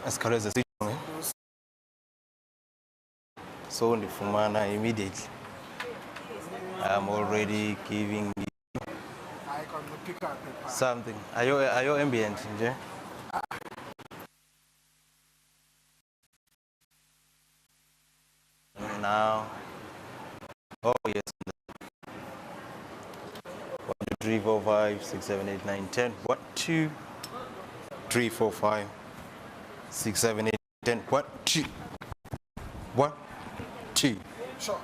Asikhawuleze sijonge. So ndifumana immediately. I'm already giving you something. Are you ambient nje? Now. Oh yes. 1, 2, 3, 4, 5, 6, 7, 8, 9, 10. 1, 2, 3, 4, 5, 6, 7, 8, 10. 1, 2. 1, 2. Sure.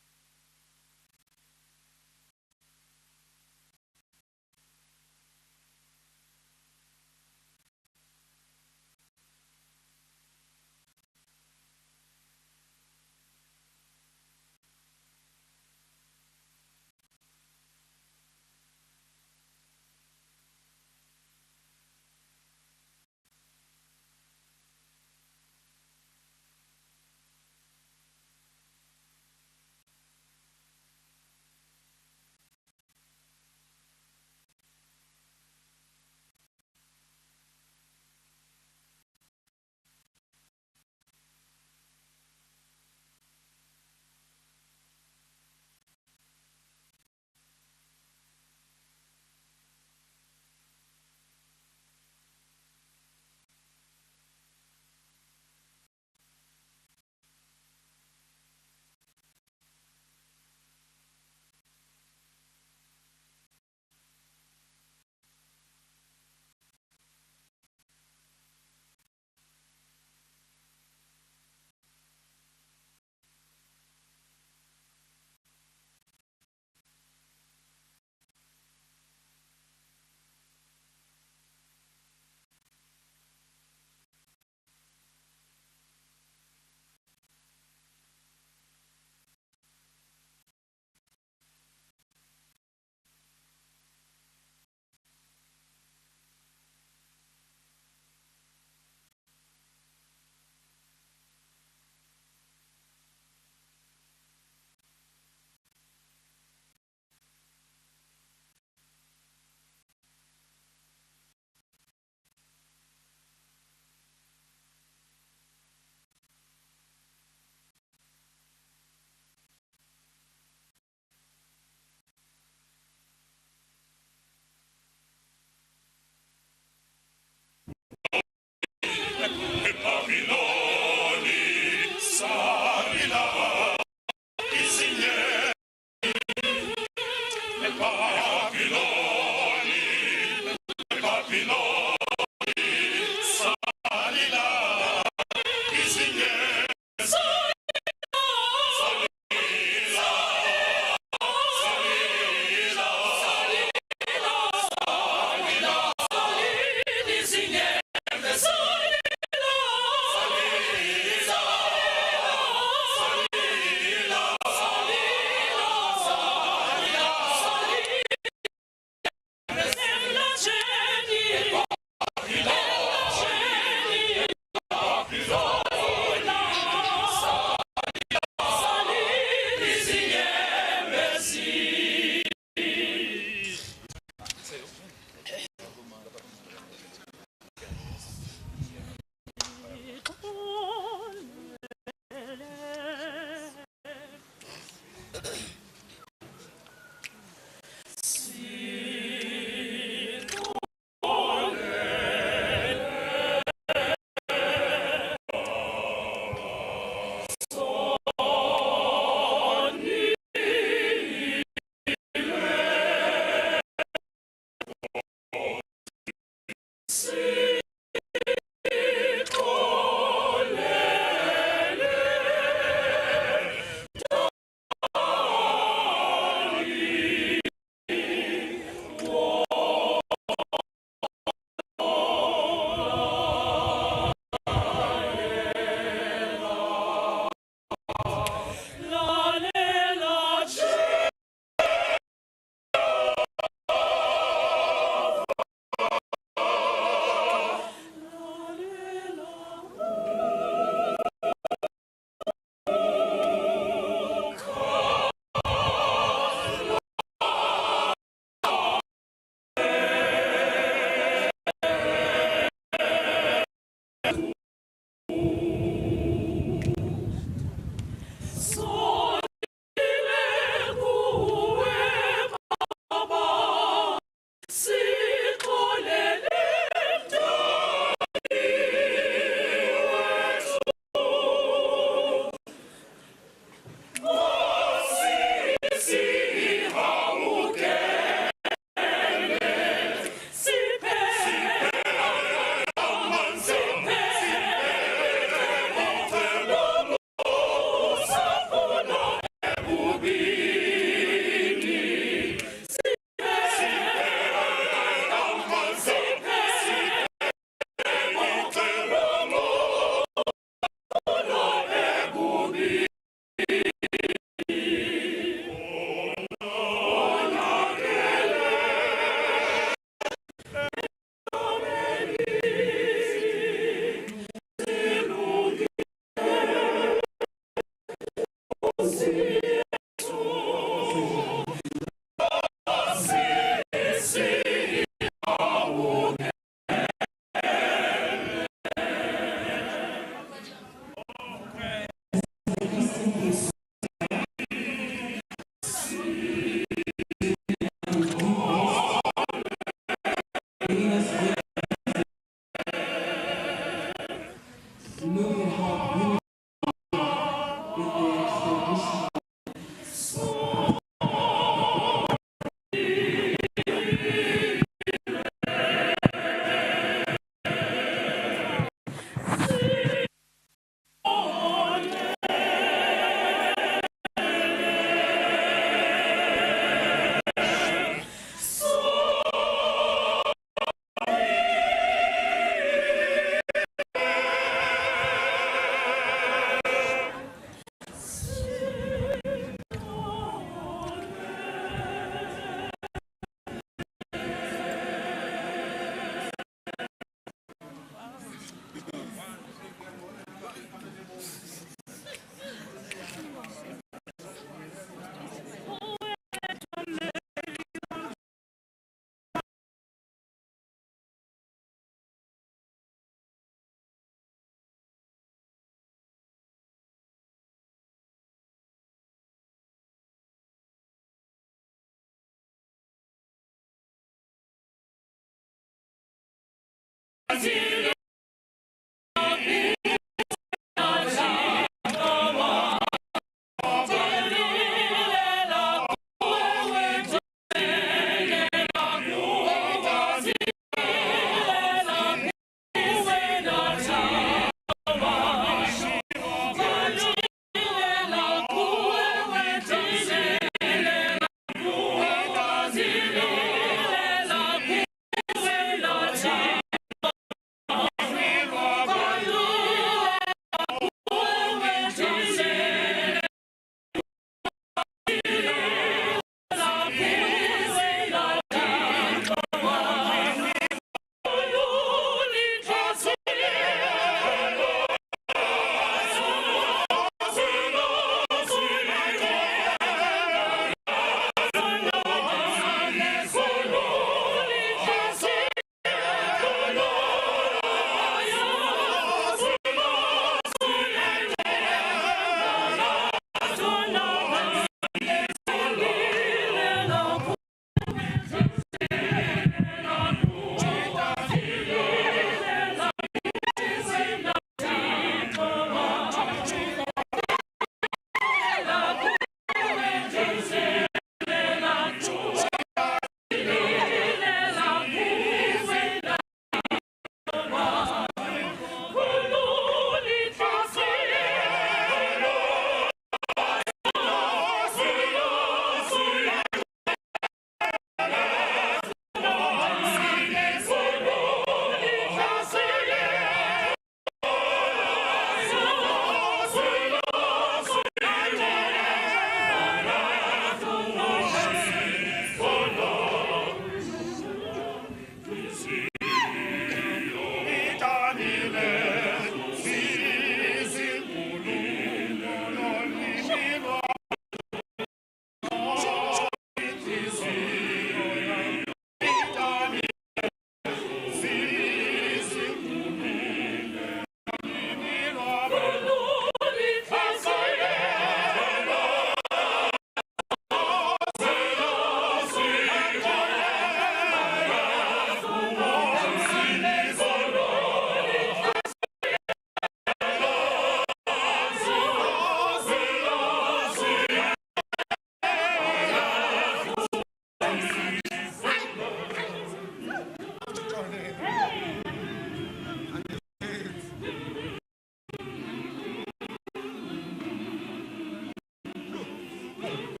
Attention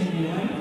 everyone.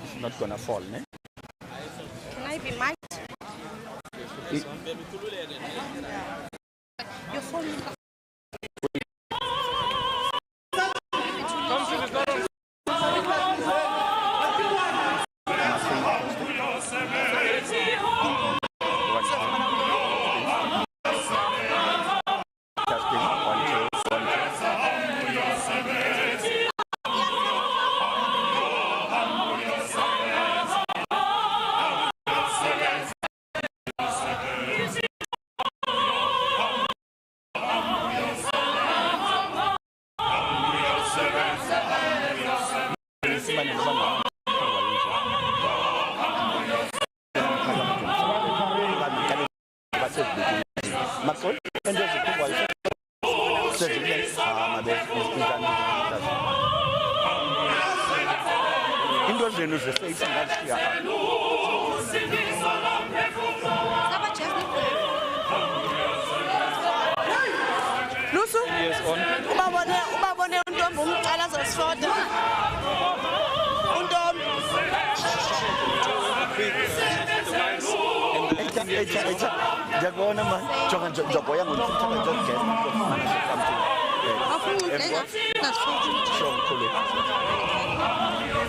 It's not gonna fall, ne? Can I be mic'd? Your phone. Lusu? Yes, on. Ubabone untombi umcala azosifoda. Untombi.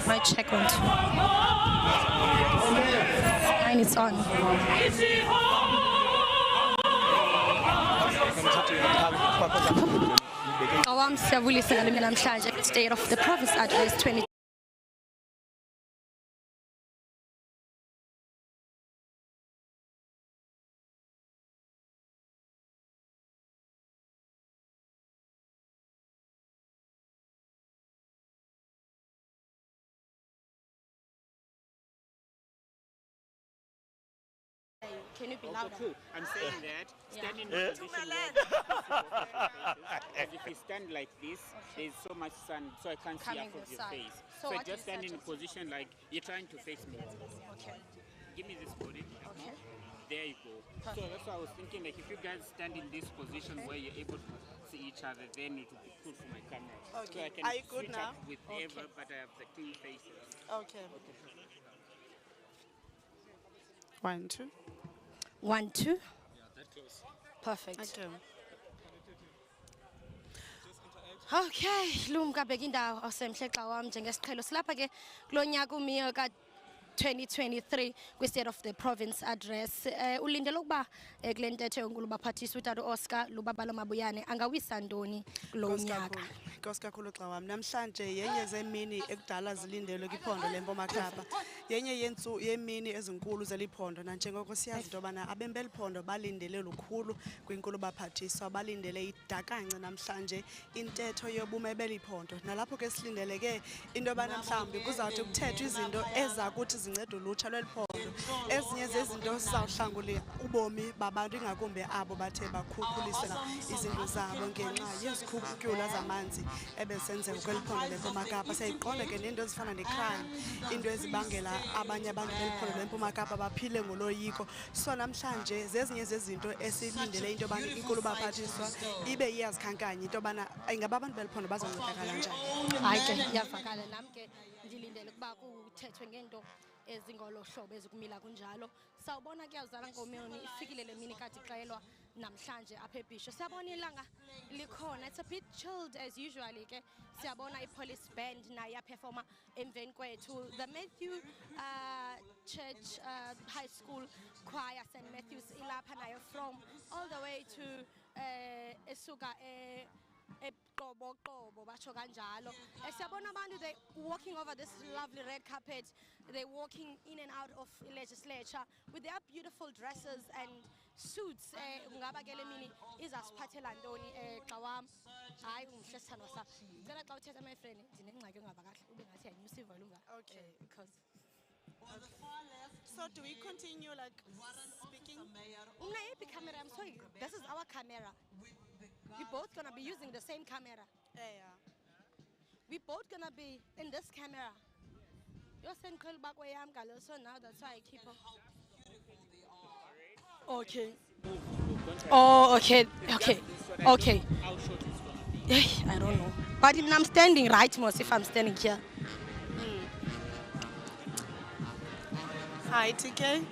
My check on two. Mine is on. Awam siyabulisa ngale namhlanje State of the Province Address 20. Can you be louder? Cool. I'm saying that stand in a position where if you stand like this, there's so much sun, so I can't see half of your face. So I just stand in a position like you're trying to face me. Okay. Give me this body. Okay. There you go. Perfect. So that's why I was thinking, like, if you guys stand in this position where you're able to see each other, then it will be good for my camera. Okay. So I can Are you good switch now? up with Eva, but I have the clean faces. Okay. 1, 2. 1, 2. Perfect. Okay. Okay, lumka bheka indawo awusemhleqa wami njengesiqhelo silapha ke kulonyaka umiyo ka 2023 kwi-State of the Province Address. Ulindele ukuba kule ntetho yonkulu baphathisa utata Oscar lubabalo Mabuyane angawisa ntoni kulo nyaka. Nkosi kakhulu xa wami. Namhlanje yenye zemini ekudala zilindelwe kwiphondo leMpuma Kapa. Yenye yemini ezinkulu zeliphondo nanjengoko siyazi into yobana abemi beliphondo balindele lukhulu kwinkulu baphathiswa balindele idakance namhlanje intetho yobume beliphondo. Nalapho ke silindele ke into yobana mhlawumbi kuzawuthi kuthethwe izinto ezakuthi zinceda ulutsha lweliphondo. Ezinye zezinto sizawuhlangula ubomi babantu ingakumbi abo bathe bakhukhulisela izindlu zabo ngenxa yezikhukhukyula zamanzi ebesenzeka kweliphondo leMpuma Kapa. Siyayiqonda ke nento ezifana necrime, into ezibangela abanye abantu beliphondo leMpuma Kapa baphile ngoloyiko. So namhlanje zezinye zezinto esilindele into yobana inkulu baphathiswa ibe iyazikhankanya into yobana ingaba abantu beliphondo bazoncedakala njani. Hayi ke iyavakala nami ke ndilindele ukuba kuthethwe ngento ezingolo hlobo ezikumila kunjalo. Sawubona kuyazala ngomyoni ifikile le mini kade ixelwa namhlanje apha eBhisho. Siyabona ilanga likhona. It's a bit chilled as usually ke. Siyabona ipolice band nayo yaperforma emveni kwethu. The Matthew Church High School Choir St. Matthew's ilapha nayo from all the way to esuka Qobo batsho kanjalo. Siyabona abantu they walking over this lovely red carpet. They walking in and out of legislature with their beautiful dresses and suits. Ungaba ke le mini izasiphathela ntoni xa wami. Hayi umhle sithandwa sa. Ngicela xa uthetha my friend ndinengxaki engaba kahle ube ngathi yanyusa ivolu unga. Okay. Because So do we continue like speaking? Una yiphi camera? I'm sorry. This is our camera. We're both gonna be using the same camera. Yeah. We're both gonna be in this camera. You're saying call back where I'm galo, so now that's why I keep on. Okay. Oh, okay. Okay. Okay. How short it's gonna be? I don't know. But even I'm standing right, most if I'm standing here. Hi, TK.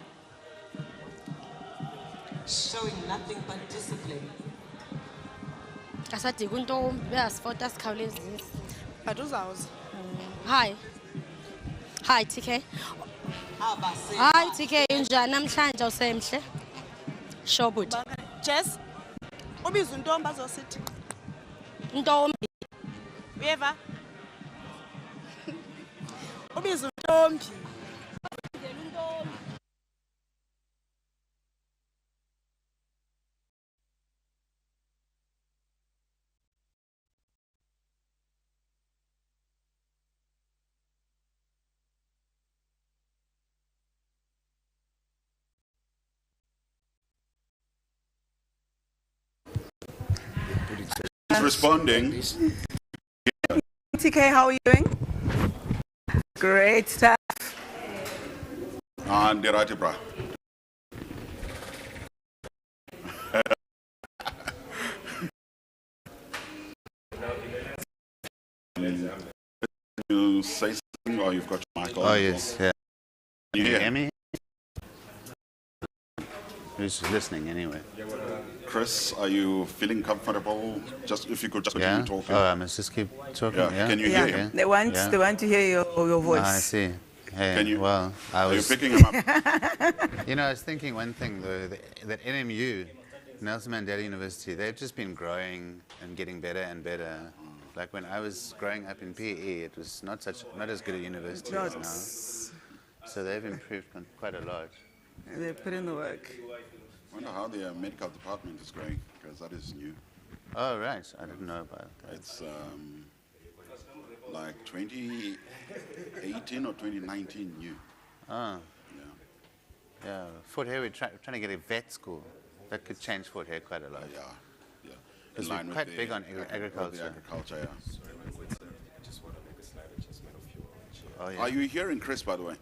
Showing nothing but discipline. Asadinga untombi uyasifota sikhawulezisa. But uzawuza. Hi. Hi TK. Abase- Hi TK, unjani namhlanje usemhle? Sure bhuti. Jess, ubiza untombi azosithi. Ntombi. Uyeva? Ubiza untombi. He's responding. TK, how are you doing? Great stuff. And the right, bra. You say something, or you've got your mic on? Oh, yes, yeah. Can you hear me? Who's listening anyway? Chris, are you feeling comfortable? Just if you could just continue Yeah? talking. Oh, I must just keep talking, Yeah, yeah? can you hear him? They want Yeah. to hear your voice. I see. Hey, Can you- well, I Are you was, picking him up? you know, I was thinking one thing though, that NMU, Nelson Mandela University, they've just been growing and getting better and better. Like when I was growing up in PE, it was not as good a university as now. So they've improved quite a lot. They put in the work. I wonder how the medical department is going, because that is new. Oh, right. I didn't know about that. It's like 2018 or 2019 new. Oh, Yeah. yeah. Fort Hare, we're trying to get a vet school. That could change Fort Hare quite a lot. Yeah. Yeah. Because In we're line with quite the- big on with agriculture. the agriculture, yeah. Oh, yeah. Are you hearing Chris, by the way?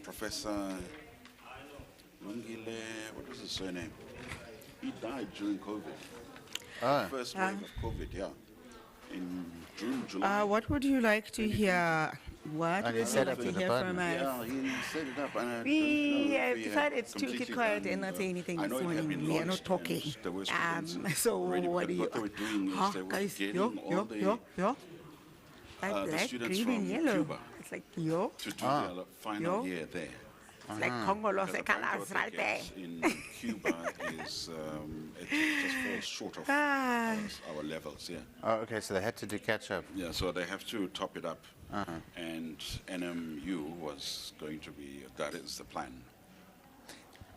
Professor Lungile, what was his surname? He died during COVID. Oh. First wave of COVID, yeah. In June, July. What would you like to hear? What And he would you set like up to the hear from department. us? Yeah, he set it up. And I don't know We if have he had decided to completely keep quiet done and not say anything I this know it had morning. been We are not launched talking. and there were students So already, what but do you? what they were doing is they were guys, getting yo, all yo, the, yo, yo. the Like students green and from yellow. Cuba It's like yo. to do their final Yo. year there. It's like Congo Los Because apparently colors what they right there. get in Cuba is it just falls short of Ah. our levels, yeah. Oh, okay, so they had to do catch up. Yeah, so they have to top it up. And NMU was going to be, that is the plan.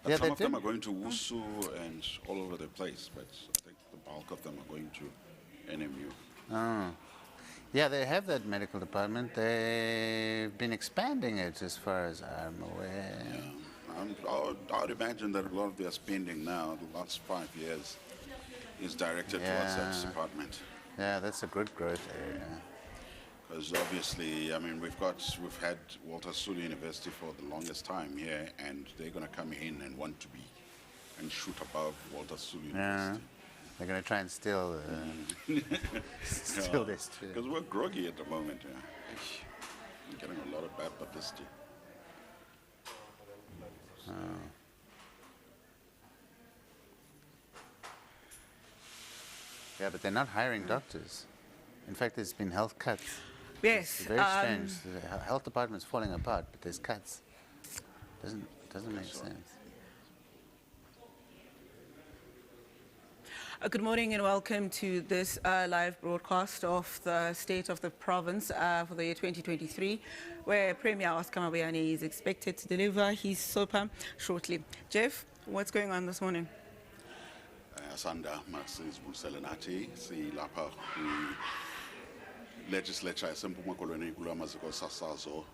But Yeah, some they of them did. are going to Wusu and all over the place, but I think the bulk of them are going to NMU. Oh. Yeah, they have that medical department. They've been expanding it as far as I'm aware. I would imagine that a lot of their spending now, the last 5 years, is directed towards that Yeah. department. Yeah, that's a good growth area. Because obviously, I mean, we've had Walter Sisulu University for the longest time here, and they're going to come in and want to be and shoot above Walter Sisulu Yeah. University. They're going to try and steal this too. Because we're groggy at the moment. Yeah. We're getting a lot of bad publicity. Yeah, but they're not hiring doctors. In fact, there's been health cuts. Yes. It's very strange. The health department's falling apart, but there's cuts. Doesn't make sense. Good morning and welcome to this live broadcast of the state of the province for the year 2023, where Premier Oscar Mabuyane is expected to deliver his SOPA shortly. Jeff, what's going on this morning? Sanda masizibuyisele nathi silapha legislature yaseMpuma Koloni kula maziko sasazo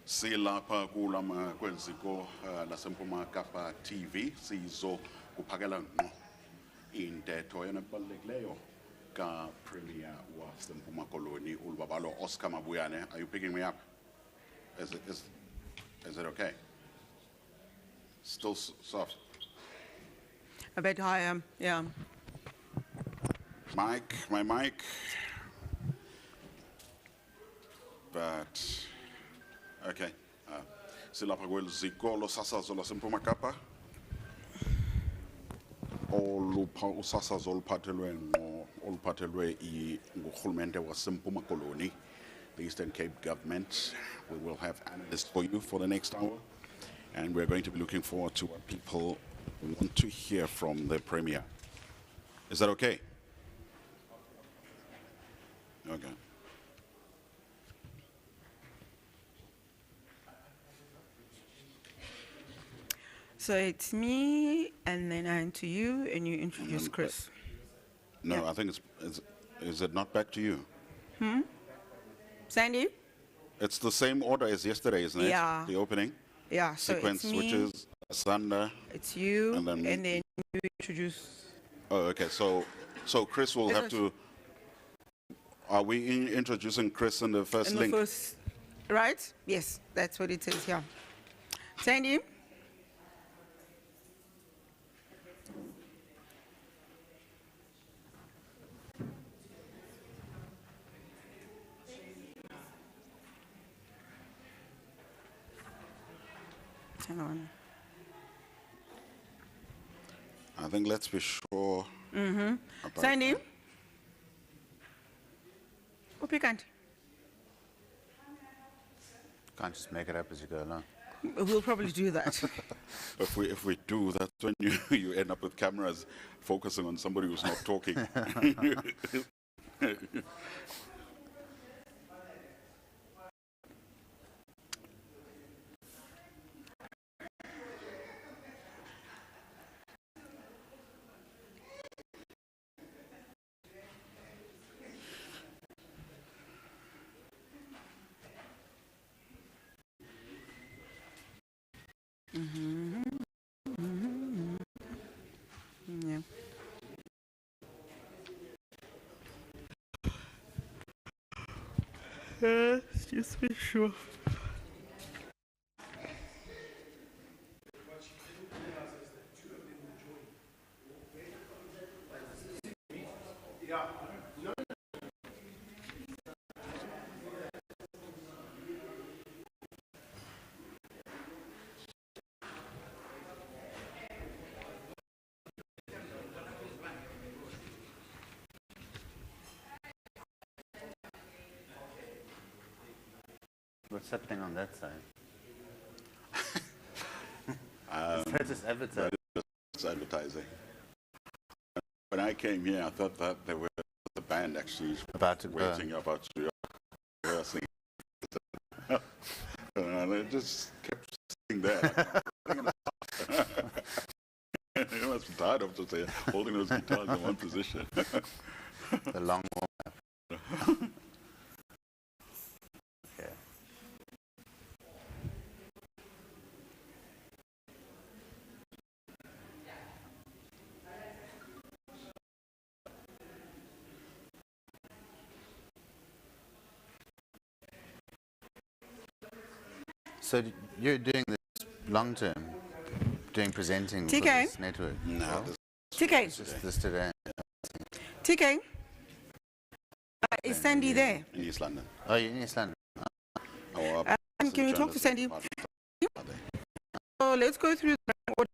silapha kulama kwenziko laseMpuma Kapa TV sizo kuphakela ngqo intetho enabalulekileyo ka Premier waseMpuma Koloni ulubabalo Oscar Mabuyane. Are you picking me up? Is it okay? Still soft. A bit higher, yeah. My mic. But, okay. Silapha kweliziko sasazo laseMpuma Kapa. Usasazo oluphathelwe ngurhulumente waseMpuma Koloni, the Eastern Cape government. We will have analysts for you for the next hour. And we're going to be looking forward to what people want to hear from the Premier. Is that okay? Okay. So it's me, and then I'm to you, and you introduce Chris. No, Yeah. I think is it not back to you? Sandy? It's the same order as yesterday, isn't it? Yeah. The opening Yeah, so sequence, it's me, which is Sanda. it's you, and then you introduce. Oh, okay. So Chris will have to. Are we introducing Chris in the first In link? the first, right? Yes, that's what it is, yeah. Sandy? Hang on. I think let's be sure. About Sandy? that. Upikant. Can't just make it up as you go along. We'll probably do that. If we do, that's when you end up with cameras focusing on somebody who's not talking. Yeah. Just be sure. What's happening on that side? Is that just advertising? It's advertising. When I came here, I thought that there was the band actually About to go. waiting about to rehearsing. And they just kept sitting there. You must be tired of just holding those guitars in one position. The long warm-up. Okay. So you're doing this long term, doing presenting for TK? this network? No, TK, Just this today. TK. Is Sandy there? in East London. Oh, you're in East London. Our Can you talk to Sandy? So let's go through the order.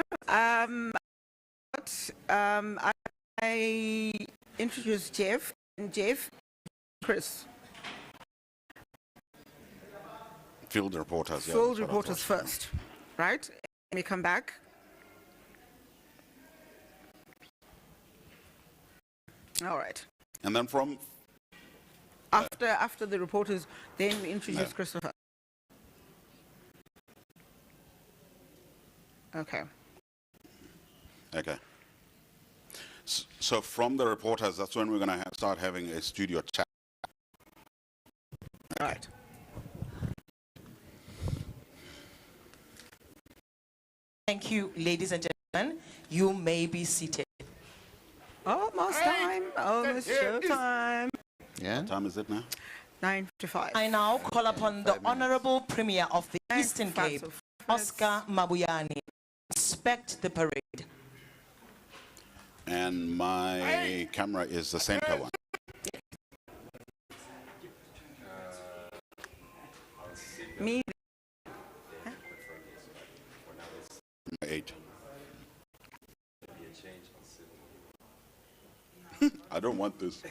I introduced Jeff, and Jeff, Chris. Field reporters. Yeah, Field reporters first, right? Let me come back. All right. And then from after the reporters, then we introduce Christopher. Okay. Okay. So from the reporters, that's when we're going to start having a studio chat. All right. Thank you, ladies and gentlemen. You may be seated. Almost time. Almost showtime. Yeah. What time is it now? 9:55. I now call upon the Honorable Premier of the Eastern Cape, Oscar Mabuyane, inspect the parade. And my camera is the center one. Me. 8. I don't want this.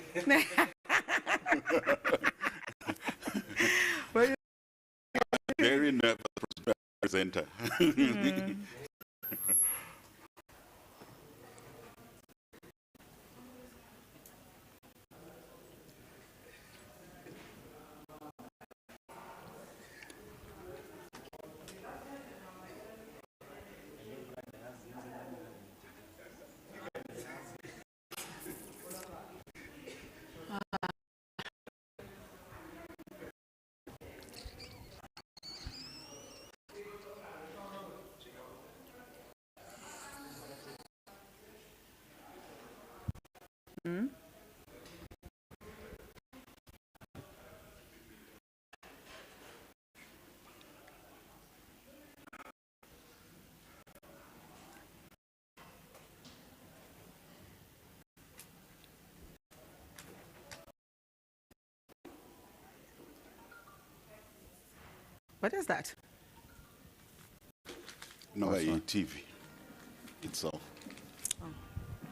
Very nervous presenter. What is that? No, TV itself. Oh.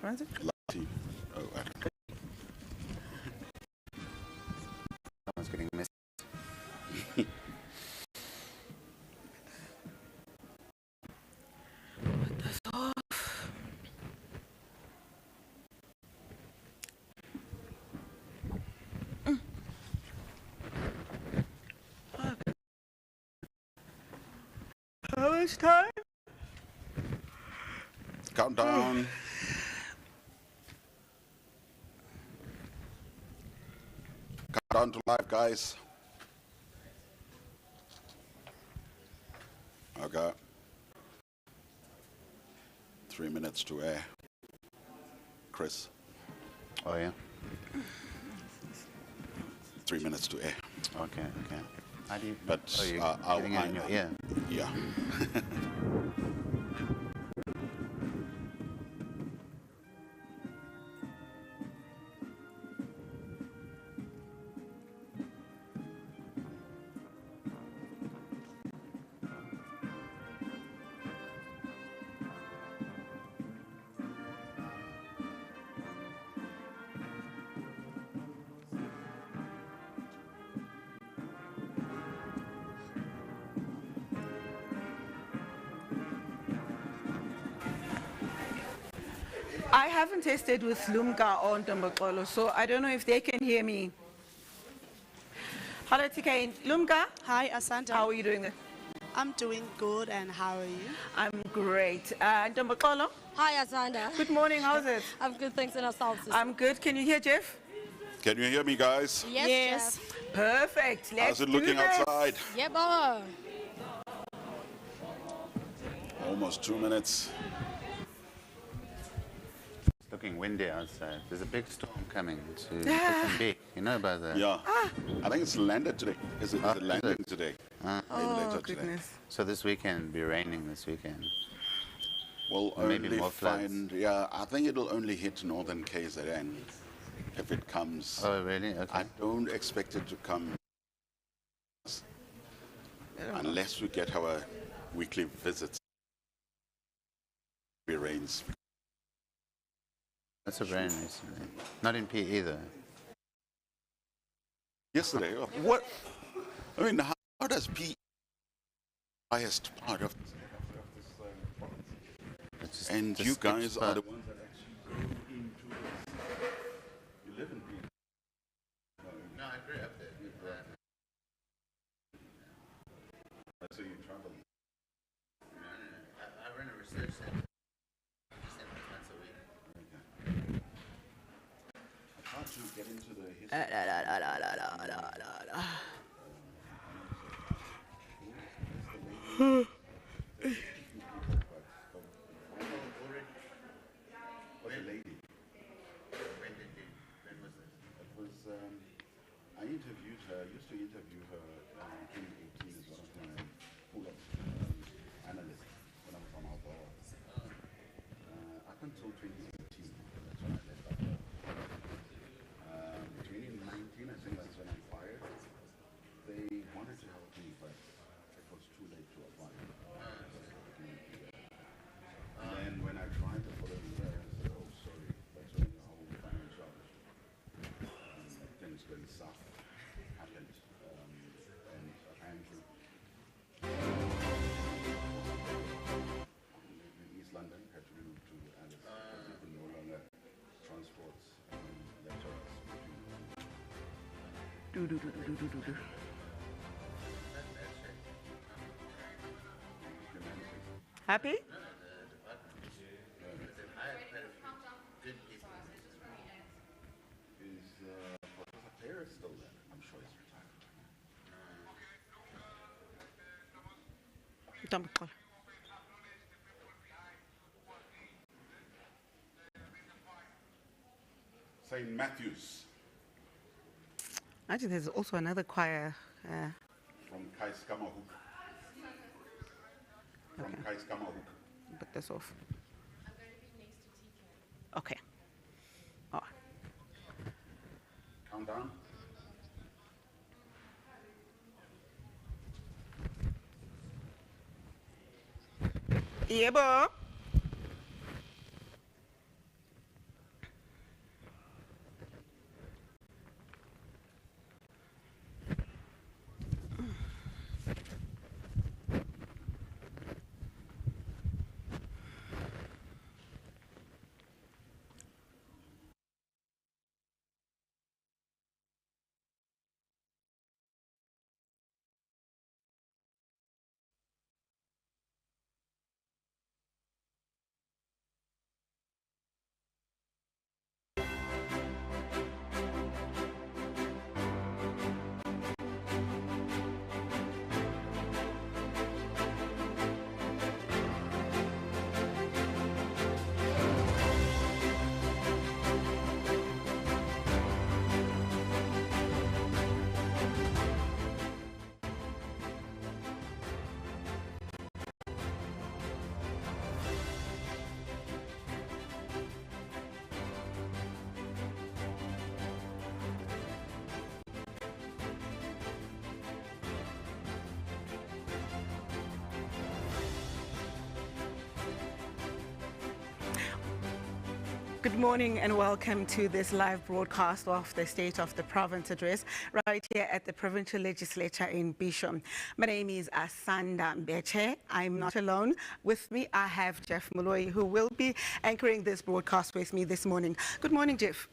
What is it? Live TV. Oh, I don't know. Someone's getting missed. Put this off. How much time? Countdown. Countdown to live, guys. Okay. 3 minutes to air. Chris. Oh, yeah. 3 minutes to air. Okay, okay. How do you, But oh, you're I'll getting it in your ear? Yeah. I haven't tested with Lumka or Ntombokolo, so I don't know if they can hear me. Hello, TK. Lumka, Hi, Asante. how are you doing? I'm doing good, and how are you? I'm great. Ntombokolo, Hi, Azanda. good morning. How's it? I'm good, thanks, and ourselves. I'm good. Can you hear Jeff? Can you hear me, guys? Yes, Jeff. Perfect. Let's How's it do looking this. outside? Yeah, boy. Almost 2 minutes. It's looking windy outside. There's a big storm coming to Mozambique. You know about that? Yeah. I think it's landed today. Is it landing today? Maybe Oh, later today. goodness. So this weekend, be raining this weekend. We'll Maybe only more floods. yeah, I think it'll only hit northern KZN if it comes. Oh, really? Okay. I don't expect it to come unless we get our weekly visits. We arrange. That's a brain recently. Not in PE either. Yesterday, what? I mean, how does PE highest part of this? And you guys are the ones that actually go into this. You live in PE. No, I grew up there. So you travel. I run a research center. Just once a week. How to get into the history? What's the lady? When was this? It was, I interviewed her, used to interview her in 2018 as one of my pull-up analysts when I was on our board. Up until 2018, that's when I left our board. 2019, I think that's when I fired. They wanted to help me, but it was too late to apply. And then when I tried the following year, I said, oh, sorry, that's when the whole financial things going south happened. And apparently, in East London had to move to Alice because they could no longer transport lecturers between Happy? is Professor Taylor still there? I'm sure he's retired. St. Matthew's Actually, there's also another choir. from Kaiskamahuk. From Kaiskamahuk. Put this off. Okay. Oh. Countdown. Yebo. Good morning and welcome to this live broadcast of the State of the Province Address right here at the Provincial Legislature in Bhisho. My name is Asanda Mbeche. I'm not alone. With me, I have Jeff Moloi, who will be anchoring this broadcast with me this morning. Good morning, Jeff.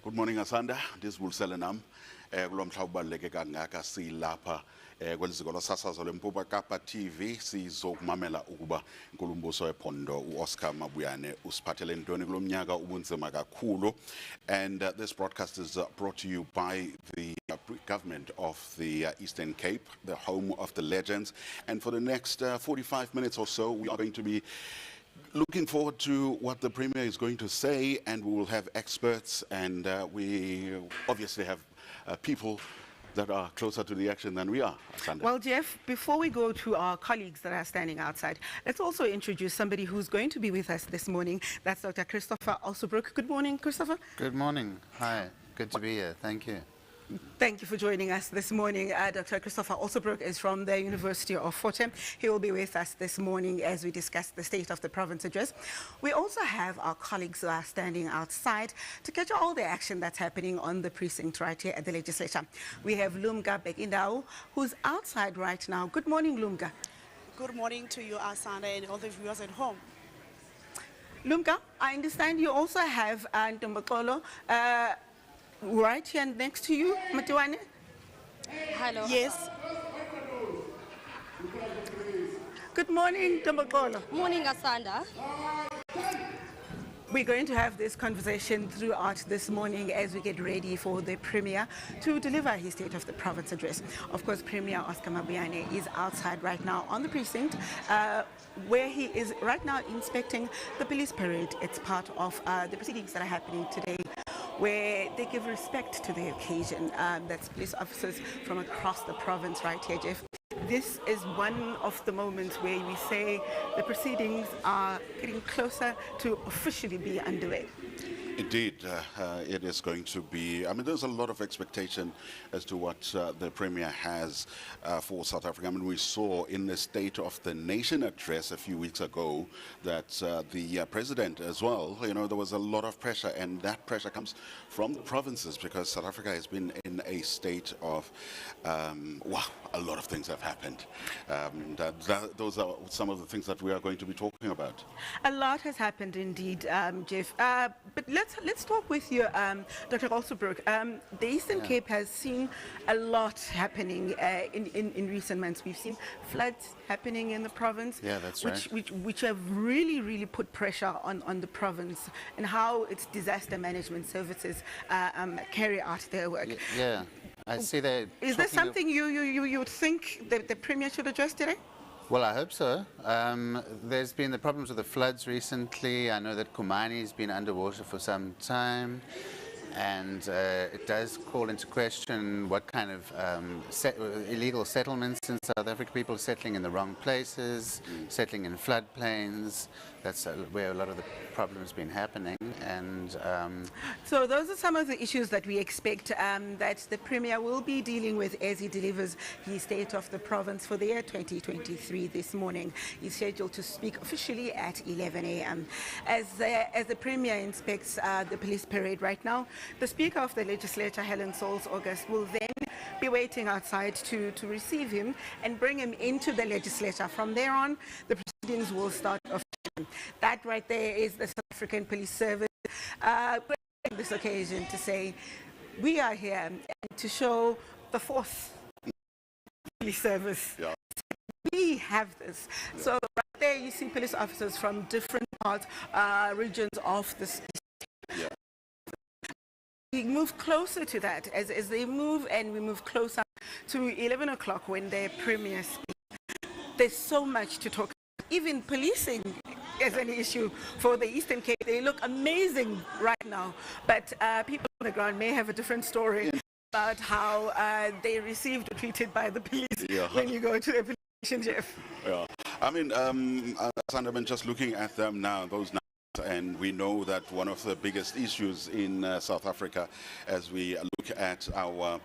Good morning, Asanda. This will Selenam. Kulomhlawuba leke kangaka silapha kweliziko losasazo lweMpumalanga Kapa TV sizokumamela ukuba inkulumbuso ephondo uOscar Mabuyane usiphathele ntoni kulomnyaka ubunzima kakhulu. And this broadcast is brought to you by the government of the Eastern Cape, the home of the legends. And for the next 45 minutes or so, we are going to be looking forward to what the Premier is going to say, and we will have experts, and we obviously have people that are closer to the action than we are. Sandra. Well, Jeff, before we go to our colleagues that are standing outside, let's also introduce somebody who's going to be with us this morning. That's Dr. Christopher Alsobrook. Good morning, Christopher. Good morning. Hi. Good to be here. Thank you. Thank you for joining us this morning. Dr. Christopher Alsobrook is from the University of Fort Hare. He will be with us this morning as we discuss the State of the Province address. We also have our colleagues who are standing outside to catch all the action that's happening on the precinct right here at the legislature. We have Lumga Bekindao, who's outside right now. Good morning, Lumga. Good morning to you, Asanda, and all the viewers at home. Lumga, I understand you also have Ntombaqolo right here next to you, Mabuyane. Hello. Yes. Good morning, Ntombaqolo. Morning, Asanda. We're going to have this conversation throughout this morning as we get ready for the Premier to deliver his State of the Province address. Of course, Premier Oscar Mabuyane is outside right now on the precinct where he is right now inspecting the police parade. It's part of the proceedings that are happening today, where they give respect to the occasion. That's police officers from across the province right here, Jeff. This is one of the moments where we say the proceedings are getting closer to officially be underway. Indeed, it is going to be. I mean, there's a lot of expectation as to what the Premier has for South Africa. I mean, we saw in the State of the Nation address a few weeks ago that the President as well, you know, there was a lot of pressure, and that pressure comes from the provinces because South Africa has been in a state of, wow, a lot of things have happened. Those are some of the things that we are going to be talking about. A lot has happened indeed, Jeff. But let's talk with you, Dr. Alsobrook. The Eastern Cape has seen a lot happening in recent months. We've seen floods happening in the province, which have really put pressure on the province and how its disaster management services carry out their work. Yeah, I see that. Is there something you would think that the Premier should address today? Well, I hope so. There's been the problems with the floods recently. I know that Kumani's been underwater for some time, and it does call into question what kind of illegal settlements in South Africa, people settling in the wrong places, settling in floodplains. That's where a lot of the problems have been happening. And so those are some of the issues that we expect that the Premier will be dealing with as he delivers his State of the Province for the year 2023 this morning. He's scheduled to speak officially at 11 a.m. As the Premier inspects the police parade right now, the Speaker of the Legislature, Helen Sauls-August, will then be waiting outside to receive him and bring him into the legislature. From there on, the proceedings will start officially. That right there is the South African Police Service on this occasion to say we are here and to show the fourth police service. Yeah. We have this. So right there you see police officers from different parts, regions of the state. Yeah. We move closer to that as they move, and we move closer to 11 o'clock when the Premier speaks. There's so much to talk about. Even policing is an issue for the Eastern Cape. They look amazing right now, but people on the ground may have a different story about how they received or treated by the police when you go to a police station, Jeff. Yeah, I mean, Sanderman, just looking at them now, those numbers, and we know that one of the biggest issues in South Africa, as we look at our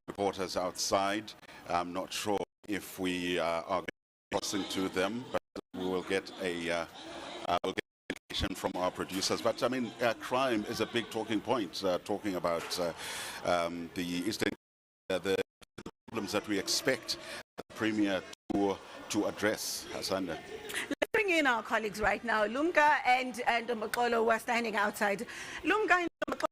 reporters outside, I'm not sure if we are crossing to them, but we will get a indication from our producers. But I mean, crime is a big talking point, talking about the Eastern, the problems that we expect the Premier to address. Hasanda. Let's bring in our colleagues right now. Lumga and Ntombaqolo were standing outside. Lumga and Ntombaqolo,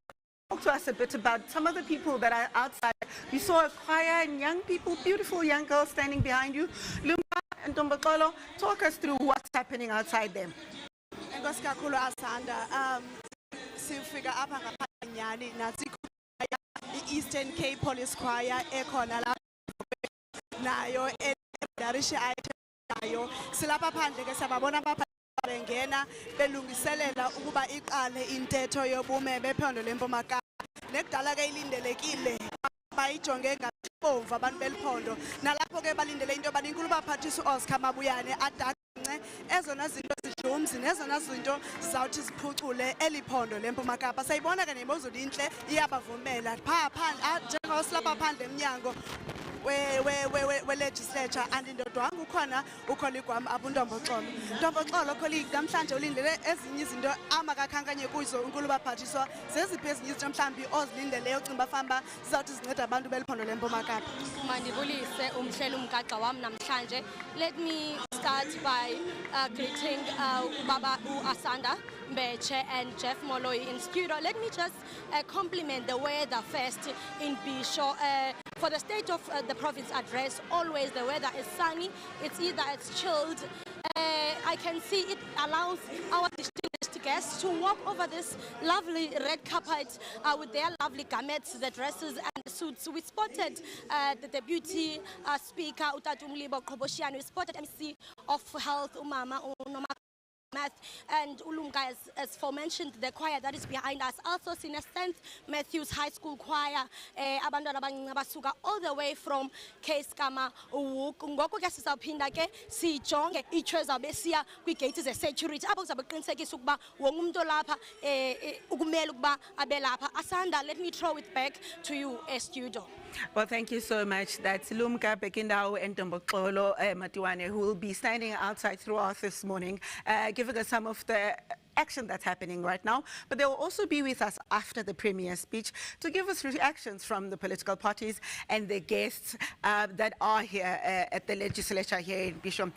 talk to us a bit about some of the people that are outside. We saw a choir and young people, beautiful young girls standing behind you. Lumga and Ntombaqolo, talk us through what's happening outside them. Enkosi kakhulu Asanda, sifika apha ngaphanyani nathi i-Eastern Cape Police Choir ekhona la nayo edarishe ayithayo silapha phandle ke siyababona abapha bengena belungiselela ukuba iqale intetho yobume bephondo leMpuma Kapa nekudala ke ilindelekile bayijonge ngabomvu abantu beliphondo nalapho ke balindele into yobana inkulu baphathisa uOscar Mabuyane adaqe ezona zinto umzi nezona zinto zizawuthi ziphucule eli phondo leMpuma Kapa. Sayibona ke nemozulu intle iyabavumela phaa phandle njengosilapha phandle emnyango we-legislature andindodwanga ukhona ukholigi wam abuntomboxolo. Ntomboxolo kholigi namhlanje ulindele ezinye izinto amakakhankanye kuzo unkulu baphathiswa zeziphi ezinye izinto mhlawumbi ozilindeleyo ucinga uba fanuba zizawuthi zinceda abantu beliphondo leMpuma Kapa? Mandibulise umhleli umgaqo wam namhlanje. Let me start by greeting Baba Asanda Mbeche and Jeff Moloi in studio. Let me just compliment the weather first in Bhisho. For the state of the province address, always the weather is sunny. It's either it's chilled. I can see it allows our distinguished guests to walk over this lovely red carpet with their lovely garments, the dresses and the suits. We spotted the deputy speaker, Utatu Mlibo Koboshian. We spotted MC of Health, Umama and Ulunga, as forementioned, the choir that is behind us. Also seen a St. Matthew's High School choir, abantwana basuka all the way from Keskama. Ngoko ke sizawuphinda ke sijonge ichwe zabe siya kwigate ze-security apho kuzabe kuqinisekisa ukuba wonke umuntu olapha ukumele ukuba abe lapha. Asanda, let me throw it back to you, studio. Well, thank you so much. That's Lumka Bekindao and Ntomboxolo Mabuyane, who will be standing outside throughout this morning, giving us some of the action that's happening right now. But they will also be with us after the Premier's speech to give us reactions from the political parties and the guests that are here at the legislature here in Bhisho.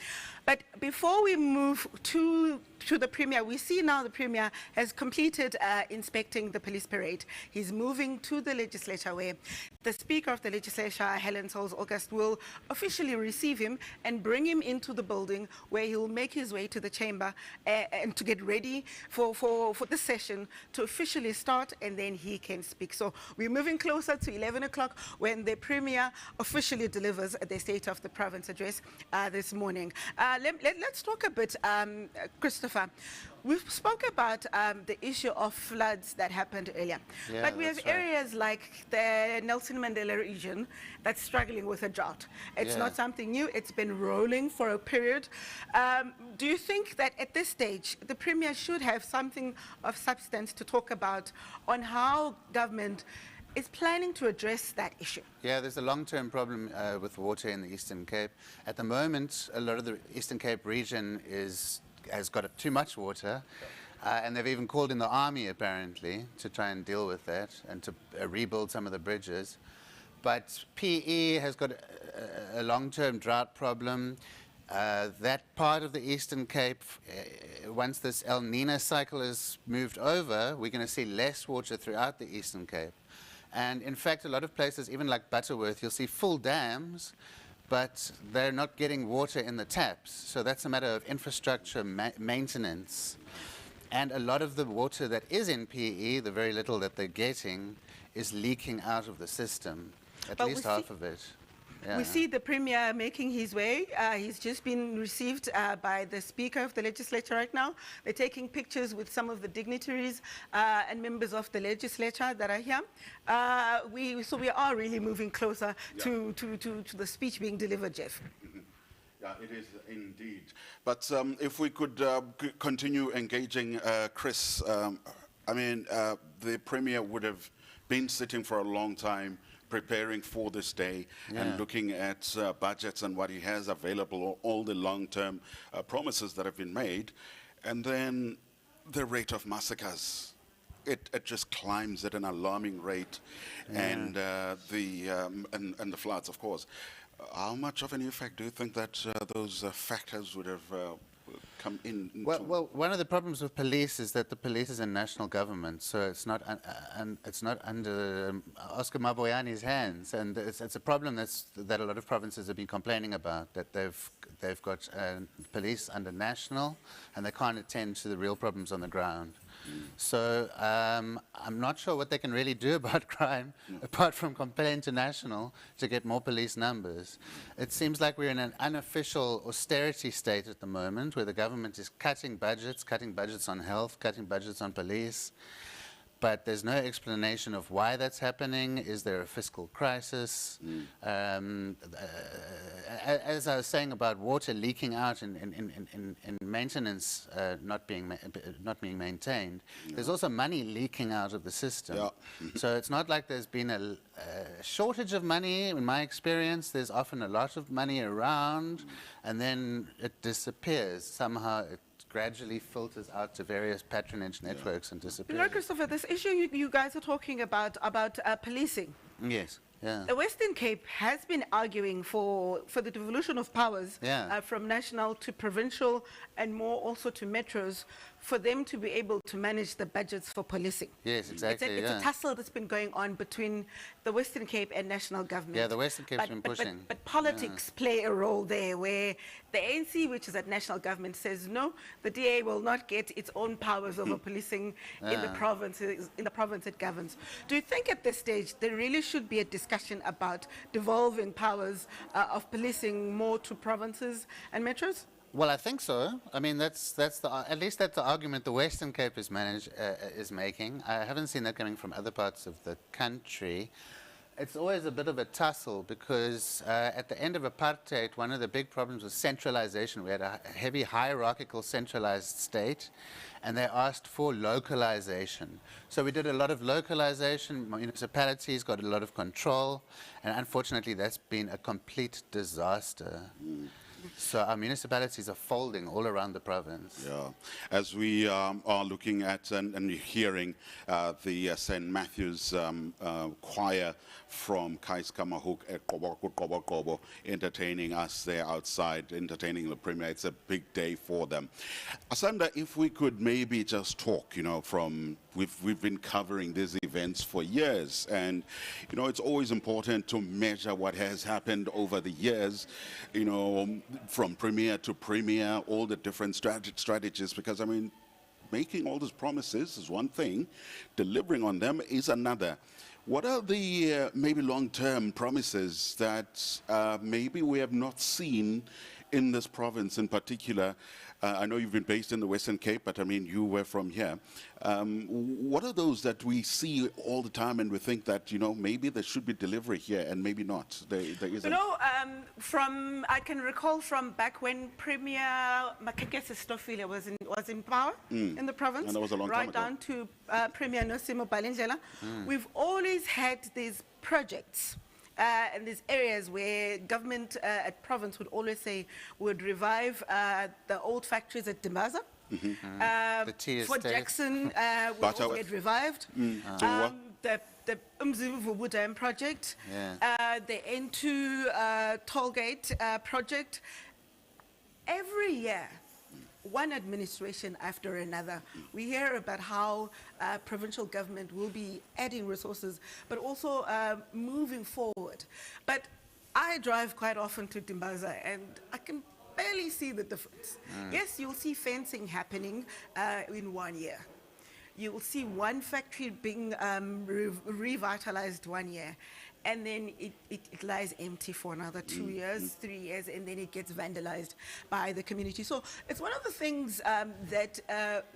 But before we move to the Premier, we see now the Premier has completed inspecting the police parade. He's moving to the legislature where the Speaker of the legislature, Helen Souls-August, will officially receive him and bring him into the building where he will make his way to the chamber and to get ready for this session to officially start, and then he can speak. So we're moving closer to 11 o'clock when the Premier officially delivers the State of the Province address this morning. Let's talk a bit, Christopher. We spoke about the issue of floods that happened earlier, Yeah, but we have that's right. areas like the Nelson Mandela region that's struggling with a drought. It's Yeah. not something new, it's been rolling for a period. Do you think that at this stage, the Premier should have something of substance to talk about on how government is planning to address that issue? Yeah, there's a long-term problem with water in the Eastern Cape. At the moment, a lot of the Eastern Cape region has got too much water, and they've even called in the army, apparently, to try and deal with that and to rebuild some of the bridges. But PE has got a long-term drought problem. That part of the Eastern Cape, once this El Nino cycle is moved over, we're going to see less water throughout the Eastern Cape. And in fact, a lot of places, even like Butterworth, you'll see full dams, but they're not getting water in the taps. So that's a matter of infrastructure maintenance. And a lot of the water that is in PE, the very little that they're getting, is leaking out of the system, at But least half of it. Yeah. We see the Premier making his way. He's just been received by the Speaker of the legislature right now. They're taking pictures with some of the dignitaries and members of the legislature that are here. So we are really moving closer to the speech being delivered, Jeff. Yeah, it is indeed. But if we could continue engaging Chris, I mean, the Premier would have been sitting for a long time preparing for this day and looking at budgets and what he has available, all the long-term promises that have been made. And then the rate of massacres, it just climbs at an alarming rate. And the floods, of course. How much of an effect do you think that those factors would have come in? Well, one of the problems with police is that the police is a national government, so it's not under Oscar Mabuyane's hands, and it's a problem that a lot of provinces have been complaining about, that they've got police under national, and they can't attend to the real problems on the ground. So I'm not sure what they can really do about crime, apart from complain to national to get more police numbers. It seems like we're in an unofficial austerity state at the moment, where the government is cutting budgets on health, cutting budgets on police. But there's no explanation of why that's happening. Is there a fiscal crisis? And as I was saying about water leaking out and maintenance not being maintained, there's also money leaking out of the system. Yeah. So it's not like there's been a shortage of money. In my experience, there's often a lot of money around, and then it disappears. Somehow it gradually filters out to various patronage networks and disappears. You know, Christopher, this issue you guys are talking about policing. Yes. Yeah. The Western Cape has been arguing for the devolution of powers Yeah. from national to provincial and more also to metros for them to be able to manage the budgets for policing. Yes, exactly. It's a tussle that's been going on between the Western Cape and national government. Yeah, the Western Cape's been pushing. But politics play a role there where the ANC, which is at national government, says no, the DA will not get its own powers over policing in the province it governs. Do you think at this stage there really should be a discussion about devolving powers of policing more to provinces and metros? Well, I think so. I mean, at least that's the argument the Western Cape is making. I haven't seen that coming from other parts of the country. It's always a bit of a tussle because at the end of apartheid, one of the big problems was centralization. We had a heavy hierarchical centralized state, and they asked for localization. So we did a lot of localization. Municipalities got a lot of control, and unfortunately, that's been a complete disaster. So our municipalities are folding all around the province. Yeah. As we are looking at and hearing the St. Matthew's choir from Kaiskamahuk at Kobo entertaining us there outside, entertaining the Premier. It's a big day for them. Asanda, if we could maybe just talk, we've been covering these events for years, and it's always important to measure what has happened over the years, from premier to premier, all the different strategies, because making all these promises is one thing, delivering on them is another. What are the maybe long-term promises that maybe we have not seen in this province in particular? I know you've been based in the Western Cape, but you were from here. What are those that we see all the time and we think that, maybe there should be delivery here and maybe not? There isn't. I can recall from back when Premier Makekese Stofile was in power in the province, and that was a long right time ago. down to Premier Nosimo Balindlela. We've always had these projects and these areas where government at province would always say would revive the old factories at Dimbaza. The tea Fort estate. Jackson will also get revived. The Umzivu Dam project, the N2 tollgate project. Every year, one administration after another, we hear about how provincial government will be adding resources, but also moving forward. But I drive quite often to Dimbaza, and I can barely see the difference. Yes, you'll see fencing happening in 1 year. You will see one factory being revitalized 1 year, and then it lies empty for another 2 years, 3 years, and then it gets vandalized by the community. So it's one of the things that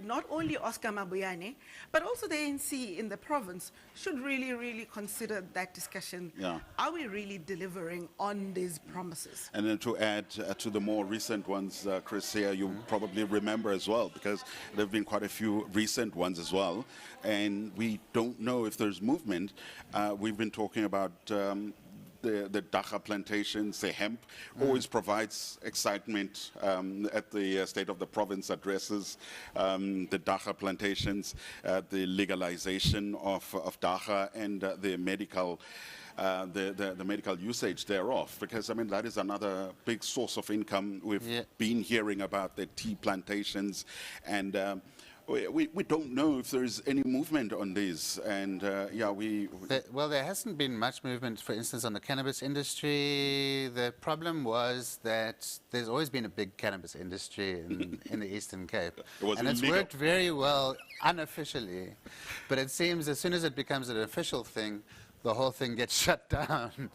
not only Oscar Mabuyane, but also the ANC in the province should really, really consider that discussion. Yeah. Are we really delivering on these promises? And then to add to the more recent ones, Chris, here, you probably remember as well, because there have been quite a few recent ones as well, and we don't know if there's movement. We've been talking about the Dacha plantations, the hemp, always provides excitement at the State of the Province addresses, the Dacha plantations, the legalization of Dacha, and the medical the medical usage thereof, because that is another big source of income. We've been hearing about the tea plantations, and we don't know if there's any movement on these, and well, there hasn't been much movement, for instance, on the cannabis industry. The problem was that there's always been a big cannabis industry in the Eastern Cape, and it's worked very well unofficially, but it seems as soon as it becomes an official thing, the whole thing gets shut down.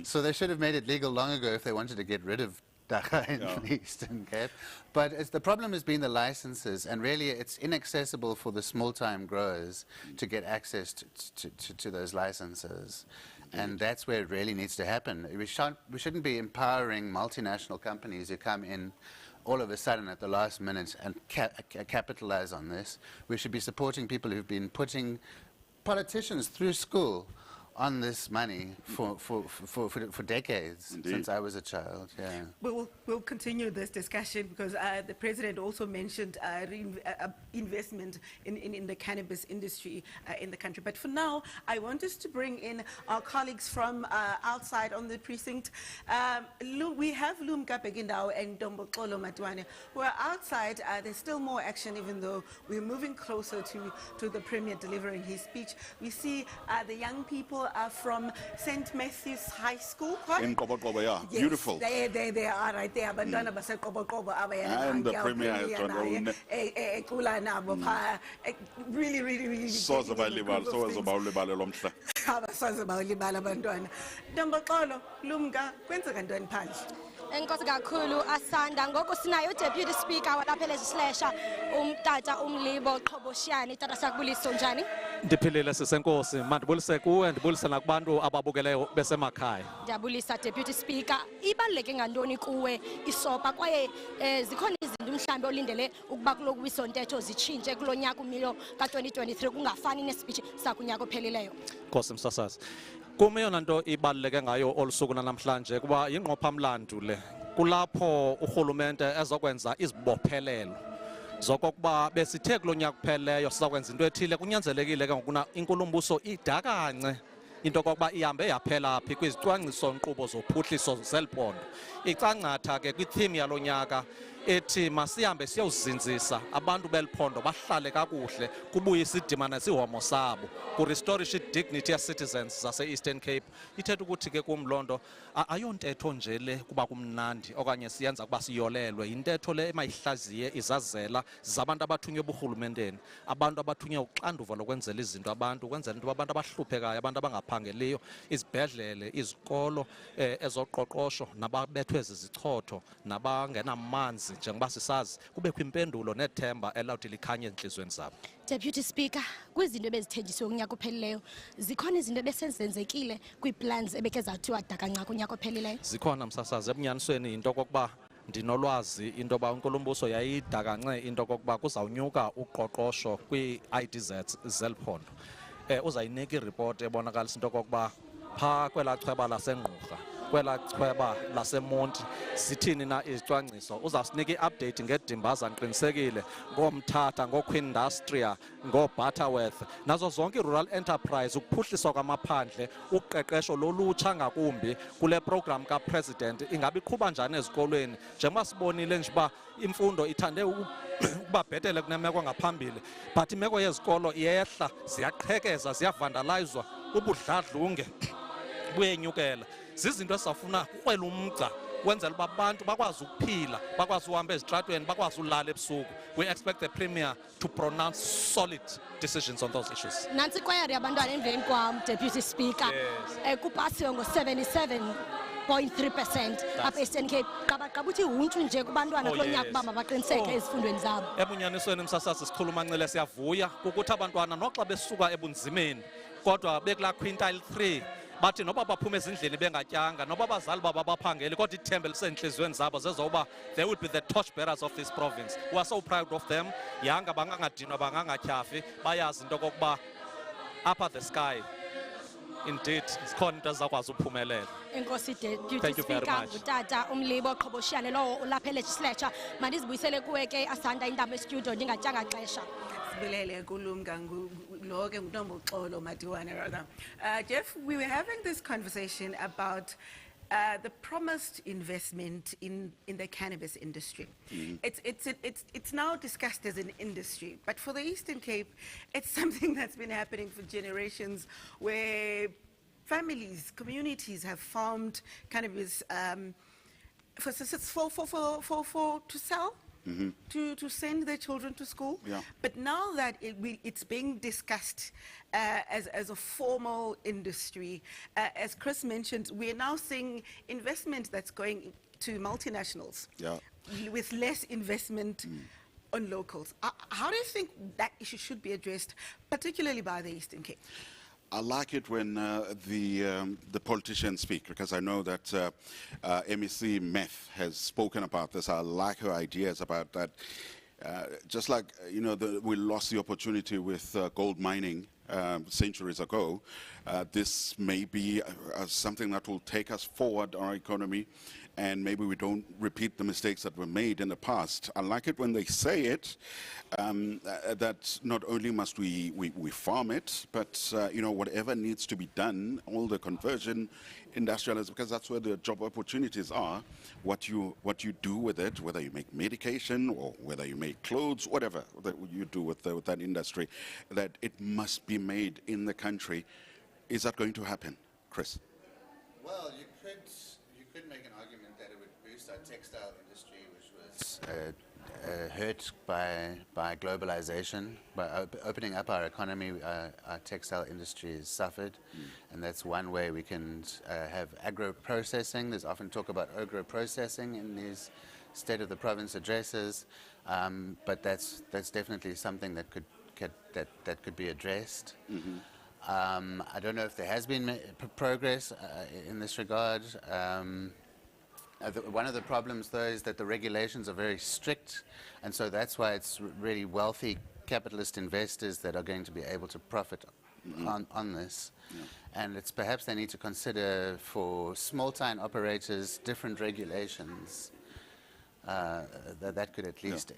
So they should have made it legal long ago if they wanted to get rid of Dacha in the Eastern Cape. But the problem has been the licenses, and really it's inaccessible for the small-time growers to get access to those licenses. And that's where it really needs to happen. We shouldn't be empowering multinational companies who come in all of a sudden at the last minute and capitalize on this. We should be supporting people who've been putting politicians through school on this money for decades. Indeed. Since I was a child. Yeah. We'll continue this discussion because the president also mentioned investment in the cannabis industry in the country. But for now, I want us to bring in our colleagues from outside on the precinct. We have Lumka Pegindao and Domboxolo Mabuyane who are outside. There's still more action, even though we're moving closer to the premier delivering his speech. We see the young people from St. Matthew's High School. In Kobokobo, yeah. Yes, Beautiful. They are right there. And the premier has done really so Domboxolo, Lumka, kwenzeka ntoni phandle? Enkosi kakhulu asanda ngoku sinayo deputy speaker walapha legislature umtata umlibo Qoboshiyane. Tata siyakubuliso njani? Ndiphilile sisenkosi, mandibulise kuwe, ndibulise nakubantu ababukeleyo besemakhaya. Ndiyabulisa deputy speaker. Ibaluleke ngantoni kuwe isopa kwaye zikhona izinto mhlambe olindele ukuba kulokuwiso ntetho zitshintshe kulonyaka umilo ka2023 kungafani nespeech sakunyaka ophelileyo? Nkosi msasazi. Kume yona nto ibaluleke ngayo olusuku namhlanje kuba yingqophamlandu le kulapho urhulumente ezokwenza izibophelelo zokokuba besithe kulonyaka kupheleyo sizakwenza into ethile. Kunyanzelekile ke ngokuna inkulumbuso idakance into kokuba ihambe yaphela phi kwizicwangciso nkqubo zophuhliso zeliphondo. Icangcatha ke kwitheme yalonyaka ethi masihambe siyawuzinzisa abantu beliphondo bahlale kakuhle kubuye isidima nesihomo sabo kurestorishe dignity ya citizens zase Eastern Cape. Ithetha ukuthi ke kumlondo ayontetho nje le kuba kumnandi okanye siyenza kuba siyolelwe, intetho le emayihlaziye izazela zabantu abathunywe eburhulumenteni, abantu abathunywe uxanduva lokwenzela izinto abantu, ukwenzela into abantu abahluphekayo, abantu abangaphangeliyo, izibhedlele, izikolo, ezoqoqosho, nababethwe zizichotho, nabangenamanzi njengoba sisazi, kubekho impendulo nethemba elawuthi likhanye enhlizweni zabo. Deputy Speaker, kwizinto ebezithenjisiwe kunyaka ophelileyo zikhona izinto ebesenzekile kwiplans ebeke zathiwa dakanca kunyaka ophelileyo? Zikhona msasazi. Ebunyanisweni into kokuba ndinolwazi into yoba inkulumbuso yayidakance into kokuba kuzawunyuka uqoqosho kwii-IDZs zeliphondo. Uzayinika iripoti ebonakalisa into kokuba phaa kwelaa chweba lasengqurha, kwelaa chweba lasemonti zithini na izicwangciso. Uzawusinika i-update ngedimbaza ndiqinisekile ngoomthatha, ngooQuindustria, ngooButterworth, nazo zonke i-rural enterprise, ukuphuhliswa kwamaphandle, uqeqesho lolutsha ngakumbi kule program kapresident. Ingabe iqhuba njani ezikolweni njengoba sibonile nje uba imfundo ithande ukuba bhetele kunemeko ngaphambili, but imeko yezikolo iyehla, ziyaqhekeza, ziyavandalizwa, ubudladlunge buyenyukela. Zizinto esizawufuna ukrwela umgca wenzela uba abantu bakwazi ukuphila, bakwazi uhamba ezitratweni, bakwazi ulala ebusuku. We expect the premier to pronounce solid decisions on those issues. Nansi kwayari yabantwana emveni kwam, Deputy Speaker, kupasiwe ngo-77.3% apha Eastern Cape. Qabaqaba uthi untshu nje kubantwana kulo nyaka uba mabaqiniseke ezifundweni zabo. Ebunyanisweni msasazi sikhuluma-ncele siyavuya kukuthi abantwana noxa besuka ebunzimeni kodwa bekulaa quintile 3 bathi noba baphume ezindlini bengatyanga, noba abazali babo baphangeli, kodwa ithembe lisentliziyweni zabo zezoba they will be the torch bearers of this province. We are so proud of them. Yanga bangangadinwa, bangangatyhafi, bayazi into kokuba up the sky indeed sikhona into ezizakwazi uphumelela. Enkosi Deputy Speaker, ngutata umlibo Qoboshiyane lowo ulapha legislature. Mandizibuyisele kuwe ke asanda intambo estudio ndingatyanga xesha. Jeff, we were having this conversation about the promised investment in the cannabis industry. It's now discussed as an industry, but for the Eastern Cape, it's something that's been happening for generations, where families, communities have farmed cannabis to sell. To send their children to school. Yeah. But now that it's being discussed as a formal industry, as Chris mentioned, we're now seeing investment that's going to multinationals, with less investment on locals. How do you think that issue should be addressed, particularly by the Eastern Cape? I like it when the politicians speak, because I know that MEC Meth has spoken about this. I like her ideas about that. Just like, you know, we lost the opportunity with gold mining centuries ago. This may be something that will take us forward, our economy, and maybe we don't repeat the mistakes that were made in the past. I like it when they say it, that not only must we farm it, but you know, whatever needs to be done, all the conversion, industrialization, because that's where the job opportunities are. What you do with it, whether you make medication or whether you make clothes, whatever that you do with that industry, that it must be made in the country. Is that going to happen, Chris? Well, you could make an argument that it would boost our textile industry, which was hurt by globalization. By opening up our economy, our textile industry has suffered, and that's one way we can have agro-processing. There's often talk about agro-processing in these State of the Province addresses, but that's definitely something that could be addressed. I don't know if there has been progress in this regard. One of the problems, though, is that the regulations are very strict, and so that's why it's really wealthy capitalist investors that are going to be able to profit on this. Yeah. And it's perhaps they need to consider for small-time operators different regulations that could at least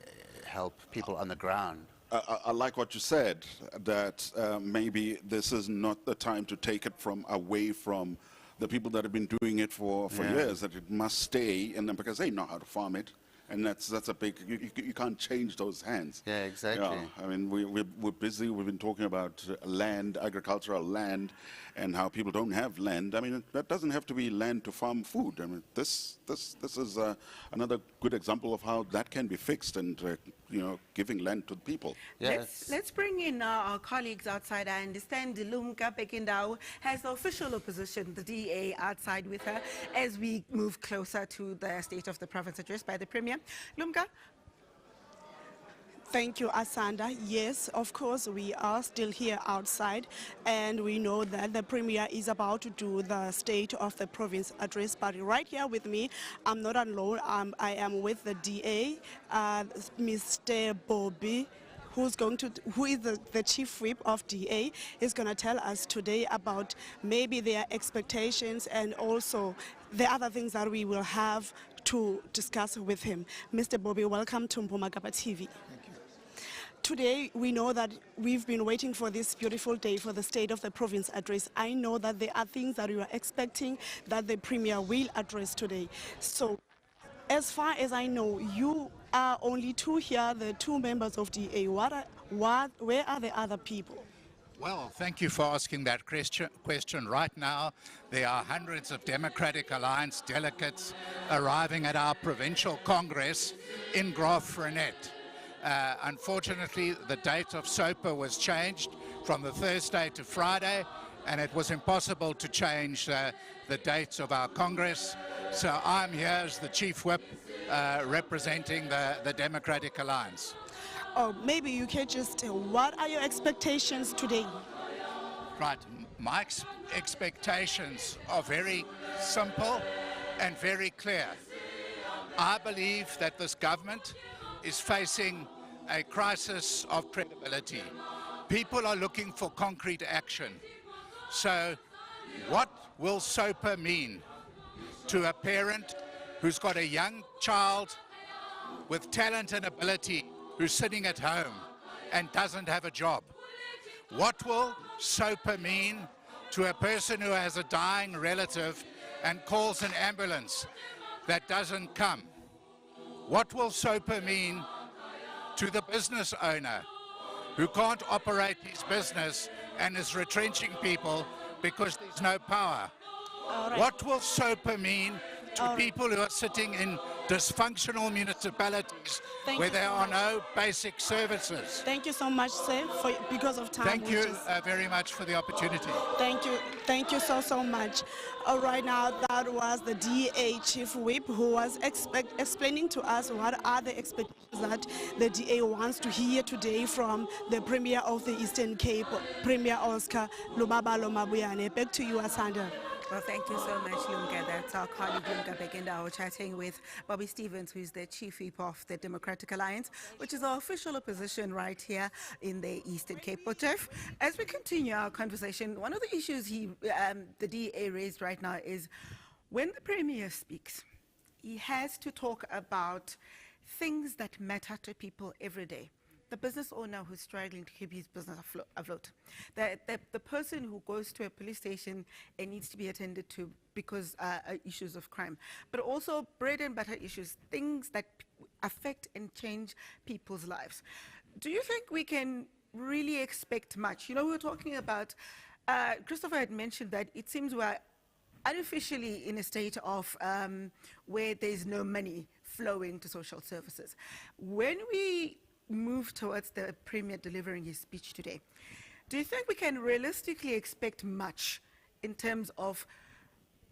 help people on the ground. I like what you said, that maybe this is not the time to take it away from the people that have been doing it for years, that it must stay in them because they know how to farm it. And that's a big, you can't change those hands. Yeah, exactly. Yeah, I mean, we're busy, we've been talking about land, agricultural land, and how people don't have land. I mean, that doesn't have to be land to farm food. I mean, this is another good example of how that can be fixed and, you know, giving land to the people. Yes. Let's bring in our colleagues outside. I understand Lumka Pekindau has the official opposition, the DA, outside with her as we move closer to the State of the Province address by the Premier. Lumka? Thank you, Asanda. Yes, of course, we are still here outside, and we know that the Premier is about to do the State of the Province address. But right here with me, I'm not alone. I am with the DA, Mr. Bobby, who is the chief whip of DA. Is going to tell us today about maybe their expectations and also the other things that we will have to discuss with him. Mr. Bobby, welcome to Mpumakapa TV. Thank you. Today, we know that we've been waiting for this beautiful day for the State of the Province address. I know that there are things that you are expecting that the Premier will address today. So, as far as I know, you are only two here, the two members of DA. Where are the other people? Well, thank you for asking that question. Right now, there are hundreds of Democratic Alliance delegates arriving at our provincial congress in Graaff-Reinet. Unfortunately, the date of SOPA was changed from the Thursday to Friday, and it was impossible to change the dates of our Congress. So I'm here as the Chief Whip representing the Democratic Alliance. Oh, maybe you can just, what are your expectations today? Right, my expectations are very simple and very clear. I believe that this government is facing a crisis of credibility. People are looking for concrete action. So what will SOPA mean to a parent who's got a young child with talent and ability who's sitting at home and doesn't have a job? What will SOPA mean to a person who has a dying relative and calls an ambulance that doesn't come? What will SOPA mean to the business owner who can't operate his business and is retrenching people because there's no power? Right. What will SOPA mean to people who are sitting in dysfunctional municipalities where there are no basic services. Thank you so much, sir, because of time. Thank you very much for the opportunity. Thank you so much. All right, now that was the DA Chief Whip who was explaining to us what are the expectations that the DA wants to hear today from the Premier of the Eastern Cape, Premier Oscar Lubabalo Mabuyane. Back to you, Asanda. Well, thank you so much, Lumka. That's our colleague Lumka Bekendao chatting with Bobby Stevens, who is the Chief Whip of the Democratic Alliance, which is our official opposition right here in the Eastern Cape. But Jeff, as we continue our conversation, one of the issues the DA raised right now is when the Premier speaks, he has to talk about things that matter to people every day. The business owner who's struggling to keep his business afloat. The person who goes to a police station and needs to be attended to because issues of crime. But also bread and butter issues, things that affect and change people's lives. Do you think we can really expect much? You know, we were talking about, Christopher had mentioned that it seems we're unofficially in a state of where there's no money flowing to social services. When we move towards the Premier delivering his speech today, do you think we can realistically expect much in terms of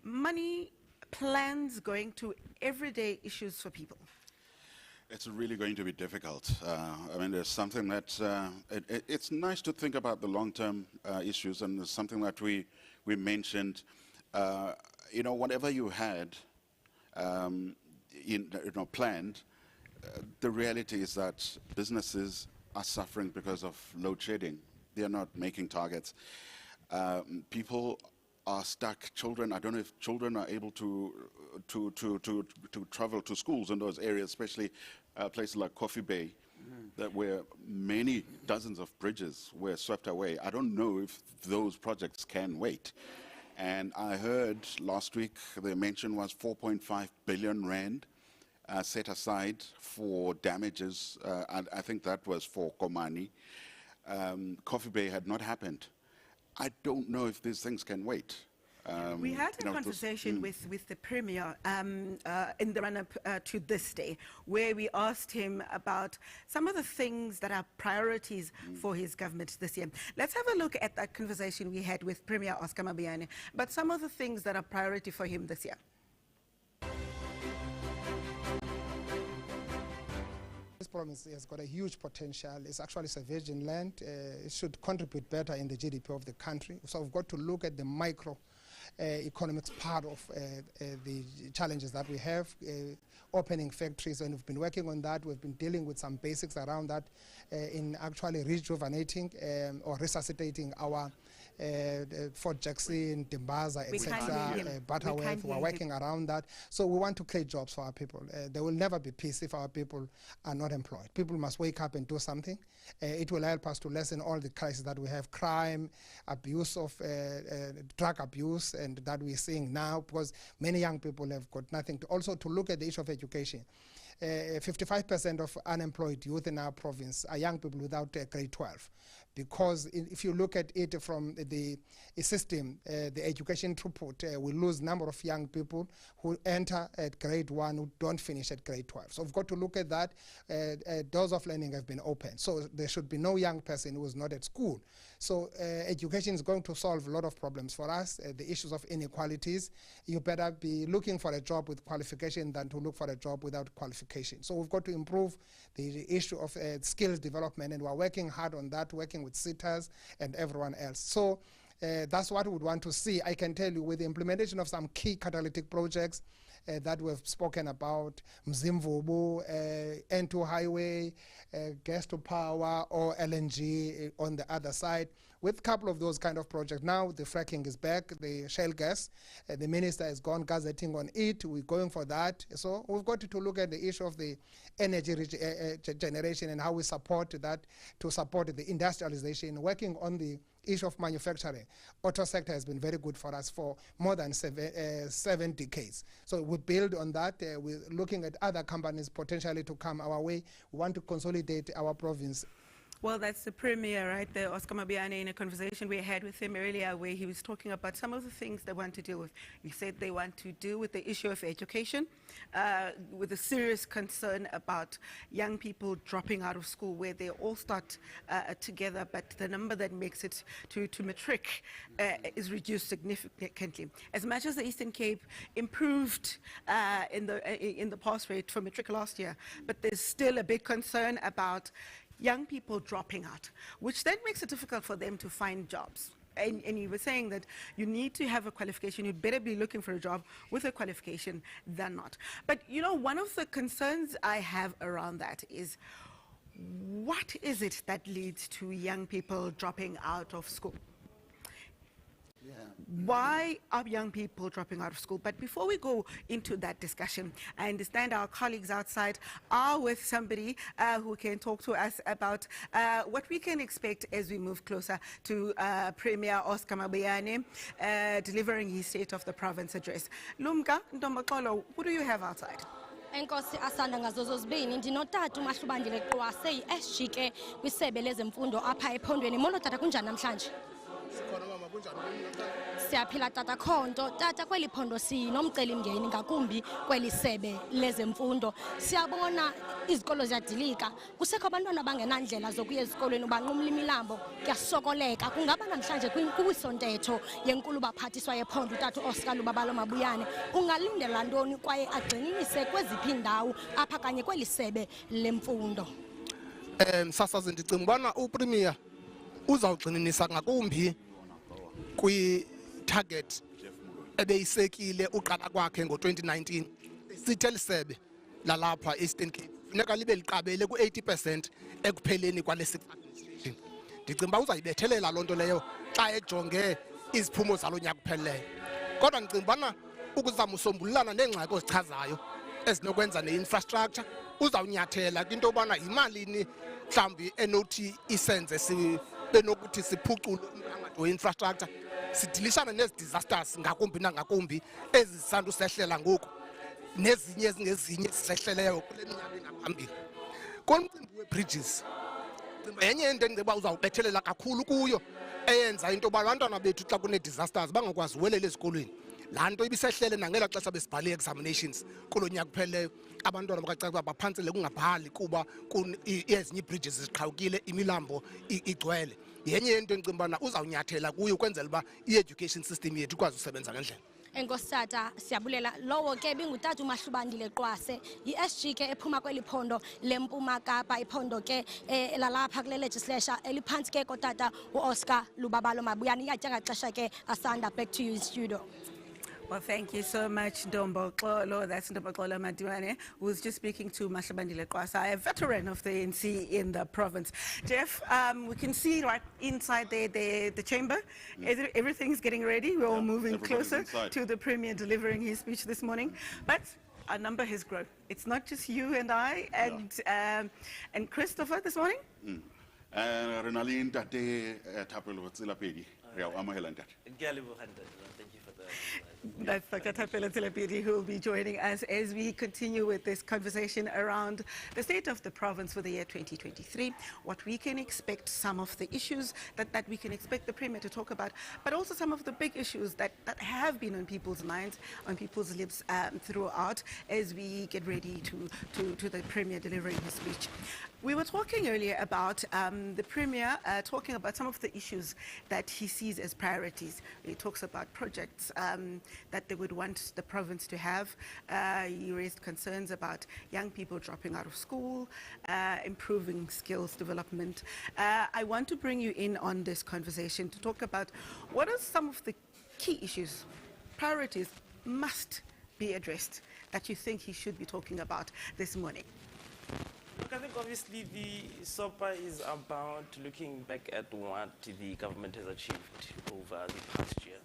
money, plans going to everyday issues for people? It's really going to be difficult. I mean, there's something that, it's nice to think about the long-term issues, and there's something that we mentioned. You know, whatever you had planned, the reality is that businesses are suffering because of load shedding. They are not making targets. People are stuck. Children, I don't know if children are able to travel to schools in those areas, especially places like Coffee Bay, that where many dozens of bridges were swept away. I don't know if those projects can wait. And I heard last week the mention was 4.5 billion rand set aside for damages, and I think that was for Komani. Coffee Bay had not happened. I don't know if these things can wait. We had a conversation with the Premier in the run-up to this day, where we asked him about some of the things that are priorities for his government this year. Let's have a look at that conversation we had with Premier Oscar Mabuyane, but some of the things that are priority for him this year. This province has got a huge potential. It's actually a virgin land. It should contribute better in the GDP of the country. So we've got to look at the micro economics part of the challenges that we have, opening factories, and we've been working on that. We've been dealing with some basics around that in actually rejuvenating or resuscitating our Fort Jackson, Dimbaza, etc., Butterworth. We're working around that. So we want to create jobs for our people. There will never be peace if our people are not employed. People must wake up and do something. It will help us to lessen all the crises that we have, crime, abuse of drug abuse, and that we're seeing now, because many young people have got nothing to. Also to look at the issue of education. 55% of unemployed youth in our province are young people without grade 12. Because if you look at it from the system, the education throughput, we lose number of young people who enter at grade 1 who don't finish at grade 12. So we've got to look at that. Doors of learning have been opened. So there should be no young person who is not at school. So education is going to solve a lot of problems for us. The issues of inequalities, you better be looking for a job with qualification than to look for a job without qualification. So we've got to improve the issue of skills development, and we're working hard on that, working with sitters and everyone else. So that's what we would want to see. I can tell you, with the implementation of some key catalytic projects that we've spoken about, Mzimvubu, N2 highway, gas to power, or LNG on the other side. With a couple of those kind of projects, now the fracking is back, the shale gas, the minister has gone gazetting on it, we're going for that. So we've got to look at the issue of the energy generation and how we support that, to support the industrialization, working on the issue of manufacturing. Auto sector has been very good for us for more than 7 decades. So we build on that. We're looking at other companies potentially to come our way. We want to consolidate our province Well, that's the Premier right there, Oscar Mabuyane, in a conversation we had with him earlier where he was talking about some of the things they want to deal with. He said they want to deal with the issue of education, with a serious concern about young people dropping out of school where they all start together, but the number that makes it to matric is reduced significantly. As much as the Eastern Cape improved in the pass rate for matric last year, but there's still a big concern about young people dropping out, which then makes it difficult for them to find jobs. And you were saying that you need to have a qualification. You'd better be looking for a job with a qualification than not. But, you know, one of the concerns I have around that is, what is it that leads to young people dropping out of school? Why are young people dropping out of school? But before we go into that discussion, I understand our colleagues outside are with somebody who can talk to us about what we can expect as we move closer to Premier Oscar Mabuyane delivering his State of the Province address. Lumka Ntombaqolo, who do you have outside? Enkosi asanda ngazozo zibini ndinotata uMahlubandile Qwase yi-SG ke kwisebe lezemfundo apha ephondweni. Molo tata, kunjani namhlanje? Siyaphila tata khonto. Tata, kweli phondo sinomcelimngeni ngakumbi kweli sebe lezemfundo. Siyabona izikolo ziyadilika, kusekho abantwana abangenandlela zokuya ezikolweni banqumla imilambo, kuyasokoleka. Kungaba namhlanje kwisontetho yenkulu baphathiswa yephondo utata Oscar Lubabalo Mabuyane ungalindela ntoni kwaye agxininise kweziphi indawo apha kanye kweli sebe lemfundo? Sasaze ndicinga ubana uPremier uzawugxininisa ngakumbi kwi-target ebeyisekile uqala kwakhe ngo-2019. Sithe lisebe lalapha Eastern Cape funeka libe liqabele ku-80% ekupheleni kwale six administration. Ndicinga uba uzayibethelela loo nto leyo xa ejonge iziphumo zalo nyaka uphelileyo. Kodwa ndicinga ubana ukuzama usombululana neengxaki ozichazayo ezinokwenza ne-infrastructure uzawunyathela kwinto yobana yimalini mhlawumbi enothi isenze benokuthi siphucule umgangatho we-infrastructure, sidilishane nezi-disasters ngakumbi nangakumbi ezisanda usehlela ngoku nezinye ezingezinye zisehleleyo kule minyaka engaphambili. Komcimbi wee-bridges yenye into endicinga uba uzawubethelela kakhulu kuyo eyenza into yoba abantwana bethu xa kunee-disasters bangakwazi uwelela ezikolweni. Laa nto ibisehlele nangela xesha besibhale examinations kulo nyaka kuphelileyo. Abantwana bakacaca uba baphantsele kungabhali kuba ezinye ii-bridges ziqhawukile, imilambo igcwele. Yenye into endicinga ubana uzawunyathela kuyo ukwenzela uba i-education system yethu ikwazi usebenza ngendlela. Enkosi tata, siyabulela. Lowo ke bingutata uMahlubandile Qwase, yi-SG ke ephuma kweli phondo leMpuma Kapa, iphondo ke lalapha kule legislature eliphantsi ke kotata uOscar Lubabalo Mabuyane. Iyatya ngaxesha ke asanda. Back to you in studio. Well, thank you so much, Ntombaqolo. That's Ntombaqolo Mabuyane, who's just speaking to Mahlubandile Qwase, a veteran of the ANC in the province. Jeff, we can see right inside the chamber. Everything's getting ready. We're all moving closer to the Premier delivering his speech this morning. But our number has grown. It's not just you and I and Christopher this morning. Renalyn Tate Thapelo Tsilapedi. Thank you for that. That's Dr. Thapelo Tsilapedi, who will be joining us as we continue with this conversation around the state of the province for the year 2023, what we can expect, some of the issues that we can expect the Premier to talk about, but also some of the big issues that have been on people's minds, on people's lips throughout as we get ready to the Premier delivering his speech. We were talking earlier about the Premier talking about some of the issues that he sees as priorities. He talks about projects that they would want the province to have. He raised concerns about young people dropping out of school, improving skills development. I want to bring you in on this conversation to talk about what are some of the key issues, priorities must be addressed that you think he should be talking about this morning. Look, I think obviously the SOPA is about looking back at what the government has achieved over the past year.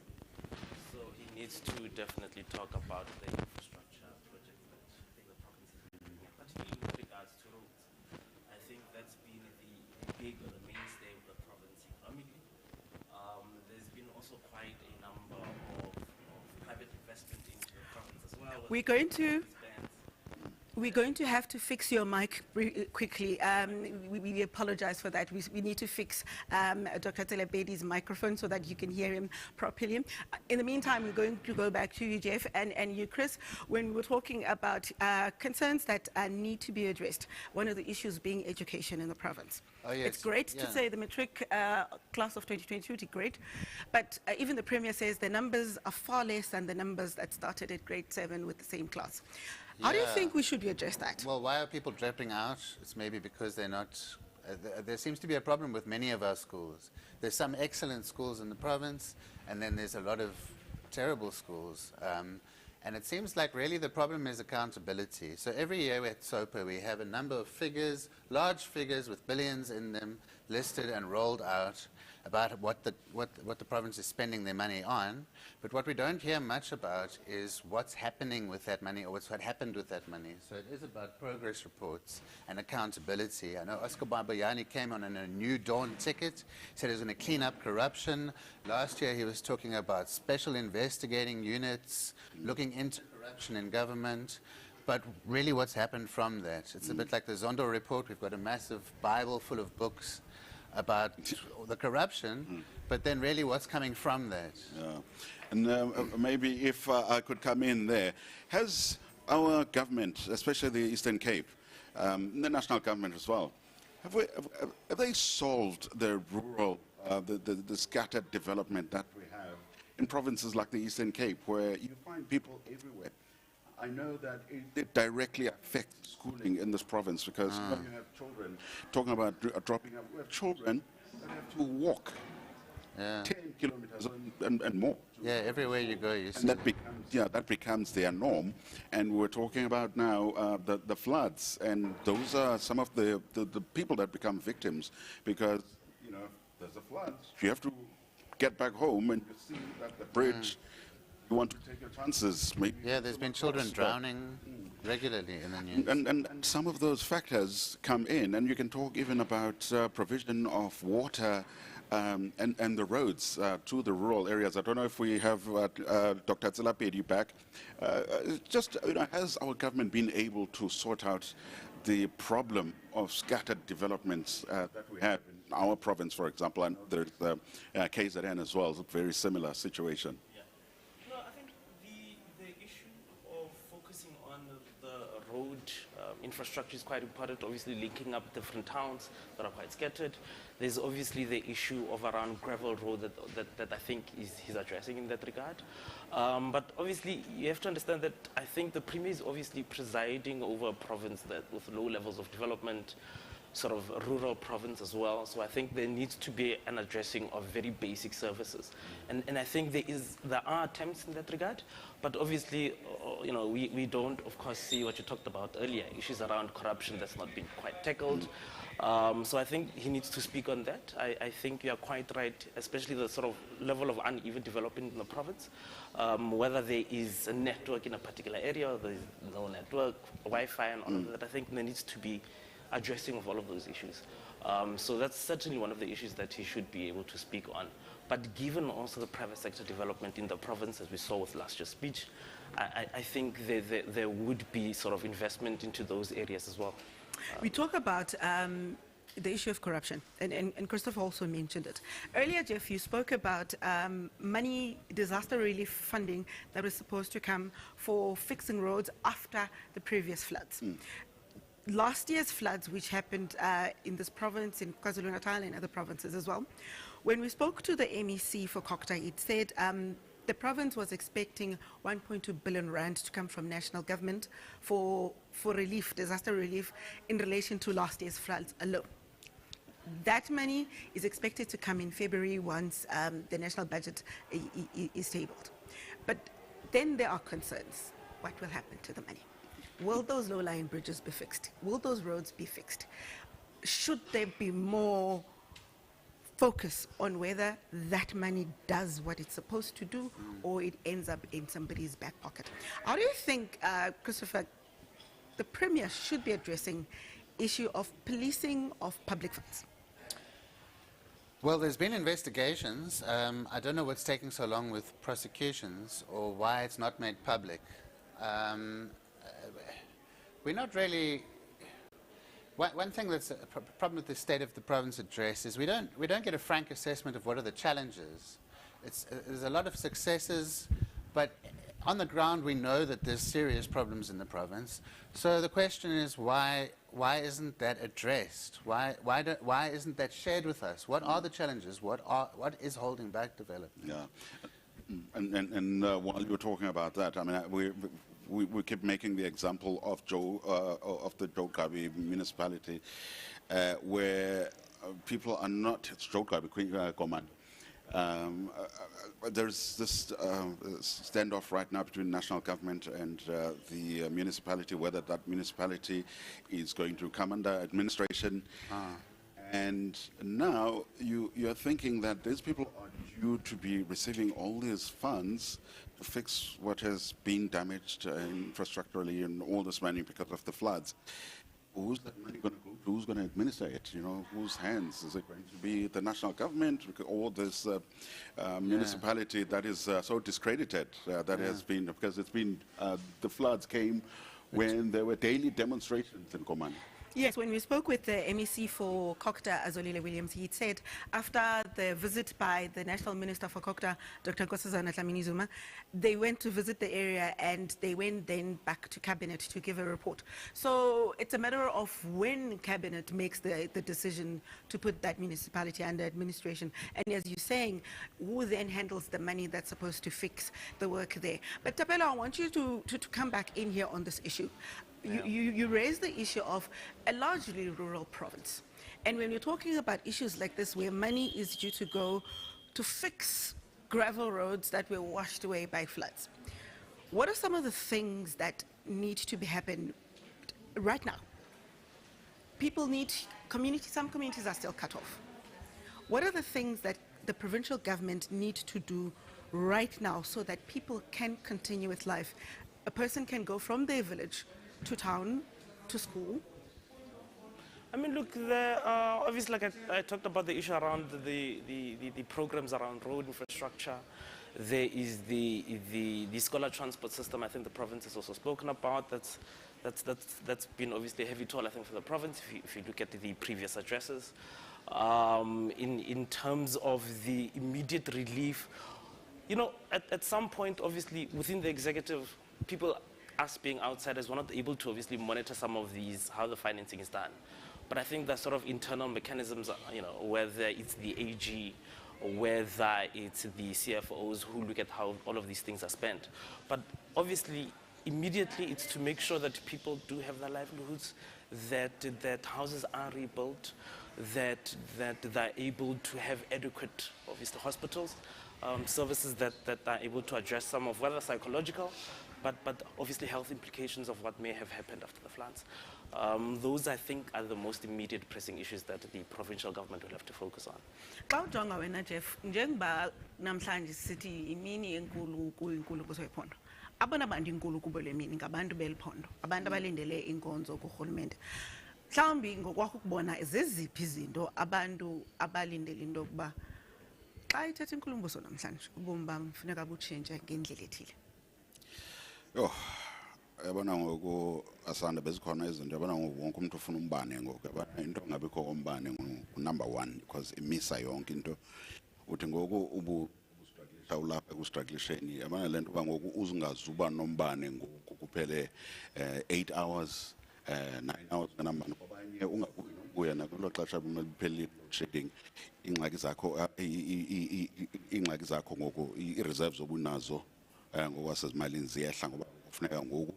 So he needs to definitely talk about the infrastructure projects that I think the province is doing, particularly with regards to roads. I think that's been the big or the mainstay of the province economically. There's been also quite a number of private investment into the province as well. We're going to We're going to have to fix your mic quickly. We apologize for that. We need to fix Dr. Telebedi's microphone so that you can hear him properly. In the meantime, we're going to go back to you, Jeff, and you, Chris, when we were talking about concerns that need to be addressed, one of the issues being education in the province. Oh, yes. It's great to say the matric class of 2022 did great, but even the Premier says the numbers are far less than the numbers that started at grade 7 with the same class. How do you think we should address that? Well, why are people dropping out? It's maybe because they're not... there seems to be a problem with many of our schools. There's some excellent schools in the province, and then there's a lot of terrible schools. And it seems like really the problem is accountability. So every year at SOPA we have a number of figures, large figures with billions in them, listed and rolled out about what the province is spending their money on. But what we don't hear much about is what's happening with that money, or what happened with that money. So it is about progress reports and accountability. I know Oscar Mabuyane came on a new dawn ticket, said he was going to clean up corruption. Last year he was talking about special investigating units, looking into corruption in government. But really what's happened from that? It's a bit like the Zondo report. We've got a massive Bible full of books about the corruption, but then really what's coming from that? Yeah. And maybe if I could come in there, has our government, especially the Eastern Cape, the national government as well, have they solved the rural, the scattered development that we have in provinces like the Eastern Cape, where you find people everywhere? I know that it directly affects schooling in this province, because when you have children, talking about dropping out, we have children that have to walk 10 kilometers and more. Yeah, everywhere you go, you see. And that becomes their norm. And we're talking about now the floods, and those are some of the people that become victims, because, you know, there's a flood, you have to get back home, and you see that the bridge, you want to take your chances. Maybe there's been children drowning regularly in the news. And some of those factors come in, and you can talk even about provision of water and the roads to the rural areas. I don't know if we have Dr. Telebedi back. Just, you know, has our government been able to sort out the problem of scattered developments that we have in our province, for example? And there's KZN as well, it's a very similar situation. Road infrastructure is quite important, obviously linking up different towns that are quite scattered. There's obviously the issue of around gravel road that I think he's addressing in that regard. But obviously you have to understand that I think the Premier is obviously presiding over a province that with low levels of development, sort of a rural province as well. So I think there needs to be an addressing of very basic services. And I think there are attempts in that regard, but obviously, you know, we don't, of course, see what you talked about earlier, issues around corruption that's not been quite tackled. So I think he needs to speak on that. I think you are quite right, especially the sort of level of uneven development in the province, whether there is a network in a particular area, or there is no network, Wi-Fi and all of that. I think there needs to be addressing of all of those issues. So that's certainly one of the issues that he should be able to speak on. But given also the private sector development in the province, as we saw with last year's speech, I think there would be sort of investment into those areas as well. We talk about the issue of corruption, and Christopher also mentioned it. Earlier, Jeff, you spoke about money, disaster relief funding that was supposed to come for fixing roads after the previous floods. Last year's floods, which happened in this province, in KwaZulu-Natal and other provinces as well, when we spoke to the MEC for Kokta, it said the province was expecting 1.2 billion rand to come from national government for relief, disaster relief, in relation to last year's floods alone. That money is expected to come in February once the national budget is tabled. But then there are concerns. What will happen to the money? Will those low-lying bridges be fixed? Will those roads be fixed? Should there be more focus on whether that money does what it's supposed to do, or it ends up in somebody's back pocket? How do you think, Christopher, the Premier should be addressing issue of policing of public funds? Well, there's been investigations. I don't know what's taking so long with prosecutions, or why it's not made public. We're not really. One thing that's a problem with the state of the province address is we don't get a frank assessment of what are the challenges. There's a lot of successes, but on the ground we know that there's serious problems in the province. So the question is why isn't that addressed? Why isn't that shared with us? What are the challenges? What is holding back development? Yeah, and while you're talking about that, I mean we keep making the example of the Joe Gabi municipality, where people are not. It's Joe Gabi command. There's this standoff right now between national government and the municipality, whether that municipality is going to come under administration. And now you're thinking that these people are due to be receiving all these funds to fix what has been damaged infrastructurally and all this money because of the floods. Who's that money going to go to? Who's going to administer it? You know, whose hands? Is it going to be the national government or this municipality that is so discredited that has been, because it's been, the floods came when there were daily demonstrations in Komani. Yes, when we spoke with the MEC for Kokta, Azolile Williams, he said after the visit by the National Minister for Kokta, Dr. Nkosazana Dlamini-Zuma, they went to visit the area and they went then back to Cabinet to give a report. So it's a matter of when Cabinet makes the decision to put that municipality under administration. And as you're saying, who then handles the money that's supposed to fix the work there. But Tapelo, I want you to come back in here on this issue. You raised the issue of a largely rural province. And when we're talking about issues like this, where money is due to go to fix gravel roads that were washed away by floods, what are some of the things that need to be happening right now? People need some communities are still cut off. What are the things that the provincial government need to do right now so that people can continue with life? A person can go from their village to town, to school? I mean, look, obviously, like I talked about the issue around the programs around road infrastructure. There is the scholar transport system. I think the province has also spoken about. That's been obviously a heavy toll, I think, for the province. If you look at the previous addresses, in terms of the immediate relief, you know, at some point, obviously, within the executive, people, us being outsiders, we're not able to obviously monitor some of these, how the financing is done. But I think the sort of internal mechanisms, you know, whether it's the AG, or whether it's the CFOs who look at how all of these things are spent. But obviously, immediately, it's to make sure that people do have their livelihoods, that houses are rebuilt, that they're able to have adequate, obviously, hospitals, services that are able to address some of whether psychological, but obviously health implications of what may have happened after the floods. Those, I think, are the most immediate pressing issues that the provincial government will have to focus on. Xa ujonga wena Jeff, njengoba namhlanje sithi imini enkulu kusoyiphondo. Abona bantu inkulu kubo le mini ngabantu beliphondo, abantu abalindele inkonzo kurhulumente. Mhlawumbi ngokwakho ukubona zeziphi izinto abantu abalindele into yokuba xa ithetha inkulumbuso namhlanje ubomi bam funeka butshintshe ngendlela ethile. Yabona ngoku asanda bezikhona izinto yabona ngoku wonke umuntu ufuna umbane ngoku yabona into ngabikho kombane number 1 because imisa yonke into uthi ngoku ubustrugglisha ulapha kustrugglisheni yabona lento ba ngoku uzingazuba nombane ngoku kuphele 8 hours 9 hours nambane kwabanye ungabuyi nokubuya nakulo xesha kumele liphele shedding ingxaki zakho ngoku i-reserves obunazo ngokwasezimalini ziyehla ngoba kufuneka ngoku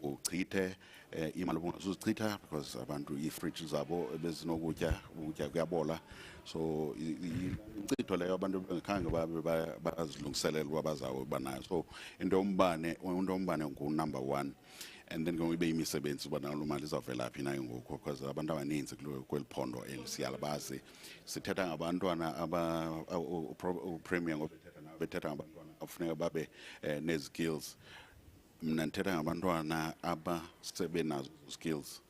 uchithe imali obungazuzichitha because abantu i-fridge zabo bezinokutya kuyabola. So incitho leyo abantu bengakhange bazilungiselela uba bazawuba nayo. So into yombane ngu-number 1. And then ibe imisebenzi uba nalo mali izawuvela phi nayo ngoku because abantu abaninzi kweli phondo eli siyalabazi. Sithetha ngabantwana uPremier bethetha ngabantwana afuneka babe ne-skills. Mna ndithetha ngabantwana abasebenazo skills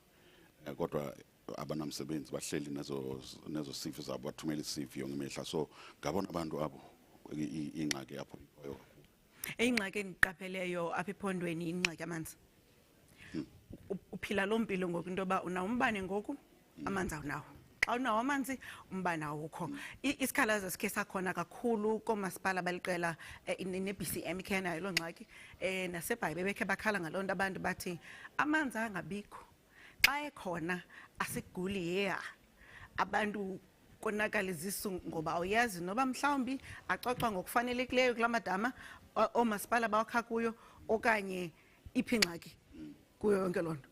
kodwa abanamsebenzi bahleli nezo CV zabo bathumela i-CV yonke imihla. So ngabona abantu abo ingxaki apho ikhoyo. Ingxaki endiqapheleyo apha ephondweni ingxaki amanzi. uphila lo mpilo ngoku into yoba unawo umbane ngoku amanzi awunawo xa unawo amanzi umbane awukho isikhalazo sikhe sakhona kakhulu koomasipala baliqela ne-BCM ikhe nayo loo ngxaki nasebhayi bebekhe bakhala ngaloo nto abantu bathi amanzi angabikho xa ekhona asiguli yeya abantu konakala izisu ngoba awuyazi noba mhlawumbi acocwa ngokufanelekileyo kula madama oomasipala bawakha kuyo okanye iphi ingxaki kuyo yonke loo nto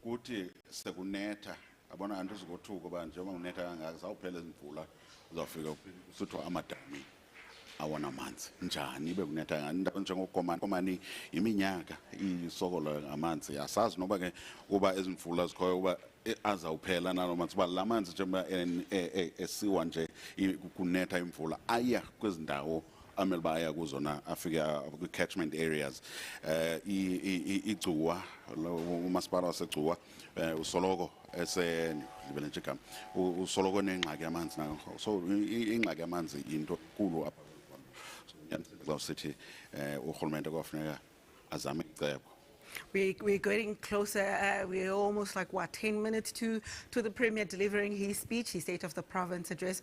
kuthi sekunetha abona antu zikothuka uba njengoba kunetha kangaka zawuphela ezimvula uzawufika kusithiwa amadami awona amanzi njani ibe kunetha kangaka njengokomani yiminyaka isokola ngamanzi asazi noba ke uba ezimvula zikhoyo uba azawuphela nalo manzi uba la manzi njengoba esiwa nje kunetha imvula aya kwezi ndawo amele uba aya kuzo na afike kwi-catchment areas igcuwa umasipala wasegcuwa usoloko ndibele nje igama usoloko nengxaki yamanzi nayo so ingxaki yamanzi yinto enkulu apha zawusithi urhulumente kwafuneka azame icebo. We're getting closer. We're almost like, 10 minutes to the Premier delivering his speech, his State of the Province address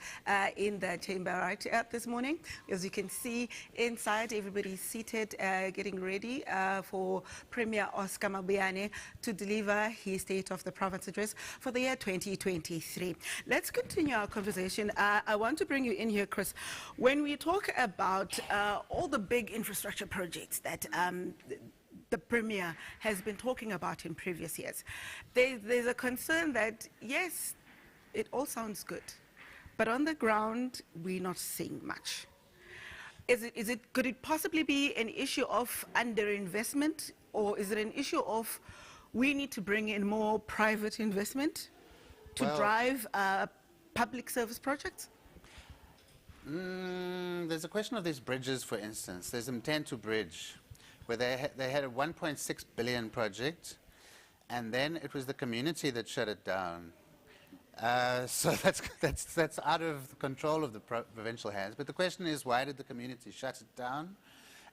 in the chamber right this morning. As you can see inside, everybody's seated, getting ready for Premier Oscar Mabuyane to deliver his State of the Province address for the year 2023. Let's continue our conversation. I want to bring you in here, Chris. When we talk about all the big infrastructure projects that the Premier has been talking about in previous years, there's a concern that, yes, it all sounds good, but on the ground, we're not seeing much. Could it possibly be an issue of underinvestment, or is it an issue of we need to bring in more private investment to drive public service projects? There's a question of these bridges, for instance. There's Mtento Bridge, where they had a 1.6 billion project, and then it was the community that shut it down. So that's out of the control of the provincial hands. But the question is, why did the community shut it down?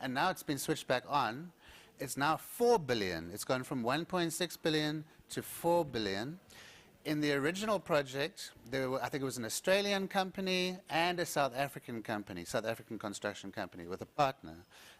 And now it's been switched back on. It's now 4 billion. It's gone from 1.6 billion to 4 billion. In the original project, I think it was an Australian company and a South African company, South African construction company with a partner.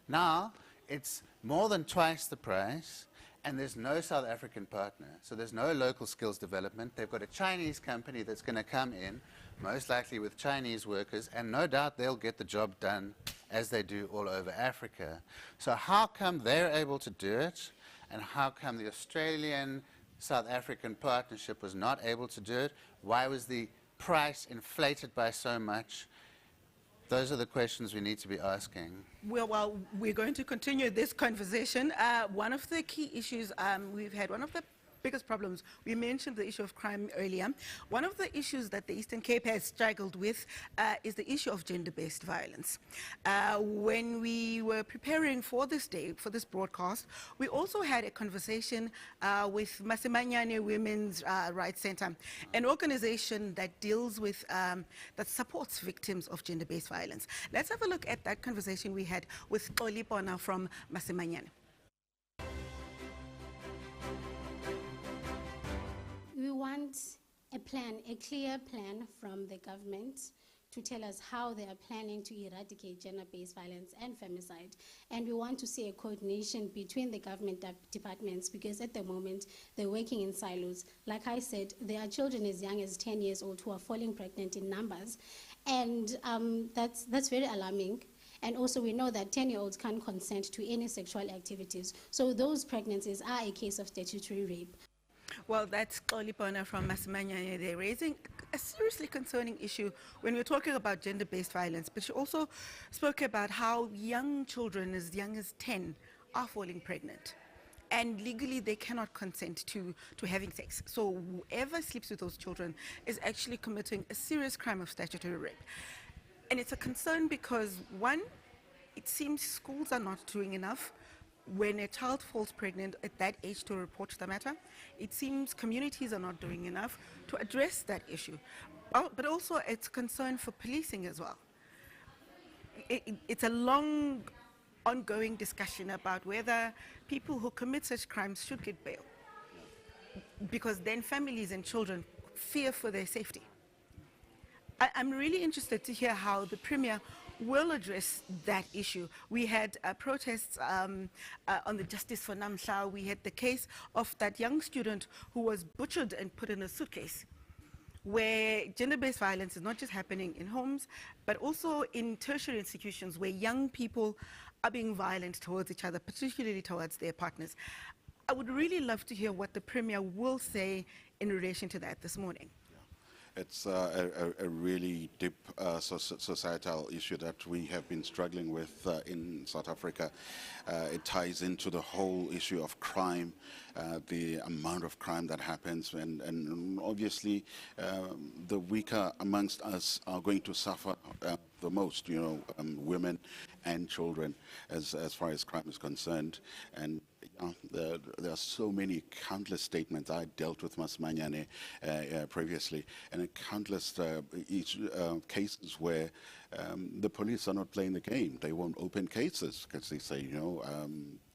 Now, it's more than twice the price, and there's no South African partner. So there's no local skills development. They've got a Chinese company that's going to come in, most likely with Chinese workers, and no doubt they'll get the job done as they do all over Africa. So how come they're able to do it, and how come the Australian-South African partnership was not able to do it? Why was the price inflated by so much? Those are the questions we need to be asking. Well, we're going to continue this conversation. One of the key issues we've had, one of the biggest problems, we mentioned the issue of crime earlier. One of the issues that the Eastern Cape has struggled with is the issue of gender-based violence. When we were preparing for this day, for this broadcast, we also had a conversation with Mabuyane Women's Rights Center, an organization that deals with, that supports victims of gender-based violence. Let's have a look at that conversation we had with Xolipona from Mabuyane. We want a plan, a clear plan from the government to tell us how they are planning to eradicate gender-based violence and femicide. And we want to see a coordination between the government departments, because at the moment they're working in silos. Like I said, there are children as young as 10 years old who are falling pregnant in numbers. And that's very alarming. And also we know that 10-year-olds can't consent to any sexual activities. So those pregnancies are a case of statutory rape. Well, that's Xolipona from Mabuyane. They're raising a seriously concerning issue when we're talking about gender-based violence. But she also spoke about how young children as young as 10 are falling pregnant. And legally, they cannot consent to having sex. So whoever sleeps with those children is actually committing a serious crime of statutory rape. And it's a concern because, one, it seems schools are not doing enough when a child falls pregnant at that age to report the matter. It seems communities are not doing enough to address that issue. But also it's a concern for policing as well. It's a long, ongoing discussion about whether people who commit such crimes should get bail. because then families and children fear for their safety. I'm really interested to hear how the Premier will address that issue. We had protests on the Justice for Namhla. We had the case of that young student who was butchered and put in a suitcase, where gender-based violence is not just happening in homes, but also in tertiary institutions where young people are being violent towards each other, particularly towards their partners. I would really love to hear what the Premier will say in relation to that this morning. It's a really deep societal issue that we have been struggling with in South Africa. It ties into the whole issue of crime, the amount of crime that happens, and obviously the weaker amongst us are going to suffer the most, you know, women and children as far as crime is concerned. And there are so many countless statements. I dealt with Mabuyane previously, and countless cases where the police are not playing the game. They won't open cases because they say, you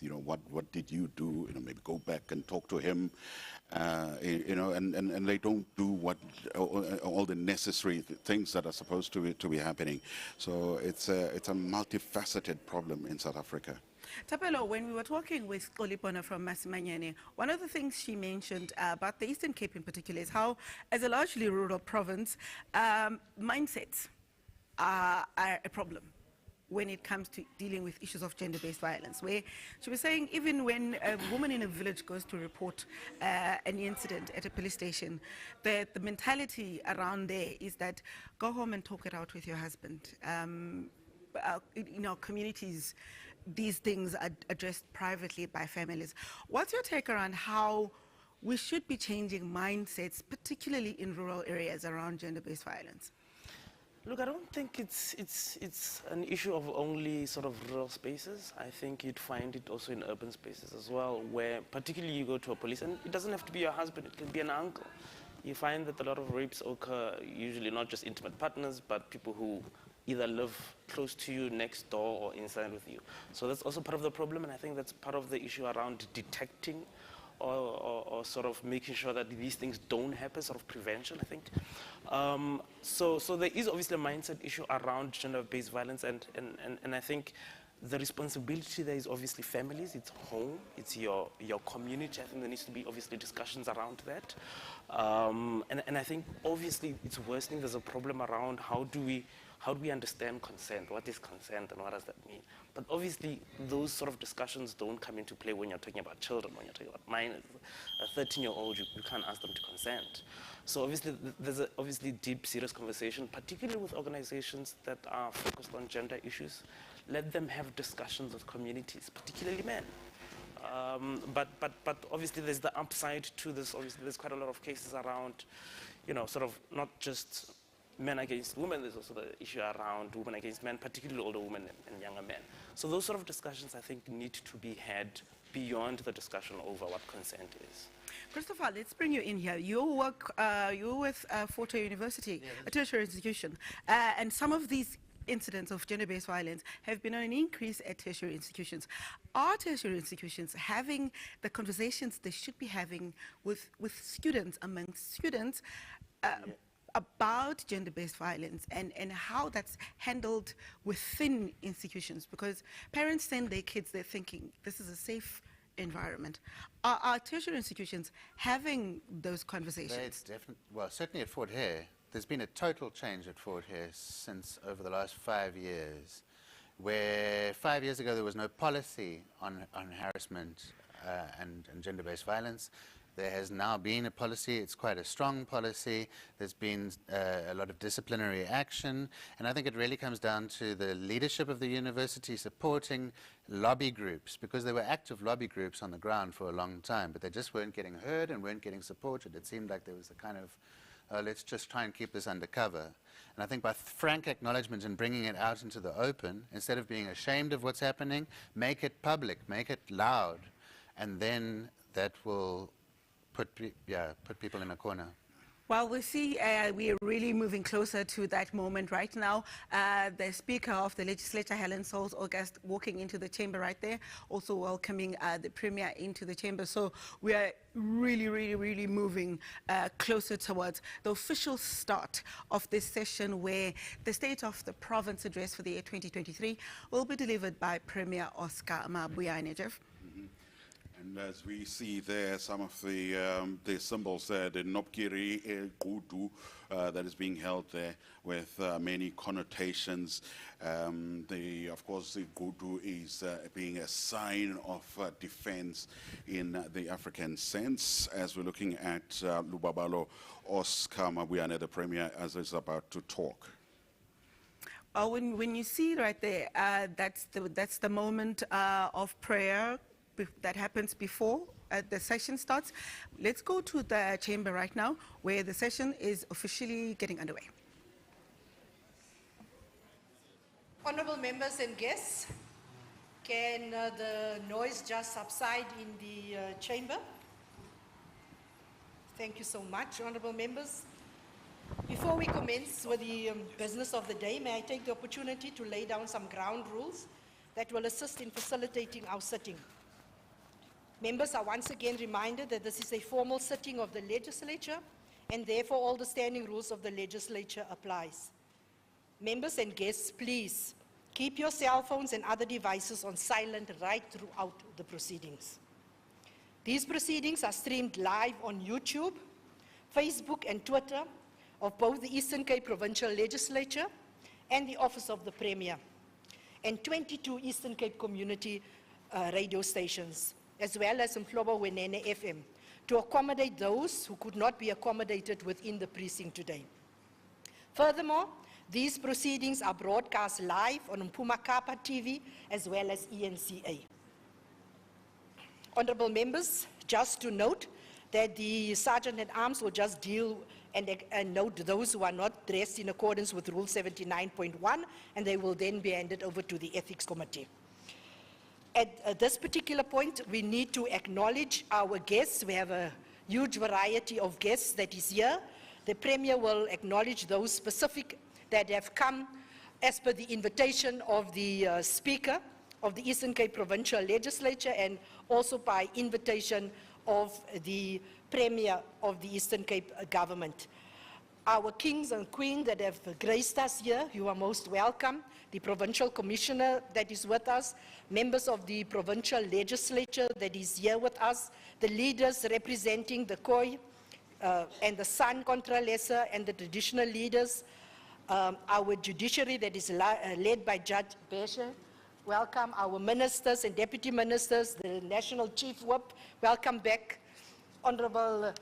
know, what did you do? You know, maybe go back and talk to him. You know, and they don't do what all the necessary things that are supposed to be happening. So it's a multifaceted problem in South Africa. Tapelo, when we were talking with Olipona from Mabuyane, one of the things she mentioned about the Eastern Cape in particular is how, as a largely rural province, mindsets are a problem when it comes to dealing with issues of gender-based violence, where she was saying even when a woman in a village goes to report an incident at a police station, the mentality around there is that go home and talk it out with your husband. In our communities, these things are addressed privately by families. What's your take around how we should be changing mindsets, particularly in rural areas around gender-based violence? Look, I don't think it's an issue of only sort of rural spaces. I think you'd find it also in urban spaces as well, where particularly you go to a police, and it doesn't have to be your husband, it can be an uncle. You find that a lot of rapes occur, usually not just intimate partners, but people who either live close to you, next door, or inside with you. So that's also part of the problem, and I think that's part of the issue around detecting or sort of making sure that these things don't happen, sort of prevention, I think. So there is obviously a mindset issue around gender-based violence, and I think the responsibility there is obviously families, it's home, it's your community. I think there needs to be obviously discussions around that. And I think obviously it's worsening. There's a problem around how do we understand consent? What is consent and what does that mean? But obviously those sort of discussions don't come into play when you're talking about children, when you're talking about minors. A 13-year-old, you can't ask them to consent. So obviously there's a deep, serious conversation, particularly with organizations that are focused on gender issues. Let them have discussions with communities, particularly men. But obviously there's the upside to this. Obviously there's quite a lot of cases around, you know, sort of not just men against women, there's also the issue around women against men, particularly older women and younger men. So those sort of discussions, I think, need to be had beyond the discussion over what consent is. Christopher, let's bring you in here. You work, you're with Fort Hare University, a tertiary institution, and some of these incidents of gender-based violence have been on an increase at tertiary institutions. Are tertiary institutions having the conversations they should be having with students, amongst students, about gender-based violence and how that's handled within institutions? Because parents send their kids, they're thinking this is a safe environment. Are tertiary institutions having those conversations? It's definitely, well, certainly at Fort Hare, there's been a total change at Fort Hare since over the last 5 years, where 5 years ago there was no policy on harassment and gender-based violence. There has now been a policy. It's quite a strong policy. There's been a lot of disciplinary action, and I think it really comes down to the leadership of the university supporting lobby groups, because there were active lobby groups on the ground for a long time, but they just weren't getting heard and weren't getting supported. It seemed like there was a kind of, let's just try and keep this undercover. And I think by frank acknowledgement and bringing it out into the open, instead of being ashamed of what's happening, make it public, make it loud, and then that will put people in a corner. Well, we see we're really moving closer to that moment right now. The Speaker of the Legislature, Helen Sauls-August, walking into the chamber right there, also welcoming the Premier into the chamber. So we are really moving closer towards the official start of this session, where the State of the Province address for the year 2023 will be delivered by Premier Oscar Mabuyane. Jeff? And as we see there, some of the symbols there, the Nopkiri Gudu that is being held there with many connotations. Of course, the Gudu is being a sign of defense in the African sense, as we're looking at Lubabalo Oscar Mabuyane, the Premier, as is about to talk. When you see right there, that's the moment of prayer that happens before the session starts. Let's go to the chamber right now, where the session is officially getting underway. Honorable members and guests, can the noise just subside in the chamber? Thank you so much, honorable members. Before we commence with the business of the day, may I take the opportunity to lay down some ground rules that will assist in facilitating our sitting. Members are once again reminded that this is a formal sitting of the legislature, and therefore all the standing rules of the legislature applies. Members and guests, please keep your cell phones and other devices on silent right throughout the proceedings. These proceedings are streamed live on YouTube, Facebook and Twitter of both the Eastern Cape Provincial Legislature and the Office of the Premier, and 22 Eastern Cape community radio stations, as well as Mabuyane FM, to accommodate those who could not be accommodated within the precinct today. Furthermore, these proceedings are broadcast live on Mpumakapa TV as well as ENCA. Honorable members, just to note that the Sergeant-at-Arms will just deal and note those who are not dressed in accordance with Rule 79.1, and they will then be handed over to the Ethics Committee. At this particular point, we need to acknowledge our guests. We have a huge variety of guests that is here. The Premier will acknowledge those specific that have come as per the invitation of the Speaker of the Eastern Cape Provincial Legislature, and also by invitation of the Premier of the Eastern Cape Government. Our kings and queens that have graced us here, you are most welcome. The Provincial Commissioner that is with us, members of the Provincial Legislature that is here with us, the leaders representing the Khoi and the San Contralesa and the traditional leaders, our judiciary that is led by Judge Bhisho. Welcome our ministers and deputy ministers, the National Chief Whip. Welcome back, Honorable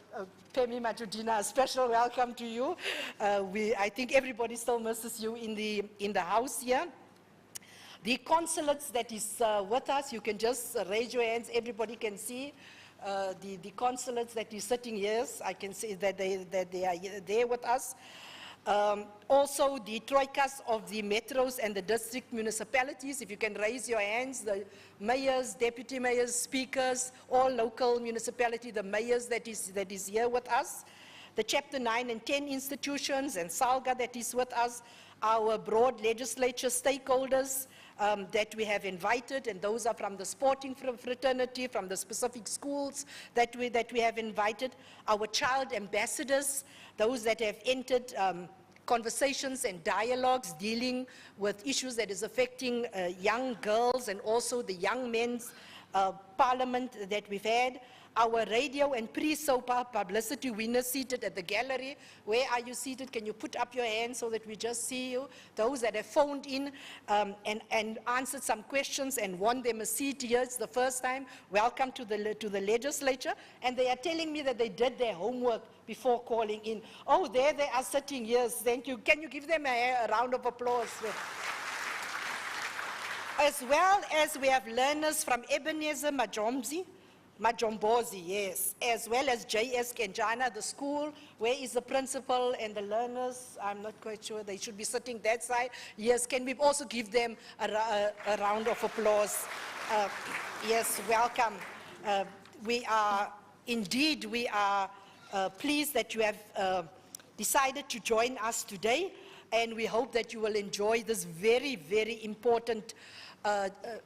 Pemi Matudina. A special welcome to you. I think everybody still misses you in the house here. The consulates that is with us, you can just raise your hands. Everybody can see the consulates that is sitting here. I can see that they are there with us. Also the troikas of the metros and the district municipalities, if you can raise your hands, the mayors, deputy mayors, speakers, all local municipality, the mayors that is here with us, the chapter 9 and 10 institutions and SALGA that is with us, our broad legislature stakeholders that we have invited, and those are from the sporting fraternity, from the specific schools that we have invited, our child ambassadors, those that have entered conversations and dialogues dealing with issues that is affecting young girls and also the young men's parliament that we've had, our radio and pre-SOPA publicity winners seated at the gallery. Where are you seated? Can you put up your hand so that we just see you? Those that have phoned in and answered some questions and won them a seat here. It's the first time. Welcome to the legislature. And they are telling me that they did their homework before calling in. Oh, there they are sitting. Yes, thank you. Can you give them a round of applause? As well as we have learners from Ebenezer Majombozi, yes, as well as JS Kenjana, the school. Where is the principal and the learners? I'm not quite sure. They should be sitting that side. Yes, can we also give them a round of applause? Yes, welcome. We are pleased that you have decided to join us today, and we hope that you will enjoy this very, very important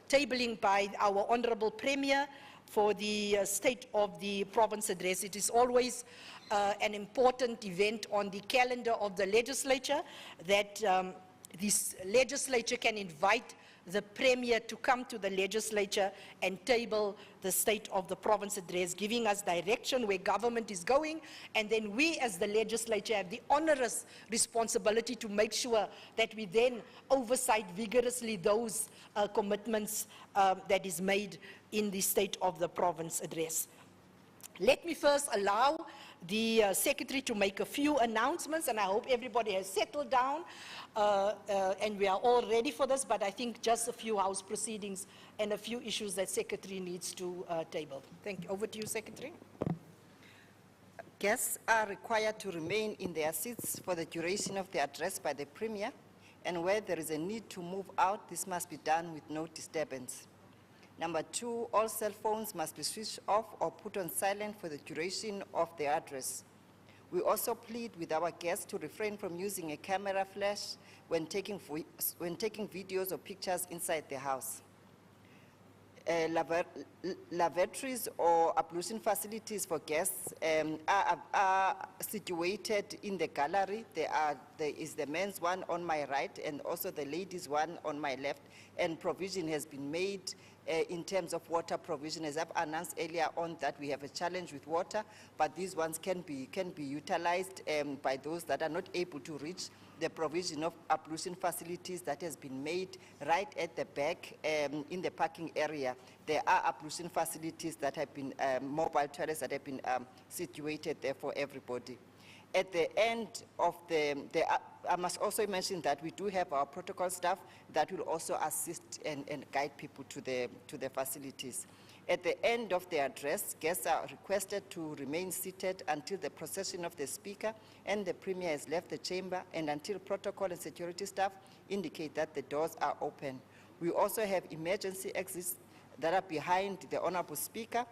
tabling by our Honourable Premier for the State of the Province Address. It is always an important event on the calendar of the legislature that this legislature can invite the Premier to come to the legislature and table the State of the Province Address, giving us direction where government is going, and then we as the legislature have the onerous responsibility to make sure that we then oversight vigorously those commitments that is made in the State of the Province Address. Let me first allow the Secretary to make a few announcements, and I hope everybody has settled down and we are all ready for this, but I think just a few House proceedings and a few issues that Secretary needs to table. Thank you. Over to you, Secretary. Guests are required to remain in their seats for the duration of the address by the Premier, and where there is a need to move out, this must be done with no disturbance. Number 2, all cell phones must be switched off or put on silent for the duration of the address. We also plead with our guests to refrain from using a camera flash when taking videos or pictures inside the house. Lavatories or ablution facilities for guests are situated in the gallery. There is the men's one on my right and also the ladies' one on my left, and provision has been made in terms of water provision. As I've announced earlier on that we have a challenge with water, but these ones can be utilized by those that are not able to reach. The provision of ablution facilities that has been made right at the back in the parking area. There are ablution facilities that have been, mobile toilets that have been situated there for everybody. At the end of I must also mention that we do have our protocol staff that will also assist and guide people to the facilities. At the end of the address, guests are requested to remain seated until the procession of the Speaker and the Premier has left the chamber, and until protocol and security staff indicate that the doors are open. We also have emergency exits that are behind the Honourable Speaker,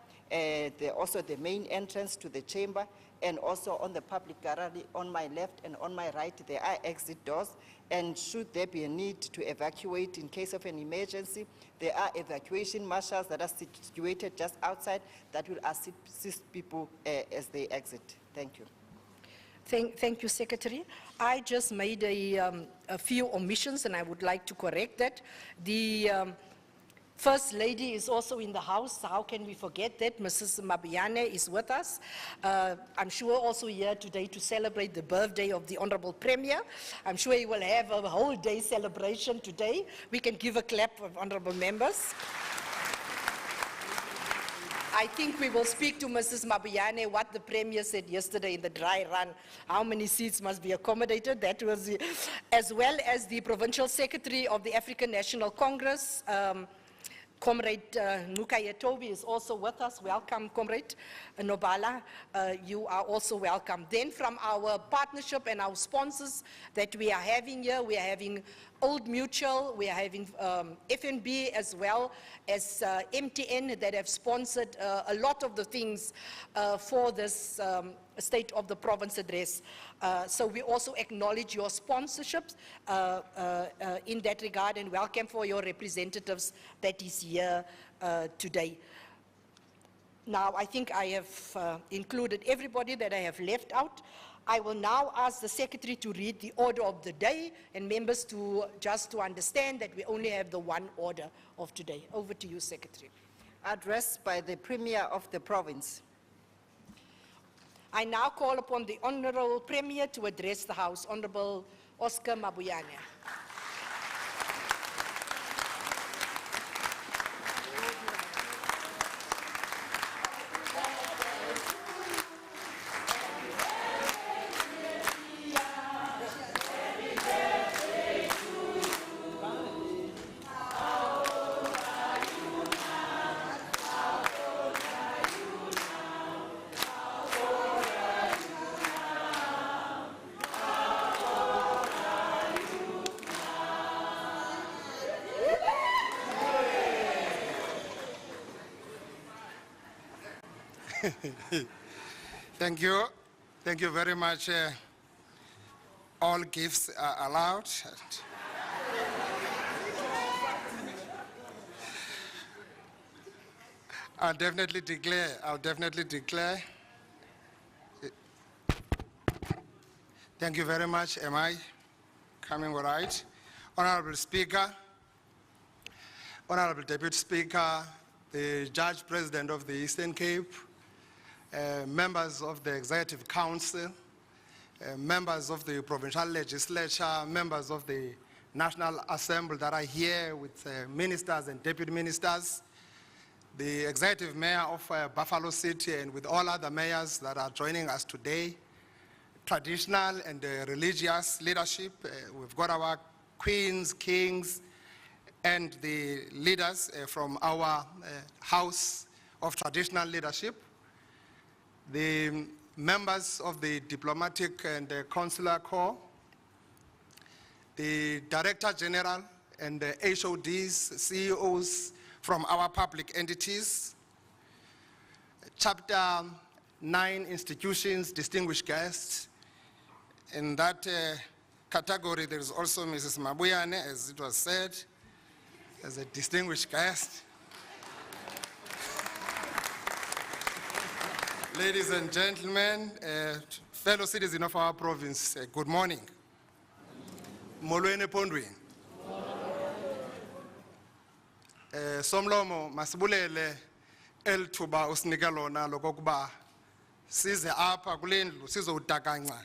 also the main entrance to the chamber, and also on the public gallery on my left and on my right there are exit doors, and should there be a need to evacuate in case of an emergency, there are evacuation marshals that are situated just outside that will assist people as they exit. Thank you. Thank you, Secretary. I just made a few omissions and I would like to correct that. The First Lady is also in the house. How can we forget that? Mrs. Mabuyane is with us. I'm sure also here today to celebrate the birthday of the Honourable Premier. I'm sure he will have a whole day celebration today. We can give a clap of honourable members. I think we will speak to Mrs. Mabuyane what the Premier said yesterday in the dry run, how many seats must be accommodated. That was, as well as the Provincial Secretary of the African National Congress, Comrade Nukaya Toby is also with us. Welcome, Comrade Nobala. You are also welcome. Then from our partnership and our sponsors that we are having here, we are having Old Mutual, we are having FNB as well as MTN that have sponsored a lot of the things for this State of the Province Address. So we also acknowledge your sponsorships in that regard, and welcome for your representatives that is here today. Now, I think I have included everybody that I have left out. I will now ask the Secretary to read the order of the day, and members just to understand that we only have the one order of today. Over to you, Secretary. Address by the Premier of the province. I now call upon the Honourable Premier to address the House. Honourable Oscar Mabuyane. Thank you. Thank you very much. All gifts are allowed. I'll definitely declare. Thank you very much. Am I coming all right? Honorable Speaker, Honorable Deputy Speaker, the Judge President of the Eastern Cape, members of the Executive Council, members of the Provincial Legislature, members of the National Assembly that are here with ministers and deputy ministers, the Executive Mayor of Buffalo City, and with all other mayors that are joining us today, traditional and religious leadership. We've got our queens, kings, and the leaders from our House of Traditional Leadership, the members of the Diplomatic and Consular Corps, the Director General and the HODs, CEOs from our public entities, Chapter 9 institutions, distinguished guests. In that category, there is also Mrs. Mabuyane, as it was said, as a distinguished guest. Ladies and gentlemen, fellow citizens of our province, good morning. Molweni pondweni. Somlomo masibulele elithuba usinika lona lokokuba size apha kule ndlu sizowutakanca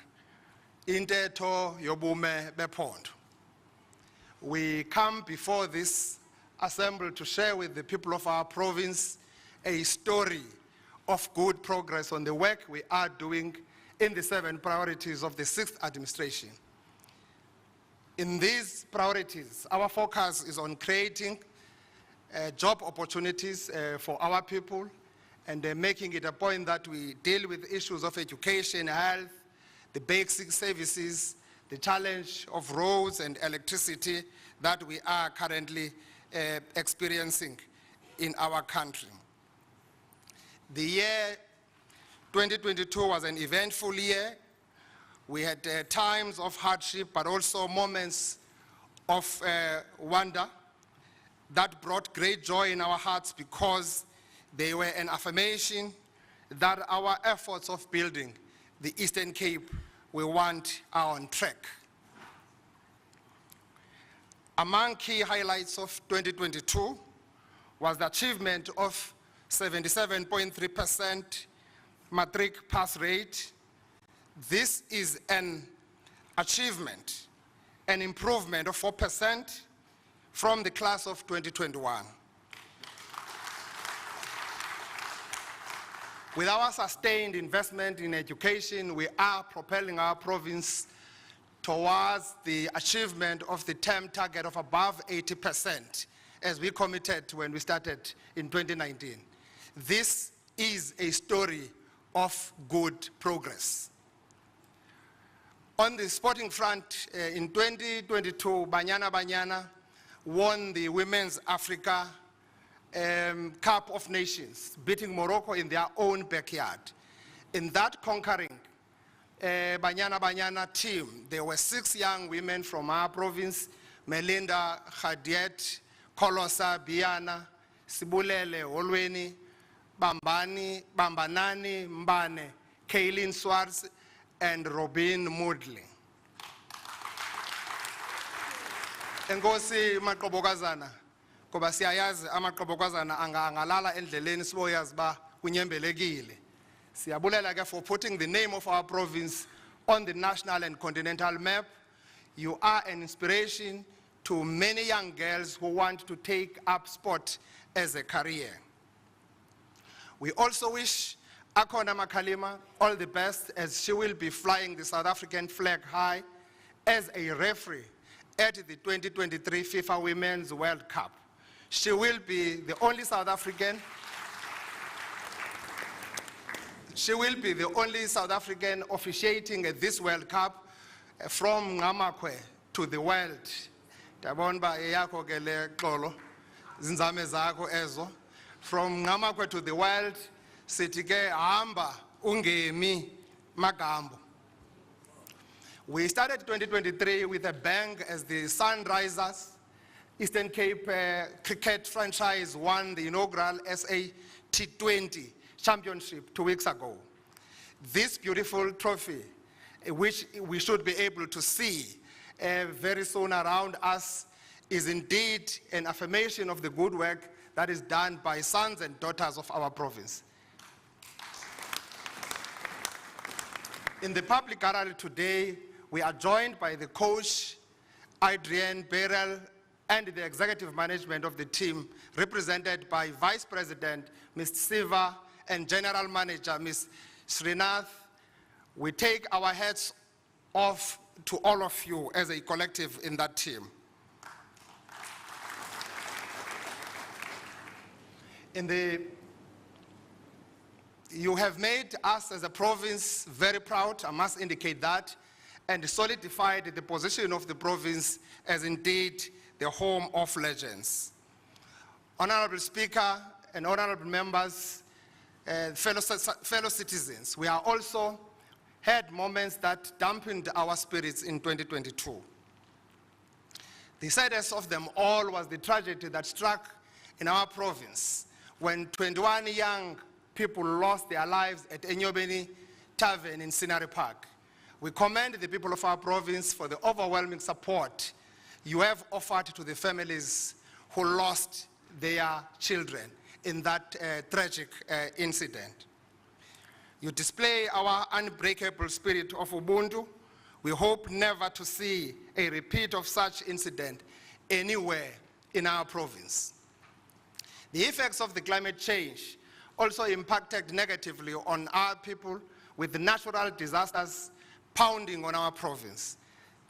intetho yobume bephondo. We come before this assembly to share with the people of our province a story of good progress on the work we are doing in the 7 priorities of the 6th administration. In these priorities, our focus is on creating job opportunities for our people and making it a point that we deal with issues of education, health, the basic services, the challenge of roads and electricity that we are currently experiencing in our country. The year 2022 was an eventful year. We had times of hardship, but also moments of wonder that brought great joy in our hearts because they were an affirmation that our efforts of building the Eastern Cape we want are on track. Among key highlights of 2022 was the achievement of 77.3% matric pass rate. This is an achievement, an improvement of 4% from the class of 2021. With our sustained investment in education, we are propelling our province towards the achievement of the term target of above 80%, as we committed when we started in 2019. This is a story of good progress. On the sporting front, in 2022, Banyana won the Women's Africa Cup of Nations, beating Morocco in their own backyard. In that conquering Banyana team, there were 6 young women from our province: Melinda, Khadiet, Kolosa, Biana, Sibulele, Olweni, Bambani, Bambanani, Mbane, Kaylin Swartz, and Robin Moodley. Enkosi maqobokazana, ngoba siyayazi amaqobokazana angalala endleleni siboyazi ba kunyembelekile. Siyabulela ke for putting the name of our province on the national and continental map. You are an inspiration to many young girls who want to take up sport as a career. We also wish Akona Makalima all the best, as she will be flying the South African flag high as a referee at the 2023 FIFA Women's World Cup. She will be the only South African officiating at this World Cup from Ngamakwe to the world. From Ngamakwe to the world, sithi ke hamba ungemi Magambo. We started 2023 with a bang as the Sunrisers Eastern Cape cricket franchise won the inaugural SA T20 championship 2 weeks ago. This beautiful trophy, which we should be able to see very soon around us, is indeed an affirmation of the good work that is done by sons and daughters of our province. In the public gallery today, we are joined by the coach, Adrienne Beryl, and the executive management of the team, represented by Vice President Ms. Siva and General Manager Ms. Srinath. We take our hats off to all of you as a collective in that team. You have made us as a province very proud, I must indicate that, and solidified the position of the province as indeed the home of legends. Honorable Speaker and honorable members, fellow citizens, we are also had moments that dampened our spirits in 2022. The saddest of them all was the tragedy that struck in our province when 21 young people lost their lives at Enyobeni Tavern in Scenery Park. We commend the people of our province for the overwhelming support you have offered to the families who lost their children in that tragic incident. You display our unbreakable spirit of Ubuntu. We hope never to see a repeat of such incident anywhere in our province. The effects of the climate change also impacted negatively on our people, with the natural disasters pounding on our province.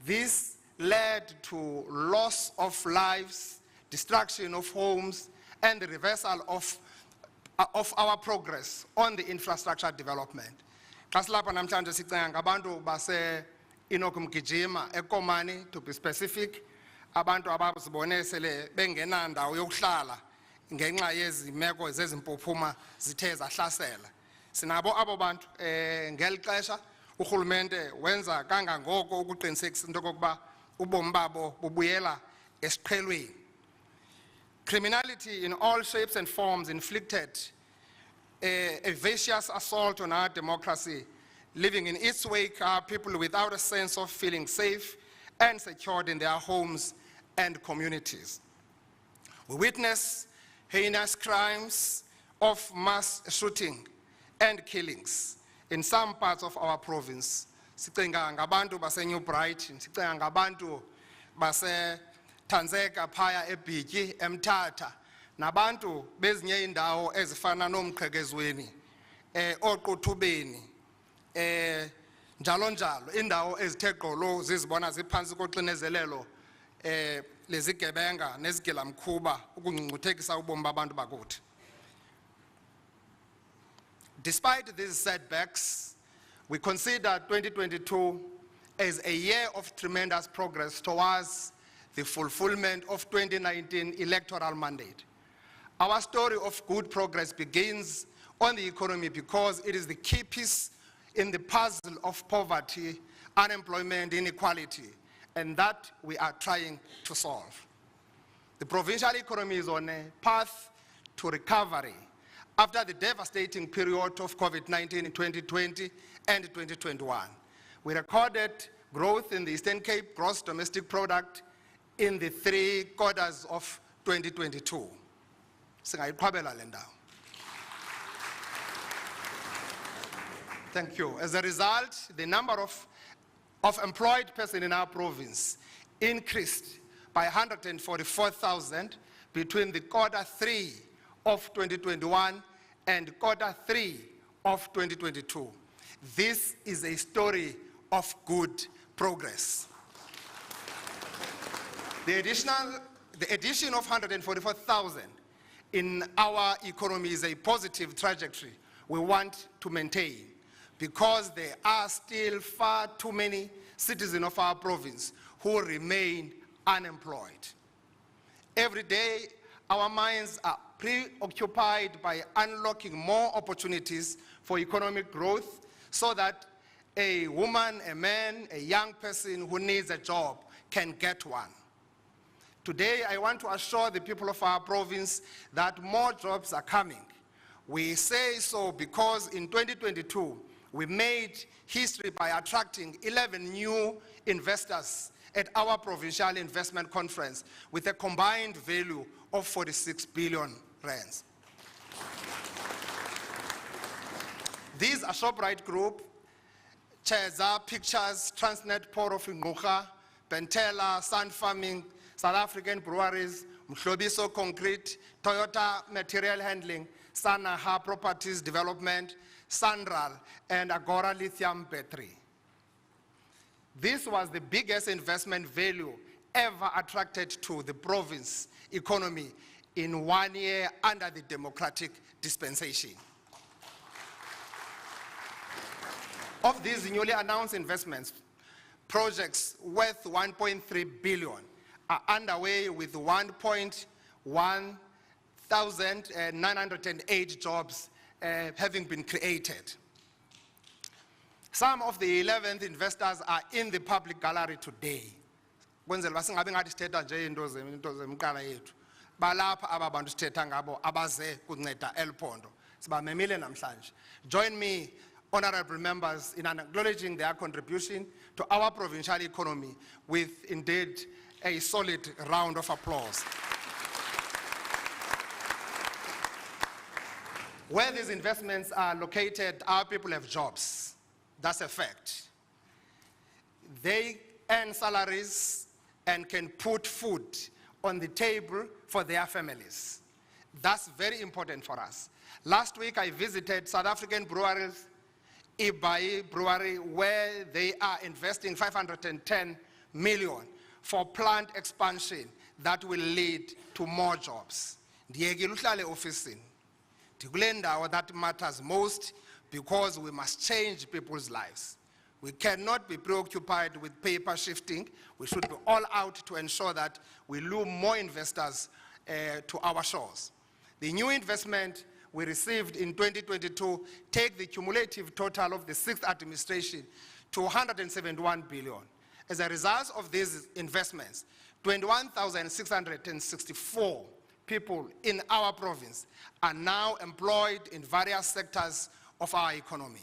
This led to loss of lives, destruction of homes, and the reversal of our progress on the infrastructure development. Kaslapa namhlanje sicinga ngabantu base Inokumgijima, eKomani to be specific, abantu abazibone sele bengenandawo yokuhlala ngenxa yezimeko zezimpuphuma zithe zahlasela. Sinabo abo bantu ngelixesha urhulumente wenza kangangoko ukuqinisekisa into kokuba ubomi babo bubuyela esiqhelweni. Criminality in all shapes and forms inflicted a vicious assault on our democracy, leaving in its wake our people without a sense of feeling safe and secured in their homes and communities. We witness heinous crimes of mass shooting and killings in some parts of our province. Sicinga ngabantu base New Brighton, sicinga ngabantu base Tanzeka phaya eBhityi eMthatha, nabantu bezinye indawo ezifana noMqhekezweni, oQuthubeni, njalo njalo, indawo ezithe gqolo zizibona ziphansi koxinezelelo lezigebenga nezigilamkhuba ukungcungcuthekisa ubomi babantu bakuthi. Despite these setbacks, we consider 2022 as a year of tremendous progress towards the fulfillment of 2019 electoral mandate. Our story of good progress begins on the economy because it is the key piece in the puzzle of poverty, unemployment, inequality, and that we are trying to solve. The provincial economy is on a path to recovery after the devastating period of COVID-19 in 2020 and 2021. We recorded growth in the Eastern Cape gross domestic product in the 3 quarters of 2022. Thank you. As a result, the number of employed persons in our province increased by 144,000 between the Q3 of 2021 and Q3 of 2022. This is a story of good progress. The addition of 144,000 in our economy is a positive trajectory we want to maintain, because there are still far too many citizens of our province who remain unemployed. Every day, our minds are preoccupied by unlocking more opportunities for economic growth so that a woman, a man, a young person who needs a job can get one. Today, I want to assure the people of our province that more jobs are coming. We say so because in 2022, we made history by attracting 11 new investors at our provincial investment conference with a combined value of 46 billion rands. These are Shoprite Group, Cheza, Pictures, Transnet Port of Ngoga, Pentela, Sun Farming, South African Breweries, Mhlobiso Concrete, Toyota Material Handling, Sanaha Properties Development, Sandral, and Agora Lithium Battery. This was the biggest investment value ever attracted to the province economy in 1 year under the democratic dispensation. Of these newly announced investments, projects worth 1.3 billion are underway with 1,908 jobs having been created. Some of the 11th investors are in the public gallery today. Join me, honorable members, in acknowledging their contribution to our provincial economy with indeed a solid round of applause. Where these investments are located, our people have jobs. That's a fact. They earn salaries and can put food on the table for their families. That's very important for us. Last week, I visited South African breweries, Ibai Brewery, where they are investing 510 million for plant expansion that will lead to more jobs. That matters most because we must change people's lives. We cannot be preoccupied with paper shifting. We should be all out to ensure that we lure more investors to our shores. The new investment we received in 2022 take the cumulative total of the 6th administration to 171 billion. As a result of these investments, 21,664 people in our province are now employed in various sectors of our economy.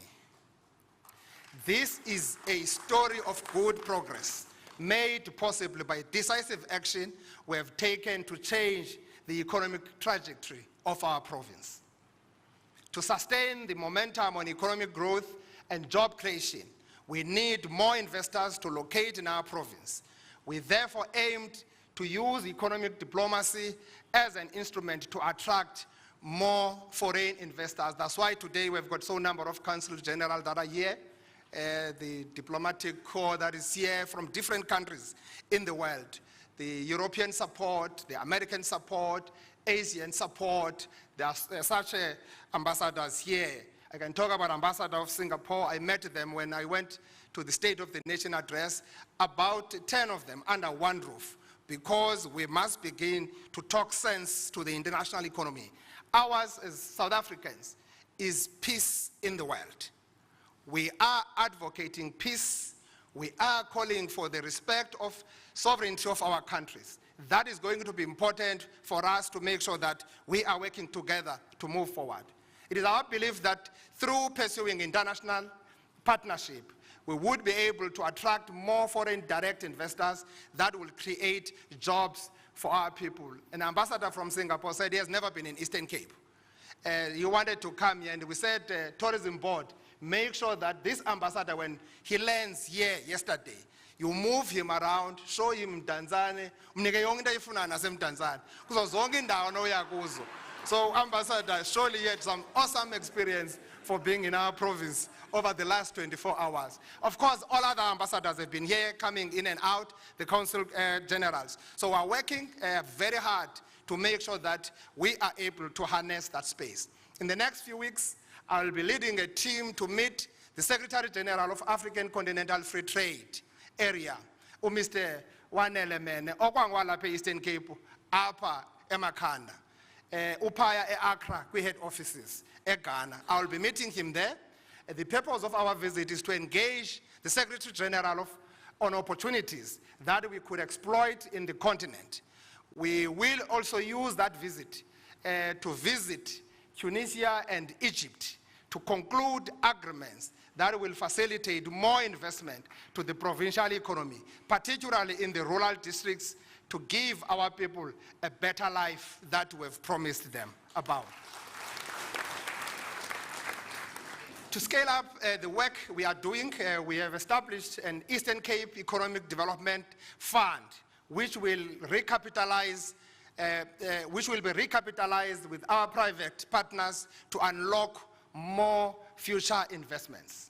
This is a story of good progress made possible by decisive action we have taken to change the economic trajectory of our province. To sustain the momentum on economic growth and job creation, we need more investors to locate in our province. We therefore aimed to use economic diplomacy as an instrument to attract more foreign investors. That's why today we've got so number of consuls general that are here, the diplomatic corps that is here from different countries in the world. The European support, the American support, Asian support. There are such ambassadors here. I can talk about Ambassador of Singapore. I met them when I went to the State of the Nation address, about 10 of them under one roof, because we must begin to talk sense to the international economy. Ours as South Africans is peace in the world. We are advocating peace. We are calling for the respect of sovereignty of our countries. That is going to be important for us to make sure that we are working together to move forward. It is our belief that through pursuing international partnership, we would be able to attract more foreign direct investors that will create jobs for our people. An ambassador from Singapore said he has never been in Eastern Cape. He wanted to come here, and we said, tourism board, make sure that this ambassador, when he lands here yesterday, you move him around, show him Tanzania, so Ambassador, surely you had some awesome experience for being in our province over the last 24 hours. Of course, all other ambassadors have been here, coming in and out, the consul generals. So we're working very hard to make sure that we are able to harness that space. In the next few weeks, I will be leading a team to meet the Secretary General of African Continental Free Trade Area, Mr. Wanelemene, okwangwala pe Eastern Cape, apa eMakhanda. Upaya Accra, we head offices, Ghana. I will be meeting him there, The purpose of our visit is to engage the Secretary General on opportunities that we could exploit in the continent. We will also use that visit to visit Tunisia and Egypt to conclude agreements that will facilitate more investment to the provincial economy, particularly in the rural districts, to give our people a better life that we've promised them about. To scale up the work we are doing, we have established an Eastern Cape Economic Development Fund, which will recapitalize, which will be recapitalized with our private partners to unlock more future investments.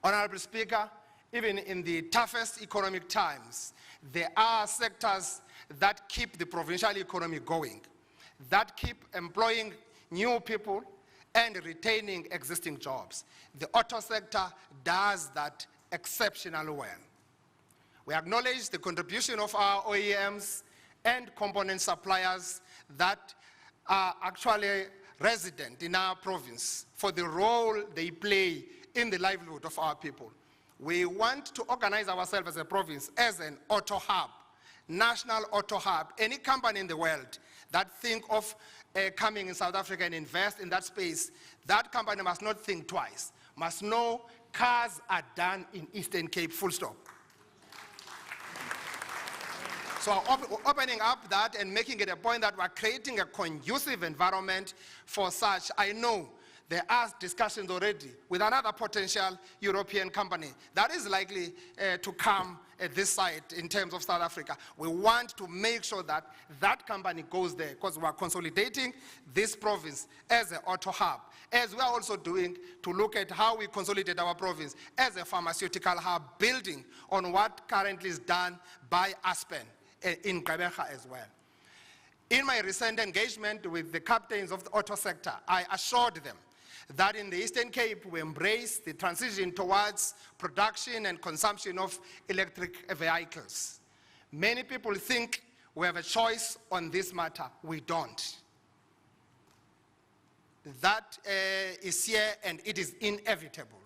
Honorable Speaker, even in the toughest economic times, there are sectors that keep the provincial economy going, that keep employing new people and retaining existing jobs. The auto sector does that exceptionally well. We acknowledge the contribution of our OEMs and component suppliers that are actually resident in our province for the role they play in the livelihood of our people. We want to organize ourselves as a province as an auto hub, national auto hub. Any company in the world that think of coming in South Africa and invest in that space, that company must not think twice, must know cars are done in Eastern Cape, full stop. So opening up that and making it a point that we're creating a conducive environment for such. I know there are discussions already with another potential European company that is likely to come at this site in terms of South Africa. We want to make sure that that company goes there because we are consolidating this province as an auto hub, as we are also doing to look at how we consolidate our province as a pharmaceutical hub, building on what currently is done by Aspen in Gqeberha as well. In my recent engagement with the captains of the auto sector, I assured them that in the Eastern Cape we embrace the transition towards production and consumption of electric vehicles. Many people think we have a choice on this matter. We don't. That is here and it is inevitable.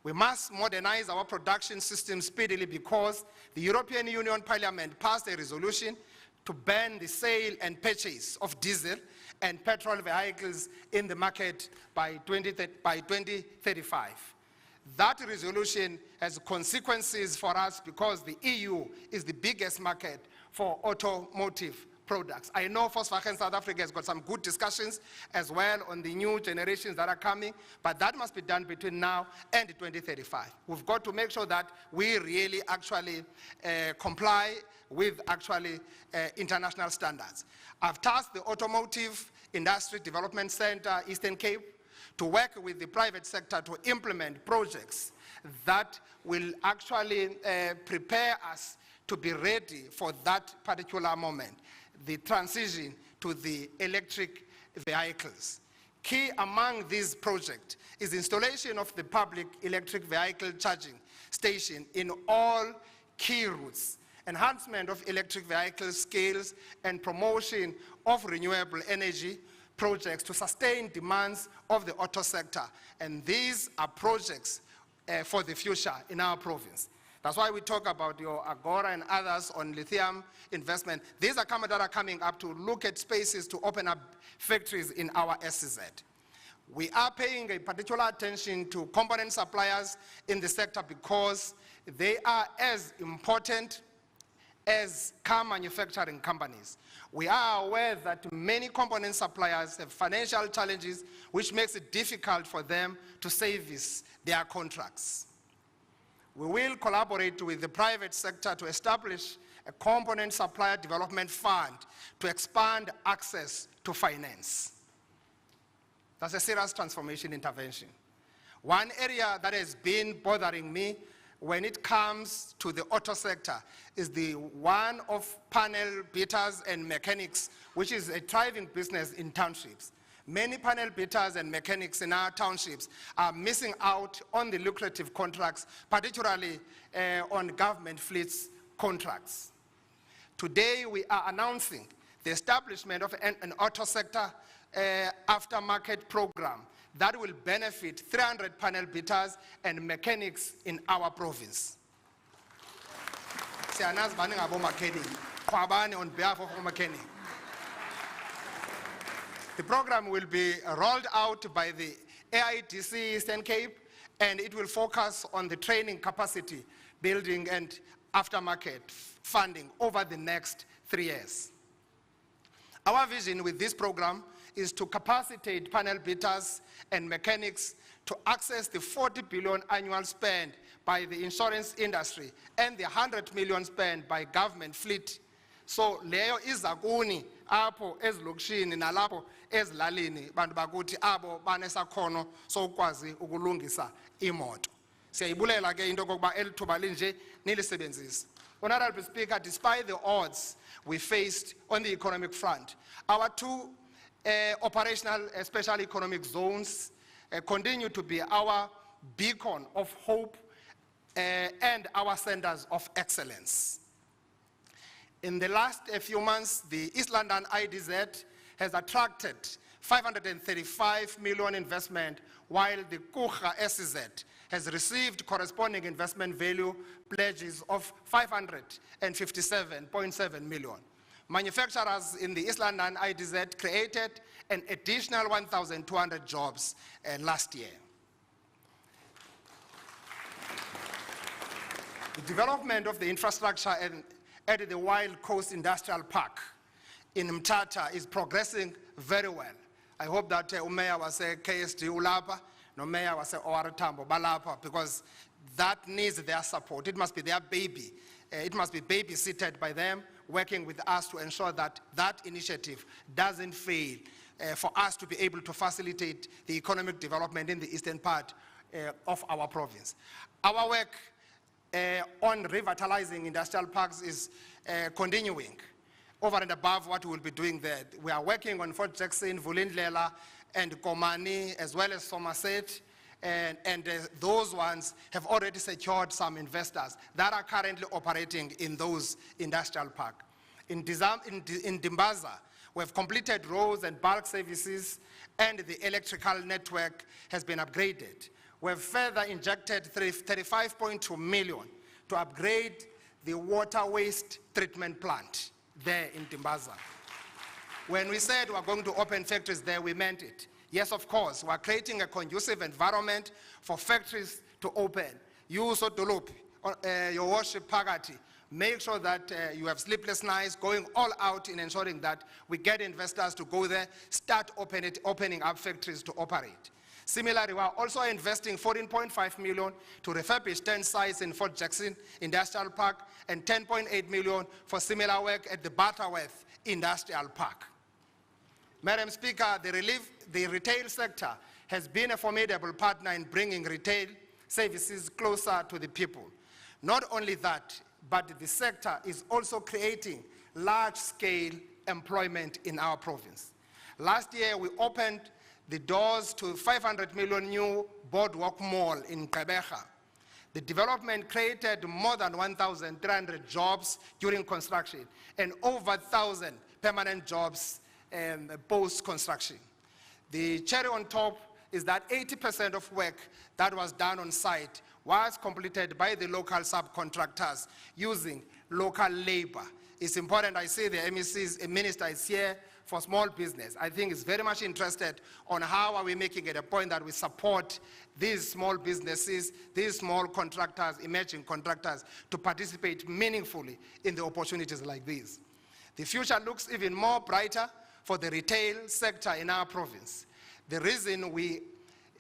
We must modernize our production system speedily because the European Union Parliament passed a resolution to ban the sale and purchase of diesel and petrol vehicles in the market by 2035. That resolution has consequences for us because the EU is the biggest market for automotive products. I know Volkswagen South Africa has got some good discussions as well on the new generations that are coming, but that must be done between now and 2035. We've got to make sure that we really actually comply with actually international standards. I've tasked the Automotive Industry Development Center, Eastern Cape, to work with the private sector to implement projects that will actually prepare us to be ready for that particular moment, the transition to the electric vehicles. Key among these projects is installation of the public electric vehicle charging station in all key routes, enhancement of electric vehicle scales, and promotion of renewable energy projects to sustain demands of the auto sector. And these are projects for the future in our province. That's why we talk about your Agora and others on lithium investment. These are companies that are coming up to look at spaces to open up factories in our SCZ. We are paying a particular attention to component suppliers in the sector because they are as important as car manufacturing companies. We are aware that many component suppliers have financial challenges which makes it difficult for them to service their contracts. We will collaborate with the private sector to establish a component supplier development fund to expand access to finance. That's a serious transformation intervention. One area that has been bothering me when it comes to the auto sector is the one of panel beaters and mechanics, which is a thriving business in townships. Many panel beaters and mechanics in our townships are missing out on the lucrative contracts, particularly on government fleets contracts. Today, we are announcing the establishment of an auto sector aftermarket program that will benefit 300 panel beaters and mechanics in our province. Sianazi bani ngabo mechanic, khwabani on behalf of mechanic. The program will be rolled out by the AIDC Eastern Cape, and it will focus on the training capacity building and aftermarket funding over the next 3 years. Our vision with this program is to capacitate panel beaters and mechanics to access the 40 billion annual spend by the insurance industry and the 100 million spent by government fleet. So leyo izakuni apo ezilokishini nalapho ezilalini bantu bakuthi abo banesakhono sokwazi ukulungisa imoto. Siyayibulela ke into kokuba elithuba linje nilisebenzisa. Honorable Speaker, despite the odds we faced on the economic front, our two operational special economic zones continue to be our beacon of hope and our centers of excellence. In the last few months, the East London IDZ has attracted 535 million investment, while the Kucha SEZ has received corresponding investment value pledges of 557.7 million. Manufacturers in the East London IDZ created an additional 1,200 jobs last year. The development of the infrastructure at the Wild Coast Industrial Park in Mthatha is progressing very well. I hope that Umeya was a KSD Ulapa, no Meya was a Oaratambo Balapa, because that needs their support. It must be their baby. It must be babysitted by them, working with us to ensure that that initiative doesn't fail, for us to be able to facilitate the economic development in the eastern part of our province. Our work on revitalizing industrial parks is continuing over and above what we will be doing there. We are working on Fort Jackson, Vulindlela, and Komani, as well as Somerset, and those ones have already secured some investors that are currently operating in those industrial parks. In Dimbaza, we have completed roads and bulk services, and the electrical network has been upgraded. We have further injected 35.2 million to upgrade the water waste treatment plant there in Dimbaza. When we said we are going to open factories there, we meant it. Yes, of course, we are creating a conducive environment for factories to open. You, Sotolopi, your worship Pagati, make sure that you have sleepless nights, going all out in ensuring that we get investors to go there, start opening up factories to operate. Similarly, we are also investing 14.5 million to refurbish 10 sites in Fort Jackson Industrial Park and 10.8 million for similar work at the Butterworth Industrial Park. Madam Speaker, the retail sector has been a formidable partner in bringing retail services closer to the people. Not only that, but the sector is also creating large-scale employment in our province. Last year, we opened the doors to 500 million new boardwalk mall in Gqeberha. The development created more than 1,300 jobs during construction and over 1,000 permanent jobs post-construction. The cherry on top is that 80% of work that was done on site was completed by the local subcontractors using local labor. It's important, I see the MEC's minister is here for small business. I think is very much interested on how are we making it a point that we support these small businesses, these small contractors, emerging contractors, to participate meaningfully in the opportunities like these. The future looks even more brighter for the retail sector in our province. The reason we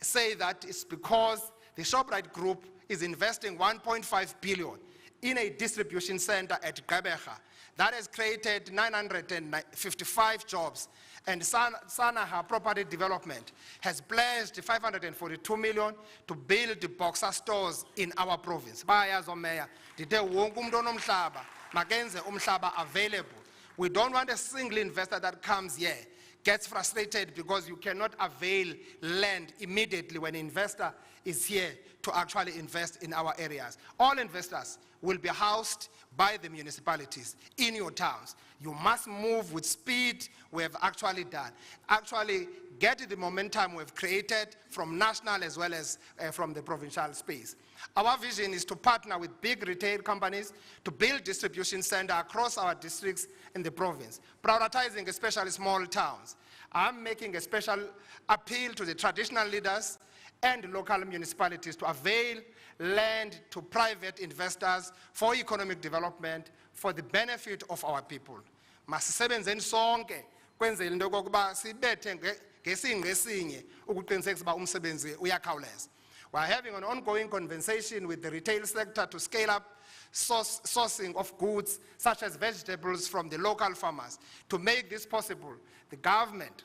say that is because the Shoprite Group is investing 1.5 billion in a distribution center at Gqeberha that has created 955 jobs, and Sanaha Property Development has pledged 542 million to build the Boxer stores in our province. Bayazo Mayor, dide wonke umuntu onomhlaba makenze umhlaba available. We don't want a single investor that comes here, gets frustrated because you cannot avail land immediately when an investor is here to actually invest in our areas. All investors will be housed by the municipalities in your towns. You must move with speed. We have actually done. Actually get the momentum we've created from national as well as from the provincial space. Our vision is to partner with big retail companies to build distribution centers across our districts in the province, prioritizing especially small towns. I'm making a special appeal to the traditional leaders and local municipalities to avail land to private investors for economic development for the benefit of our people. Masisebenzeni sonke kwenzela into yokuba sibethe ngesinye ukuqinisekisa uba umsebenzi uyakhawuleza. We're having an ongoing conversation with the retail sector to scale up sourcing of goods such as vegetables from the local farmers. To make this possible, the government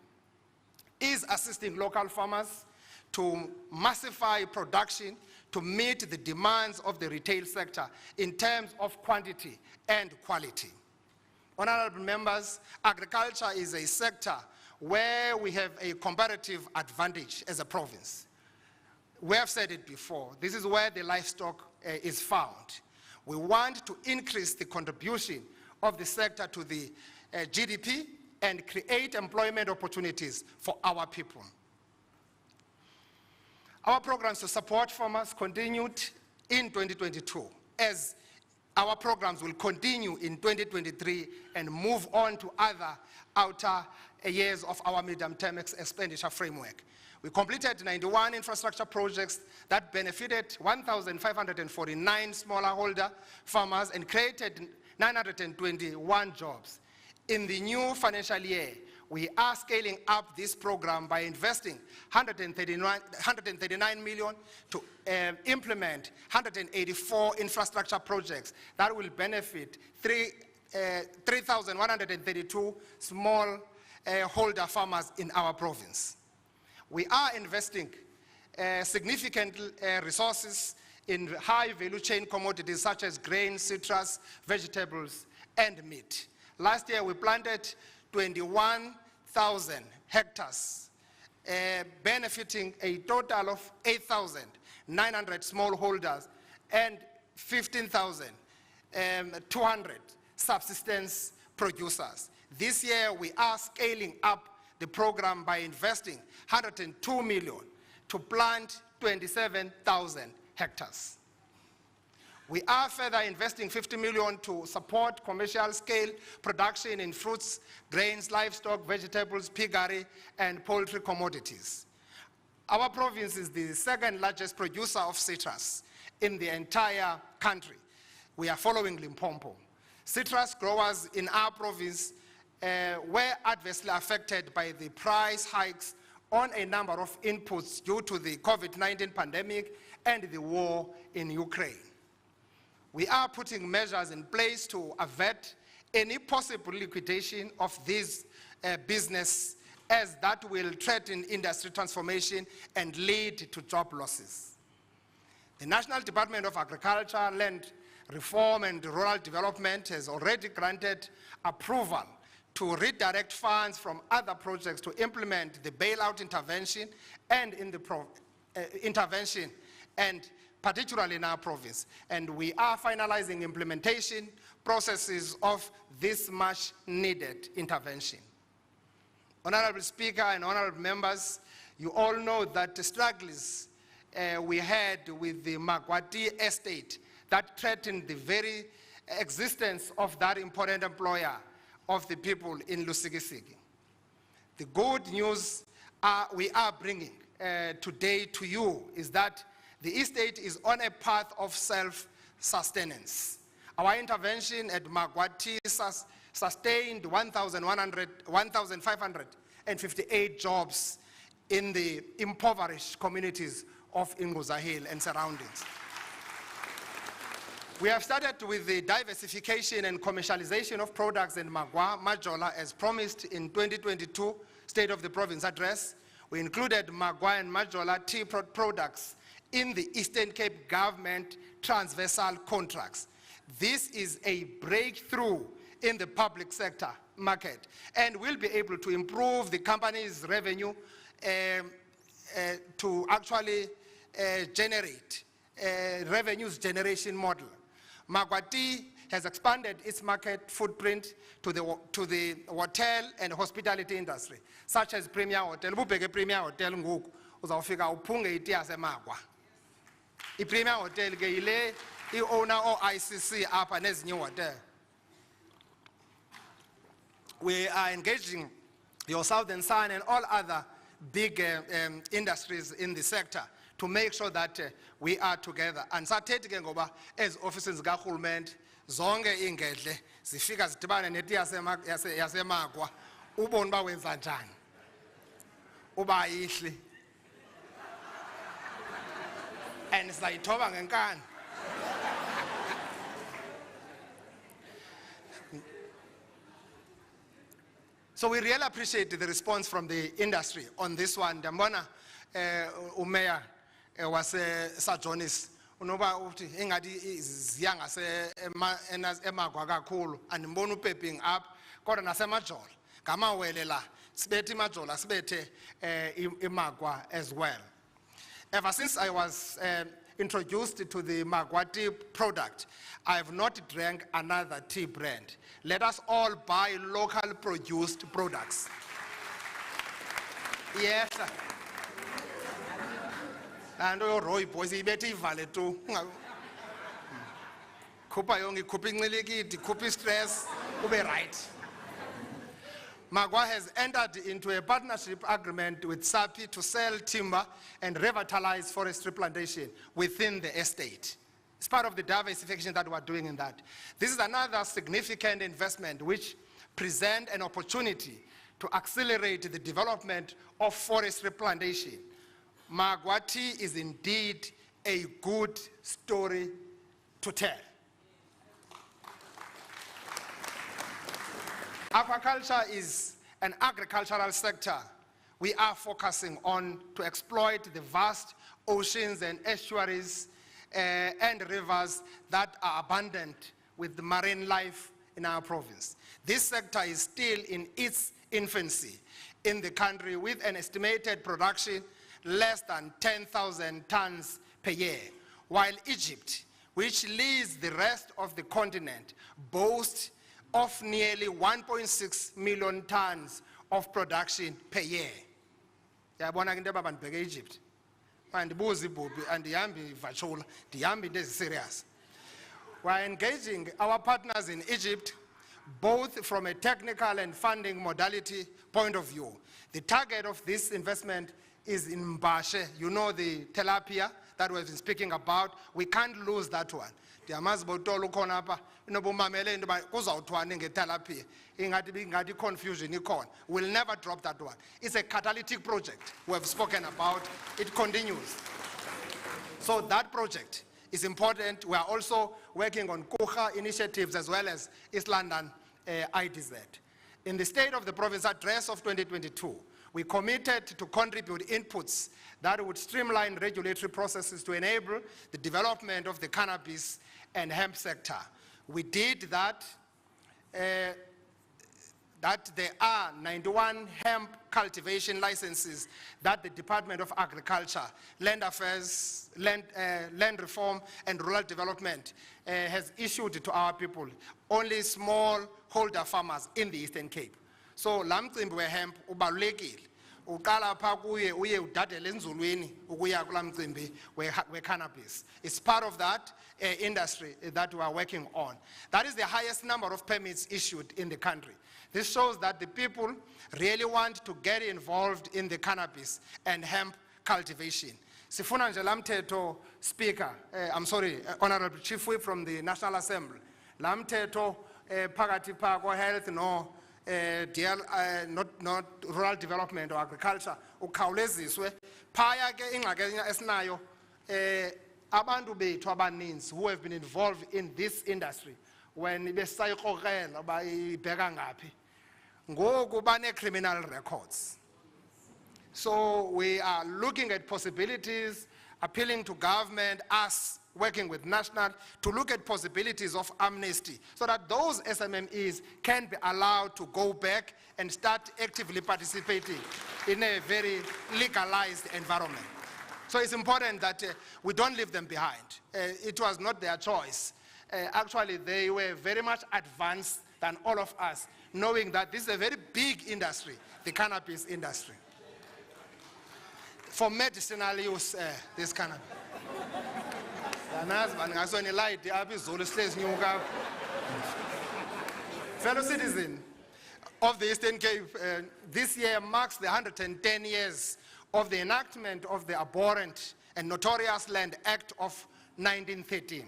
is assisting local farmers to massify production to meet the demands of the retail sector in terms of quantity and quality. Honorable members, agriculture is a sector where we have a comparative advantage as a province. We have said it before, this is where the livestock is found. We want to increase the contribution of the sector to the GDP and create employment opportunities for our people. Our programs to support farmers continued in 2022, as our programs will continue in 2023 and move on to other outer years of our medium-term expenditure framework. We completed 91 infrastructure projects that benefited 1,549 smallholder farmers and created 921 jobs. In the new financial year, we are scaling up this program by investing 139 million to implement 184 infrastructure projects that will benefit 3,132 small holder farmers in our province. We are investing significant resources in high value chain commodities such as grain, citrus, vegetables, and meat. Last year we planted 21,000 hectares, benefiting a total of 8,900 smallholders and 15,200 subsistence producers. This year we are scaling up the program by investing 102 million to plant 27,000 hectares. We are further investing 50 million to support commercial scale production in fruits, grains, livestock, vegetables, piggery, and poultry commodities. Our province is the second largest producer of citrus in the entire country. We are following Limpopo. Citrus growers in our province were adversely affected by the price hikes on a number of inputs due to the COVID-19 pandemic and the war in Ukraine. We are putting measures in place to avert any possible liquidation of this business, as that will threaten industry transformation and lead to job losses. The National Department of Agriculture, Land Reform and Rural Development has already granted approval to redirect funds from other projects to implement the bailout intervention and particularly in our province. And we are finalizing implementation processes of this much needed intervention. Honorable Speaker and honorable members, you all know that the struggles we had with the Mabuyane estate that threatened the very existence of that important employer of the people in Lusikisiki. The good news we are bringing today to you is that the estate is on a path of self-sustenance. Our intervention at Mabuyane sustained 1,558 jobs in the impoverished communities of Inguza Hill and surroundings. We have started with the diversification and commercialization of products in Majola as promised in 2022 State of the Province Address. We included Magua and Majola tea products in the Eastern Cape government transversal contracts. This is a breakthrough in the public sector market, and will be able to improve the company's revenue to actually generate revenues generation model. Magwati has expanded its market footprint to the hotel and hospitality industry, such as Premier Hotel. Bubheke Premier Hotel ngoku uzawufika uphunge iti yaseMagwa. I-Premier Hotel ke yile i-owner o-ICC apha nezinye hotel. We are engaging your Southern Sun and all other big industries in the sector to make sure that we are together. And sathethi ke ngoba as offices zikahulumende zonke ingedle zifika zidibane neti yaseMagwa ubone uba wenza njani uba yihli and sizayithoba ngenkani. So we really appreciate the response from the industry on this one. Ndambona umeya wase-Sajonis unoba uthi engathi ziya ngase-eMagwa kakhulu andibona upepping up kodwa nasemajola ngamawele la sibethe imajola sibethe iMagwa as well. Ever since I was introduced to the Magwa tea product, I have not drank another tea brand. Let us all buy local produced products. Yes. And Roy boys, he better vale too. Kupa yongi kuping nilikiti, kupi stress, ube right. Magwa has entered into a partnership agreement with SAPI to sell timber and revitalize forestry plantation within the estate. It's part of the diversification that we're doing in that. This is another significant investment which presents an opportunity to accelerate the development of forestry plantation. Magwa tea is indeed a good story to tell. Aquaculture is an agricultural sector we are focusing on to exploit the vast oceans and estuaries and rivers that are abundant with the marine life in our province. This sector is still in its infancy in the country with an estimated production less than 10,000 tons per year, while Egypt, which leads the rest of the continent, boasts of nearly 1.6 million tons of production per year. Yabona into abantu bheke Egypt. Andibuzi ibhubhi andihambi vachola, ndihambi into eziserious. We're engaging our partners in Egypt both from a technical and funding modality point of view. The target of this investment is in Mbashe. You know the tilapia that we've been speaking about. We can't lose that one. Ndiyamazi botolo khona apha inobumamele into kuzawuthwani ngetilapia ingadi confusion ikhona. We'll never drop that one. It's a catalytic project we have spoken about. It continues. So that project is important. We are also working on Kucha initiatives as well as East London IDZ. In the State of the Province Address of 2022, we committed to contribute inputs that would streamline regulatory processes to enable the development of the cannabis and hemp sector. We did that. That there are 91 hemp cultivation licenses that the Department of Agriculture, Land Affairs, Land Reform and Rural Development has issued to our people, only smallholder farmers in the Eastern Cape. So lamcimbi wehemp ubalulekile. Uqala pha kuye uye udadele enzulwini ukuya kula mcimbi we-cannabis. It's part of that industry that we are working on. That is the highest number of permits issued in the country. This shows that the people really want to get involved in the cannabis and hemp cultivation. Sifuna nje lamthetho speaker, Honorable Chief Whip from the National Assembly. Lamthetho phakathi pha health no not rural development or agriculture ukhawuleziswe phaya ke ingxaki esinayo abantu bethu abaninzi who have been involved in this industry when besayikrokrela bayibheka ngapi ngoku bane criminal records. So we are looking at possibilities, appealing to government, us working with national, to look at possibilities of amnesty so that those SMMEs can be allowed to go back and start actively participating in a very legalized environment. So it's important that we don't leave them behind. It was not their choice. Actually, they were very much advanced than all of us, knowing that this is a very big industry, the cannabis industry. For medicinal use, this cannabis. Fellow citizen of the Eastern Cape, this year marks the 110 years of the enactment of the abhorrent and notorious Land Act of 1913.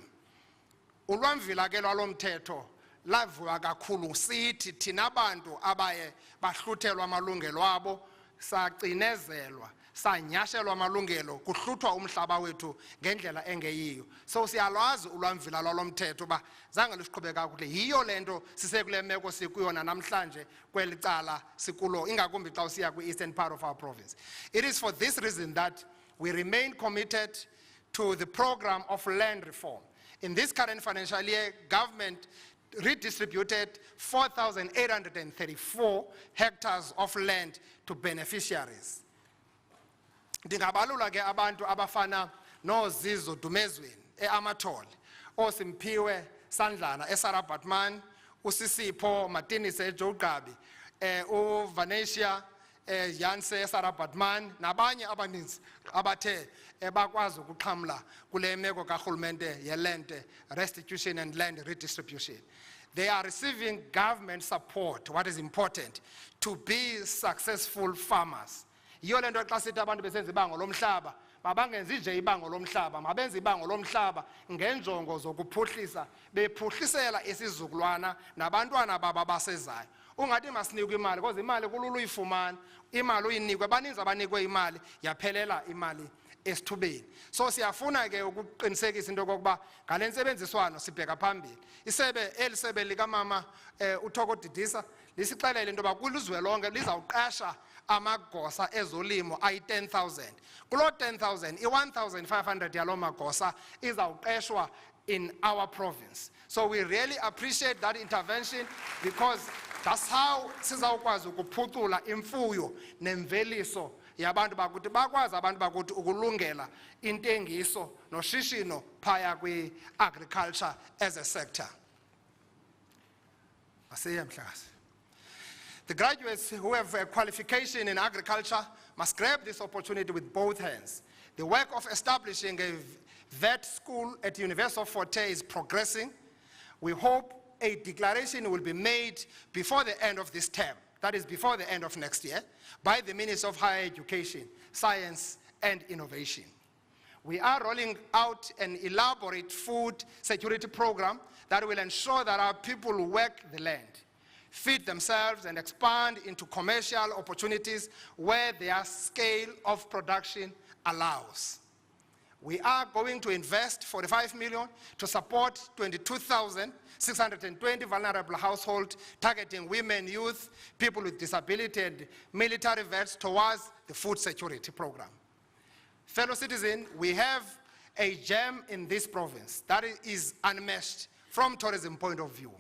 Ulwamvila ke lwalomthetho lavula kakhulu sithi thina bantu abaye bahluthelwa amalungelo abo sacinezelwa sanyashelwa amalungelo kuhluthwa umhlaba wethu ngendlela engeyiyo. So siyalwazi ulwamvila lwalomthetho ba zange lusiqhube kakuhle. Yiyo lento sisekule meko sikuyona namhlanje kwelicala sikulo ingakumbi xa usiya kwi-eastern part of our province. It is for this reason that we remain committed to the program of land reform. In this current financial year, government redistributed 4,834 hectares of land to beneficiaries. Ndingabalula ke abantu abafana noZizo Dumezweni eAmathole, oSimpiwe Sandlana eSarabatman, uSisipho Martinez eJogqabi, uVanetia Yanse eSarabatman nabanye abaninzi abathe bakwazi ukuxhamla kule meko karhulumente ye-land restitution and land redistribution. They are receiving government support, what is important, to be successful farmers. Yiyo lento xa sithi abantu besenza ibango lomhlaba, mabangenzi nje ibango lomhlaba, mabenze ibango lomhlaba ngenjongo zokuphuhlisa, bephuhlisela isizukulwana nabantwana baba basezayo. Ungathi masinikwe imali, because imali kulula uyifumana, imali uyinikwe, baninzi abanikwe imali, yaphelela imali esithubeni. So siyafuna ke ukuqinisekisa into kokuba ngale ntsebenziswano sibheka phambili. Elisebe likamama uThoko Didisa lisixelele into yoba kwilizwe lonke lizawuqasha amagosa ezolimo ayi-10,000. Kulo 10,000, i-1,500 yalo magosa izawuqeshwa in our province. So we really appreciate that intervention because that's how sizawukwazi ukuphucula imfuyo nemveliso yabantu bakuthi bakwazi abantu bakuthi ukulungela intengiso noshishino phaya kwi-agriculture as a sector. The graduates who have a qualification in agriculture must grab this opportunity with both hands. The work of establishing a vet school at University of Fort Hare is progressing. We hope a declaration will be made before the end of this term, that is before the end of next year, by the Minister of Higher Education, Science and Innovation. We are rolling out an elaborate food security program that will ensure that our people work the land, feed themselves and expand into commercial opportunities where their scale of production allows. We are going to invest 45 million to support 22,620 vulnerable households, targeting women, youth, people with disability and military vets towards the food security program. Fellow citizens, we have a gem in this province that is unmatched from tourism point of view.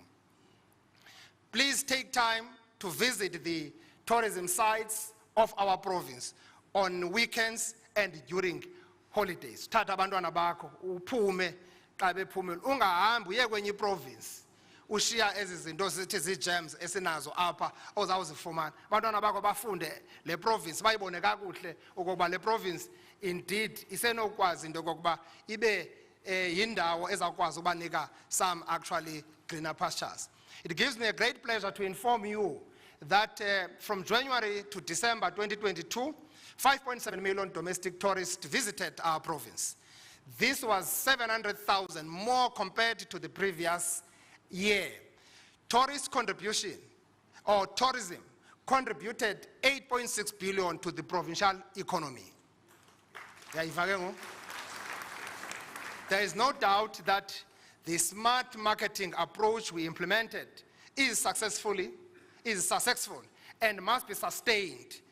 Please take time to visit the tourism sites of our province on weekends and during holidays. Thatha abantwana bakho uphume xa bephumile, ungahambi uye kwenye province ushiya ezi zinto sithi zi-gems esinazo apha ozawuzifumana. Abantwana bakho bafunde le province bayibone kakuhle ukuba le province indeed isenokwazi into yokokuba ibe yindawo ezawukwazi ubanika some actually greener pastures. It gives me a great pleasure to inform you that from January to December 2022, 5.7 million domestic tourists visited our province. This was 700,000 more compared to the previous year. Tourist contribution, or tourism, contributed 8.6 billion to the provincial economy. There is no doubt that the smart marketing approach we implemented is successful and must be sustained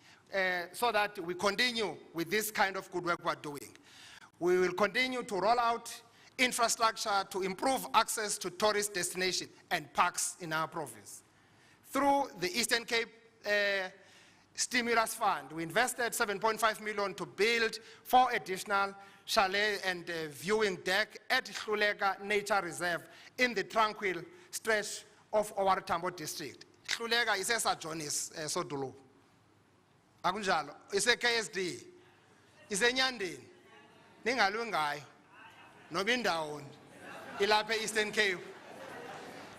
so that we continue with this kind of good work we're doing. We will continue to roll out infrastructure to improve access to tourist destinations and parks in our province. Through the Eastern Cape Stimulus Fund, we invested 7.5 million to build 4 additional chalet and viewing deck at Hluleka Nature Reserve in the tranquil stretch of our Tambo district. Hluleka is a Johnny's Sodulu. Akunjalo, is a KSD, is a Nyandin, Ningalungai, Nobindaon, Ilape Eastern Cape.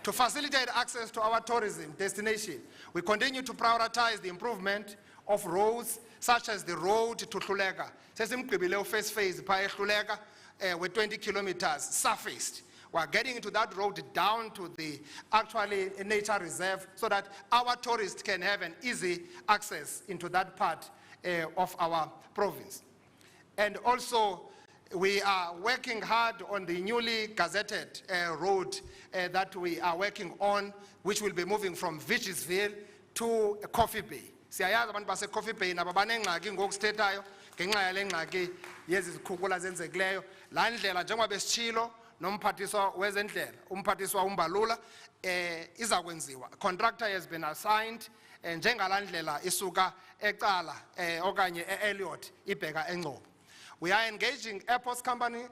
To facilitate access to our tourism destination, we continue to prioritize the improvement of roads such as the road to Hluleka. Sesimgqibile first phase by Hluleka with 20 kilometers surfaced. We are getting into that road down to the actually nature reserve so that our tourists can have an easy access into that part of our province. And also, we are working hard on the newly gazetted road that we are working on, which will be moving from Vichisville to Coffee Bay. Siyayazi abantu base Coffee Bay nabo banengxaki ngokusithethayo ngenxa yale ngxaki yezikhukhula zenzekileyo. La ndlela njengoba besitshilo nomphathiswa wezendlela, umphathiswa uMbalula iza kwenziwa. Contractor has been assigned njengala ndlela isuka eCala okanye eElliot ibheka eNgcobo. We are engaging airports company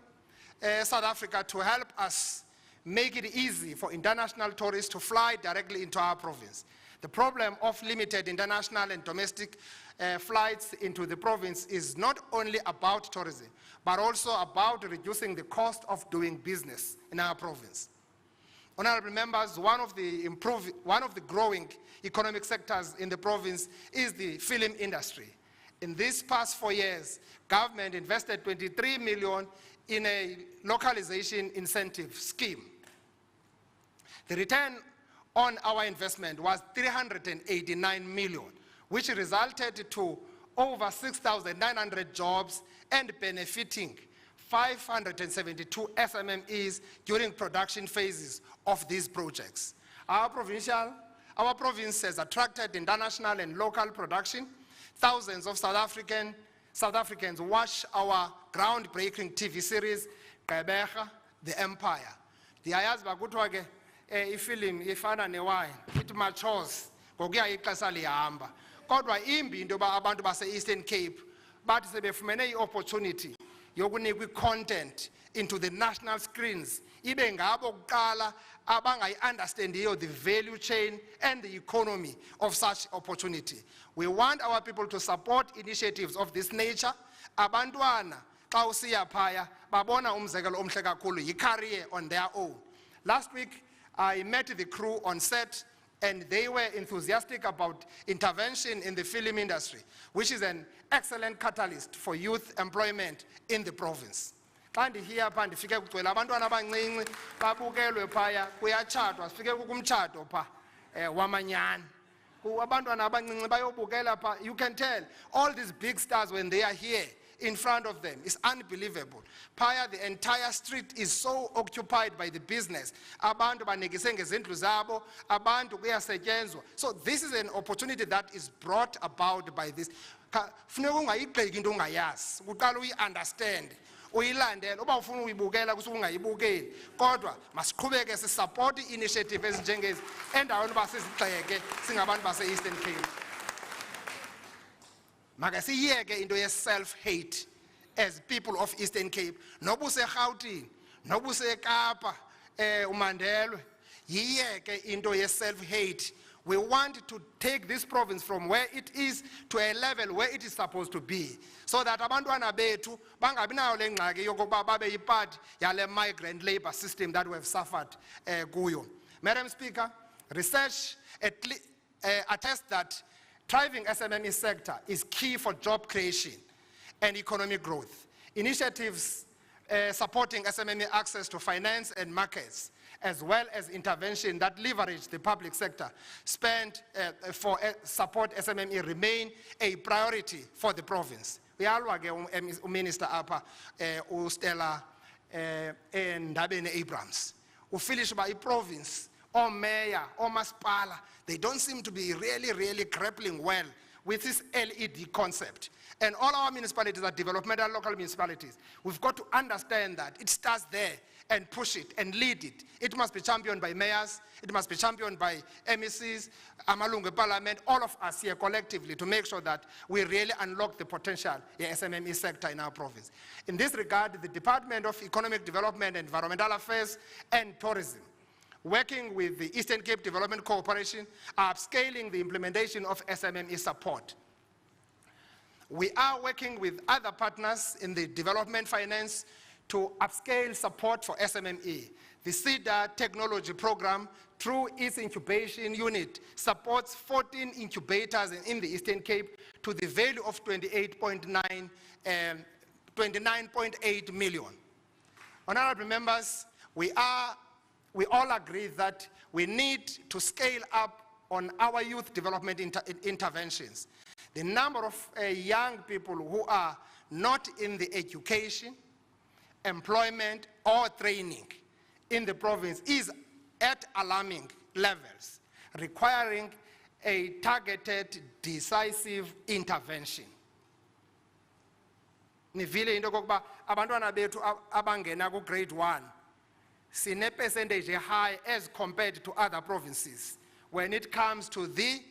South Africa to help us make it easy for international tourists to fly directly into our province. The problem of limited international and domestic flights into the province is not only about tourism, but also about reducing the cost of doing business in our province. Honorable members, one of the growing economic sectors in the province is the film industry. In these past 4 years, government invested 23 million in a localization incentive scheme. The return on our investment was 389 million, which resulted to over 6,900 jobs and benefiting 572 SMMEs during production phases of these projects. Our province has attracted international and local production. Thousands of South Africans watch our groundbreaking TV series, Gqeberha, The Empire. Ndiyayazi bakuthiwa ke ifilm ifana newine, it matures ngokuya ixesha lihamba. Kodwa imbi into ba abantu base Eastern Cape bathi sebefumene i-opportunity yokunikwa i-content into the national screens. Ibe ngabo kuqala abangayi-understandiyo the value chain and the economy of such opportunity. We want our people to support initiatives of this nature. Abantwana xa usiya phaya babona umzekelo omhle kakhulu yi-career on their own. Last week, I met the crew on set and they were enthusiastic about intervention in the film industry, which is an excellent catalyst for youth employment in the province. Xa ndihiya pha ndifike kugcwele abantwana abancinci babukelwe phaya kuyatshadwa sifike kukumtshato pha wamanyani. Abantwana abancinci bayobukela pha. You can tell all these big stars when they are here in front of them. It's unbelievable. Phaya the entire street is so occupied by the business. Abantu banekise ngezindlu zabo, abantu kuyasetyenzwa. So this is an opportunity that is brought about by this. Funeka ungayigxeki into ungayazi. Uqala uyi-understand. Uyilandela uba ufuna uyibukela kusuke ungayibukeli kodwa masiqhubeke sisupport i-initiative ezinjengezi endaweni uba sizigxeke singabantu base-Eastern Cape. Makasiyeke into ye-self-hate as people of Eastern Cape. Noba useRhawutini, noba useKapa, uMandelwe, yiyeke into ye-self-hate. We want to take this province from where it is to a level where it is supposed to be, so that abantwana bethu bangabi nayo le ngxaki yokuba babe yipart yale migrant labor system that we have suffered kuyo. Madam Speaker, research attests that thriving SMME sector is key for job creation and economic growth. Initiatives supporting SMME access to finance and markets, as well as intervention that leverage the public sector spent for support SMME remain a priority for the province. Uyalwa ke Minister apa uStella Ndabeni Abrams. Ufilish ba i-province, or mayor, or masipala, they don't seem to be really grappling well with this LED concept. And all our municipalities are developmental local municipalities. We've got to understand that it starts there and push it and lead it. It must be championed by mayors, it must be championed by MECs, Amalungu Parliament, all of us here collectively to make sure that we really unlock the potential in the SMME sector in our province. In this regard, the Department of Economic Development, Environmental Affairs and Tourism, working with the Eastern Cape Development Corporation, are upscaling the implementation of SMME support. We are working with other partners in the development finance to upscale support for SMME. The CEDA technology program, through its incubation unit, supports 14 incubators in the Eastern Cape to the value of 29.8 million. Honorable members, we all agree that we need to scale up on our youth development interventions. The number of young people who are not in the education, employment, or training in the province is at alarming levels, requiring a targeted, decisive intervention. Nivile into kokuba abantwana bethu abangena ku grade 1 sine percentage high as compared to other provinces when it comes to the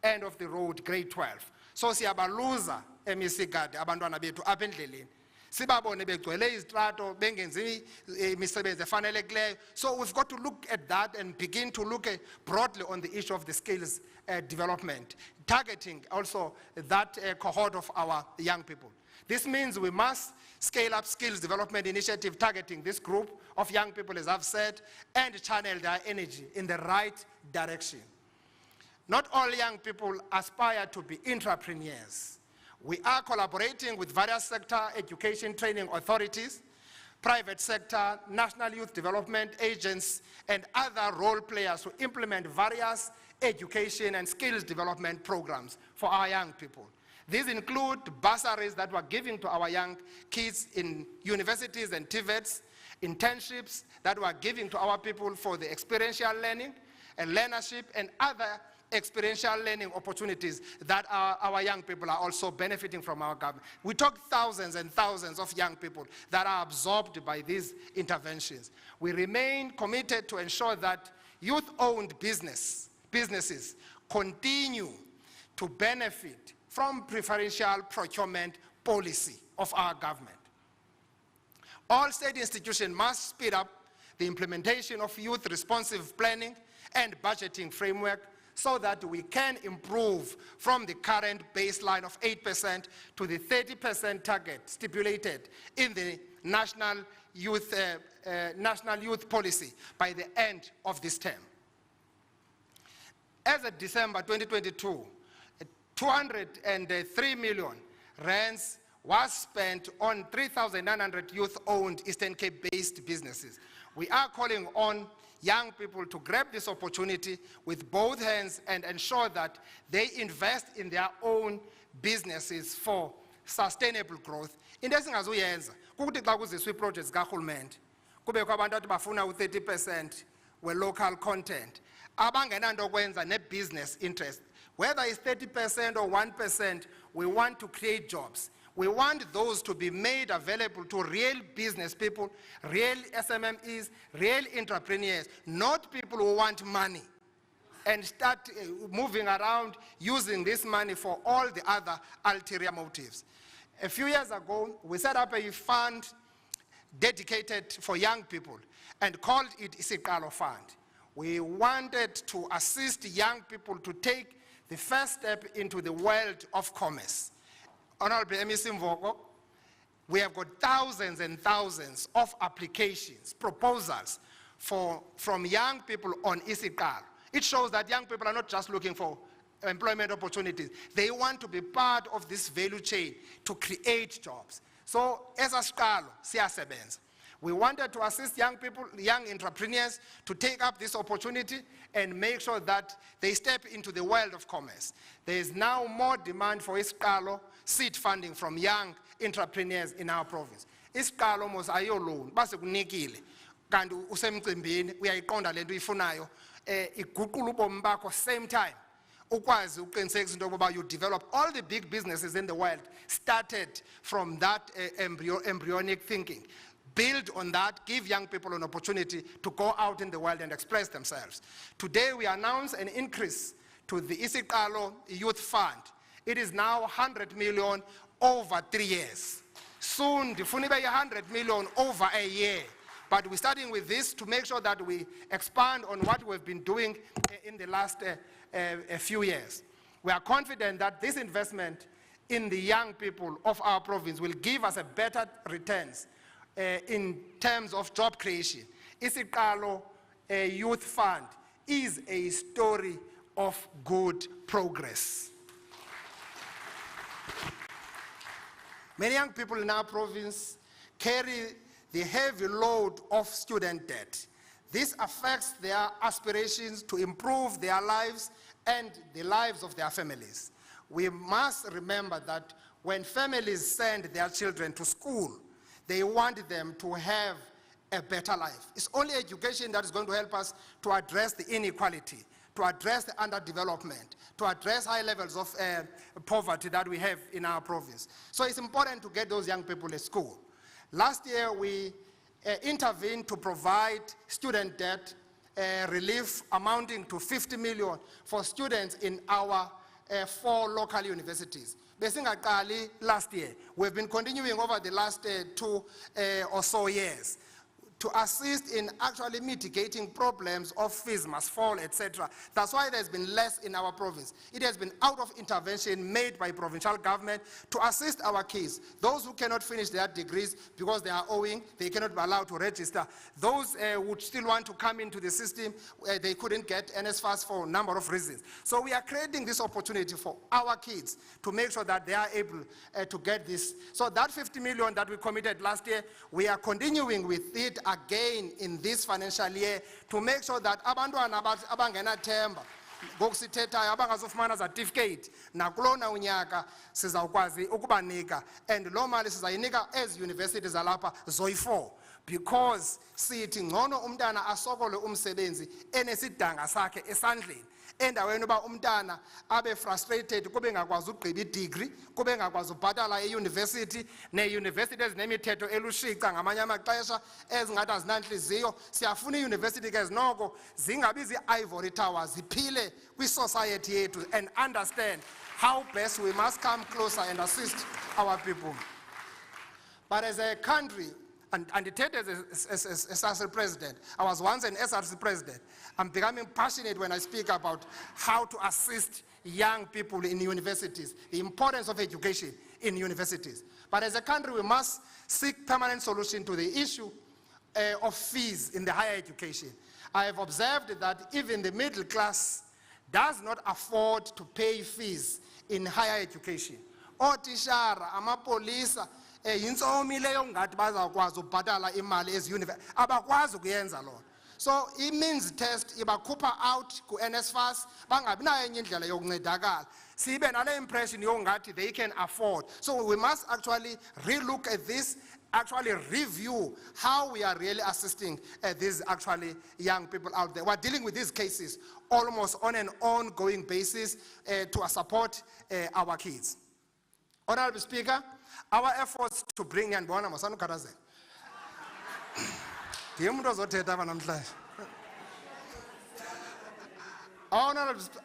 end of the road, grade 12. So siyabaluza emisigadi abantwana bethu apha endleleni. Sibabone begcwele izitrato bengenzi imisebenzi efanelekileyo. So we've got to look at that and begin to look broadly on the issue of the skills development, targeting also that cohort of our young people. This means we must scale up skills development initiative targeting this group of young people, as I've said, and channel their energy in the right direction. Not all young people aspire to be entrepreneurs. We are collaborating with various sector education training authorities, private sector, national youth development agents, and other role players to implement various education and skills development programs for our young people. These include bursaries that we're giving to our young kids in universities and TVETs, internships that we're giving to our people for the experiential learning and learnership, and other experiential learning opportunities that our young people are also benefiting from our government. We talk thousands and thousands of young people that are absorbed by these interventions. We remain committed to ensure that youth-owned businesses continue to benefit from preferential procurement policy of our government. All state institutions must speed up the implementation of youth-responsive planning and budgeting framework so that we can improve from the current baseline of 8% to the 30% target stipulated in the National Youth Policy by the end of this term. As of December 2022, 203 million rands was spent on 3,900 youth-owned Eastern Cape-based businesses. We are calling on young people to grab this opportunity with both hands and ensure that they invest in their own businesses for sustainable growth. Into esingazuyenza kukuthi xa kuziswa ii-projects karhulumente kubekho abantu athi bafuna u-30% we-local content abangenanto kwenza ne-business interest. Whether it's 30% or 1%, we want to create jobs. We want those to be made available to real business people, real SMMEs, real entrepreneurs, not people who want money and start moving around using this money for all the other ulterior motives. A few years ago, we set up a fund dedicated for young people and called it Isikalo Fund. We wanted to assist young people to take the first step into the world of commerce. Honorable MEC Mvoko, we have got thousands and thousands of applications, proposals from young people on Isikalo. It shows that young people are not just looking for employment opportunities. They want to be part of this value chain to create jobs. So, as a Sikalo, siyasebenza. We wanted to assist young people, young entrepreneurs, to take up this opportunity and make sure that they step into the world of commerce. There is now more demand for Isikalo seed funding from young entrepreneurs in our province. Isikalo mos ayo loan, base kunikile. Kanti usemcimbini uyayiqonda lento uyifunayo iguqula ubomi bakho same time. Ukwazi uqinisekisa into yokuba you develop all the big businesses in the world started from that embryonic thinking. build on that, give young people an opportunity to go out in the world and express themselves. Today we announce an increase to the Isiqalo Youth Fund. It is now 100 million over 3 years. Soon, the Funibe 100 million over a year. But we're starting with this to make sure that we expand on what we've been doing in the last a few years. We are confident that this investment in the young people of our province will give us a better returns in terms of job creation. Isiqalo Youth Fund is a story of good progress. Many young people in our province carry the heavy load of student debt. This affects their aspirations to improve their lives and the lives of their families. We must remember that when families send their children to school, they want them to have a better life. It's only education that is going to help us to address the inequality, to address the underdevelopment, to address high levels of poverty that we have in our province. So it's important to get those young people to school. Last year, we intervened to provide student debt relief amounting to 50 million for students in our 4 local universities. Besingaqali last year, we've been continuing over the last 2 or so years to assist in actually mitigating problems of fees must fall, etc. That's why there's been less in our province. It has been out of intervention made by provincial government to assist our kids. Those who cannot finish their degrees because they are owing, they cannot be allowed to register. Those who still want to come into the system, they couldn't get NSFAS for a number of reasons. So we are creating this opportunity for our kids to make sure that they are able to get this. So that 50 million that we committed last year, we are continuing with it again in this financial year to make sure that abantwana abangenathemba ngokusithethayo abangazofumana certificate nakulona unyaka sizawukwazi ukubanika, and loo mali sizayinika ezi universities zalapha zoyi-4 because sithi ngcono umntana asokole umsebenzi enesidanga sakhe esandleni endaweni uba umntana abe frustrated kube ngakwazi ugqiba idegree, kube ngakwazi ubhatala euniversity, neuniversity ezinemithetho elushica ngamanye amaxesha ezingathi azinantliziyo. Siyafuna iuniversity ke zinoko zingabi zi-ivory towers, ziphile kwi-society yethu and understand how best we must come closer and assist our people. But as a country, and as SRC president, I was once an SRC president. I'm becoming passionate when I speak about how to assist young people in universities, the importance of education in universities. But as a country, we must seek permanent solution to the issue of fees in the higher education. I have observed that even the middle class does not afford to pay fees in higher education. Otishara, amapolisa, yintsomi leyo ngathi bazawukwazi ubhatala imali eziyunivesithi abakwazi ukuyenza loo. So it means test ibakhupha out ku NSFAS bangabi nayo enye indlela yokuncedakala. Sibe nale impression yongathi they can afford. So we must actually relook at this, actually review how we are really assisting these actually young people out there. We're dealing with these cases almost on an ongoing basis to support our kids. Honorable Speaker, our efforts to bring and bona masanu karaze. Our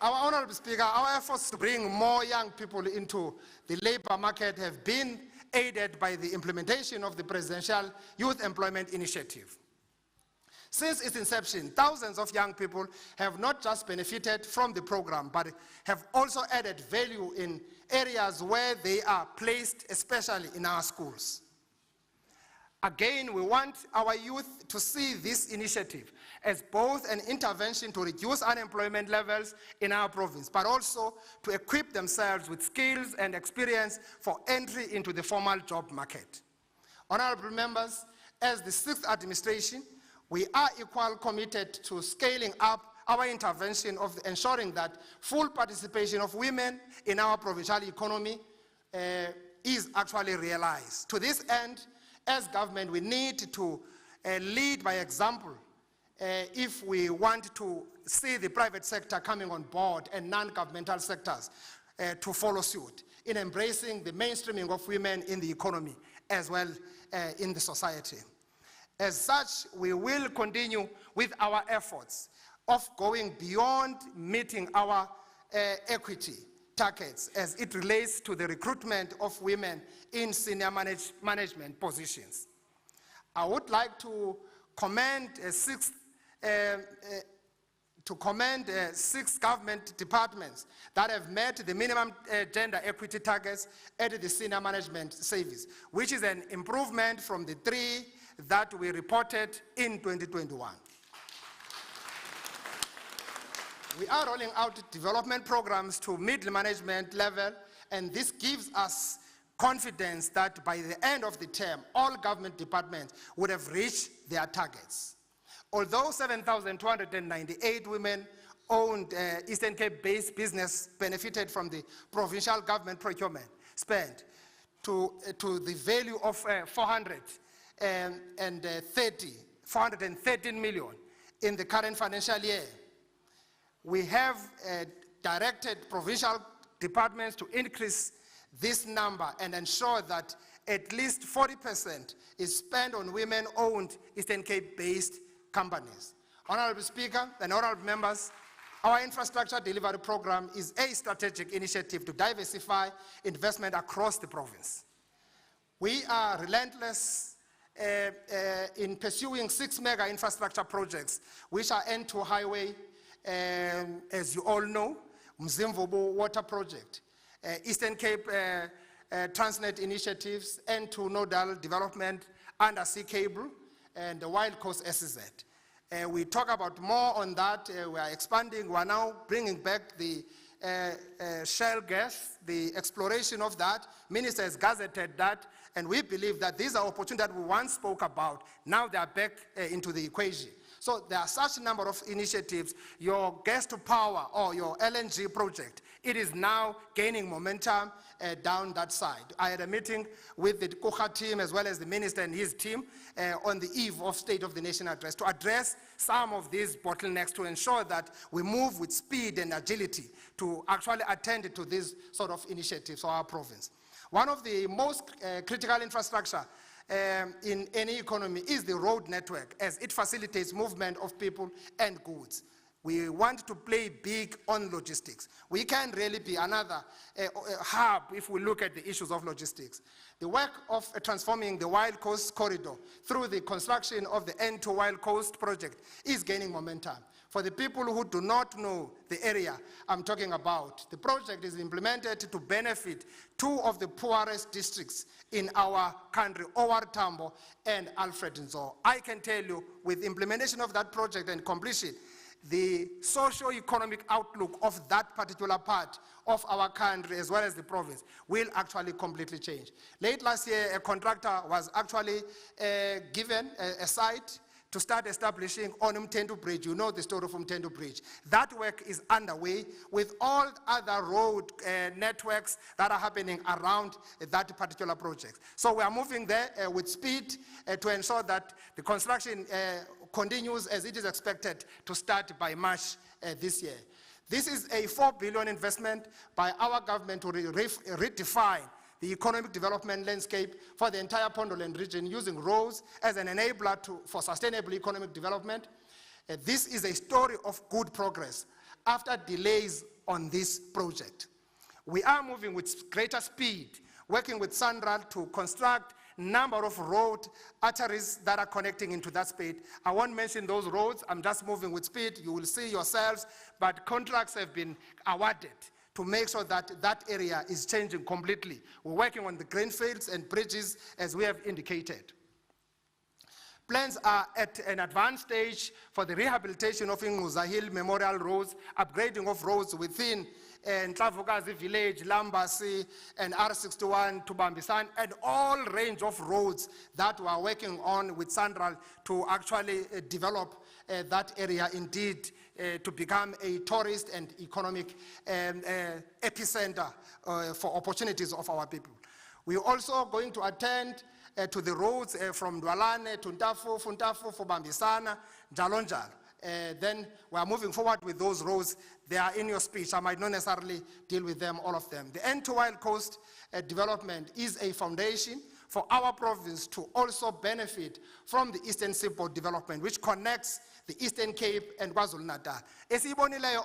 Honorable Speaker, our efforts to bring more young people into the labor market have been aided by the implementation of the Presidential Youth Employment Initiative. Since its inception, thousands of young people have not just benefited from the program, but have also added value in areas where they are placed, especially in our schools. Again, we want our youth to see this initiative as both an intervention to reduce unemployment levels in our province, but also to equip themselves with skills and experience for entry into the formal job market. Honorable members, as the 6th administration, we are equally committed to scaling up our intervention of ensuring that full participation of women in our provincial economy is actually realized. To this end, as government, we need to lead by example if we want to see the private sector coming on board and non-governmental sectors to follow suit in embracing the mainstreaming of women in the economy as well in the society. As such, we will continue with our efforts of going beyond meeting our equity targets as it relates to the recruitment of women in senior management positions. I would like to commend six government departments that have met the minimum gender equity targets at the senior management service, which is an improvement from the 3 that we reported in 2021. We are rolling out development programs to middle management level, and this gives us confidence that by the end of the term, all government departments would have reached their targets. Although 7,298 women-owned Eastern Cape-based business benefited from the provincial government procurement spend to the value of 413 million in the current financial year, we have directed provincial departments to increase this number and ensure that at least 40% is spent on women-owned Eastern Cape-based companies. Honorable Speaker and honorable members, our infrastructure delivery program is a strategic initiative to diversify investment across the province. We are relentless in pursuing 6 mega infrastructure projects, which are N2 highway, as you all know, Mzimvubu water project, Eastern Cape Transnet initiatives, N2 nodal development, undersea cable, and the Wild Coast SEZ. We talk about more on that. We are expanding. We are now bringing back the shale gas, the exploration of that. Minister has gazetted that, and we believe that these are opportunities that we once spoke about. Now they are back into the equation. So there are such a number of initiatives. Your gas to power or your LNG project, it is now gaining momentum down that side. I had a meeting with the Kucha team as well as the minister and his team on the eve of State of the Nation address to address some of these bottlenecks to ensure that we move with speed and agility to actually attend to these sort of initiatives for our province. One of the most critical infrastructure in any economy is the road network, as it facilitates movement of people and goods. We want to play big on logistics. We can really be another hub if we look at the issues of logistics. The work of transforming the Wild Coast corridor through the construction of the N2 Wild Coast project is gaining momentum. For the people who do not know the area I'm talking about, the project is implemented to benefit 2 of the poorest districts in our country, Owar Tambo and Alfred Nzo. I can tell you, with implementation of that project and completion, the socio-economic outlook of that particular part of our country as well as the province will actually completely change. Late last year, a contractor was actually given a site to start establishing on Mtendo Bridge. You know the story from Mtendo Bridge. That work is underway with all other road networks that are happening around that particular project. So we are moving there with speed to ensure that the construction continues as it is expected to start by March this year. This is a 4 billion investment by our government to redefine the economic development landscape for the entire Pondoland region, using roads as an enabler for sustainable economic development. This is a story of good progress after delays on this project. We are moving with greater speed, working with Sandral to construct a number of road arteries that are connecting into that space. I won't mention those roads. I'm just moving with speed. You will see yourselves, but contracts have been awarded to make sure that that area is changing completely. We're working on the greenfields and bridges as we have indicated. Plans are at an advanced stage for the rehabilitation of Nguza Hill Memorial Roads, upgrading of roads within Ntlavukazi Village, Lambasi, and R61 to Bambisan, and all range of roads that we are working on with Sandral to actually develop that area indeed to become a tourist and economic epicenter for opportunities of our people. We are also going to attend to the roads from Dwalane to Ntafu, Funtafu, for Bambisana, Jalonjal. Then we are moving forward with those roads. They are in your speech. I might not necessarily deal with them, all of them. The N2 Wild Coast development is a foundation for our province to also benefit from the Eastern Seaboard development, which connects the Eastern Cape and KwaZulu-Natal.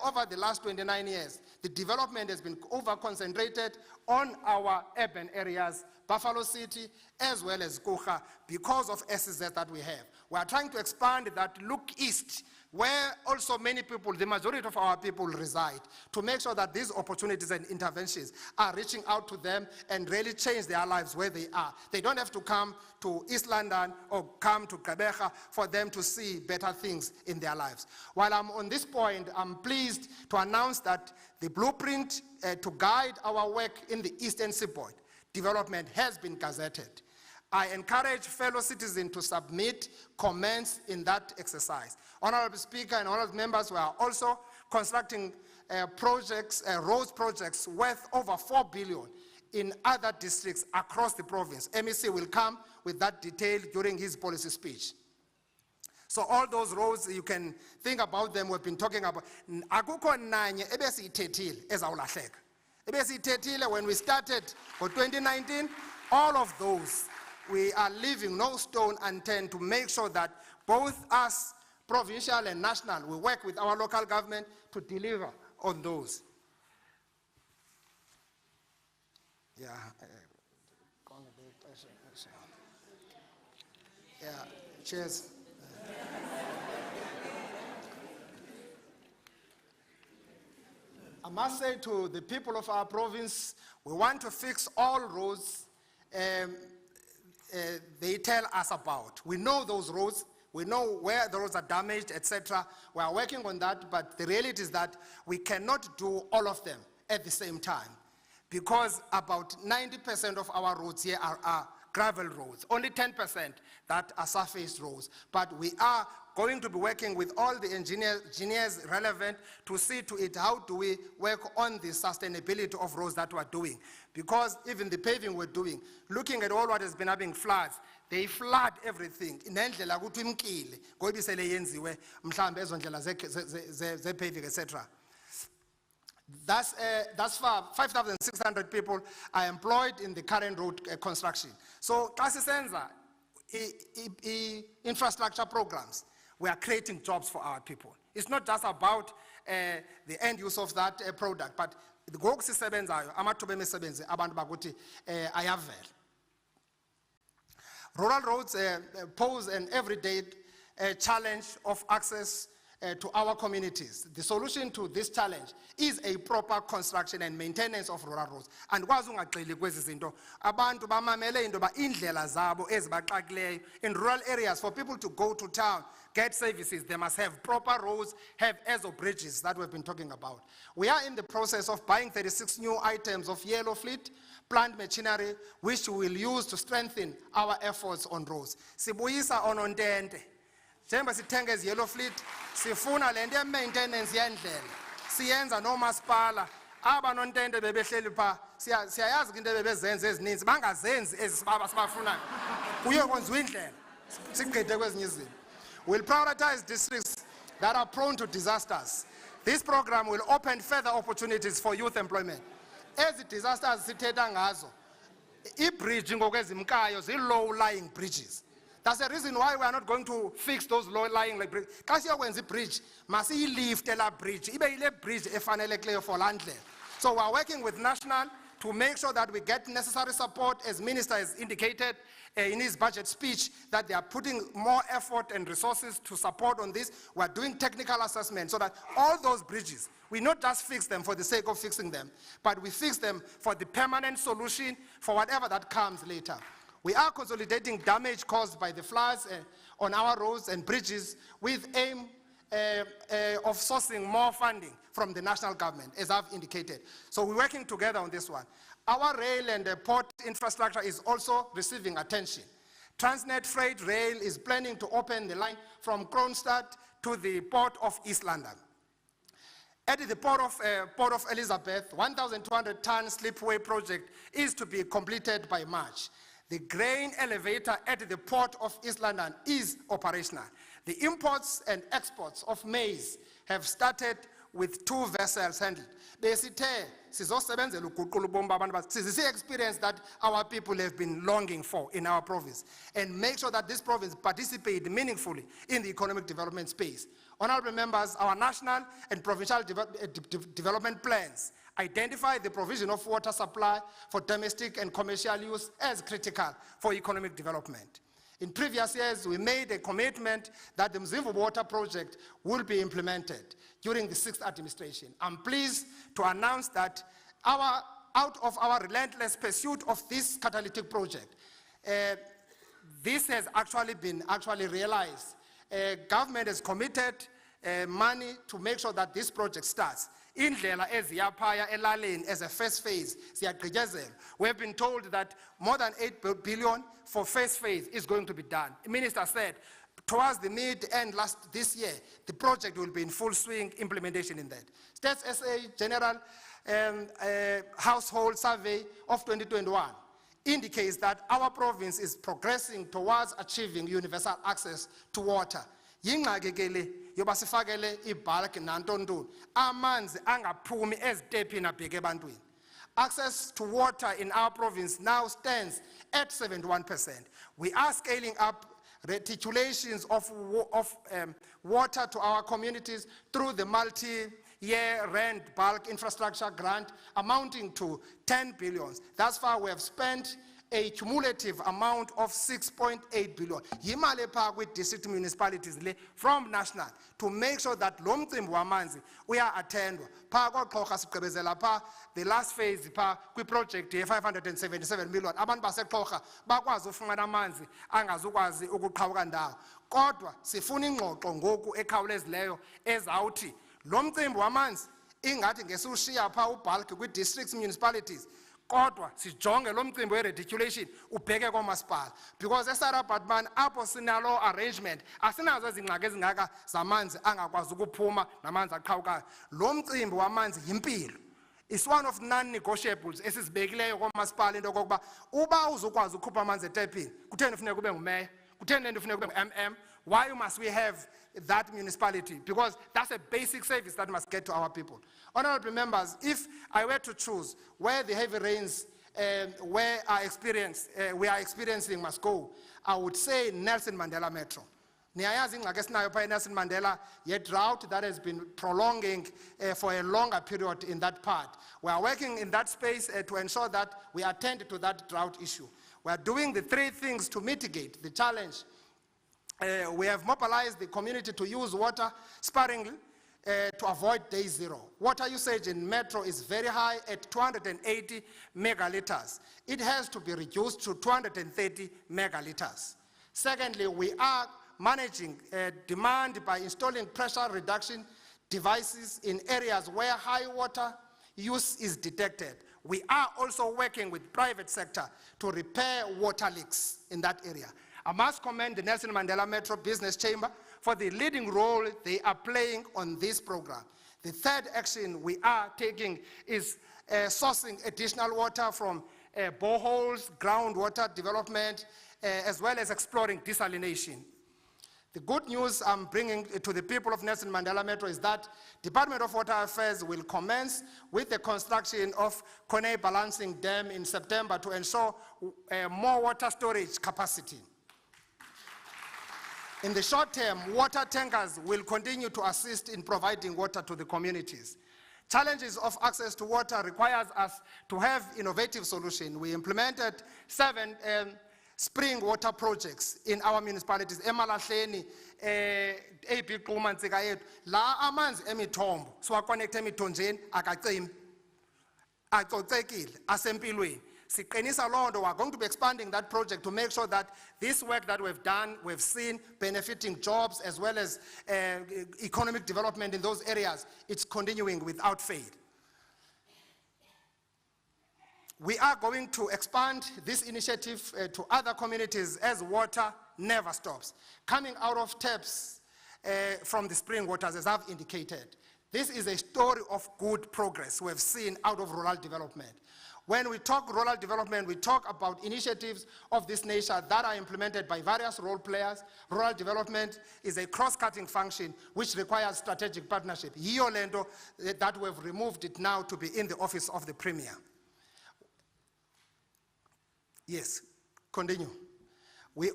Over the last 29 years, the development has been over-concentrated on our urban areas, Buffalo City, as well as Kucha, because of SEZ that we have. We are trying to expand that, look east, where also many people, the majority of our people reside, to make sure that these opportunities and interventions are reaching out to them and really change their lives where they are. They don't have to come to East London or come to Gqeberha for them to see better things in their lives. While I'm on this point, I'm pleased to announce that the blueprint to guide our work in the Eastern Seaboard development has been gazetted. I encourage fellow citizens to submit comments in that exercise. Honorable Speaker and honorable members, we are also constructing roads projects worth over 4 billion in other districts across the province. MEC will come with that detail during his policy speech. So all those roads, you can think about them, we've been talking about. Akukho nanye ebesiyithethile ezawulahleka. Ebesiyithethile when we started for 2019, all of those, we are leaving no stone unturned to make sure that both us, provincial and national, we work with our local government to deliver on those. Yeah. Yeah, cheers. I must say to the people of our province, we want to fix all roads they tell us about. We know those roads. We know where the roads are damaged, etc. We are working on that, but the reality is that we cannot do all of them at the same time, because about 90% of our roads here are gravel roads, only 10% that are surface roads. But we are going to be working with all the engineers relevant to see to it how do we work on the sustainability of roads that we're doing. Because even the paving we're doing, looking at all what has been having floods, they flood everything. Nendlela ukuthi imkile ngoba isele yenziwe mhlambe ezondlela ze paving etc. Thus far, 5,600 people are employed in the current road construction. So, xa sisenza infrastructure programs, we are creating jobs for our people. It's not just about the end use of that product, but the ngoku sisebenzayo amathuba emisebenzi abantu bakuthi ayavela. Rural roads pose an everyday challenge of access to our communities. The solution to this challenge is a proper construction and maintenance of rural roads. And kwazi ungagxili kwezi zinto abantu bamamele into ba indlela zabo ezibaxakileyo in rural areas. For people to go to town, get services, they must have proper roads, have ESO bridges that we've been talking about. We are in the process of buying 36 new items of yellow fleet plant machinery, which we will use to strengthen our efforts on roads. Sibuyisa onontente. Njengoba sithenga ezi yellow fleet, sifuna le nto ye-maintenance yendlela. Siyenza nomasipala, aba nontente bebehleli pha, siyayazi ke into bebezenza ezininzi, bangazenzi ezi sibafunayo. Kuye kwenziwa indlela, sigqithe kwezinye izinto. We'll prioritize districts that are prone to disasters. This program will open further opportunities for youth employment. Ezi disasters sithetha ngazo, i-bridge ngokwezimkayo zi-low-lying bridges. That's the reason why we are not going to fix those low-lying bridges. Xa siyokwenza i-bridge, masiyilifte la bridge, ibe yile bridge efanelekileyo for laa ndlela. So we are working with national to make sure that we get necessary support, as Minister has indicated in his budget speech, that they are putting more effort and resources to support on this. We are doing technical assessment so that all those bridges, we not just fix them for the sake of fixing them, but we fix them for the permanent solution for whatever that comes later. We are consolidating damage caused by the floods on our roads and bridges with aim of sourcing more funding from the national government, as I've indicated. So we're working together on this one. Our rail and port infrastructure is also receiving attention. Transnet Freight Rail is planning to open the line from Kronstadt to the port of East London. At the port of Elizabeth, 1,200-ton slipway project is to be completed by March. The grain elevator at the port of East London is operational. The imports and exports of maize have started with 2 vessels handled. Besithe sizosebenzela uguqula ubomi babantu bathi sizise experience that our people have been longing for in our province and make sure that this province participate meaningfully in the economic development space. Honorable members, our national and provincial development plans identify the provision of water supply for domestic and commercial use as critical for economic development. In previous years, we made a commitment that the Mzimvu Water Project will be implemented during the 6th administration. I'm pleased to announce that out of our relentless pursuit of this catalytic project, this has actually been realized. Government has committed money to make sure that this project starts. Indlela eziyaphaya elaleni as a first phase, siyagqityezelwa. We have been told that more than 8 billion for first phase is going to be done. The minister said towards the mid-end this year, the project will be in full swing implementation in that. Stats SA General Household Survey of 2021 indicates that our province is progressing towards achieving universal access to water. Yingxaki yoba sifakele ibhalk nantontoni amanzi angaphumi ezitephini abheke ebantwini. Access to water in our province now stands at 71%. We are scaling up reticulations of water to our communities through the multi-year rand bulk infrastructure grant amounting to 10 billion. Thus far, we have spent a cumulative amount of 6.8 billion. Yimali pha with district municipalities from national to make sure that lo mcimbi wamanzi uya-attendwa. Pha kwaXhorha sigqibezela pha the last phase pha kwi-project ye-577 million. Abantu baseXhorha bakwazi ufumana amanzi angazukwazi ukuqhawuka ndawo. Kodwa sifuna ingxoxo ngoku ekhawulezileyo ezawuthi lo mcimbi wamanzi ingathi ngesushiya pha ubulk kwi-districts municipalities. Kodwa sijonge lo mcimbi we-reticulation ubheke komasipala because eSarabhatman apho sinalo arrangement asinazo ezingxaki ezingaka zamanzi angakwazi ukuphuma namanzi aqhawukayo. Lo mcimbi wamanzi yimpilo. It's one of non-negotiables esizibekileyo komasipala into okokuba uba uzukwazi ukhupha amanzi etepini kutheni kufuneka kube ngumeya, kutheni kufuneka kube ngu-MM. Why must we have that municipality? Because that's a basic service that must get to our people. Honorable members, if I were to choose where the heavy rains we are experiencing must go, I would say Nelson Mandela Metro. Niyayazi ingxaki esinayo pha Nelson Mandela, a drought that has been prolonging for a longer period in that part. We are working in that space to ensure that we attend to that drought issue. We are doing the 3 things to mitigate the challenge. We have mobilized the community to use water sparingly to avoid day zero. Water usage in Metro is very high at 280 megaliters. It has to be reduced to 230 megaliters. Secondly, we are managing demand by installing pressure reduction devices in areas where high water use is detected. We are also working with private sector to repair water leaks in that area. I must commend the Nelson Mandela Metro Business Chamber for the leading role they are playing on this program. The third action we are taking is sourcing additional water from boreholes, groundwater development, as well as exploring desalination. The good news I'm bringing to the people of Nelson Mandela Metro is that Department of Water Affairs will commence with the construction of Kone Balancing Dam in September to ensure more water storage capacity. In the short term, water tankers will continue to assist in providing water to the communities. Challenges of access to water requires us to have innovative solutions. We implemented 7 spring water projects in our municipalities. Emalahleni, AP Quma Ntsika yethu, la amanzi emithombo, siwaconnecte emithonjeni akacimi, acocekile, asempilweni. Siqinisa loo nto, we're going to be expanding that project to make sure that this work that we've done, we've seen benefiting jobs as well as economic development in those areas, it's continuing without fail. We are going to expand this initiative to other communities as water never stops. Coming out of taps from the spring waters, as I've indicated, this is a story of good progress we've seen out of rural development. When we talk rural development, we talk about initiatives of this nature that are implemented by various role players. Rural development is a cross-cutting function which requires strategic partnership. Yiyo lento that we've removed it now to be in the office of the Premier. Yes, continue. We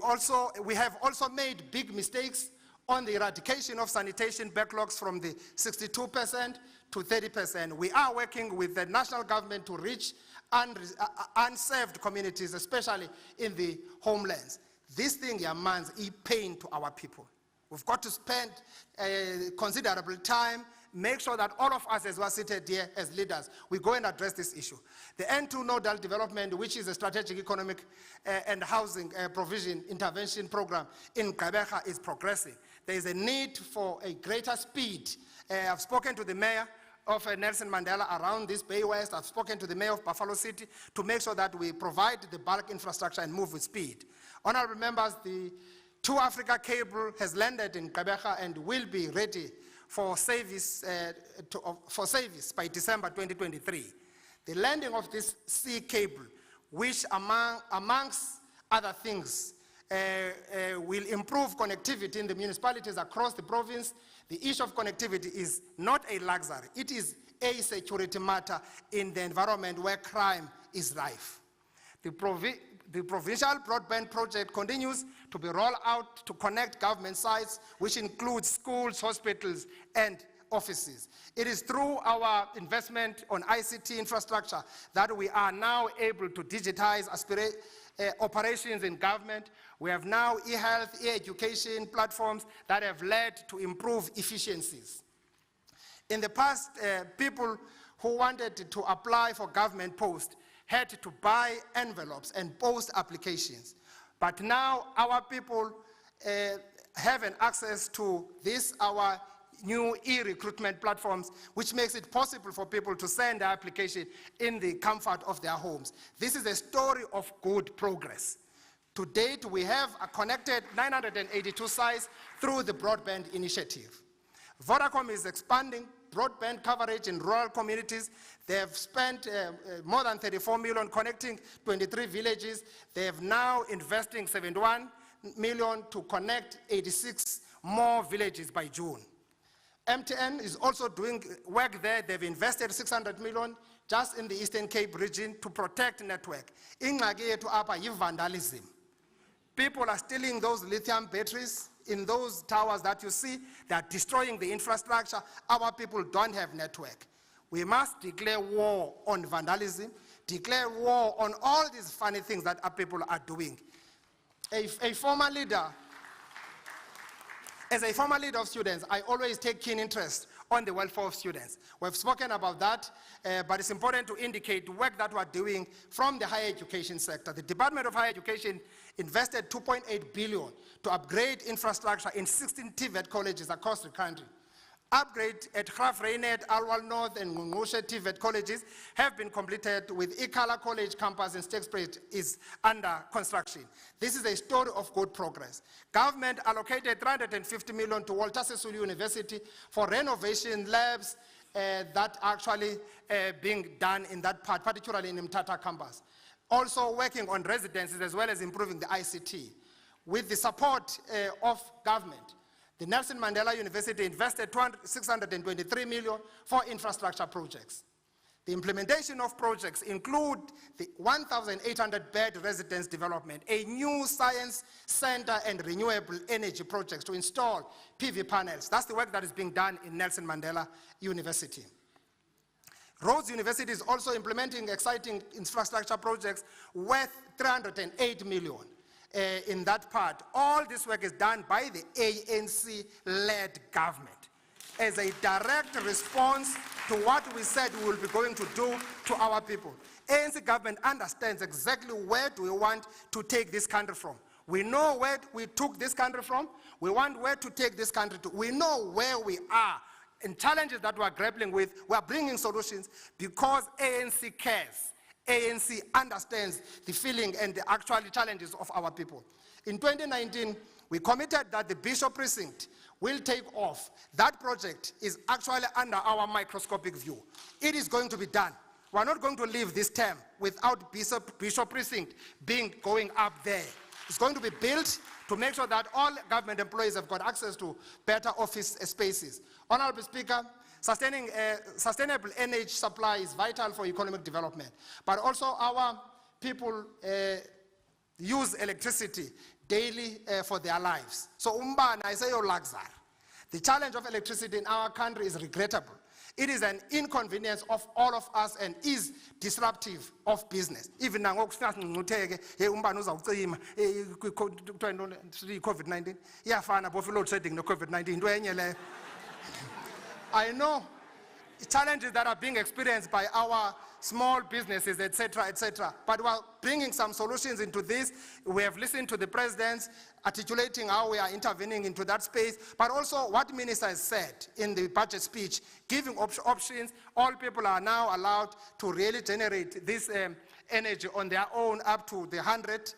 have also made big mistakes on the eradication of sanitation backlogs from the 62% to 30%. We are working with the national government to reach unserved communities, especially in the homelands. This thing, Yaman's, is pain to our people. We've got to spend considerable time, make sure that all of us as we're seated here as leaders, we go and address this issue. The N2 Nodal Development, which is a strategic economic and housing provision intervention program in Gqeberha, is progressing. There is a need for a greater speed. I've spoken to the mayor of Nelson Mandela around this Bay West. I've spoken to the mayor of Buffalo City to make sure that we provide the bulk infrastructure and move with speed. Honorable members, the 2 Africa cable has landed in Gqeberha and will be ready for service by December 2023. The landing of this sea cable, which amongst other things, will improve connectivity in the municipalities across the province. The issue of connectivity is not a luxury. It is a security matter in the environment where crime is rife. The provincial broadband project continues to be rolled out to connect government sites, which includes schools, hospitals, and offices. It is through our investment on ICT infrastructure that we are now able to digitize operations in government. We have now e-health, e-education platforms that have led to improved efficiencies. In the past, people who wanted to apply for government posts had to buy envelopes and post applications. But now our people have an access to this, our new e-recruitment platforms, which makes it possible for people to send their application in the comfort of their homes. This is a story of good progress. To date, we have connected 982 sites through the broadband initiative. Vodacom is expanding broadband coverage in rural communities. They have spent more than 34 million connecting 23 villages. They have now investing 71 million to connect 86 more villages by June. MTN is also doing work there. They've invested 600 million just in the Eastern Cape region to protect network. Ingxaki yethu apha yi-vandalism. People are stealing those lithium batteries in those towers that you see. They are destroying the infrastructure. Our people don't have network. We must declare war on vandalism, declare war on all these funny things that our people are doing. A former leader, as a former leader of students, I always take keen interest on the welfare of students. We've spoken about that, but it's important to indicate the work that we're doing from the higher education sector. The Department of Higher Education invested 2.8 billion to upgrade infrastructure in 16 TVET colleges across the country. Upgrade at Graf Reinet, Alwal North, and Ngungushe TVET colleges have been completed, with Ikala College campus in Stegspruit is under construction. This is a story of good progress. Government allocated 350 million to Walter Sisulu University for renovation labs that are actually being done in that part, particularly in Mthatha campus. Also working on residences as well as improving the ICT. With the support of government, the Nelson Mandela University invested 623 million for infrastructure projects. The implementation of projects include the 1,800 bed residence development, a new science center and renewable energy projects to install PV panels. That's the work that is being done in Nelson Mandela University. Rhodes University is also implementing exciting infrastructure projects worth 308 million. In that part. All this work is done by the ANC-led government as a direct response to what we said we will be going to do to our people. ANC government understands exactly where do we want to take this country from. We know where we took this country from. We want where to take this country to. We know where we are and challenges that we are grappling with. We are bringing solutions because ANC cares. ANC understands the feeling and the actual challenges of our people. In 2019, we committed that the Bhisho precinct will take off. That project is actually under our microscopic view. It is going to be done. We're not going to leave this term without Bhisho precinct going up there. It's going to be built to make sure that all government employees have got access to better office spaces. Honorable Speaker, sustainable energy supply is vital for economic development, but also our people use electricity daily for their lives. So umbana is a luxury. The challenge of electricity in our country is regrettable. It is an inconvenience of all of us and is disruptive of business. Even now, COVID-19. Yeah, fine, but load shedding no COVID-19. I know challenges that are being experienced by our small businesses, etc., but while bringing some solutions into this, we have listened to the presidents articulating how we are intervening into that space, but also what the minister has said in the budget speech, giving options. All people are now allowed to really generate this energy on their own up to the 100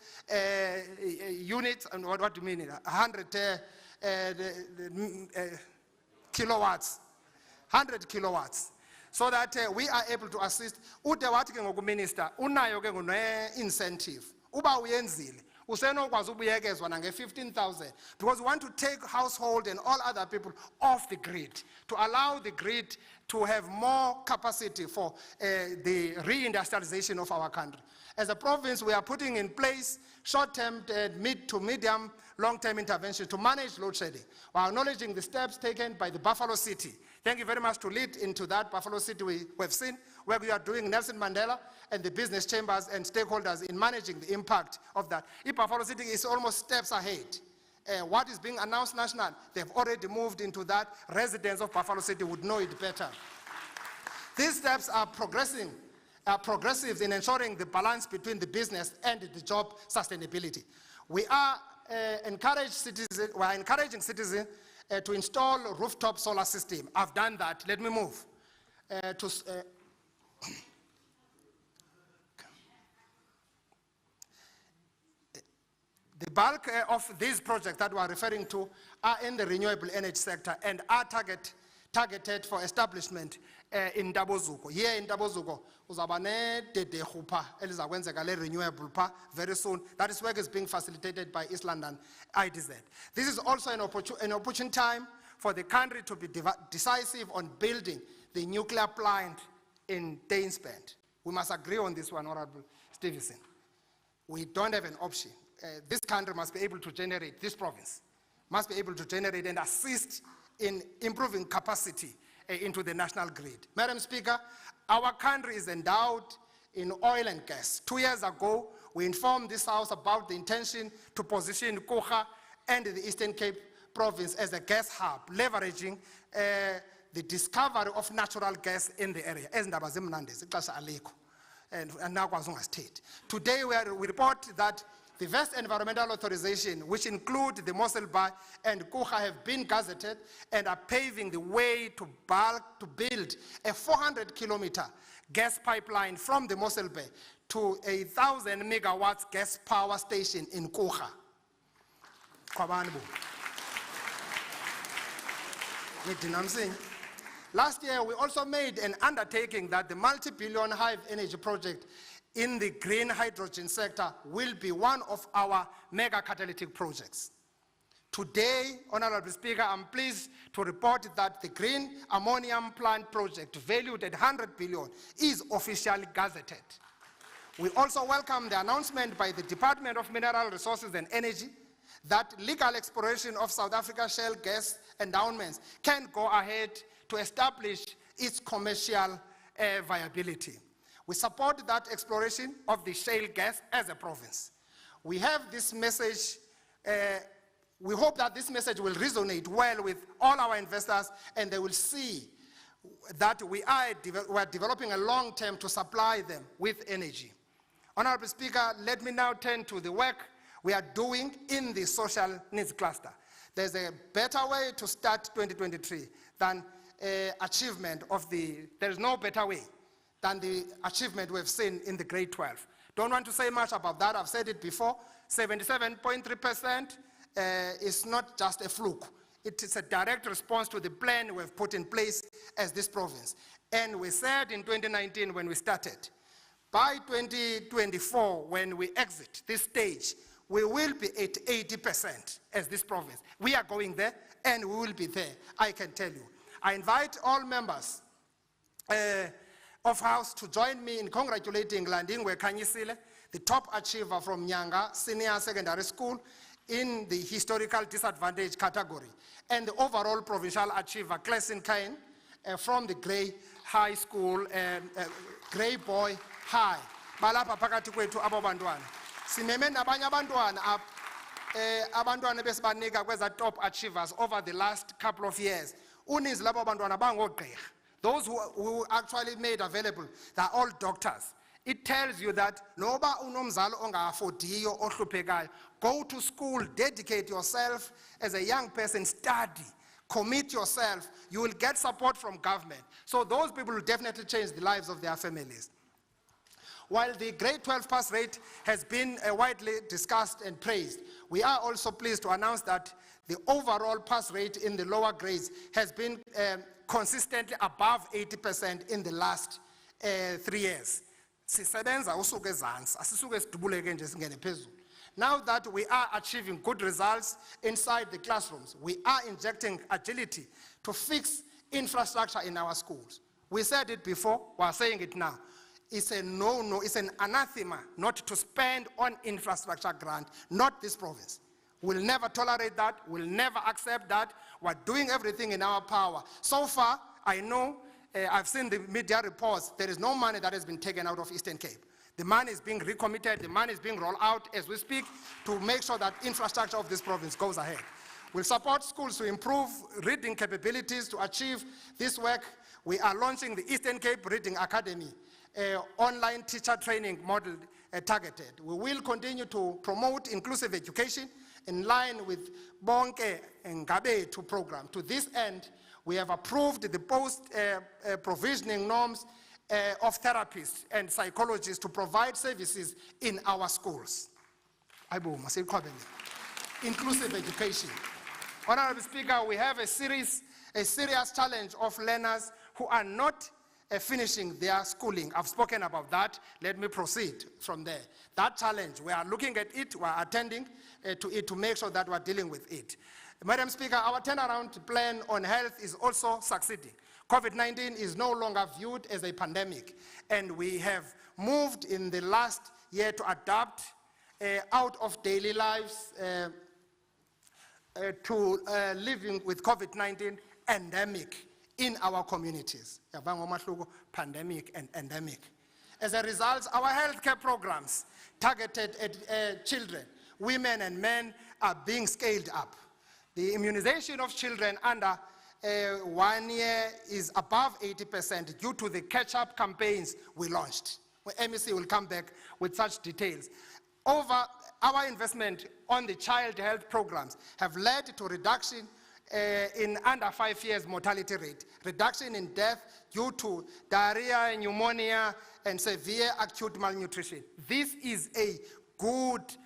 units, and what do you mean, 100 kilowatts, 100 kilowatts. So that we are able to assist. Minister, incentive. Uba uyenzile. Usenokwazi ubuyekezwa nange 15,000 because we want to take household and all other people off the grid to allow the grid to have more capacity for the reindustrialization of our country. As a province, we are putting in place short-term, mid to medium, long-term interventions to manage load shedding, while acknowledging the steps taken by the Buffalo City. Thank you very much to lead into that Buffalo City we have seen, where we are doing Nelson Mandela and the business chambers and stakeholders in managing the impact of that. If Buffalo City is almost steps ahead. What is being announced national, they've already moved into that. Residents of Buffalo City would know it better. These steps are progressive in ensuring the balance between the business and the job sustainability. We are encouraging citizens to install a rooftop solar system. I've done that. Let me move the bulk of these projects that we are referring to are in the renewable energy sector and are targeted for establishment in Dabozuko. Here in Dabozuko, renewable very soon. That is work is being facilitated by East London IDZ. This is also an opportune time for the country to be decisive on building the nuclear plant in Dainsbend. We must agree on this one, Honorable Stevenson. We don't have an option. This country must be able to generate, this province must be able to generate and assist in improving capacity into the national grid. Madam Speaker, our country is endowed in oil and gas. 2 years ago, we informed this House about the intention to position Kocha and the Eastern Cape province as a gas hub, leveraging the discovery of natural gas in the area. Today, we report that the vast environmental authorization, which include the Mossel Bay and Kocha, have been gazetted and are paving the way to build a 400-kilometer gas pipeline from the Mossel Bay to a 1,000 megawatts gas power station in Kocha. Last year, we also made an undertaking that the multi-billion Hive Energy project in the green hydrogen sector will be one of our mega catalytic projects. Today, Honorable Speaker, I'm pleased to report that the green ammonium plant project, valued at 100 billion, is officially gazetted. We also welcome the announcement by the Department of Mineral Resources and Energy that legal exploration of South Africa's shale gas endowments can go ahead to establish its commercial viability. We support that exploration of the shale gas as a province. We have this message, we hope that this message will resonate well with all our investors and they will see that we are developing a long term to supply them with energy. Honorable Speaker, let me now turn to the work we are doing in the social needs cluster. There's a better way to start 2023 than achievement of there's no better way than the achievement we've seen in the grade 12. Don't want to say much about that, I've said it before. 77.3% is not just a fluke. It is a direct response to the plan we've put in place as this province. And we said in 2019 when we started, by 2024, when we exit this stage, we will be at 80% as this province. We are going there, and we will be there, I can tell you. I invite all members of House to join me in congratulating Landingwe Kanyisile, the top achiever from Nyanga Senior Secondary School in the historical disadvantaged category, and the overall provincial achiever, Klesin Kain, from the Grey High School, Grey Boy High. Balapha phakathi kwethu abo bantwana. Simeme nabanye abantwana abantwana besibanika kweza top achievers over the last couple of years. Uninzi labo bantwana bangogqirha. Those who actually made available, they're all doctors. It tells you that noba unomzali ongaafodiyo ohluphekayo, go to school, dedicate yourself as a young person, study, commit yourself, you will get support from government. So those people will definitely change the lives of their families. While the grade 12 pass rate has been widely discussed and praised, we are also pleased to announce that the overall pass rate in the lower grades has been consistently above 80% in the last 3 years. Now that we are achieving good results inside the classrooms, we are injecting agility to fix infrastructure in our schools. We said it before, we are saying it now. It's a no-no, it's an anathema not to spend on infrastructure grant, not this province. We'll never tolerate that, we'll never accept that. We're doing everything in our power. So far, I know, I've seen the media reports, there is no money that has been taken out of Eastern Cape. The money is being recommitted, the money is being rolled out as we speak to make sure that infrastructure of this province goes ahead. We'll support schools to improve reading capabilities to achieve this work. We are launching the Eastern Cape Reading Academy, online teacher training model targeted. We will continue to promote inclusive education in line with Bonke and Gabetu program. To this end, we have approved the post-provisioning norms of therapists and psychologists to provide services in our schools. Inclusive education. Honorable Speaker, we have a serious challenge of learners who are not finishing their schooling. I've spoken about that. Let me proceed from there. That challenge, we are looking at it, we are attending to it to make sure that we're dealing with it. Madam Speaker, our turnaround plan on health is also succeeding. COVID-19 is no longer viewed as a pandemic, and we have moved in the last year to adapt out of daily lives to living with COVID-19 endemic in our communities. Pandemic and endemic. As a result, our healthcare programs targeted at children, women and men are being scaled up. The immunization of children under 1 year is above 80% due to the catch-up campaigns we launched. MEC will come back with such details. Our investment on the child health programs have led to reduction in under 5 years mortality rate, reduction in death due to diarrhea, pneumonia, and severe acute malnutrition. This is a good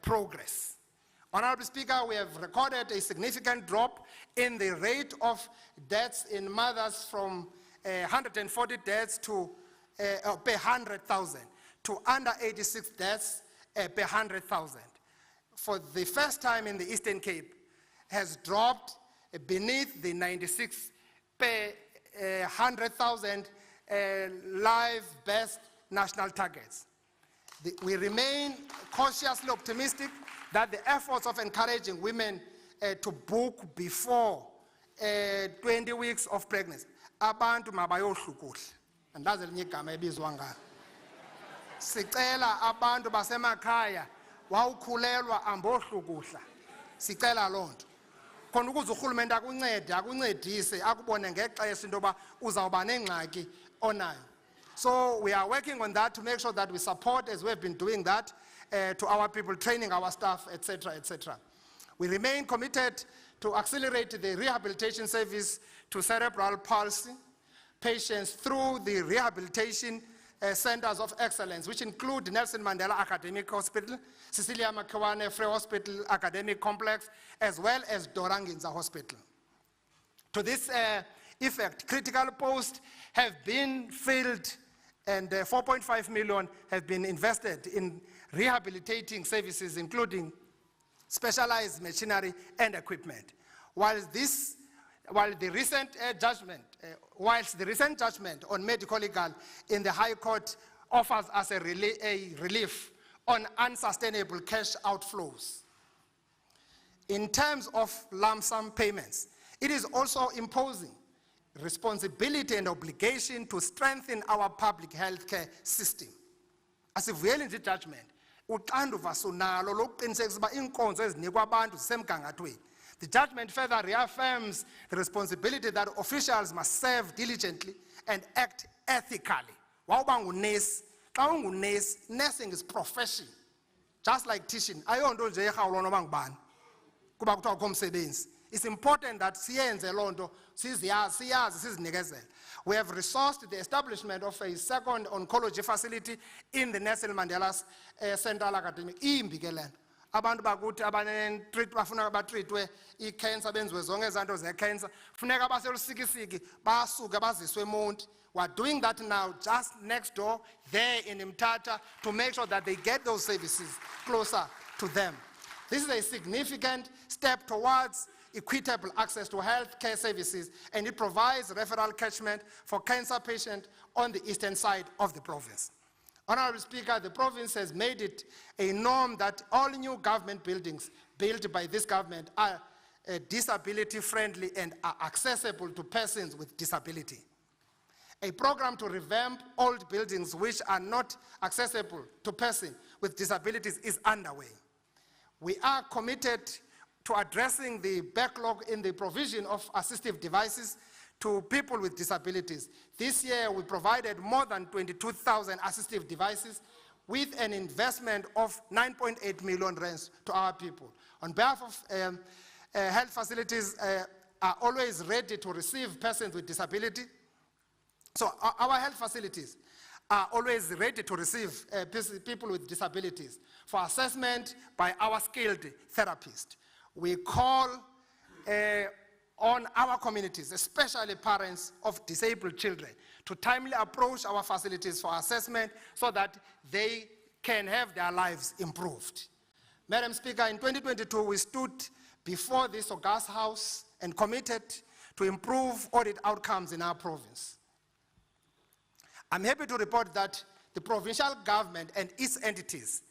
progress. Honorable Speaker, we have recorded a significant drop in the rate of deaths in mothers from 140 deaths to per 100,000 to under 86 deaths per 100,000. For the first time in the Eastern Cape, has dropped beneath the 96 per 100,000 live best national targets. We remain cautiously optimistic that the efforts of encouraging women to book before 20 weeks of pregnancy, abantu mabayohlukuhla, andazi elinye igama ebizwa ngalo. Sicela abantu basemakhaya wawukhulelwa ambohlukuhla. Sicela lonto. Khona ukuze urhulumente akuncedise akubone ngexesha into yoba uzawuba nengxaki onayo. So we are working on that to make sure that we support, as we have been doing that, to our people, training our staff, etc., etc. We remain committed to accelerate the rehabilitation service to cerebral palsy patients through the rehabilitation centers of excellence, which include Nelson Mandela Academic Hospital, Cecilia Mabuyane Free Hospital Academic Complex, as well as Doranginza Hospital. To this effect, critical posts have been filled and 4.5 million have been invested in rehabilitating services, including specialized machinery and equipment. Whilst the recent judgment on medical legal in the High Court offers us a relief on unsustainable cash outflows. In terms of lump sum payments, it is also imposing responsibility and obligation to strengthen our public healthcare system. Asivuyeli nje judgment, uxanduva sonalo lokuqinisekisa uba inkonzo ezinikwa abantu zisemgangathweni. The judgment further reaffirms the responsibility that officials must serve diligently and act ethically. Wawuba ngunesi, xa ungunesi, nursing is profession. Just like teaching, ayonto nje ehawulo noma ngubani. Kuba kuthiwa akho msebenzi. It's important that siyenze lonto siyazi sizinikezele. We have resourced the establishment of a second oncology facility in the Nelson Mandela Central Academic. Imbi ke lento. Abantu bakuthi bafuna batreatwe i-cancer benziwe zonke izanto ze-cancer. Funeka baselusikisiki basuke baziswe eMonti. We're doing that now just next door there in Mthatha to make sure that they get those services closer to them. This is a significant step towards equitable access to health care services, and it provides referral catchment for cancer patients on the eastern side of the province. Honorable Speaker, the province has made it a norm that all new government buildings built by this government are disability-friendly and are accessible to persons with disability. A program to revamp old buildings which are not accessible to persons with disabilities is underway. We are committed to addressing the backlog in the provision of assistive devices to people with disabilities. This year, we provided more than 22,000 assistive devices with an investment of 9.8 million rands to our people. On behalf of health facilities are always ready to receive persons with disability. So our health facilities are always ready to receive people with disabilities for assessment by our skilled therapists. We call on our communities, especially parents of disabled children, to timely approach our facilities for assessment so that they can have their lives improved. Madam Speaker, in 2022, we stood before this august house and committed to improve audit outcomes in our province. I'm happy to report that the provincial government and its entities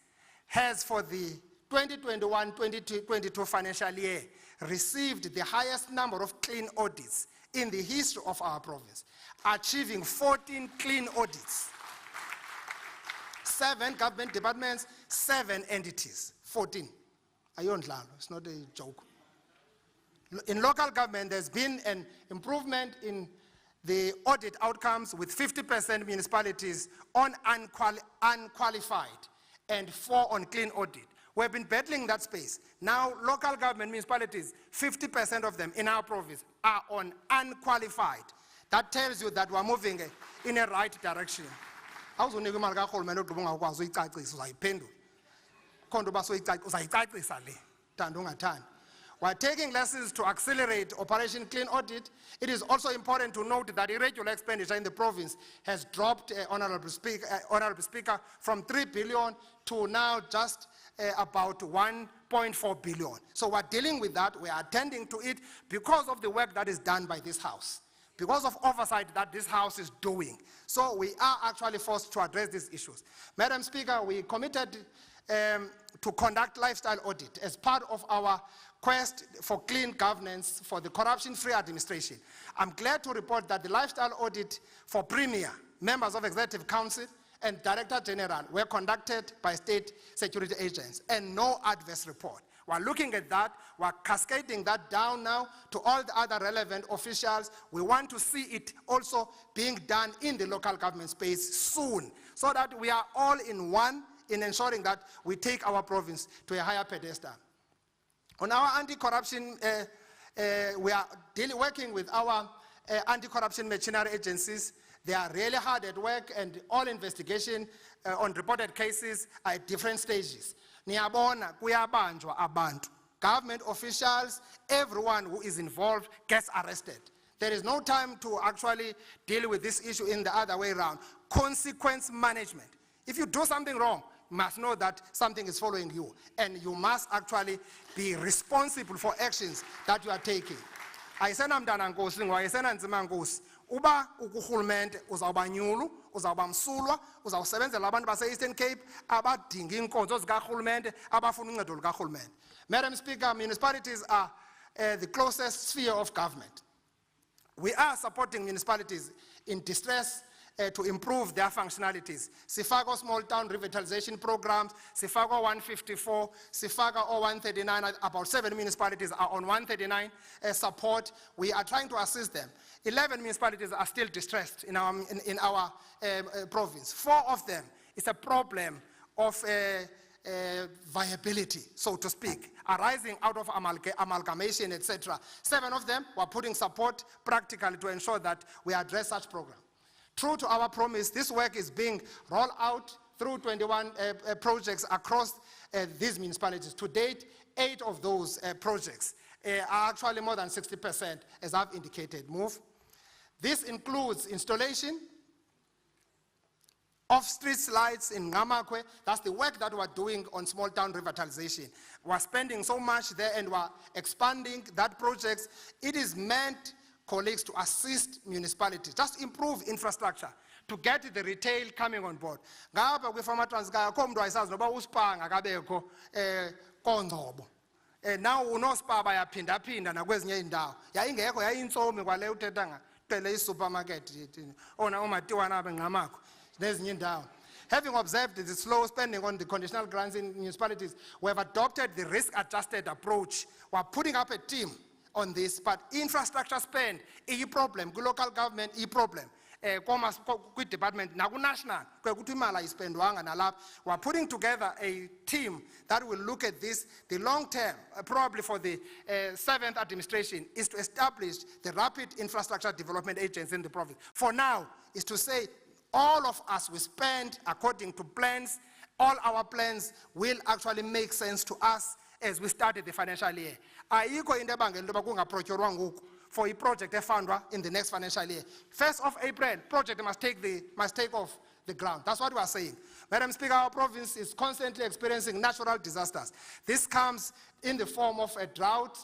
has, for the 2021-2022 financial year, received the highest number of clean audits in the history of our province, achieving 14 clean audits. 7 government departments, 7 entities, 14. It's not a joke. In local government, there's been an improvement in the audit outcomes with 50% municipalities on unqualified and 4 on clean audit. We've been battling that space. Now, local government municipalities, 50% of them in our province are on unqualified. That tells you that we're moving in a right direction. While taking lessons to accelerate Operation Clean Audit, it is also important to note that irregular expenditure in the province has dropped, Honorable Speaker, from 3 billion to now just about 1.4 billion. So we're dealing with that, we're attending to it because of the work that is done by this House, because of oversight that this House is doing. So we are actually forced to address these issues. Madam Speaker, we committed to conduct lifestyle audit as part of our quest for clean governance for the corruption-free administration. I'm glad to report that the lifestyle audit for Premier, members of Executive Council, and Director General were conducted by state security agents, and no adverse report. We're looking at that. We're cascading that down now to all the other relevant officials. We want to see it also being done in the local government space soon, so that we are all in one in ensuring that we take our province to a higher pedestal. On our anti-corruption, we are working with our anti-corruption machinery agencies. They are really hard at work, and all investigation on reported cases are at different stages. Niyabona kuyabanjwa abantu. Government officials, everyone who is involved gets arrested. There is no time to actually deal with this issue in the other way around. Consequence management. If you do something wrong, you must know that something is following you, and you must actually be responsible for actions that you are taking. Ayisena mntana nkosi ngoyisena nzima nkosi. Uba ukuhulumente uzawuba nyulu, uzawuba msulwa, uzawusebenzela abantu base-Eastern Cape abadinga inkonzo zikahulumente, abafuna uncedo lukahulumente. Madam Speaker, municipalities are the closest sphere of government. We are supporting municipalities in distress to improve their functionalities. Sifako small town revitalization programs, Sifako 154, Sifako 139, about 7 municipalities are on 139 support. We are trying to assist them. 11 municipalities are still distressed in our province. 4 of them is a problem of viability, so to speak, arising out of amalgamation, etc. 7 of them were putting support practically to ensure that we address such programs. True to our promise, this work is being rolled out through 21 projects across these municipalities. To date, 8 of those projects are actually more than 60%, as I've indicated. Move. This includes installation of street lights in Ngamakwe. That's the work that we're doing on small town revitalization. We're spending so much there, and we're expanding that project. It is meant, colleagues, to assist municipalities, just improve infrastructure, to get the retail coming on board. Ngapha kwi-Farmer Transkaya akho mntu wayesazi noba uSpar akabekho koNgcobo. Now unoSpar bayaphinda-phinda nakwezinye indawo. Yayingekho, yayintsomi kwale uthetha ngaqele i-supermarket ona omatiwana apha eNgqamakho nezinye indawo. Having observed the slow spending on the conditional grants in municipalities, we have adopted the risk-adjusted approach. We're putting up a team on this, but infrastructure spend is a problem. Local government is a problem. Department national, we're putting together a team that will look at this. The long term, probably for the 7th administration, is to establish the rapid infrastructure development agency in the province. For now, is to say all of us will spend according to plans. All our plans will actually make sense to us as we started the financial year. Ayikho into ebangela into yoba kungaprotyurwa ngoku for a project efundwa in the next financial year. 1st of April, project must take off the ground. That's what we are saying. Madam Speaker, our province is constantly experiencing natural disasters. This comes in the form of a drought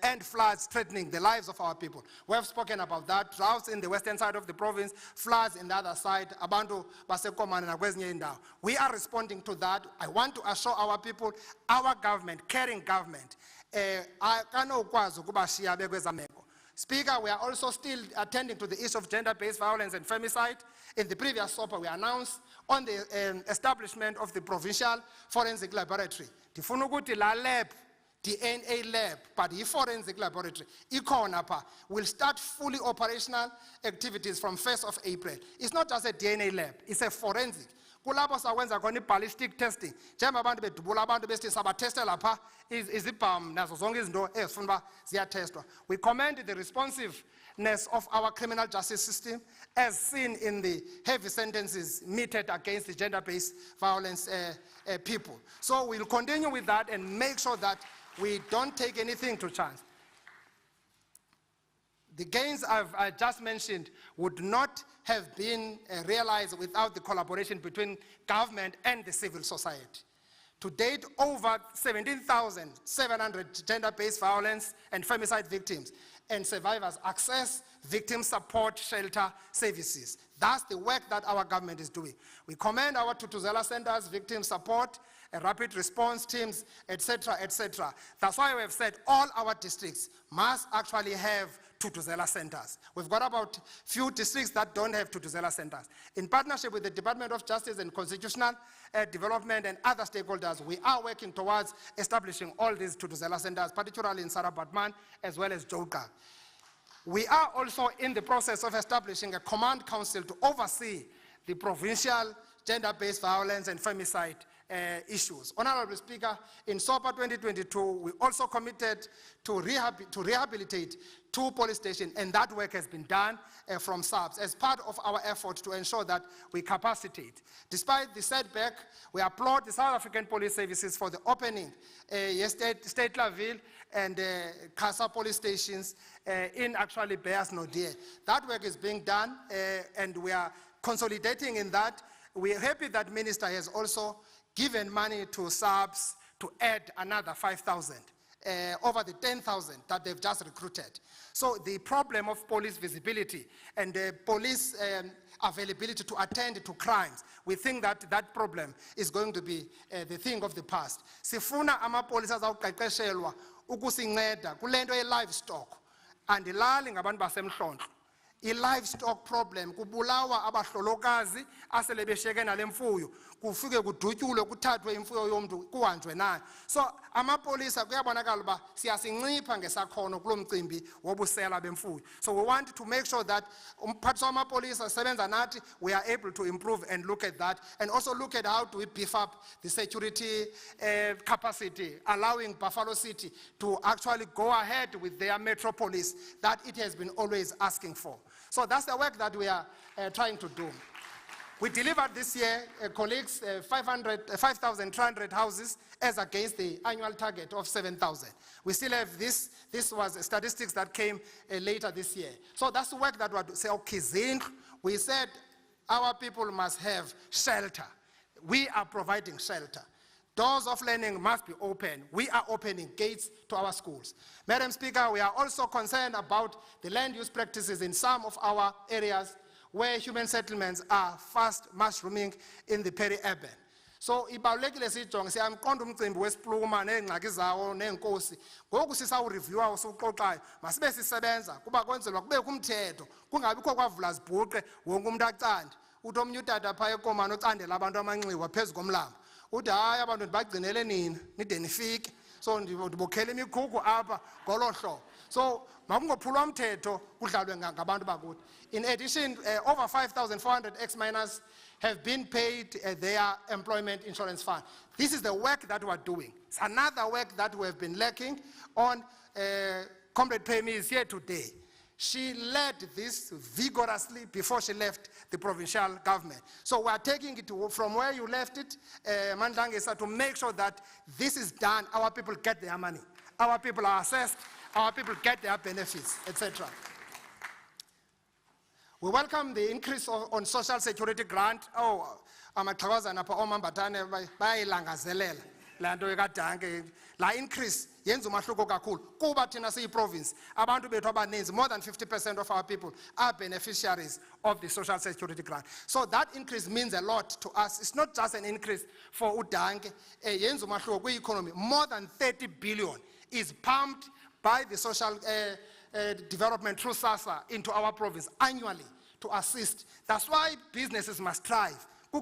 and floods threatening the lives of our people. We have spoken about that. Droughts in the western side of the province, floods in the other side. Abantu basekomana nakwezinye indawo. We are responding to that. I want to assure our people, our government, caring government, akanokwazi ukubashiya bekweza meko. Speaker, we are also still attending to the issue of gender-based violence and femicide. In the previous SOPA, we announced on the establishment of the provincial forensic laboratory. Tifuna ukuthi la lab, DNA lab, but the forensic laboratory, ikhona will start fully operational activities from 1st of April. It's not just a DNA lab, it's a forensic. Kulapho sakwenza khona ballistic testing. Njengoba abantu bedubula abantu besithi sabateste lapha izibhamu nazo zonke izinto ezifuna uba ziyatestwa. We commend the responsiveness of our criminal justice system as seen in the heavy sentences meted against the gender-based violence people. So we'll continue with that and make sure that we don't take anything to chance. The gains I've just mentioned would not have been realized without the collaboration between government and the civil society. To date, over 17,700 gender-based violence and femicide victims and survivors access victim support shelter services. That's the work that our government is doing. We commend our Tutuzela centers, victim support, rapid response teams, etc., etc. That's why we have said all our districts must actually have Tutuzela centers. We've got about few districts that don't have Tutuzela centers. In partnership with the Department of Justice and Constitutional Development and other stakeholders, we are working towards establishing all these Tutuzela centers, particularly in Sarabatman as well as Joka. We are also in the process of establishing a command council to oversee the provincial gender-based violence and femicide issues. Honorable Speaker, in SOPA 2022, we also committed to rehabilitate 2 police stations, and that work has been done from SAPS as part of our effort to ensure that we capacitate. Despite the setback, we applaud the South African Police Services for the opening State Laville and Casa police stations in actually Bears Nodie. That work is being done and we are consolidating in that. We are happy that Minister has also given money to SAPS to add another 5,000. Over the 10,000 that they've just recruited. So the problem of police visibility and police availability to attend to crimes, we think that that problem is going to be the thing of the past. Sifuna amapolisa azawuqeqeshelwa ukusinceda kulento ye-livestock andilali ngabantu basemhlonhlo. I-livestock problem kubulawa abahlolokazi asele beshiyeke nale mfuyo kufike kudutyulwe kuthathwe imfuyo yomntu kuhanjwe nayo. So amapolisa kuyabonakala uba siyasincipha ngesakhono kulo mcimbi wobusela bemfuyo. So we want to make sure that umphathiswa wamapolisa sebenza nathi, we are able to improve and look at that and also look at how do we beef up the security capacity, allowing Buffalo City to actually go ahead with their metropolis that it has been always asking for. So that's the work that we are trying to do. We delivered this year, colleagues, 5,300 houses as against the annual target of 7,000. We still have this was statistics that came later this year. So that's the work that we say, okay, we said our people must have shelter. We are providing shelter. Doors of learning must be open. We are opening gates to our schools. Madam Speaker, we are also concerned about the land use practices in some of our areas where human settlements are fast mushrooming in the peri-urban. So ibalulekile sijonge siyamqonda umcimbi wesipluma neengxaki zawo neenkosi. Ngoku sisawureviewa usuxoxayo masibe sisebenza kuba kwenzelwa kube kumthetho kungabikho kwavula zibhuqe wonke umuntu acande. Uthi omnye utata phaa ekomane ocandela abantu amanxiwa phezu komlambo. Uthi hayi abantu ndibagcinele nina nide nifike. So ndibokhela imikhukhu apha ngolo hlobo. So makungophulwa umthetho kudlalwe ngabantu bakuthi. In addition, over 5,400 ex-miners have been paid their employment insurance fund. This is the work that we're doing. It's another work that we have been lacking on. Comrade Pemi is here today. She led this vigorously before she left the provincial government. So we are taking it from where you left it, Mandangesa, to make sure that this is done. Our people get their money. Our people are assessed. Our people get their benefits, etc. We welcome the increase on social security grant. Oh, amaxhawazana apha omambatane bayayilangazelela laa nto ekadange. La increase yenza umahluko kakhulu kuba thina siyi-province abantu bethu abaninzi, more than 50% of our people are beneficiaries of the social security grant. So that increase means a lot to us. It's not just an increase for udanke, yenza umahluko kwi-economy. More than 30 billion is pumped by the social development through SASSA into our province annually to assist. That's why businesses must thrive. All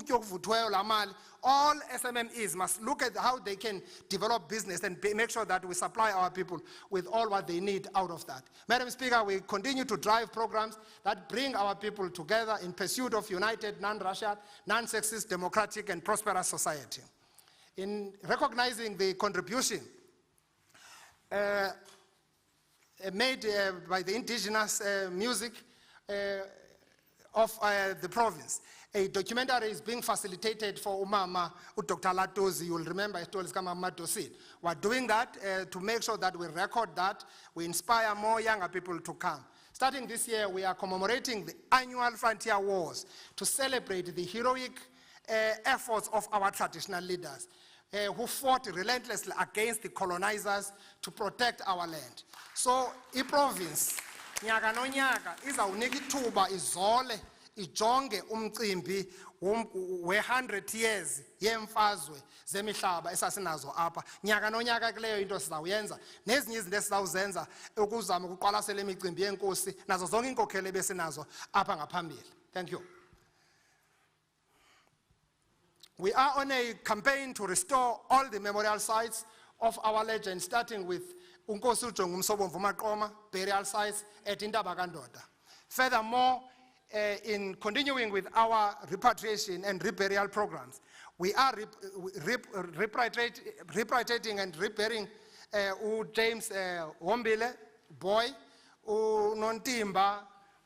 SMMEs must look at how they can develop business and make sure that we supply our people with all what they need out of that. Madam Speaker, we continue to drive programs that bring our people together in pursuit of united, non-Russian, non-sexist, democratic, and prosperous society. In recognizing the contribution made by the indigenous music of the province, a documentary is being facilitated for Umama, Dr. Latozi. You will remember it was Mama Dosid. We're doing that to make sure that we record that, we inspire more younger people to come. Starting this year, we are commemorating the annual Frontier Wars to celebrate the heroic efforts of our traditional leaders who fought relentlessly against the colonizers to protect our land. So, i-province, nyaka no nyaka, izawunika ithuba izole, ijonge umcimbi we-100 years yemfazwe zemihlaba esasinazo apha. Nyaka no nyaka kuleyo into sizawuyenza. Nezinye izinto esizawuzenza ukuzama ukuqwalasela imicimbi yenkosi nazo zonke iinkokheli besinazo apha ngaphambili. Thank you. We are on a campaign to restore all the memorial sites of our legends, starting with Unkosi uJonga Umsobomvu Maqoma burial sites at Intaba Kandoda. Furthermore, in continuing with our repatriation and reburial programs, We are repatriating and repairing James Wombile, Boy, Nontimba,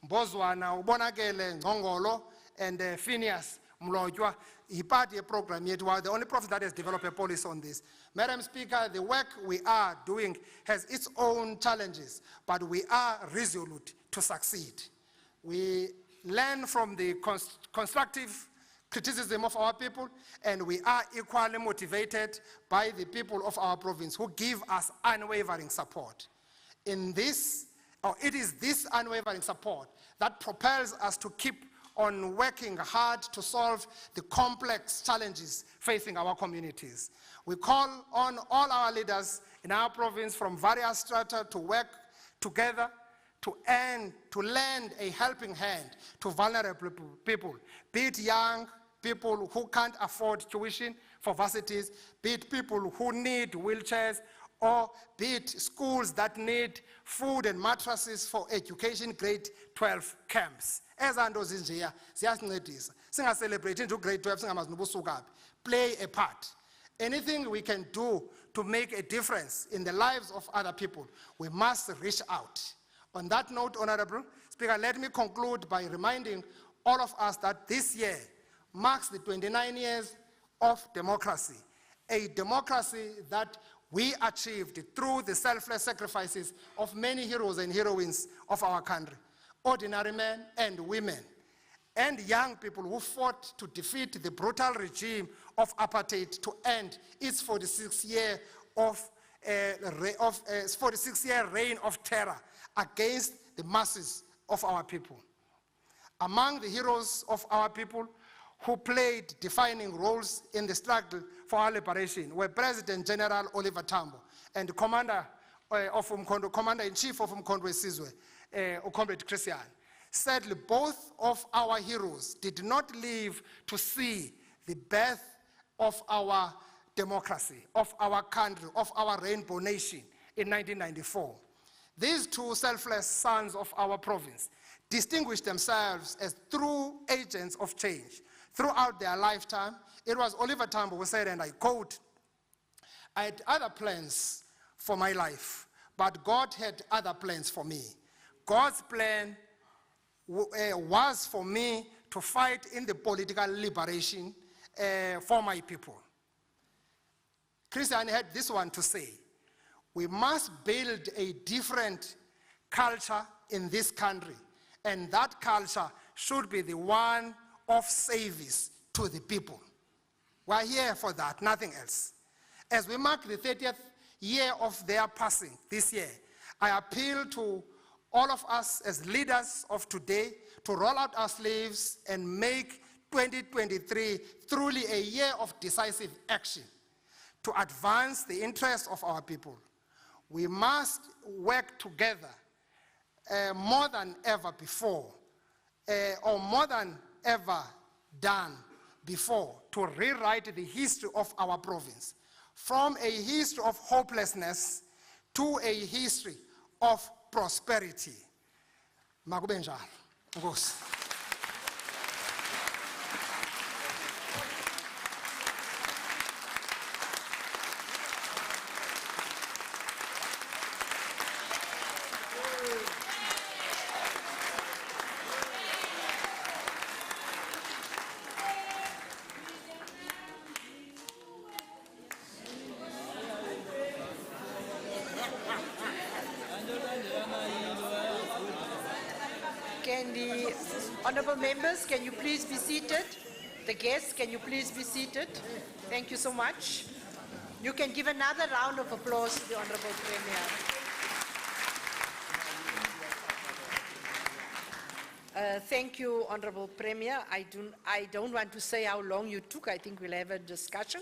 Bozwana, Ubonakele, Ngongolo, and Phineas Mlojwa. He part a program yet. We are the only province that has developed a policy on this. Madam Speaker, the work we are doing has its own challenges, but we are resolute to succeed. We learn from the constructive criticism of our people, and we are equally motivated by the people of our province who give us unwavering support. It is this unwavering support that propels us to keep on working hard to solve the complex challenges facing our communities. We call on all our leaders in our province from various strata to work together to lend a helping hand to vulnerable people, be it young people who can't afford tuition for varsities, be it people who need wheelchairs, or be it schools that need food and mattresses for education grade 12 camps. Ezando zinjeya ziyasincedisa. Singa-celebrate into grade 12 singamazi nobusuka. Play a part. Anything we can do to make a difference in the lives of other people, we must reach out. On that note, Honorable Speaker, let me conclude by reminding all of us that this year marks the 29 years of democracy, a democracy that we achieved through the selfless sacrifices of many heroes and heroines of our country, ordinary men and women, and young people who fought to defeat the brutal regime of apartheid to end its 46-year reign of terror against the masses of our people. Among the heroes of our people who played defining roles in the struggle for our liberation were President General Oliver Tambo and Commander-in-Chief of Umkhonto weSizwe, Comrade Christian. Sadly, both of our heroes did not live to see the birth of our democracy, of our country, of our rainbow nation in 1994. These two selfless sons of our province distinguished themselves as true agents of change. Throughout their lifetime, it was Oliver Tambo who said, and I quote, "I had other plans for my life, but God had other plans for me. God's plan was for me to fight in the political liberation for my people." Christian had this one to say: we must build a different culture in this country, and that culture should be the one of service to the people. We're here for that, nothing else. As we mark the 30th year of their passing this year, I appeal to all of us as leaders of today to roll out our sleeves and make 2023 truly a year of decisive action to advance the interests of our people. We must work together more than ever before, or more than ever done before, to rewrite the history of our province from a history of hopelessness to a history of prosperity. Makube njalo. Nkosi. Can the honorable members, can you please be seated? The guests, can you please be seated? Thank you so much. You can give another round of applause to the Honorable Premier. Thank you, Honorable Premier. I don't want to say how long you took. I think we'll have a discussion,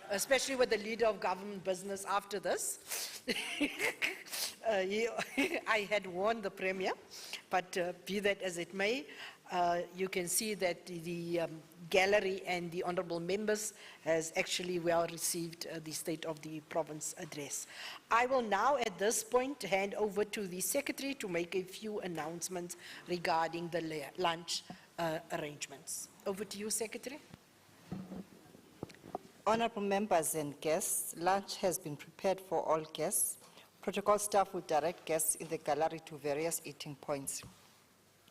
especially with the leader of government business after this. I had warned the Premier, but be that as it may, you can see that the gallery and the honorable members has actually well received the State of the Province address. I will now at this point hand over to the Secretary to make a few announcements regarding the lunch arrangements. Over to you, Secretary. Honorable members and guests, lunch has been prepared for all guests. Protocol staff will direct guests in the gallery to various eating points.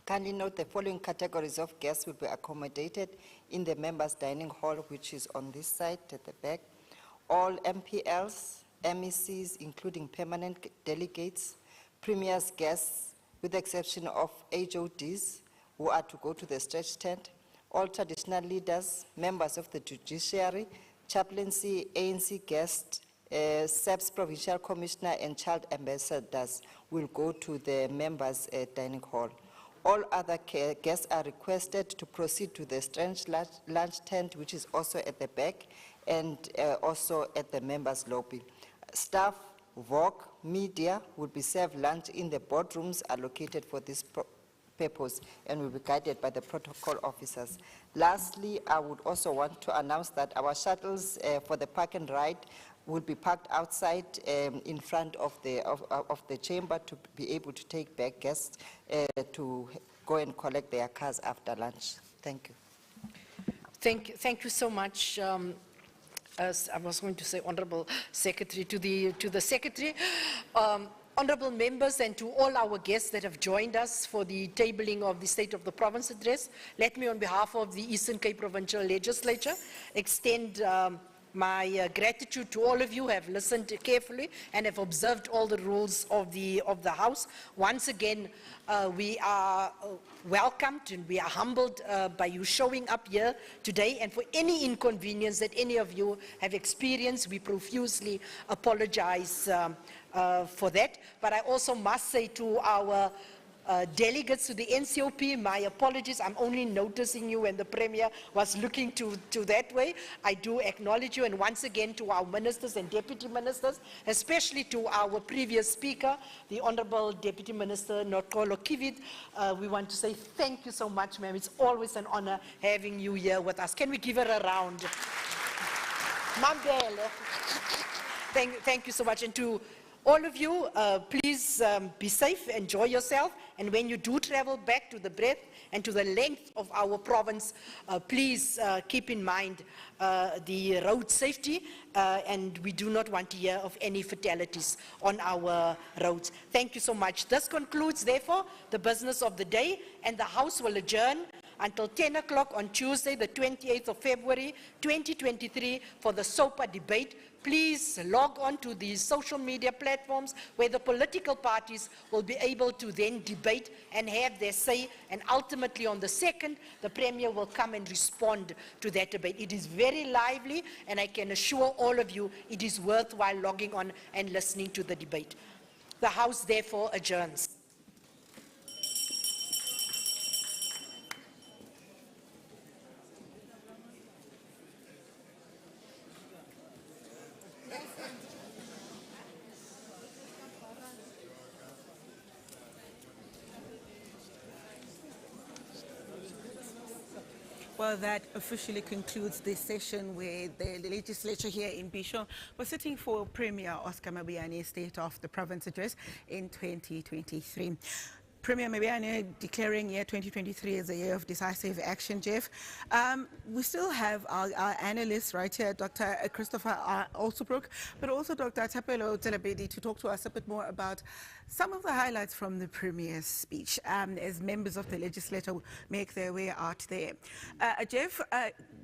Kindly note the following categories of guests will be accommodated in the members' dining hall, which is on this side at the back. All MPLs, MECs, including permanent delegates, Premier's guests, with the exception of HODs, who are to go to the stretch tent, all traditional leaders, members of the judiciary, chaplaincy, ANC guests, SEPS Provincial Commissioner and child ambassadors will go to the members' dining hall. All other guests are requested to proceed to the stretch lunch tent, which is also at the back and also at the members' lobby. Staff, VOC, media will be served lunch in the boardrooms allocated for this purpose and will be guided by the protocol officers. Lastly, I would also want to announce that our shuttles for the park and ride will be parked outside in front of the chamber to be able to take back guests to go and collect their cars after lunch. Thank you. Thank you so much. As I was going to say, Honorable Secretary, to the Secretary. Honorable members and to all our guests that have joined us for the tabling of the State of the Province address, let me on behalf of the Eastern Cape Provincial Legislature extend my gratitude to all of you who have listened carefully and have observed all the rules of the House. Once again, we are welcomed and we are humbled by you showing up here today, and for any inconvenience that any of you have experienced, we profusely apologize for that. But I also must say to our delegates to the NCOP, my apologies. I'm only noticing you when the Premier was looking to that way. I do acknowledge you, and once again to our ministers and deputy ministers, especially to our previous speaker, the Honorable Deputy Minister Notkolo Kivid. We want to say thank you so much, ma'am. It's always an honor having you here with us. Can we give her a round? Mambele. Thank you so much. And to all of you, please be safe, enjoy yourself, and when you do travel back to the breadth and to the length of our province, please keep in mind the road safety, and we do not want to hear of any fatalities on our roads. Thank you so much. This concludes, therefore, the business of the day, and the House will adjourn until 10 o'clock on Tuesday, the 28th of February, 2023, for the SOPA debate. Please log on to these social media platforms where the political parties will be able to then debate and have their say, and ultimately on the 2nd, the Premier will come and respond to that debate. It is very lively, and I can assure all of you it is worthwhile logging on and listening to the debate. The House therefore adjourns. Well, that officially concludes this session with the legislature here in Bhisho. We're sitting for Premier Oscar Mabuyane State of the Province Address in 2023. Premier Mabuyane declaring year 2023 as a year of decisive action, Jeff. We still have our analysts right here, Dr. Christopher Alsobrook, but also Dr. Tapelo Telebedi, to talk to us a bit more about some of the highlights from the Premier's speech as members of the legislature make their way out there. Jeff,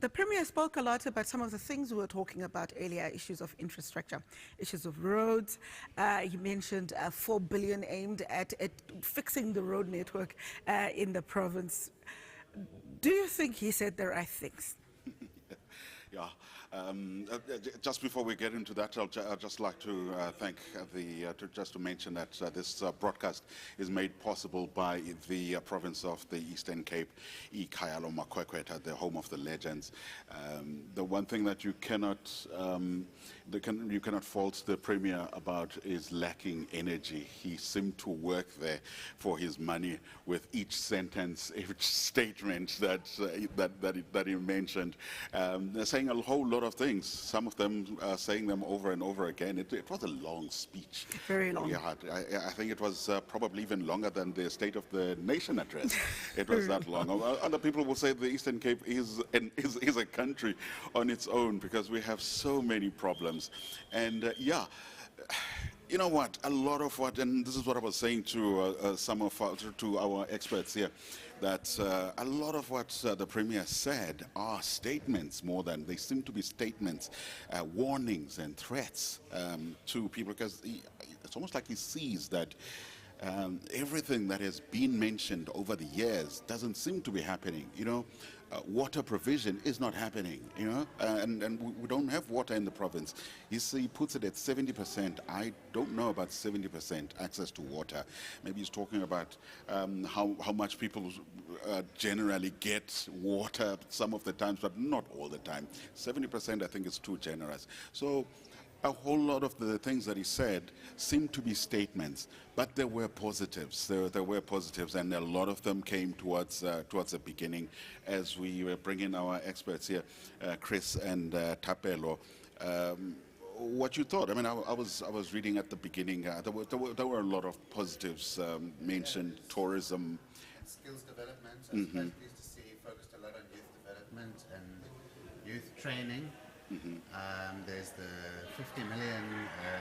the Premier spoke a lot about some of the things we were talking about earlier, issues of infrastructure, issues of roads. He mentioned 4 billion aimed at fixing the road network in the province. Do you think he said the right things? Yeah. Just before we get into that, I'd just like to thank just to mention that this broadcast is made possible by the province of the Eastern Cape, Ikayalo Makwekweta, the home of the legends. The one thing that you cannot fault the Premier about is lacking energy. He seemed to work there for his money with each sentence, each statement that he mentioned. The same saying a whole lot of things. Some of them saying them over and over again. It was a long speech. Very long. Yeah, I think it was probably even longer than the State of the Nation address. It was that long. Other people will say the Eastern Cape is a country on its own because we have so many problems. And yeah, you know what? A lot of what, and this is what I was saying to to our experts here, that a lot of what the Premier said are statements more than, they seem to be statements, warnings and threats to people, because it's almost like he sees that everything that has been mentioned over the years doesn't seem to be happening. You know, water provision is not happening, you know, and we don't have water in the province. He puts it at 70%. I don't know about 70% access to water. Maybe he's talking about how much people generally get water some of the times, but not all the time. 70% I think is too generous. So a whole lot of the things that he said seemed to be statements, but there were positives. There were positives, and a lot of them came towards the beginning as we were bringing our experts here, Chris and Tapelo. What you thought? I mean, I was reading at the beginning. There were a lot of positives mentioned. Tourism, skills development. I was quite pleased to see focused a lot on youth development and youth training. There's the 50 million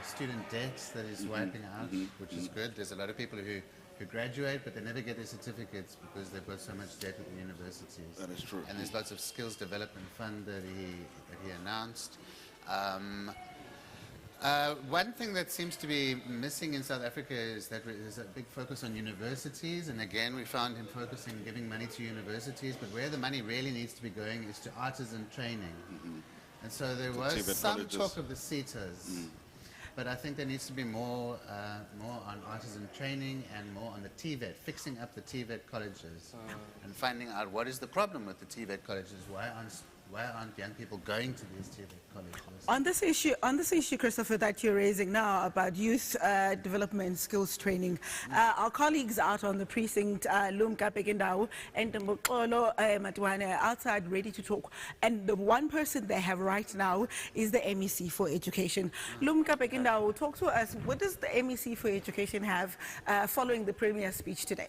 student debts that is wiping out, which is good. There's a lot of people who graduate, but they never get their certificates because they've got so much debt at the universities. That is true. And there's lots of skills development fund that he announced. One thing that seems to be missing in South Africa is that there's a big focus on universities, and again we found him focusing giving money to universities, but where the money really needs to be going is to artisan training. And so there was some talk of the CETAs, but I think there needs to be more on artisan training and more on the TVET, fixing up the TVET colleges and finding out what is the problem with the TVET colleges. Why aren't young people going to these TVET colleges? On this issue, Christopher, that you're raising now about youth development, skills training, our colleagues out on the precinct, Lumka Pekindau and Mabuyane, outside ready to talk. And the one person they have right now is the MEC for Education. Lumka Pekindau, talk to us. What does the MEC for Education have following the Premier's speech today?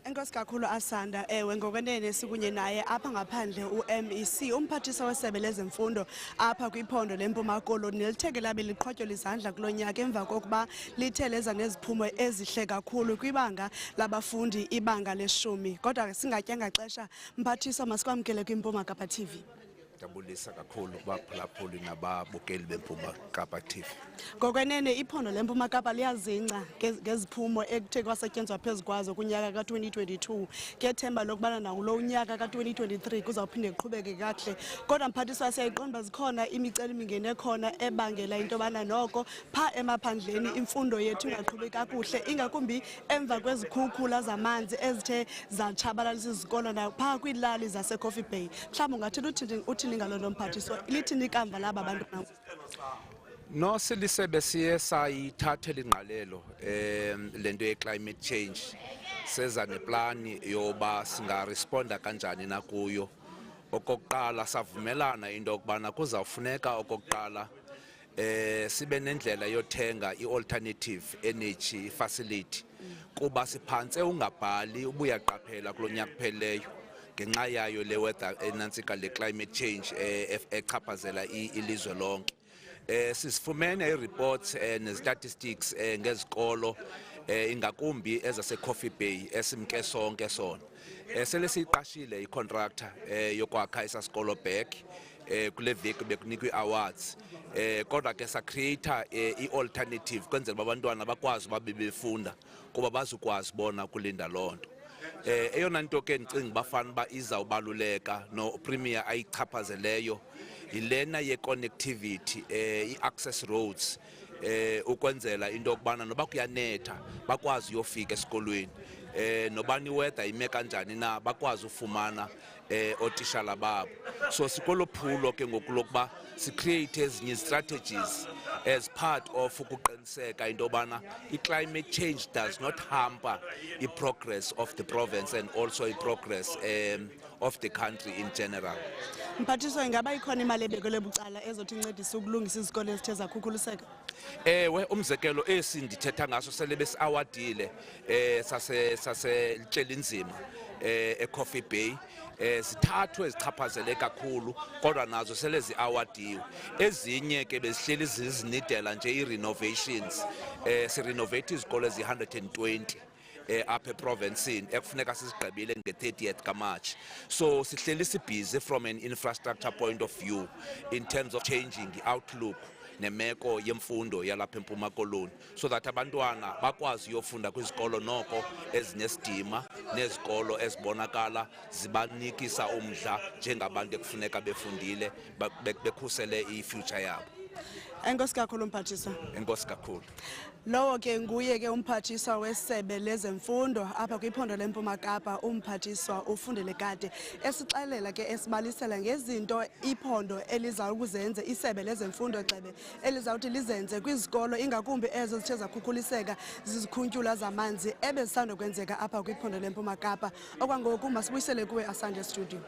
Enkosi kakhulu Asanda, ewe ngokwenene sikunye naye apha ngaphandle uMEC umphathiswa wesebe lezemfundo apha kwiphondo leMpuma Koloni nelitheke labe liqhotywa izandla kulo nyaka emva kokuba litheleza neziphumo ezihle kakhulu kwibanga labafundi ibanga le-10. Kodwa singatyanga xesha mphathiswa masikwamkele kwiMpuma Kapa TV. Dabulisa kakhulu kubaphulaphuli nababukeli beMpuma Kapa TV. Ngokwenene iphondo leMpuma Kapa liyazingca ngeziphumo ekuthe kwasetyenzwa phezu kwazo kunyaka ka-2022. Ngethemba lokubana nakulo unyaka ka-2023 kuzawuphinde kuqhubeke kakuhle. Kodwa mphathiswa siyayiqonda zikhona imicelimingeni ekhona ebangela into yobana noko pha emaphandleni imfundo yethu ingaqhubi kakuhle, ingakumbi emva kwezikhukhula zamanzi ezithe zatshabalalisa izikolo napha kwiilali zaseCoffee Bay. Mhlawumbi ungathi uthini ngaloo mphathiswa, lithini ikamva laba bantu? No, silisebe siye sayithathela ingqalelo lento ye-climate change, seza neplani yoba singaresponda kanjani nakuyo. Okokuqala savumelana into yokubana kuzawufuneka okokuqala sibe nendlela yothenga i-alternative energy facility, kuba siphantse ungabhali ubuyaqaphela kulo nyaka kupheleyo ngenxa yayo le weather enantsika le climate change echaphazela ilizwe lonke. Sisifumene i-reports ne-statistics ngezikolo ingakumbi ezaseCoffee Bay esimke sonke sona. Sele siyiqashile i-contractor yokwakha esasikolo back kule veki bekunikwa i-awards, kodwa ke sacreata i-alternative kwenzela abantwana bakwazi babe befunda kuba bazukwazi bona kulinda loo nto. Eyona nto ke ndicinga bafana ba izawubaluleka no Premier ayichaphazeleyo yilena ye-connectivity, i-access roads, ukwenzela into yokubana noba kuyanetha bakwazi uyofika esikolweni, nobani weather ime kanjani na bakwazi ufumana ootishala babo. So sikolo phulo ke ngoku lokuba sicreate ezinye strategies as part of ukuqiniseka into yobana climate change does not hamper the progress of the province and also the progress of the country in general. Mphathiswa, ingaba ikhona imali ebekelwe bucala ezothi incedise ukulungisa izikole ezithe zakhukuliseka? Ewe, umzekelo esi ndithetha ngaso sele besiawadile sase Tlelinzima eCoffee Bay zithathwe zichaphazele kakhulu kodwa nazo sele ziawadiwe. Ezinye ke bezihleli zizinidela nje i-renovations si-renovate izikole ezi-120 apha eprovincini ekufuneka sizigqibile nge-30th kaMarch. So sihleli sibhizi from an infrastructure point of view in terms of changing the outlook nemeko yemfundo yalapha eMpuma Koloni so that abantwana bakwazi uyofunda kwizikolo noko ezinesidima nezikolo ezibonakala zibanikisa umdla njengabantu ekufuneka befundile bekhusele i-future yabo. Enkosi kakhulu Mphathiswa. Enkosi kakhulu. Lowo ke nguye ke umphathiswa wesebe lezemfundo apha kwiphondo leMpuma Kapa, umphathiswa uFundile Kade esixelela ke esibalisela ngezinto iphondo eliza ukuzenza isebe lezemfundo Gxebe elizawuthi lizenze kwizikolo ingakumbi ezo zithe zakhukuliseka zizikhuntyula zamanzi ebezisanda kwenzeka apha kwiphondo leMpuma Kapa. Okwangoku masibuyisele kuwe Asante Studio.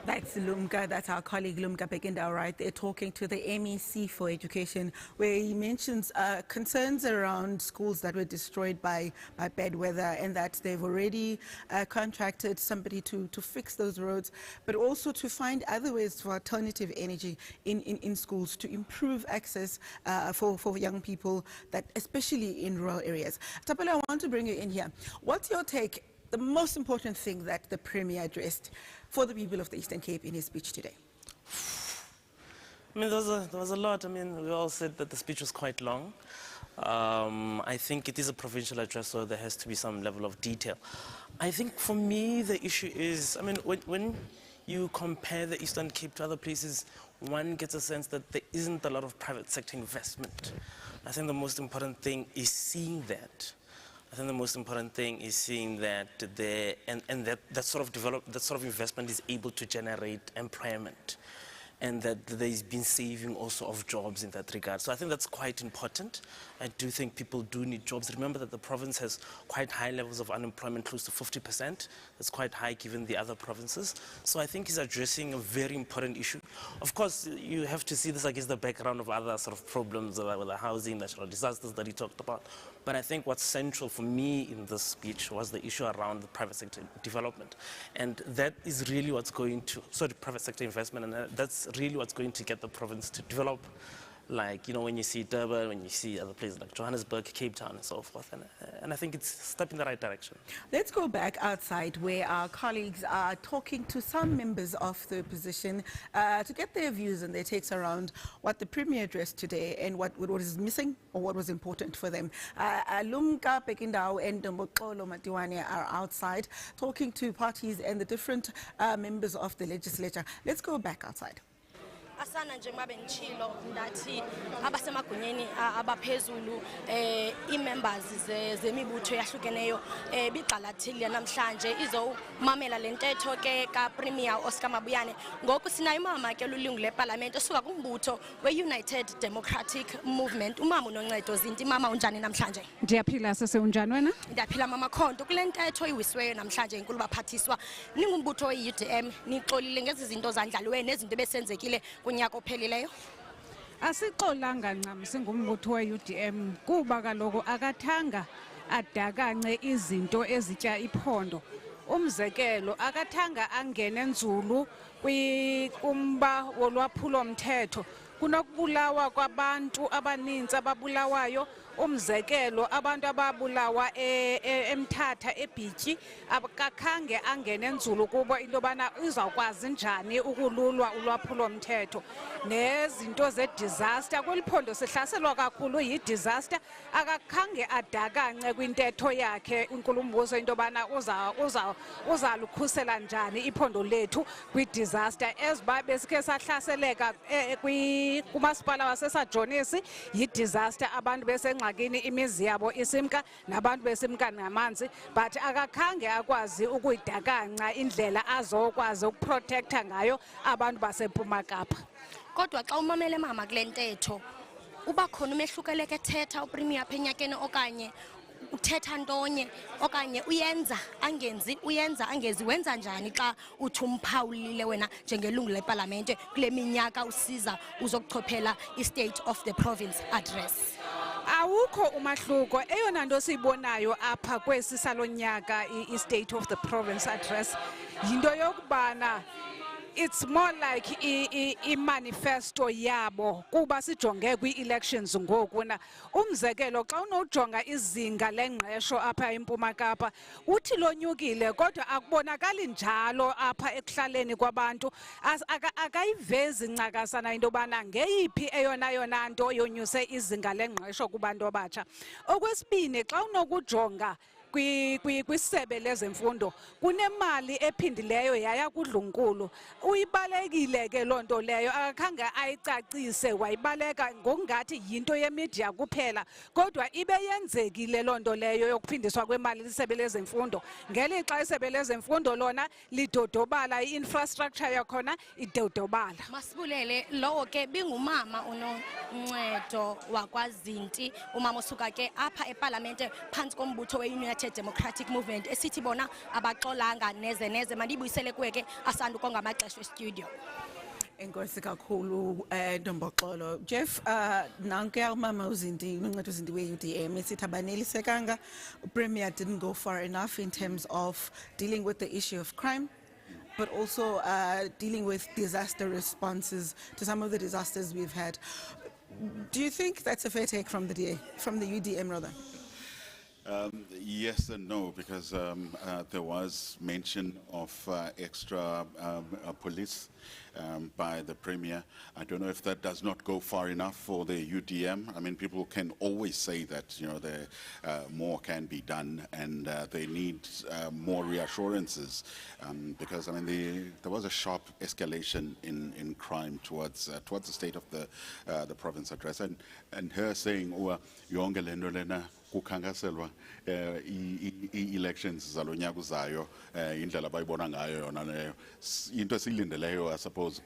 That's Lumka, that's our colleague Lumka Pekinda, right there talking to the MEC for Education, where he mentions concerns around schools that were destroyed by bad weather and that they've already contracted somebody to fix those roads, but also to find other ways for alternative energy in schools to improve access for young people, that especially in rural areas. Tapela, I want to bring you in here. What's your take? The most important thing that the Premier addressed for the people of the Eastern Cape in his speech today? I mean, there was a lot. I mean, we all said that the speech was quite long. I think it is a provincial address, so there has to be some level of detail. I think for me, the issue is, I mean, when you compare the Eastern Cape to other places, one gets a sense that there isn't a lot of private sector investment. I think the most important thing is seeing that. I think the most important thing is seeing that that sort of investment is able to generate employment, and that there's been saving also of jobs in that regard. So I think that's quite important. I do think people do need jobs. Remember that the province has quite high levels of unemployment, close to 50%. That's quite high given the other provinces. So I think he's addressing a very important issue. Of course, you have to see this against the background of other sort of problems with the housing, natural disasters that he talked about. But I think what's central for me in this speech was the issue around the private sector development. And that is really what's going to, the private sector investment, and that's really what's going to get the province to develop. Like, you know, when you see Durban, when you see other places like Johannesburg, Cape Town, and so forth. And I think it's a step in the right direction. Let's go back outside where our colleagues are talking to some members of the opposition to get their views and their takes around what the Premier addressed today and what is missing or what was important for them. Lumka Pekindao and Mokolo Mabuyane are outside talking to parties and the different members of the legislature. Let's go back outside. Asana njengoba benchilo ndathi abasemagunyeni abaphezulu i-members zemibutho yahlukeneyo bigxalathile namhlanje izomamela lentetho ke ka Premier Oscar Mabuyane. Ngoku sinayo imama ke lulungu leParliament esuka kumbutho we-United Democratic Movement. Umama uNoncedo Zinti, mama unjani namhlanje? Ndiyaphila sese unjani wena? Ndiyaphila mama Khonto. Kule ntetho iwisweyo namhlanje inkulu baphathiswa ningumbutho we-UDM nixolile ngezi zinto zandlaliwe nezinto besenzekile kunyaka ophelileyo. Asixolanga ncam singumbutho we-UDM kuba kaloku akathanga adakance izinto ezitya iphondo. Umzekelo akathanga angene nzulu kumba wolwaphulo mthetho. Kunokubulawa kwabantu abaninzi ababulawayo. Umzekelo abantu ababulawa eMthatha eBhityi akakhange angene nzulu kuba into bana izawukwazi njani ukululwa ulwaphulo mthetho nezinto ze-disaster. Kweliphondo sihlaselwa kakhulu yi-disaster. Akakhange adakance kwintetho yakhe uNkulumbuso into bana uzalukhusela njani iphondo lethu kwi-disaster. Eziba besikhe sahlaseleka kumasipala waseSajonisi yi-disaster, abantu besengxakini imizi yabo isimka nabantu besimka namanzi, but akakhange akwazi ukuyidakanca indlela azokwazi ukuprotecta ngayo abantu baseMpuma Kapa. Kodwa xa umamele mama kule ntetho uba khona umehlukeleke ethetha upremier apha enyakeni okanye uthetha ntonye okanye uyenza angenzi uyenza angezi wenza njani xa uthi umphawulile wena njengelungu lepalamente kule minyaka usiza uzokuchophela i-State of the Province address? Awukho umahluko. Eyona nto siyibonayo apha kwesi salonyaka i-State of the Province address yinto yokubana it's more like i-manifesto yabo kuba sijonge kwi-elections ngoku na. Umzekelo xa unojonga izinga lengqesho apha eMpuma Kapa uthi lonyukile kodwa akubonakali njalo apha ekuhlaleni kwabantu. Akayivezi ncakasana into yobana ngeyiphi eyona nto yonyuse izinga lengqesho kubantu abatsha. Okwesibini xa unokujonga kwisebe lezemfundo kunemali ephindileyo yaya kudlunkulu. Uyibalekile ke loo nto leyo, akakhange ayicacise, wayibaleka ngokungathi yinto yemedia kuphela, kodwa ibe yenzekile loo nto leyo yokuphindiswa kwemali lisebe lezemfundo ngelixa isebe lezemfundo lona lidodobala, i-infrastructure yakhona idodobala. Masibulele lowo ke bingumama uNoncedo wakwaZinti, umama osuka ke apha eParlamente phantsi kombutho we-United Democratic Movement esithi bona abaxolanga neze mandibuyisele kuwe ke asandu kongamaxesha e-studio. Enkosi kakhulu Ntomboxolo. Jeff, nanke umama uZinti, uNoncedo uZinti we-UDM esithi abanelisekanga. Premier didn't go far enough in terms of dealing with the issue of crime, but also dealing with disaster responses to some of the disasters we've had. Do you think that's a fair take from the UDM rather? Yes and no, because there was mention of extra police by the Premier. I don't know if that does not go far enough for the UDM. I mean, people can always say that, more can be done and they need more reassurances because, I mean, there was a sharp escalation in crime towards the State of the Province address. And her saying, yonke lento lena kukhankaselwa elections zalonyaka uzayo indlela abayibona ngayo yona leyo into esiyilindeleyo I suppose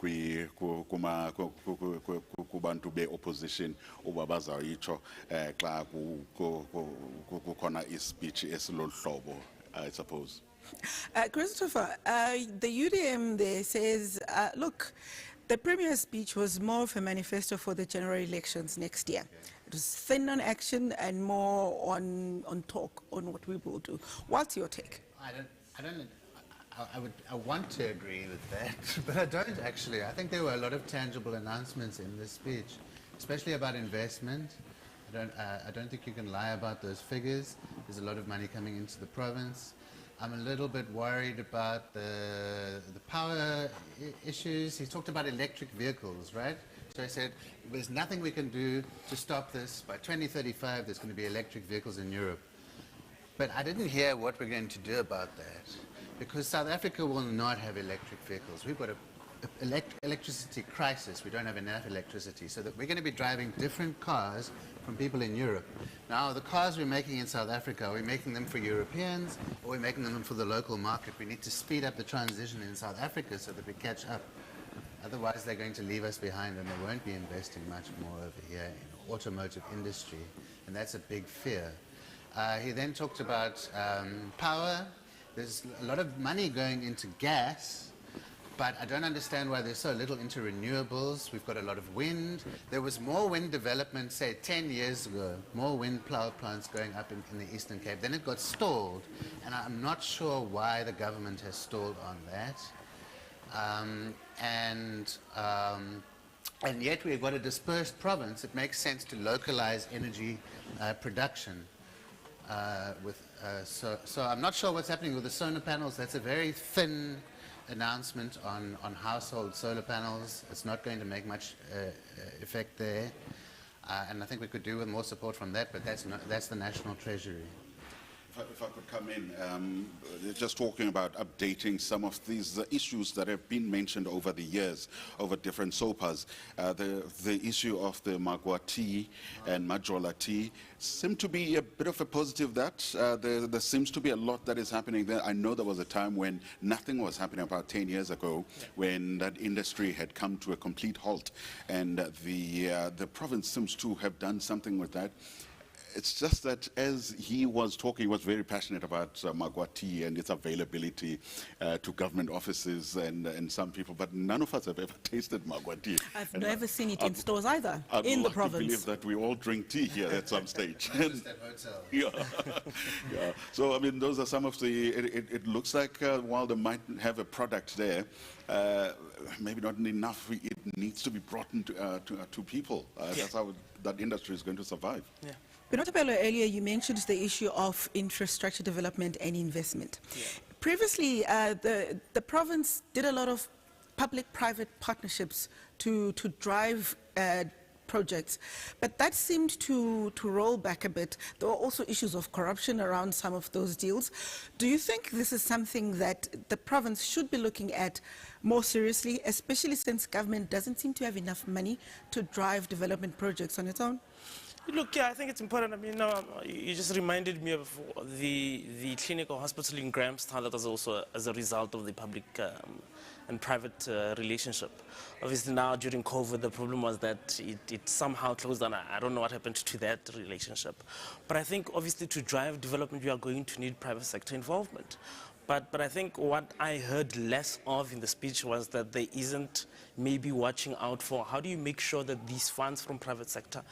kubantu be-opposition uba bazayitsho xa kukhona ispeech esilolu hlobo I suppose. Christopher, the UDM there says, look, the Premier's speech was more of a manifesto for the general elections next year. It was thin on action and more on talk, on what we will do. What's your take? I want to agree with that, but I don't actually. I think there were a lot of tangible announcements in this speech, especially about investment. I don't think you can lie about those figures. There's a lot of money coming into the province. I'm a little bit worried about the power issues. He talked about electric vehicles, right? So I said, there's nothing we can do to stop this. By 2035, there's going to be electric vehicles in Europe. But I didn't hear what we're going to do about that. Because South Africa will not have electric vehicles. We've got an electricity crisis. We don't have enough electricity. So that we're going to be driving different cars from people in Europe. Now, the cars we're making in South Africa, are we making them for Europeans or are we making them for the local market? We need to speed up the transition in South Africa so that we catch up. Otherwise, they're going to leave us behind and they won't be investing much more over here in the automotive industry. And that's a big fear. He then talked about power. There's a lot of money going into gas, but I don't understand why there's so little into renewables. We've got a lot of wind. There was more wind development, say, 10 years ago, more wind power plants going up in the Eastern Cape. Then it got stalled, and I'm not sure why the government has stalled on that. And yet we've got a dispersed province. It makes sense to localize energy production. So I'm not sure what's happening with the solar panels. That's a very thin announcement on household solar panels. It's not going to make much effect there. And I think we could do with more support from that, but that's the National Treasury. If I could come in, just talking about updating some of these issues that have been mentioned over the years, over different SOPAs. The issue of the Magwa tea and Majola tea seem to be a bit of a positive that there seems to be a lot that is happening there. I know there was a time when nothing was happening about 10 years ago, when that industry had come to a complete halt, and the province seems to have done something with that. It's just that as he was talking, he was very passionate about Magwa tea and its availability to government offices and some people, but none of us have ever tasted Magwa tea. I've never seen it in stores either, in the province. I believe that we all drink tea here at some stage. Yeah. Yeah. So, I mean, those are some of the, it looks like while they might have a product there, maybe not enough, it needs to be brought into, to people. That's how that industry is going to survive. Yeah. Benotapelo, earlier you mentioned the issue of infrastructure development and investment. Yeah. Previously, the province did a lot of public-private partnerships to drive projects, but that seemed to roll back a bit. There were also issues of corruption around some of those deals. Do you think this is something that the province should be looking at more seriously, especially since government doesn't seem to have enough money to drive development projects on its own? Look, yeah, I think it's important. I mean, you just reminded me of the clinical hospital in Grahamstown that was also as a result of the public and private relationship. Obviously now during COVID, the problem was that it somehow closed down. I don't know what happened to that relationship. But I think obviously to drive development, we are going to need private sector involvement. But I think what I heard less of in the speech was that there isn't maybe watching out for how do you make sure that these funds from private sector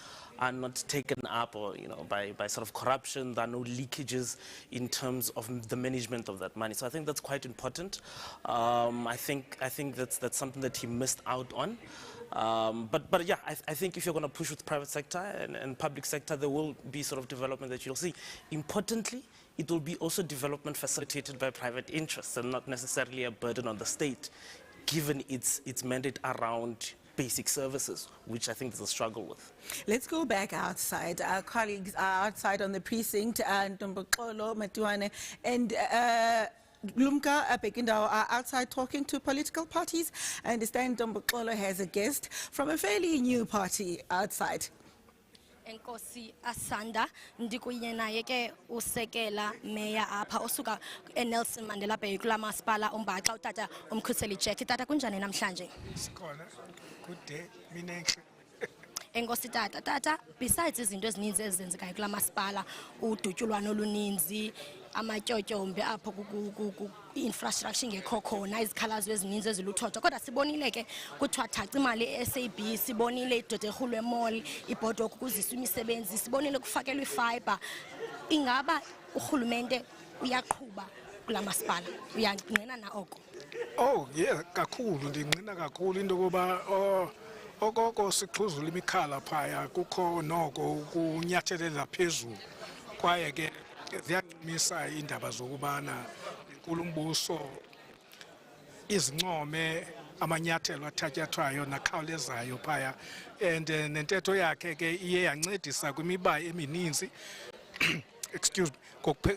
are not taken up or, you know, by sort of corruption. There are no leakages in terms of the management of that money. So I think that's quite important. I think that's something that he missed out on. But yeah, I think if you're going to push with private sector and public sector, there will be sort of development that you'll see. Importantly, it will be also development facilitated by private interests and not necessarily a burden on the state, given its mandate around basic services, which I think is a struggle with. Let's go back outside. Our colleagues are outside on the precinct, and Mabuyane and Lumka Bekindao are outside talking to political parties. I understand Ntombokolo has a guest from a fairly new party outside. Enkosi Asanda ndikuye naye ke usekela meya apha osuka eNelson Mandela Bay kula masipala uMbaxa utata umkhuseli Jack. Tata kunjani namhlanje? Sikhona. Good day. Mina enhle. Enkosi tata, besides izinto ezininzi ezenzekayo kula masipala, udutyulwano oluninzi, amatyotyombe apho infrastructure ingekho khona, izikhalazo ezininzi eziluthotho, kodwa sibonile ke kuthiwa thaca imali e-SAB, sibonile idodehulwe mall, ibhodwe kuziswa imisebenzi, sibonile kufakelwa ifiber. Ingaba urhulumente uyaqhuba kula masipala, uyangqina na oko? Oh yeah, kakhulu ndingqina kakhulu into yokuba okoko sixhuzula imikhala phaya kukho noko kunyathelela phezulu kwaye ke ziyancumisa indaba zokubana inkulumbuso izincome amanyathelo athatyathwayo nakhawulezayo phaya, and nentetho yakhe ke iye yancedisa kwimiba emininzi excuse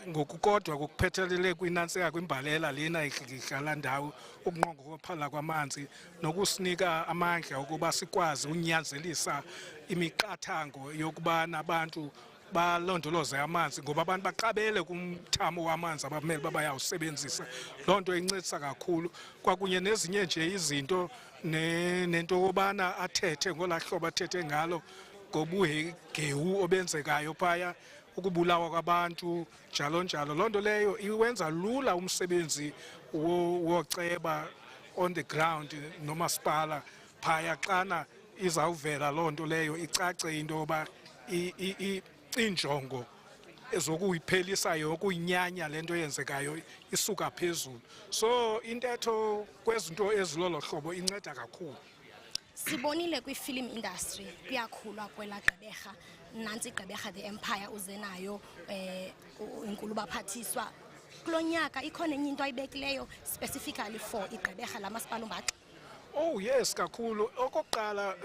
ngokukodwa kokuphethelele kwinantsika kwimbalela lena ihlala ndawo ukunqongophala kwamanzi nokusinika amandla ukuba sikwazi unyanzelisa imiqathango yokuba nabantu balondoloze amanzi ngoba abantu baqabele kumthamo wamanzi abamele babayawusebenzisa. Loo nto incedisa kakhulu kwakunye nezinye nje izinto nento yobana athethe ngolaa hlobo athethe ngalo ngobuhegewu obenzekayo phaya, ukubulawa kwabantu njalo njalo. Loo nto leyo iwenza lula umsebenzi woceba on the ground nomasipala phaya xana izawuvela loo nto leyo icace into yoba injongo ezokuyiphelisa yokuyinyanya le nto yenzekayo isuka phezulu. So intetho kwezinto ezilolo hlobo inceda kakhulu. Sibonile kwi-film industry kuyakhulwa kwela Gqeberha, nantsi Gqeberha the Empire uze nayo inkulu baphathiswa. Kulo nyaka ikhona enye into ayibekileyo specifically for iGqeberha lamasipala uMbaxa? Oh yes, kakhulu. Okokuqala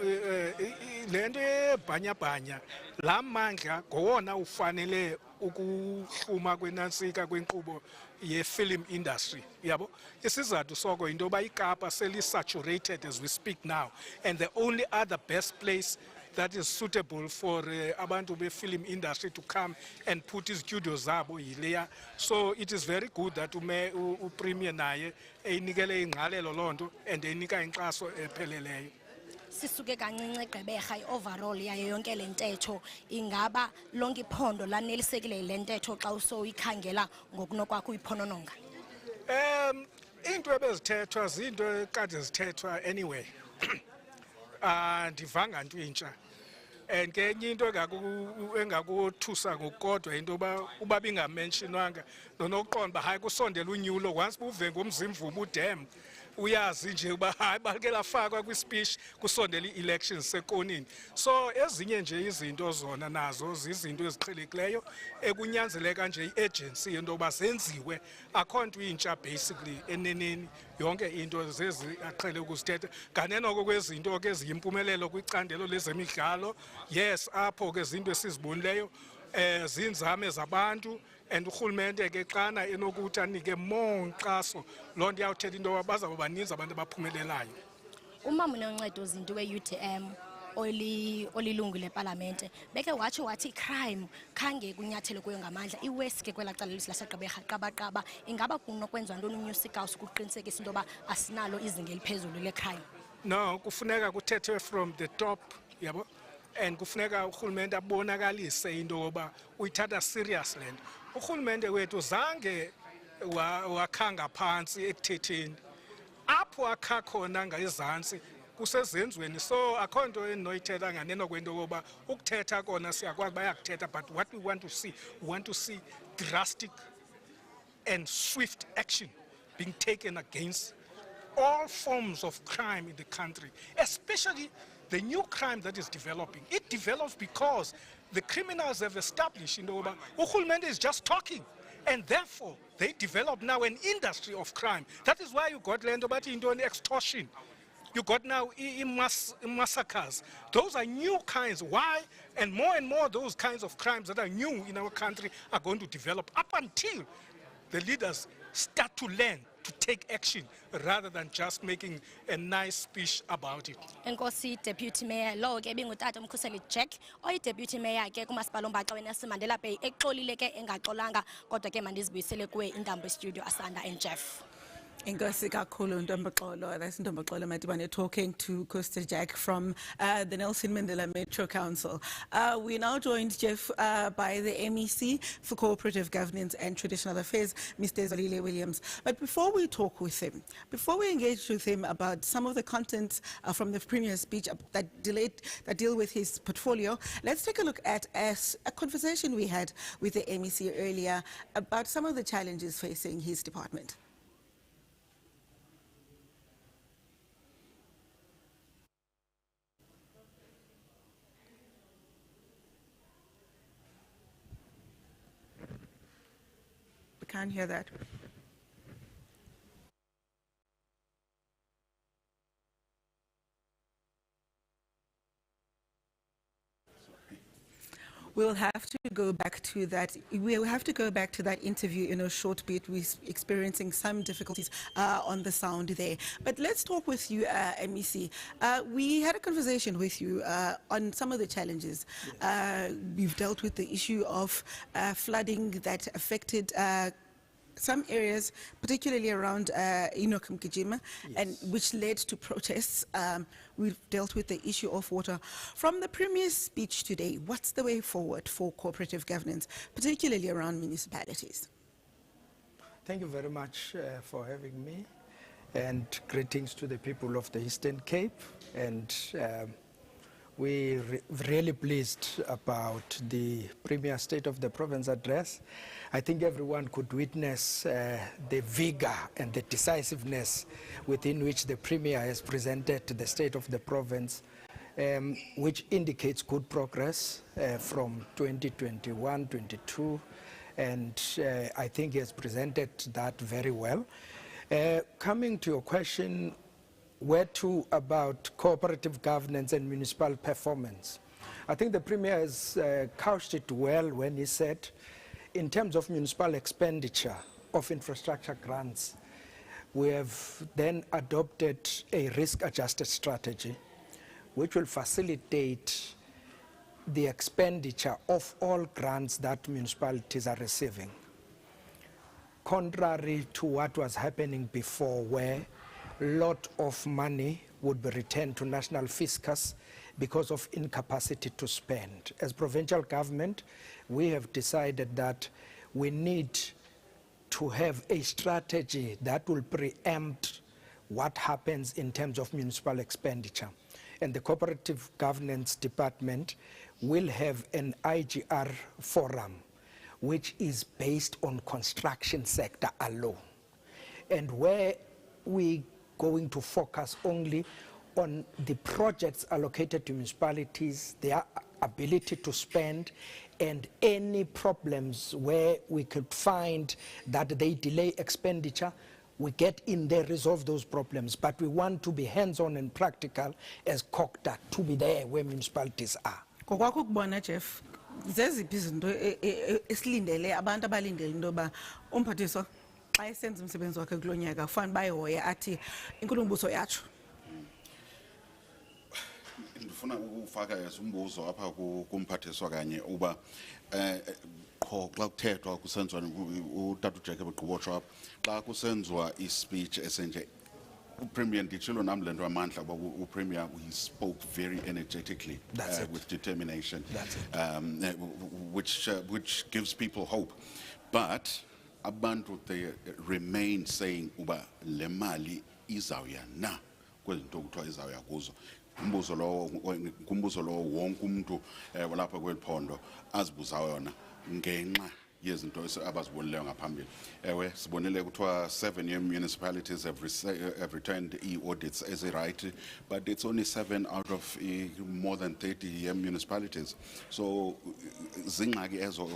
le nto yebhanyabhanya, laa mandla ngowona ufanele ukuhluma kwenantsika kwenkqubo ye-film industry, yabo. Isizathu soko into yoba iKapa seli-saturated as we speak now, and the only other best place that is suitable for abantu be-film industry to come and put izitudio zabo yileya. So it is very good that uPremier naye eyinikele ingqalelo loo nto and enika inkxaso epheleleyo. Sisuke kancinci Gqeberha i-overall yayo yonke le ntetho ingaba lonke iphondo lanelisekile le ntetho xa usoyikhangela ngokunokwakho uyiphonononga. Into ebezithethwa zinto ekade zithethwa anyway. Ndivanga nto intsha. And ke enye into engakuthusa ngokukodwa into yoba uba bingamentionwanga nonokuqonda uba hayi kusondela unyulo once buve ngomzimvubu udem uyazi nje uba hayi balike lafakwa kwi-speech kusondela ii-elections sekonini. So ezinye nje izinto zona nazo zizinto eziqhelekileyo ekunyanzeleka nje i-agency into yoba zenziwe. Akho nto intsha basically eneneni yonke into zezi aqhele ukuzithetha. Nganeno kwezinto ke eziyimpumelelo kwicandelo lezemidlalo, yes apho ke zinto esizibonileyo zinzame zabantu. And urhulumente ke xana enokuthi anike more nkxaso loo nto iyawuthetha into yoba bazawuba baninzi abantu abaphumelelayo. Umama uNoncedo Zinto we-UDM olilungu lepalamente beke wathi crime khange kunyathelo kuyo ngamandla iwest ke kwela cala laseGqeberha qabaqaba ingaba kunokwenziwa ntoni uNewsicals ukuqinisekisa into yoba asinalo izinga eliphezulu le-crime? No, kufuneka kuthethwe from the top, yabo. And kufuneka urhulumente abonakalise into yoba uyithatha serious le nto. Urhulumente wethu zange wakhanga phantsi ekuthetheni. Apho akha khona ngezantsi kusezenzweni. So akho nto endinoyithetha nganeno kwento yoba ukuthetha kona siyakwazi bayakuthetha, but what we want to see drastic and swift action being taken against all forms of crime in the country, especially the new crime that is developing. It develops because the criminals have established in the Oba. Urhulumente is just talking, and therefore they develop now an industry of crime. That is why you got land about into extortion. You got now massacres. Those are new kinds. Why? And more those kinds of crimes that are new in our country are going to develop up until the leaders start to learn to take action rather than just making a nice speech about it. Enkosi Deputy Mayor lo ke bingutata umkhuseli Jack oyi-Deputy Mayor ke kumasipala uMbaxa weNelson Mandela Bay exolile ke engaxolanga kodwa ke mandizibuyisele kuwe intambo studio Asanda and Jeff. Inkosi kakhulu Ntombaxolo. That's Ntombaxolo Matibane talking to Costa Jack from the Nelson Mandela Metro Council. We're now joined, Jeff, by the MEC for Cooperative Governance and Traditional Affairs, Mr. Zolile Williams. But before we talk with him, before we engage with him about some of the contents from the Premier's speech that deal with his portfolio, let's take a look at a conversation we had with the MEC earlier about some of the challenges facing his department. Can't hear that. We'll have to go back to that. We'll have to go back to that interview in a short bit. We're experiencing some difficulties on the sound there. But let's talk with you, MEC. We had a conversation with you on some of the challenges. We've dealt with the issue of flooding that affected some areas, particularly around Enoch Mkijima, and which led to protests. We've dealt with the issue of water. From the Premier's speech today, what's the way forward for cooperative governance, particularly around municipalities? Thank you very much for having me, and greetings to the people of the Eastern Cape. And we're really pleased about the Premier State of the Province address. I think everyone could witness the vigor and the decisiveness within which the Premier has presented the state of the province, which indicates good progress from 2021-22, and I think he has presented that very well. Coming to your question, where to about cooperative governance and municipal performance? I think the Premier has couched it well when he said in terms of municipal expenditure of infrastructure grants, we have then adopted a risk-adjusted strategy which will facilitate the expenditure of all grants that municipalities are receiving. Contrary to what was happening before, where a lot of money would be returned to national fiscus because of incapacity to spend. As provincial government, we have decided that we need to have a strategy that will preempt what happens in terms of municipal expenditure. And the Cooperative Governance Department will have an IGR forum, which is based on construction sector alone, and where we're going to focus only on the projects allocated to municipalities, their ability to spend, and any problems where we could find that they delay expenditure, we get in there, resolve those problems. But we want to be hands-on and practical as COCTA, to be there where municipalities are. Ngokwakho ukubona Jeff, zeziphi izinto esilindele abantu abalindele into yoba umphathiswa xa esenza umsebenzi wakhe kulo nyaka kufanele bayihoye athi inkulumbuso yatsho? Ndifuna ukufaka umbuzo apha kumphathiswa kanye uba qho xa kuthethwa kusenziwa utata uJacob Gqubotsho apha xa kusenziwa ispeech esenje uPremier nditshilo nam le nto amandla uba uPremier he spoke very energetically with determination, which gives people hope. But abantu they remain saying uba le mali izawuya na kwezinto kuthiwa izawuya kuzo. Umbuzo lo wonke umuntu walapha kweliphondo azibuzayo yona ngenxa yezinto abazibonileyo ngaphambili. Ewe sibonile kuthiwa 7 municipalities have returned e-audits as a right, but it's only 7 out of more than 30 municipalities. So zingxaki ezo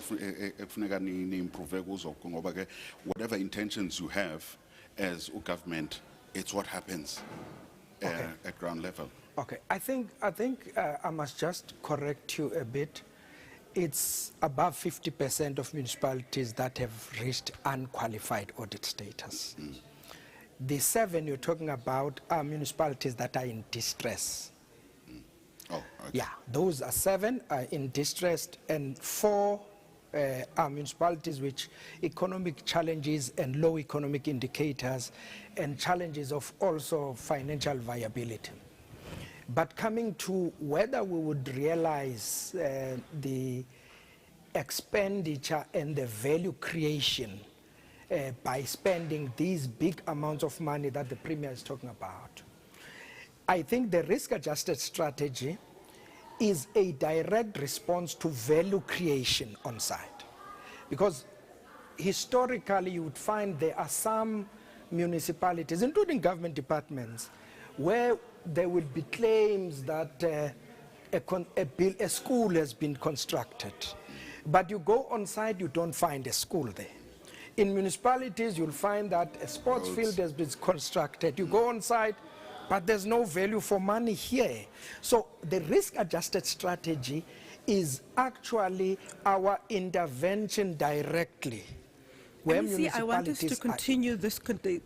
ekufuneka ni-improve kuzo ngoba ke whatever intentions you have as a government, it's what happens at ground level. Okay, I think I must just correct you a bit. It's above 50% of municipalities that have reached unqualified audit status. The 7 you're talking about are municipalities that are in distress. Oh, okay. Yeah, those are 7 are in distress, and 4 are municipalities which economic challenges and low economic indicators and challenges of also financial viability. But coming to whether we would realize the expenditure and the value creation by spending these big amounts of money that the Premier is talking about, I think the risk-adjusted strategy is a direct response to value creation on site. Because historically you would find there are some municipalities, including government departments, where there will be claims that a school has been constructed. But you go on site, you don't find a school there. In municipalities, you'll find that a sports field has been constructed. You go on site, but there's no value for money here. So the risk-adjusted strategy is actually our intervention directly. I want us to continue this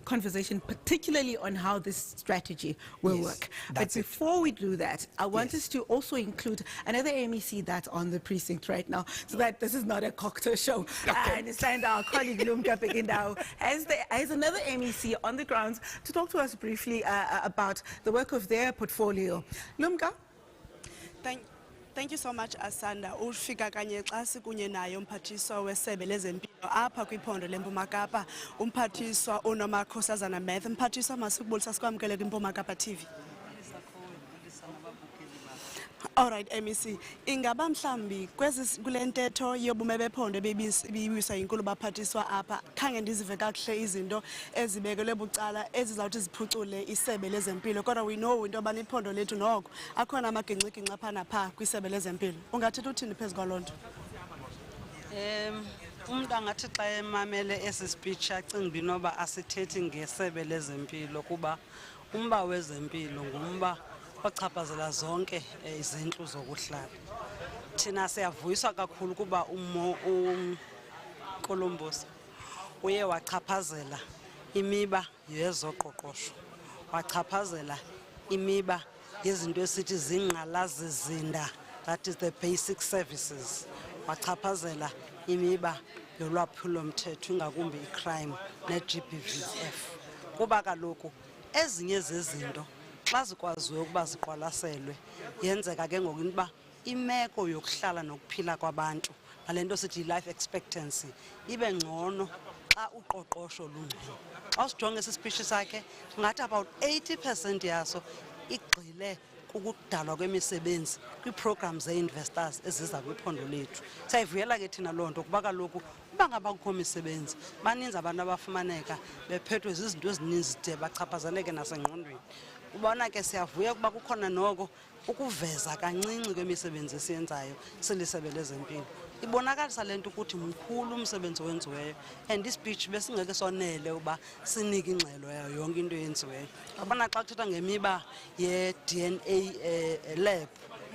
conversation, particularly on how this strategy will work. But before we do that, I want us to also include another MEC that's on the precinct right now, so that this is not a cocktail show. I understand our colleague Lumka Pekindao has another MEC on the grounds to talk to us briefly about the work of their portfolio. Lumka? Thank you so much, Asanda. Ufika kanye xa sikunye naye umphathiswa wesebe lezempilo apha kwiphondo leMpuma Kapa, umphathiswa uNomakhosazana Math. Mphathiswa masibulisa sikwamkele kwiMpuma Kapa TV. All right, MEC. Ingaba mhlambi kule ntetho yobume bephondo bebiyisa inkulu baphathiswa apha khange ndizive kakuhle izinto ezibekelwe bucala ezizawuthi ziphucule isebe lezempilo, kodwa we know into yobana iphondo lethu noko akhona amagingxigingxi apha napha kwisebe lezempilo. Ungathetha uthini phezu kwaloo nto? Umuntu angathi xa emamele esi speech acinga inoba asithethi ngesebe lezempilo kuba umba wezempilo ngumba ochaphazela zonke izindlu zokuhlala. Thina siyavuyiswa kakhulu kuba Kolombosi uye wachaphazela imiba yezoqoqosho, wachaphazela imiba yezinto esithi zingqalazizinda, that is the basic services, wachaphazela imiba yolwaphulomthetho ingakumbi icrime ne-GBVF. Kuba kaloku ezinye zezinto xa zikwaziwe ukuba ziqwalaselwe yenzeka ke ngoku into uba imeko yokuhlala nokuphila kwabantu ngale nto sithi life expectancy ibe ngcono xa uqoqosho lungcono. Xa usijonge esi speech sakhe ngathi about 80% yaso igxile kukudalwa kwemisebenzi kwi-programs ze-investors eziza kwiphondo lethu. Sayivuyela ke thina loo nto kuba kaloku uba ngaba kukho misebenzi baninzi abantu abafumaneka bephethwe zizinto ezininzi de bachaphazeleke nasengqondweni. Ubona ke siyavuya ukuba kukhona noko ukuveza kancinci kwemisebenzi esiyenzayo silisebe lezempilo. Ibonakalisa le nto ukuthi mkhulu umsebenzi owenziweyo and ispeech besingeke sonele uba sinike ingxelo yayo yonke into eyenziweyo. Abona xa kuthethwa ngemiba ye-DNA lab,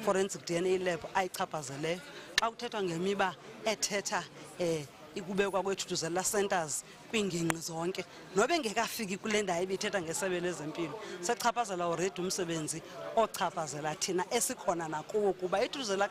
forensic DNA lab ayichaphazeleyo, xa kuthethwa ngemiba ethetha ikubekwa kwethutuzela centers kwingingqi zonke nobe ngekafiki kule ndawo ibithetha ngesebe lezempilo sechaphazela already umsebenzi ochaphazela thina esikhona nakuwo kuba ithutuzela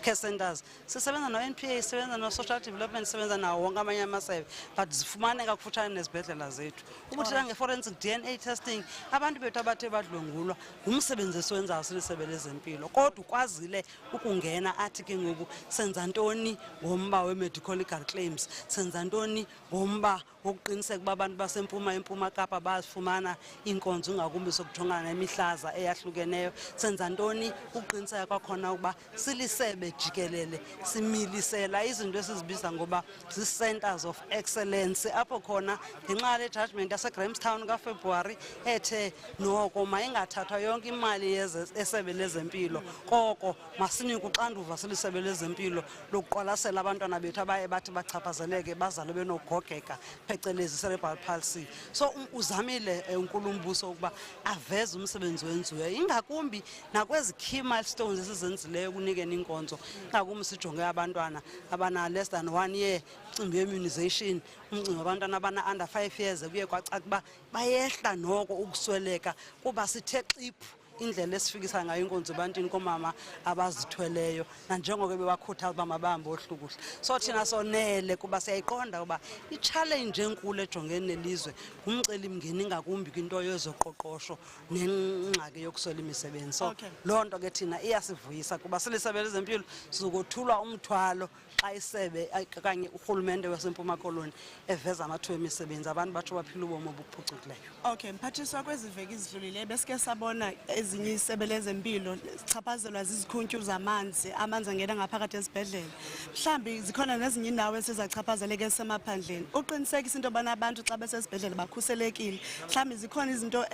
care centers sisebenza no-NPA, sisebenza no-social development, sisebenza nawo wonke amanye amasebe but zifumaneka kufutshane nezibhedlela zethu. Ubuthetha nge-forensic DNA testing abantu bethu abathe badlwengulwa ngumsebenzi esiwenzayo silisebe lezempilo kodwa ukwazile ukungena athi ke ngoku senza ntoni ngomba we-medical legal claims, senza ntoni ngomba wokuqiniseka uba abantu empuma Kapa bazifumana iinkonzo ngakumbi sokujongana nemihlaza eyahlukeneyo, senza ntoni ukuqiniseka kwakhona ukuba silisebe jikelele similisela izinto esizibiza ngoba zii-centers of excellence apho khona ngenxa yale judgment yaseGrahamstown kaFebruary ethe noko mayingathathwa yonke imali esebe lezempilo koko masinike uxanduva silisebe lezempilo lokuqwalasela abantwana bethu abaye bathi bachaphazeleke bazalwe benogogeka phecelezi cerebral palsy. So uzamile uNkulumbuso ukuba aveze umsebenzi wenziweyo ingakumbi nakwezi key milestones esizenzileyo kunikeni inkonzo ingakumbi sijonge abantwana abana less than 1 year umcimbi immunization, umcimbi abantwana abana under 5 years kuye kwacaca uba bayehla noko ukusweleka kuba sithe xiphu indlela esifikisa ngayo inkonzo ebantwini komama abazithweleyo nanjengoko bebakhuthaza uba mabahambe ohlukuhle. So thina sonele kuba siyayiqonda uba i-challenge enkulu ejongene nelizwe ngumcelimngeni ingakumbi kwinto yezoqoqosho nengxaki yokuswela imisebenzi. So loo nto ke thina iyasivuyisa kuba silisebe lezempilo sizokothulwa umthwalo xa isebe okanye urhulumente waseMpuma Koloni eveza amathuba emisebenzi abantu batsho baphila ubomi obuphucukileyo. Okay, mphathiswa kwezi veki ezidlulileyo besike sabona ezinye isebe lezempilo sichaphazelwa zizikhuntyu zamanzi, amanzi angena ngaphakathi esibhedlele. Mhlambi zikhona nezinye indawo esizachaphazeleka esemaphandleni. Uqinisekisa into yobana abantu xa besesibhedlele bakhuselekile. Mhlambi zikhona izinto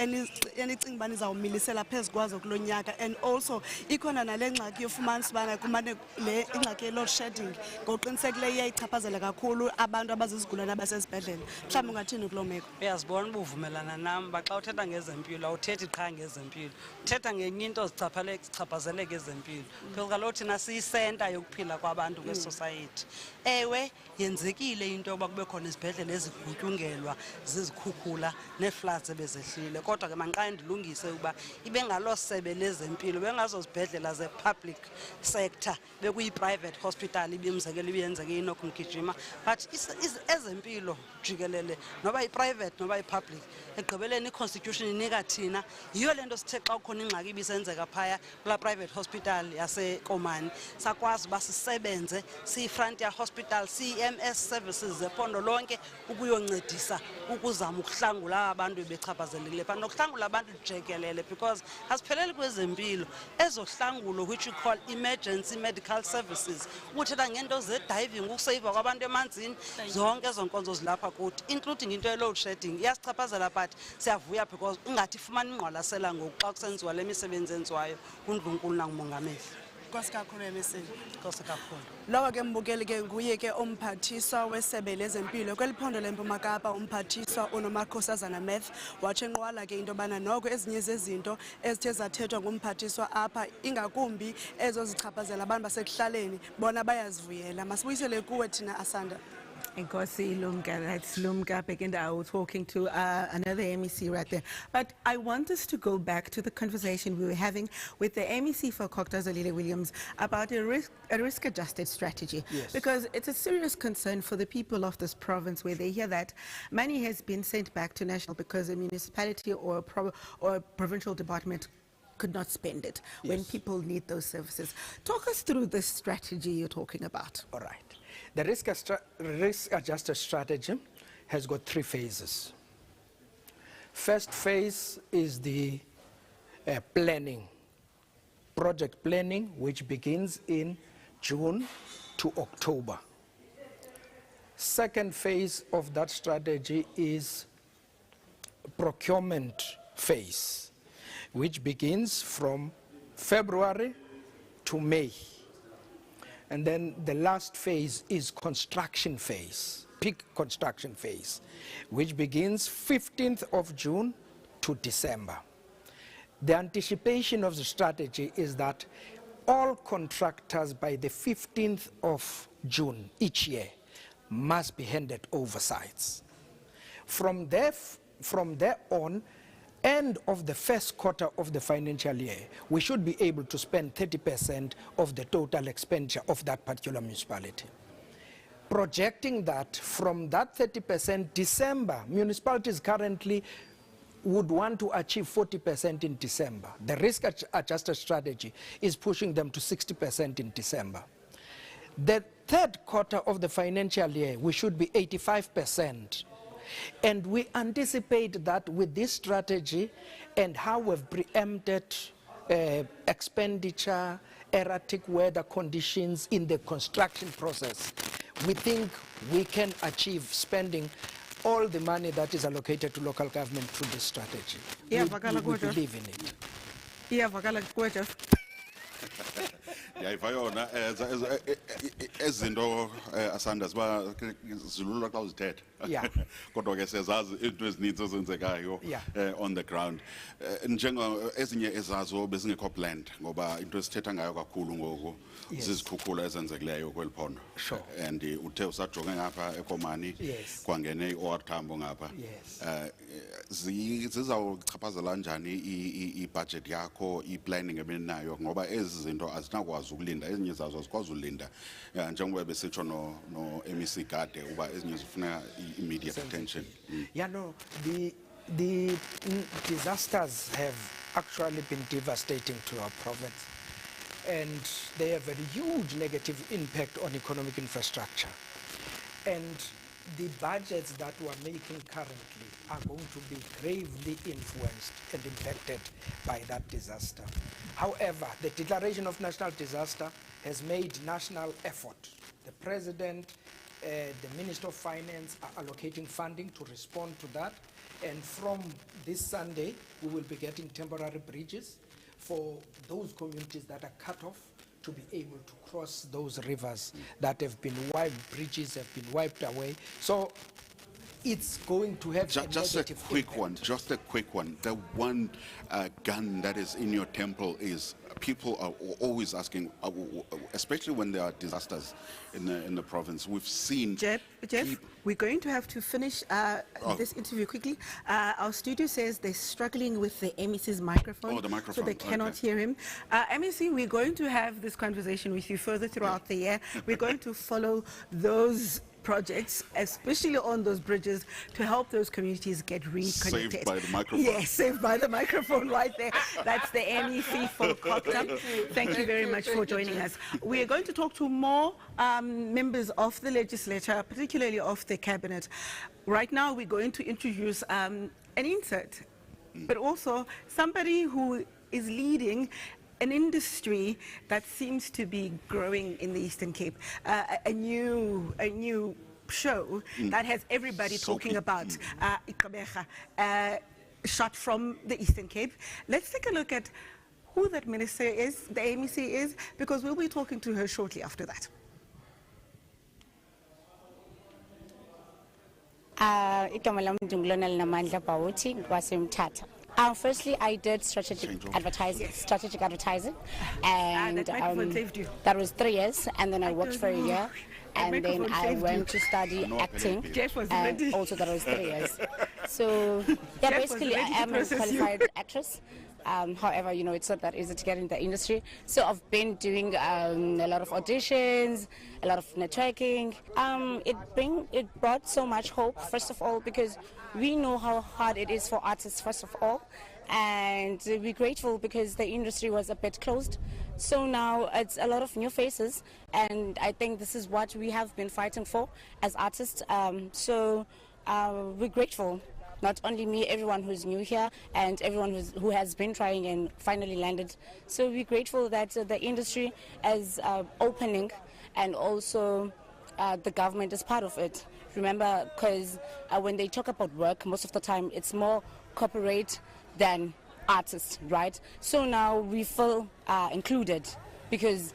enicinga uba nizawumilisela phezu kwazo kulo nyaka and also ikhona nale ngxaki yofumanisa ubana kumane le ingxaki ye-load shedding ngokuqinisekileyo iyayichaphazela kakhulu abantu abazizigulana abasesibhedlele. Mhlambi ungathini kuloo meko? Uyazibona uba uvumelana nam uba xa uthetha ngezempilo awuthethi qha ngezempilo, uthetha ngenye into zichaphazeleka ezempilo because kaloku thina siyisenta yokuphila kwabantu kwisociety. Ewe yenzekile into yoba kube khona izibhedlele ezigutyungelwa zizikhukhula nee-floods ebezehlile kodwa ke mandiqale ndilungise ukuba ibe ngaloo sebe lezempilo bengazozibhedlela ze-public sector bekuyi-private hospital ibimzekelo ibiyenzeke inokumgijima but ezempilo jikelele noba i-private noba i-public ekugqibeleni i-constitution inika thina yiyo le nto sithe xa kukhona ingxaki ibisenzeka phaya kulaa private hospital yaseKomani sakwazi uba sisebenze siyi-frontier hospital siyi-MS services zephondo lonke ukuyoncedisa ukuzama ukuhlangula abantu bechaphazelekile phaa nokuhlangula abantu jikelele because asipheleli kwezempilo ezohlangulo which we call emergency medical services ukuthetha ngento ze-diving ukuseyiva kwabantu emanzini zonke ezo nkonzo zilapha kuthi including into ye-load shedding iyasichaphazela but siyavuya because ingathi ifumana ingqwalasela ngoku xa kusenziwa le misebenzi enziwayo uNdlunkulu nangumongameli. Nkosi kakhulu emisini. Nkosi kakhulu. Lowo ke mbukeli ke nguye ke umphathiswa wesebe lezempilo kweliphondo leMpuma Kapa umphathiswa uNomakhosazana Math watsho enqwala ke into yobana noko ezinye zezinto ezithe zathethwa ngumphathiswa apha ingakumbi ezo zichaphazela abantu basekuhlaleni bona bayazivuyela. Masibuyisele kuwe thina Asanda. Nkosi Lumka, that's Lumka Pekindao talking to another MEC right there. But I want us to go back to the conversation we were having with the MEC for Dr. Zolile Williams about a risk-adjusted strategy. Yes. Because it's a serious concern for the people of this province where they hear that money has been sent back to national because a municipality or a provincial department could not spend it when people need those services. Talk us through this strategy you're talking about. All right. The risk-adjusted strategy has got 3 phases. First phase is the planning, project planning, which begins in June to October. Second phase of that strategy is procurement phase, which begins from February to May. And then the last phase is construction phase, peak construction phase, which begins 15th of June to December. The anticipation of the strategy is that all contractors by the 15th of June each year must be handed over sites. From there on, end of the first quarter of the financial year, we should be able to spend 30% of the total expenditure of that particular municipality. Projecting that from that 30% December, municipalities currently would want to achieve 40% in December. The risk-adjusted strategy is pushing them to 60% in December. The third quarter of the financial year, we should be 85%. And we anticipate that with this strategy and how we've preempted expenditure, erratic weather conditions in the construction process, we think we can achieve spending all the money that is allocated to local government through this strategy. Yeah, we believe in it. Yeah, Jeff. Yayiva yona ezinto asanda ziba zilula xa uzithetha. Yeah. Kodwa ke siyazazi into ezininzi ezenzekayo on the ground. Njengo ezinye ezazo bezingekho planned ngoba into esithetha ngayo kakhulu ngoku zizikhukhula ezenzekileyo kweliphondo. Sure. And uthe usajonge ngapha eKomani kwangene iOR Tambo ngapha. Zizawuchaphazela njani i-budget yakho, i-planning ebinayo ngoba ezi zinto azinakwazi ukulinda, ezinye zazo azikwazi ulinda njengoba besitsho no MEC Gade uba ezinye zifuna immediate attention. Yeah, no, the disasters have actually been devastating to our province, and they have a huge negative impact on economic infrastructure. And the budgets that we're making currently are going to be gravely influenced and impacted by that disaster. However, the declaration of national disaster has made national effort. The President, the Minister of Finance are allocating funding to respond to that. And from this Sunday, we will be getting temporary bridges for those communities that are cut off to be able to cross those rivers that have been wiped, bridges have been wiped away. So it's going to have just a quick one, just a quick one. The one gun that is in your temple is, people are always asking, especially when there are disasters in the province. We've seen Jeff, we're going to have to finish this interview quickly. Our studio says they're struggling with the MEC's microphone. Oh, the microphone. So they cannot hear him. MEC, we're going to have this conversation with you further throughout the year. We're going to follow those projects, especially on those bridges, to help those communities get reconnected. Saved by the microphone. Yes, saved by the microphone right there. That's the MEC for Kokta. Thank you very much for joining us. We are going to talk to more members of the legislature, particularly of the cabinet. Right now, we're going to introduce an insert, but also somebody who is leading an industry that seems to be growing in the Eastern Cape, a new show that has everybody talking about shot from the Eastern Cape. Let's take a look at who that minister is, the MEC is, because we'll be talking to her shortly after that. Firstly, I did strategic advertising, and that microphone saved you. that was 3 years, and then I worked for a year, That and then microphone I saved went you. to study acting, Jeff was and ready. also that was 3 years. So yeah, Jeff was basically I ready to am a process you. qualified actress. However, it's not that easy to get in the industry. So I've been doing a lot of auditions, a lot of networking. It brought so much hope, first of all, because we know how hard it is for artists, first of all. And we're grateful because the industry was a bit closed. So now it's a lot of new faces, and I think this is what we have been fighting for as artists. We're grateful. Not only me, everyone who's new here, and everyone who has been trying and finally landed. So we're grateful that the industry is opening, and also the government is part of it. Remember, because when they talk about work, most of the time it's more corporate than artists, right? So now we feel included, because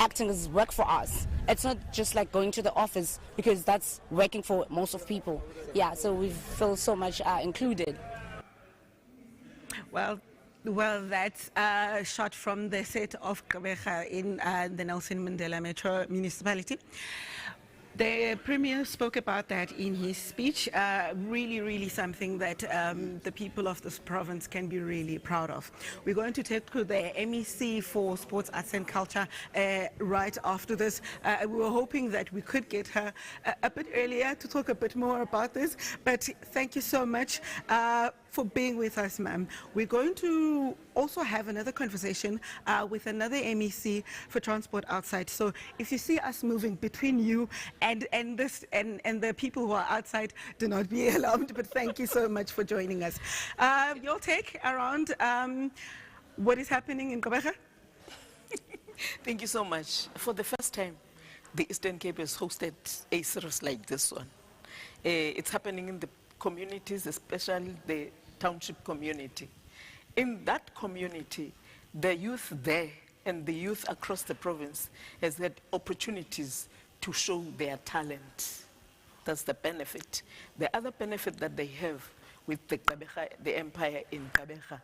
acting is work for us. It's not just like going to the office, because that's working for most of people. Yeah, so we feel so much included. Well, that's a shot from the set of Gqeberha in the Nelson Mandela Metro Municipality. The Premier spoke about that in his speech. Really something that the people of this province can be really proud of. We're going to take to the MEC for Sports, Arts and Culture right after this. We were hoping that we could get her a bit earlier to talk a bit more about this, but thank you so much for being with us, ma'am. We're going to also have another conversation with another MEC for transport outside. So if you see us moving between you and the people who are outside, do not be alarmed, but thank you so much for joining us. Your take around what is happening in Gqeberha? Thank you so much. For the first time, the Eastern Cape has hosted a series like this one. It's happening in the communities, especially the township community. In that community, the youth there and the youth across the province has had opportunities to show their talent. That's the benefit. The other benefit that they have with the Gqeberha, the empire in Gqeberha,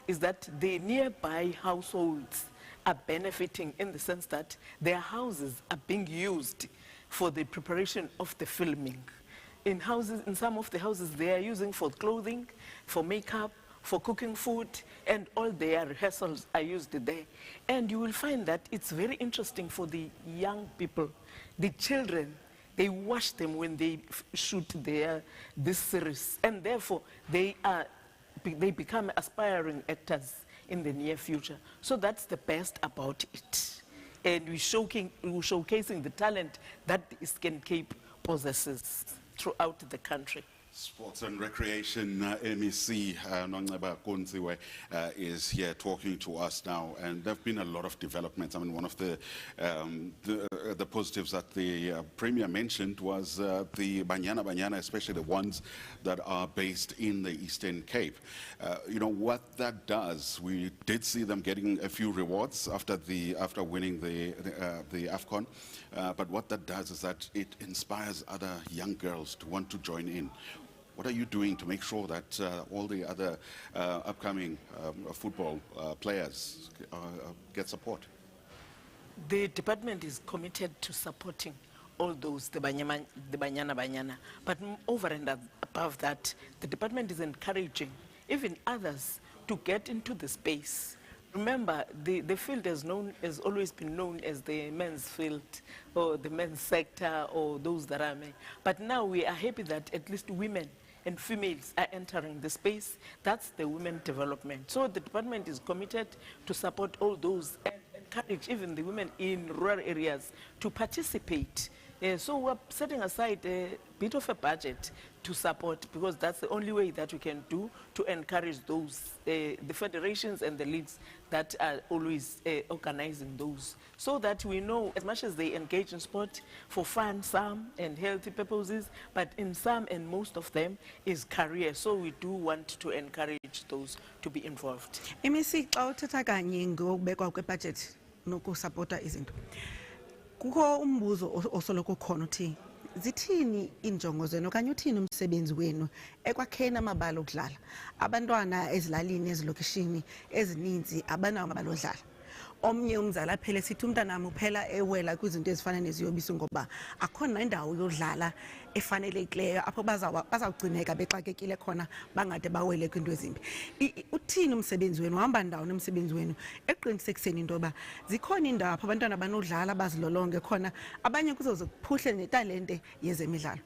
is that the nearby households are benefiting in the sense that their houses are being used for the preparation of the filming. In some of the houses, they are using for clothing, for makeup, for cooking food, and all their rehearsals are used there. And you will find that it's very interesting for the young people. The children, they watch them when they shoot this series, and therefore they become aspiring actors in the near future. So that's the best about it. And we're showcasing the talent that the Eastern Cape possesses throughout the country. Sports and Recreation MEC Nongceba Kunziwe is here talking to us now, and there have been a lot of developments. I mean, one of the positives that the Premier mentioned was the Banyana, especially the ones that are based in the Eastern Cape. What that does, we did see them getting a few rewards after winning the AFCON, but what that does is that it inspires other young girls to want to join in. What are you doing to make sure that all the other upcoming football players get support? The department is committed to supporting all those, the Banyana. But over and above that, the department is encouraging even others to get into the space. Remember, the field has always been known as the men's field, or the men's sector, or those that are men. But now we are happy that at least women and females are entering the space. That's the women development. So the department is committed to support all those and encourage even the women in rural areas to participate. So we're setting aside a bit of a budget to support, because that's the only way that we can do to encourage those, the federations and the leagues that are always organizing those, so that we know, as much as they engage in sport for fun, some, and healthy purposes, but in some and most of them is career. So we do want to encourage those to be involved. MEC, xa uthetha kanye ngokubekwa kwebudget nokusapota izinto, kukho umbuzo osoloko khona uthi zithini injongo zenu okanye uthini umsebenzi wenu ekwakheni amabala okudlala? Abantwana ezilalini ezilokishini ezininzi abanawo amabala odlala. Omnye umzali aphele sithi umntanam uphela ewela kwizinto ezifana neziyobisi ngoba akhona indawo yodlala efanelekileyo apho bazawugcineka bexakekile khona bangade bawele kwinto ezimbi. Uthini umsebenzi wenu, uhamba ndawoni umsebenzi wenu eqinisekiseni into yoba zikhona indawo apho abantwana banodlala bazilolonge khona abanye kuzoze kuphuhle netalente yezemidlalo?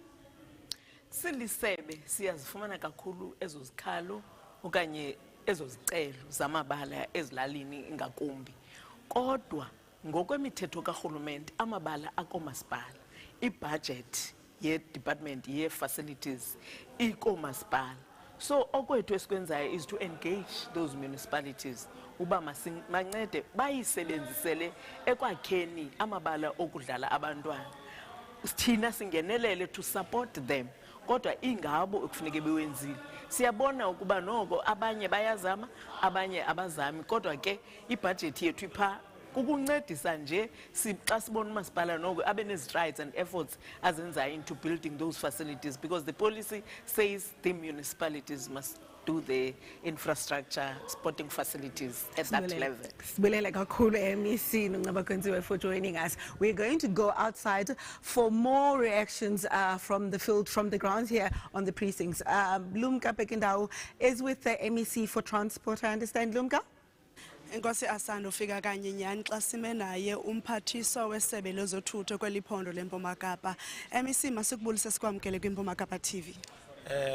Silisebe siyazifumana kakhulu ezo zikhalo okanye ezo zicelo zamabala ezilalini ngakumbi. Kodwa ngokwemithetho karhulumente amabala akomasipala, ibudget ye-department ye-facilities ikomasipala. So okwethu esikwenzayo is to engage those municipalities uba mancede bayisebenzisele ekwakheni amabala okudlala abantwana. Thina singenelele to support them. Kodwa ingabo ekufuneke bewenzile. Siyabona ukuba noko abanye bayazama, abanye abazami. Kodwa ke ibudget yethu ipha kukuncedisa nje xa sibona umasipala noko abe strides and efforts azenzayo into building those facilities, because the policy says the municipalities must do the infrastructure, sporting facilities at that level. Sibulele kakhulu MEC Nongcabakwenziwe for joining us. We're going to go outside for more reactions from the field, from the grounds here on the precincts. Lumka Pekindawu is with the MEC for Transport, I understand, Lumka? Enkosi asando fika kanye nyani xa sime naye umphathiswa wesebe lezothutho kweliphondo leMpuma Kapa. MEC masikubulise sikwamkele kwiMpuma Kapa TV.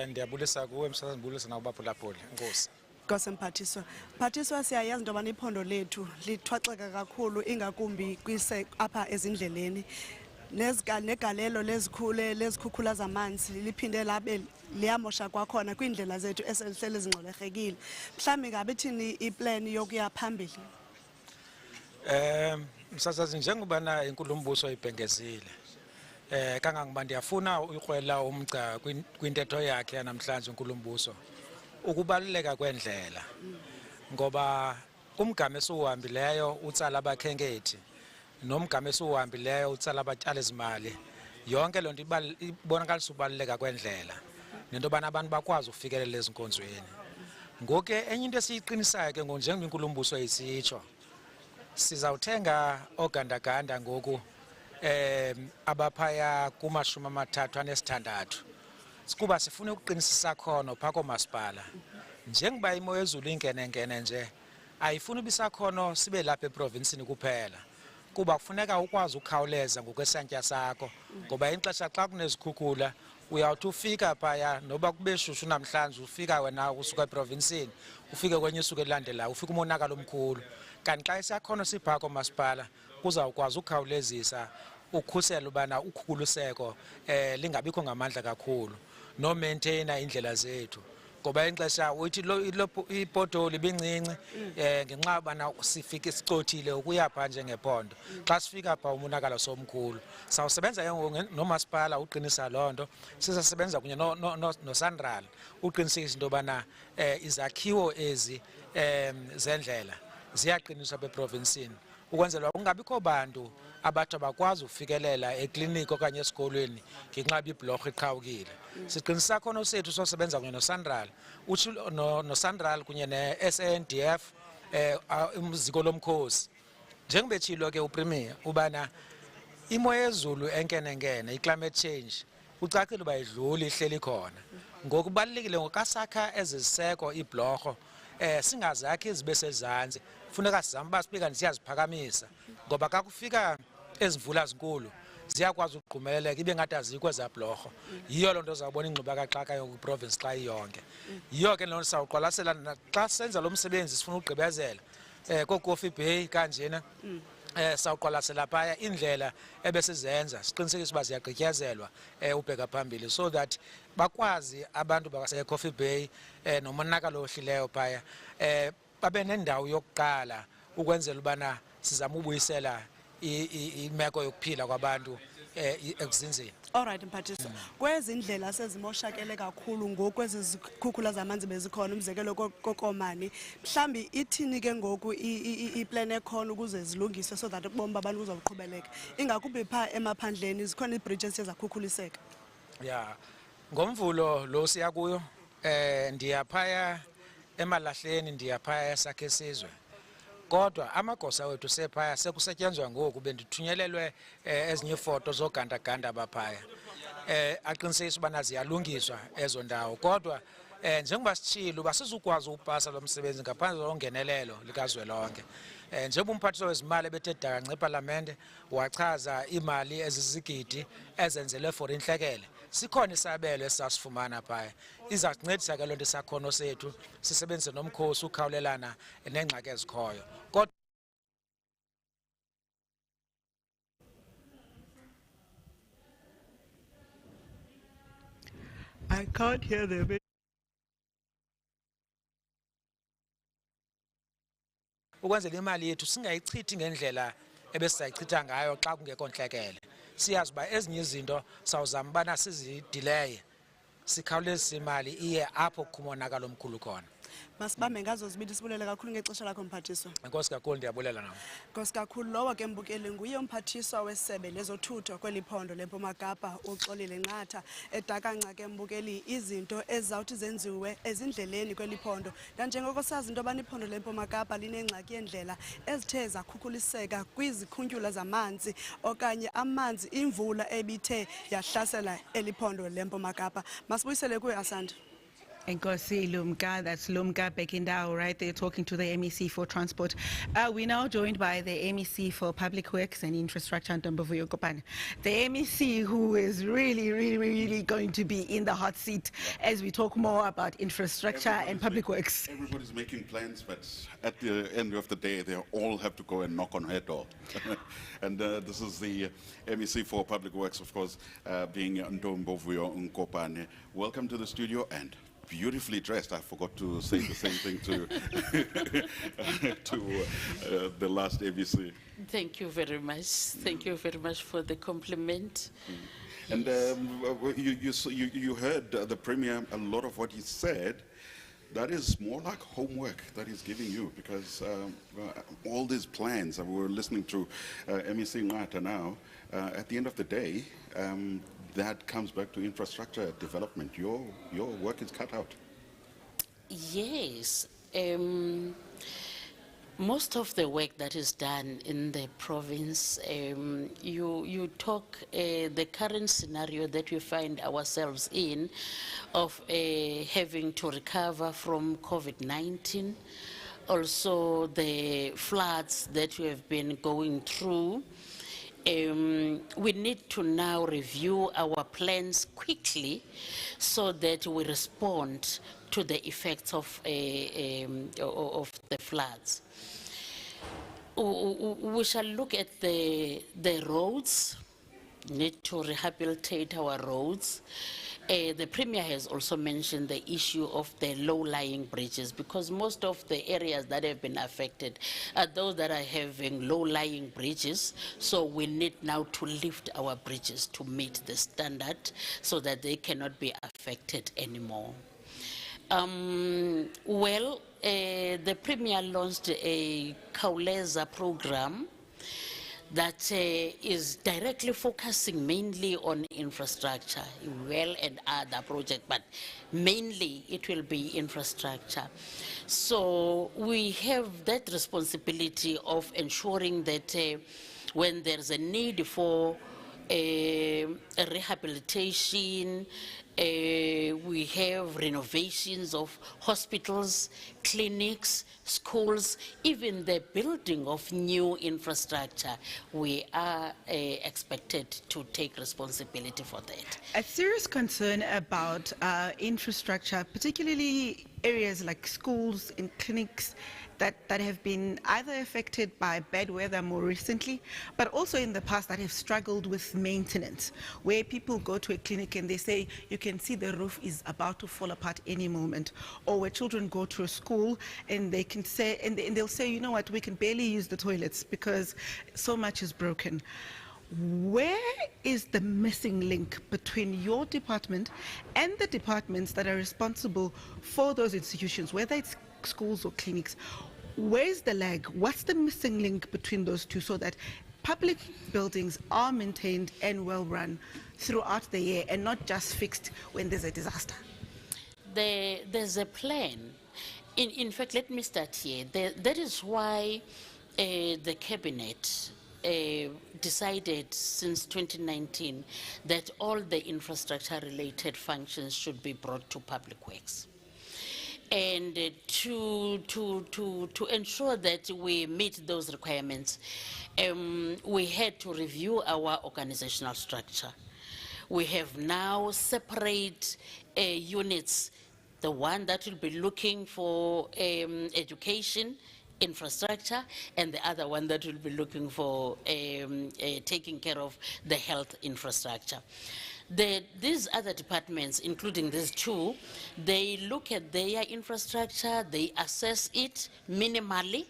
Ndiyabulisa kuwe msasazi, ndibulisa nakubaphulaphuli. Enkosi. Nkosi mphathiswa siyayazi into yobana iphondo lethu lithwaxeka kakhulu ingakumbi apha ezindleleni. Negalelo lezikhukhula zamanzi liphinde labe liyamosha kwakhona kwiindlela zethu eselihlele zingcolerekile. Mhlawumbi ngabe thini iplan yokuya phambili? Msasazi, njengobana inkulumbuso ibhengezile kangangoba ndiyafuna uyikrwela umgca kwintetho yakhe namhlanje inkulumbuso ukubaluleka kwendlela, ngoba umgama esiwuhambileyo utsala abakhenkethi nomgama esiwuhambileyo utsala abatyali zimali, yonke loo nto ibonakalisa ukubaluleka kwendlela nento yobana abantu bakwazi ukufikelela ezinkonzweni. Ngoku enye into esiyiqinisayo ke njengenkulumbuso isitsho, sizawuthenga ogandaganda ngoku abaphaya ku-36 kuba sifuna ukuqinisisa khono phaa koomasipala. Njengoba imo yezulu ingenengene nje ayifuni ubisakhono sibe lapha eprovinsini kuphela, kuba kufuneka ukwazi ukukhawuleza ngokwesantya sakho, ngoba ixesha xa kunezikhukhula uyawuthi ufika phaya noba kube shushu namhlanje ufika wena usuka eprovinsini ufike kwenye usuku elandelayo ufika umonakalo omkhulu. Kanti xa isakhono siphaa koomasipala kuzawukwazi ukukhawulezisa ukhusela ubana ukhukuliseko lingabikho ngamandla kakhulu no maintainer indlela zethu, ngoba ixesha uthi ipotoli ibincinci ngenxa yobana sifike sicothile ukuya phaa njengephondo. Xa sifika phaa umonakalo somkhulu sawusebenza nomasipala uqinisa loo nto, sisasebenza kunye noSANRAL uqinisekisa into yobana izakhiwo ezi zendlela ziyaqiniswa beprovinsini ukwenzela kungabikho bantu abathi bakwazi ukufikelela ekliniki okanye esikolweni ngenxa ibhlorho iqhawukile. Siqinisisa khono sethu sosebenza kunye noSANRAL noSANRAL kunye ne-SANDF umziko lomkhosi. Njengebetshilo ke uPremier ubana imo yezulu enkenengene i-climate change ucacile uba idluli ihleli khona. Ngoku kubalulekile ngokasakha eziziseko ibhlorho singazakhi zibe sezantsi, funeka sizame uba sibika siyaziphakamisa, ngoba xa kufika ezimvula zinkulu ziyakwazi ukugqumeleleka ibe ngathi azikho ezaa bhlorho. Yiyo loo nto zawubona ingxubakaxaka yokuprovinsi xa iyonke. Yiyo ke loo nto sawuqwalasela xa senza lo msebenzi sifuna ukugqibezela kooCoffee Bay kanjena sawuqwalasela phaya indlela ebesizenza siqinisekisa uba ziyagqityezelwa ubheka phambili so that bakwazi abantu baseCoffee Bay nomonakalo ohlileyo phaya babe nendawo yokuqala ukwenzela ubana sizama ubuyisela imeko yokuphila kwabantu ekuzinzeni. Alright mphathiswa. Kwezi ndlela sezimoshakele kakhulu ngoku kwezi zikhukhula zamanzi bezikhona umzekelo kokomani. Mhlambi ithini ke ngoku iplan ekhona ukuze zilungiswe so that ubomi babantu buzoqhubeleka. Ingakumbi pha emaphandleni zikhona iibridges ezakhukhuliseka. Yeah. Ngomvulo lo siya kuyo ndiyaphaya emalahleni ndiyaphaya esakhe sizwe. Kodwa amagosa wethu sephaya sekusetyenzwa ngoku bendithunyelelwe ezinye ifoto zogandaganda abaphaya. Aqinisekisa ubana ziyalungiswa ezo ndawo. Kodwa njengoba sitshilo basizukwazi upasa lo msebenzi ngaphandle kongenelelo likazwelonke. Njengoba umphathiswa wezimali bethe daka ngeParlamente wachaza imali ezizigidi ezenzelwe for inhlekele. Sikhona isabelo esasifumana phaya. Iza kuncedisa ke lonto isakhono sethu sisebenze nomkhosi ukhawulelana nengxaki ezikhoyo. Kodwa I can't hear them. ukwenzela imali yethu singayichithi ngendlela ebesizayichitha ngayo xa kungekho nhlekele. Siyazi uba ezinye izinto sawuzama ubana sizidelay sikhawulezisa imali iye apho kumonakalo omkhulu khona. Masibambe ngazo zibili sibulele kakhulu ngexesha lakho mphathiswa. Enkosi kakhulu ndiyabulela nawe. Nkosi kakhulu lowo ke mbukeli nguye umphathiswa wesebe lezothutho kweliphondo leMpuma Kapa uXolile Nqatha edaka nca ke mbukeli izinto ezizawuthi zenziwe ezindleleni kweliphondo. Nanjengoko sazi into abani iphondo leMpuma Kapa linengxaki yendlela ezithe zakhukhuliseka kwizikhuntyula zamanzi okanye amanzi imvula ebithe yahlasela eliphondo leMpuma Kapa. Masibuyisele kuye Asanda. Nkosi Lumka, that's Lumka Bekindao, right there talking to the MEC for Transport. We're now joined by the MEC for Public Works and Infrastructure, Ntombovuyo Kopane. The MEC who is really going to be in the hot seat as we talk more about infrastructure and public works. Everybody's making plans, but at the end of the day, they all have to go and knock on her door. And this is the MEC for Public Works, of course, being Ntombovuyo Kopane. Welcome to the studio and beautifully dressed. I forgot to say the same thing to the last ABC. Thank you very much. Thank you very much for the compliment. And you heard the Premier, a lot of what he said. That is more like homework that he's giving you, because all these plans, and we're listening to MEC Nqatha now, at the end of the day, that comes back to infrastructure development. Your work is cut out. Yes. Most of the work that is done in the province, you talk the current scenario that we find ourselves in of having to recover from COVID-19, also the floods that we have been going through. We need to now review our plans quickly so that we respond to the effects of the floods. We shall look at the roads, need to rehabilitate our roads. The Premier has also mentioned the issue of the low-lying bridges, because most of the areas that have been affected are those that are having low-lying bridges. So we need now to lift our bridges to meet the standard so that they cannot be affected anymore. The Premier launched a Kauleza program that is directly focusing mainly on infrastructure, and other projects, but mainly it will be infrastructure. So we have that responsibility of ensuring that when there's a need for a rehabilitation, we have renovations of hospitals, clinics, schools, even the building of new infrastructure. We are expected to take responsibility for that. A serious concern about infrastructure, particularly areas like schools and clinics that have been either affected by bad weather more recently, but also in the past that have struggled with maintenance, where people go to a clinic and they say, you can see the roof is about to fall apart any moment, or where children go to a school and they can say, and they'll say, you know what, we can barely use the toilets because so much is broken. Where is the missing link between your department and the departments that are responsible for those institutions, whether it's schools or clinics? Where's the lag? What's the missing link between those two so that public buildings are maintained and well run throughout the year and not just fixed when there's a disaster? There's a plan. In fact, let me start here. That is why the cabinet decided since 2019 that all the infrastructure-related functions should be brought to public works. And to ensure that we meet those requirements, we had to review our organizational structure. We have now separate units, the one that will be looking for education, infrastructure, and the other one that will be looking for taking care of the health infrastructure. These other departments, including these two, they look at their infrastructure, they assess it minimally,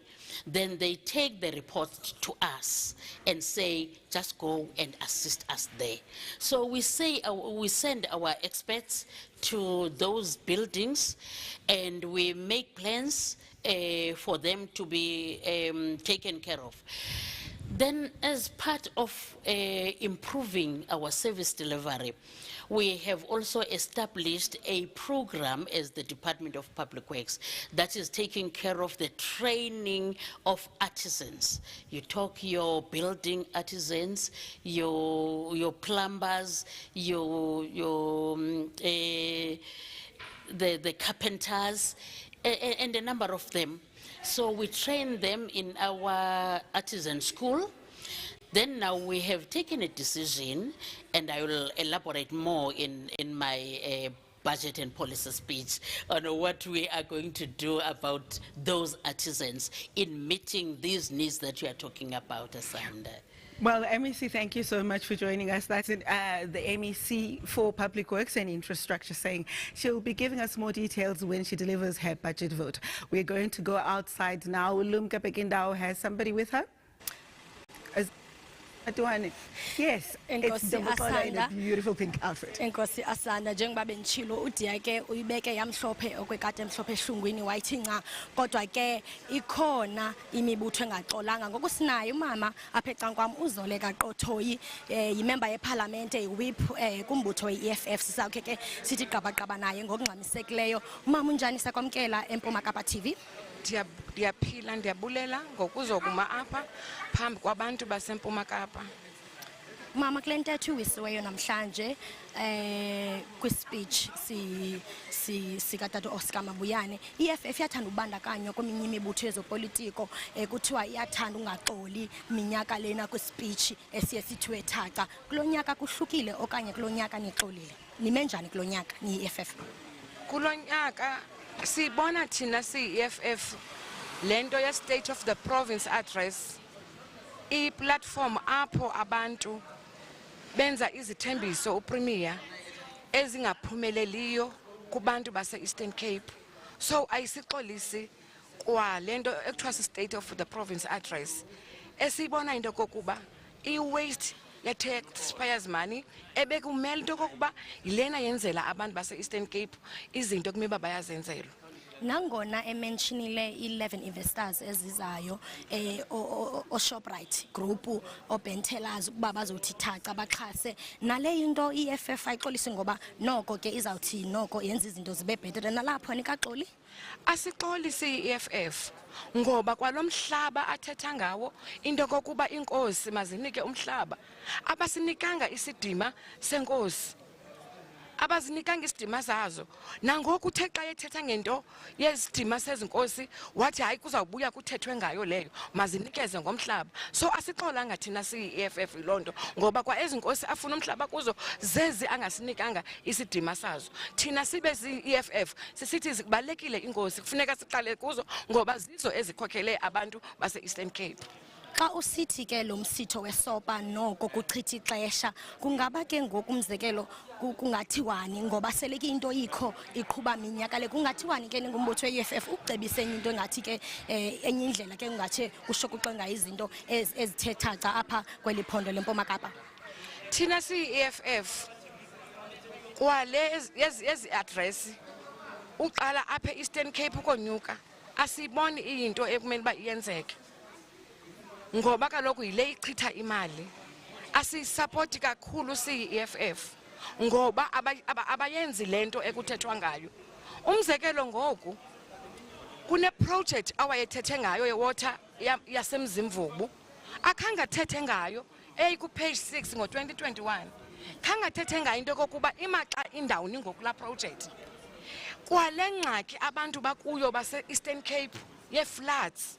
then they take the report to us and say, just go and assist us there. So we send our experts to those buildings and we make plans for them to be taken care of. Then, as part of improving our service delivery, we have also established a program as the Department of Public Works that is taking care of the training of artisans. You talk your building artisans, your plumbers, the carpenters, and a number of them. So we train them in our artisan school. Then now we have taken a decision, and I will elaborate more in my budget and policy speech on what we are going to do about those artisans in meeting these needs that you are talking about, Asanda. Well, MEC, thank you so much for joining us. That's the MEC for Public Works and Infrastructure saying she'll be giving us more details when she delivers her budget vote. We're going to go outside now. Lumka Pekindao has somebody with her? Yes, it's Demokola in a beautiful pink outfit. Enkosi Asanda njengoba benchilo uDiya ke uyibeke yamhlophe okwekade emhlophe ehlungwini wayithi nqa kodwa ke ikhona imibutho engaxolanga ngokusinayo umama apha ecankwam uZoleka Qothoyi yimember yeParliament whip kumbutho weEFF sisakhe ke sithi qabaqaba naye ngokungxamisekileyo umama unjani sakwamkela eMpuma Kapa TV. Ndiyaphila ndiyabulela ngokuzokuma apha phambi kwabantu baseMpuma Kapa. Mama kule ntetho uwisiweyo namhlanje kwi-speech sikatata Oscar Mabuyane i-EFF yathanda ubandakanywa kweminye imibutho yezopolitiko kuthiwa iyathanda ungaxoli minyaka lena kwi-speech esiye sithiwe thaca kulo nyaka kuhlukile okanye kulo nyaka nixolile nime njani kulo nyaka niyi-EFF? Kulo nyaka sibona thina siyi-EFF lento ye-State of the Province Address i-platform apho abantu benza izithembiso uPremier ezingaphumeleliyo kubantu base-Eastern Cape. So ayisixolisi kwa lento ekuthiwa si-State of the Province Address esibona into kokuba i-waste ye-taxpayers money ebekumele into kokuba yilena yenzela abantu base-Eastern Cape izinto kumele bayazenzelwa. Nangona ementionile 11 investors ezizayo Shoprite group oBentelazi ukuba bazothi thaca baxhase nale into iFF ayixolisi ngoba noko ke izawuthi noko yenza izinto zibe better nalapho nikaxoli asixolisi iFF ngoba kwalomhlaba athetha ngawo into kokuba inkosi mazinike umhlaba abasinikanga isidima senkosi abazinikanga isidima zazo nangoku uthe xa yethetha ngento yesidima sezinkosi wathi hayi kuzawubuya kuthethwe ngayo leyo mazinikeze ngomhlaba. So asixolanga thina siyi-EFF ilonto ngoba kwa ezinkosi afuna umhlaba kuzo zezi angasinikanga isidima sazo. Thina sibe siyi-EFF sisithi zibalekile inkosi kufuneka siqale kuzo ngoba zizo ezikhokhele abantu base-Eastern Cape. Xa usithi ke lo msitho wesopa noko kuchitha ixesha kungaba ke ngoku umzekelo kungathiwani ngoba sele ke into ikho iqhuba minyaka le kungathiwani ke ningumbutho we-EFF ukucebisa enye into engathi ke enye indlela ke kungathi kushokuxenga izinto ezithe thaca apha kweli phondo leMpuma Kapa. Thina siyi-EFF kwale yezi address uqala apha e-Eastern Cape ukonyuka asiboni into ekumele uba iyenzeke ngoba kaloku yile ichitha imali asisapoti kakhulu siyi-EFF ngoba abayenzi lento ekuthethwa ngayo. Umzekelo ngoku kune-project awayethethe ngayo ye-water yasemzimvubu akhange athethe ngayo ku-page 6 ngo-2021 khange athethe ngayo into yokokuba imaxa indawuni ngoku laa project. Kwale ngxaki abantu bakuyo base-Eastern Cape ye-floods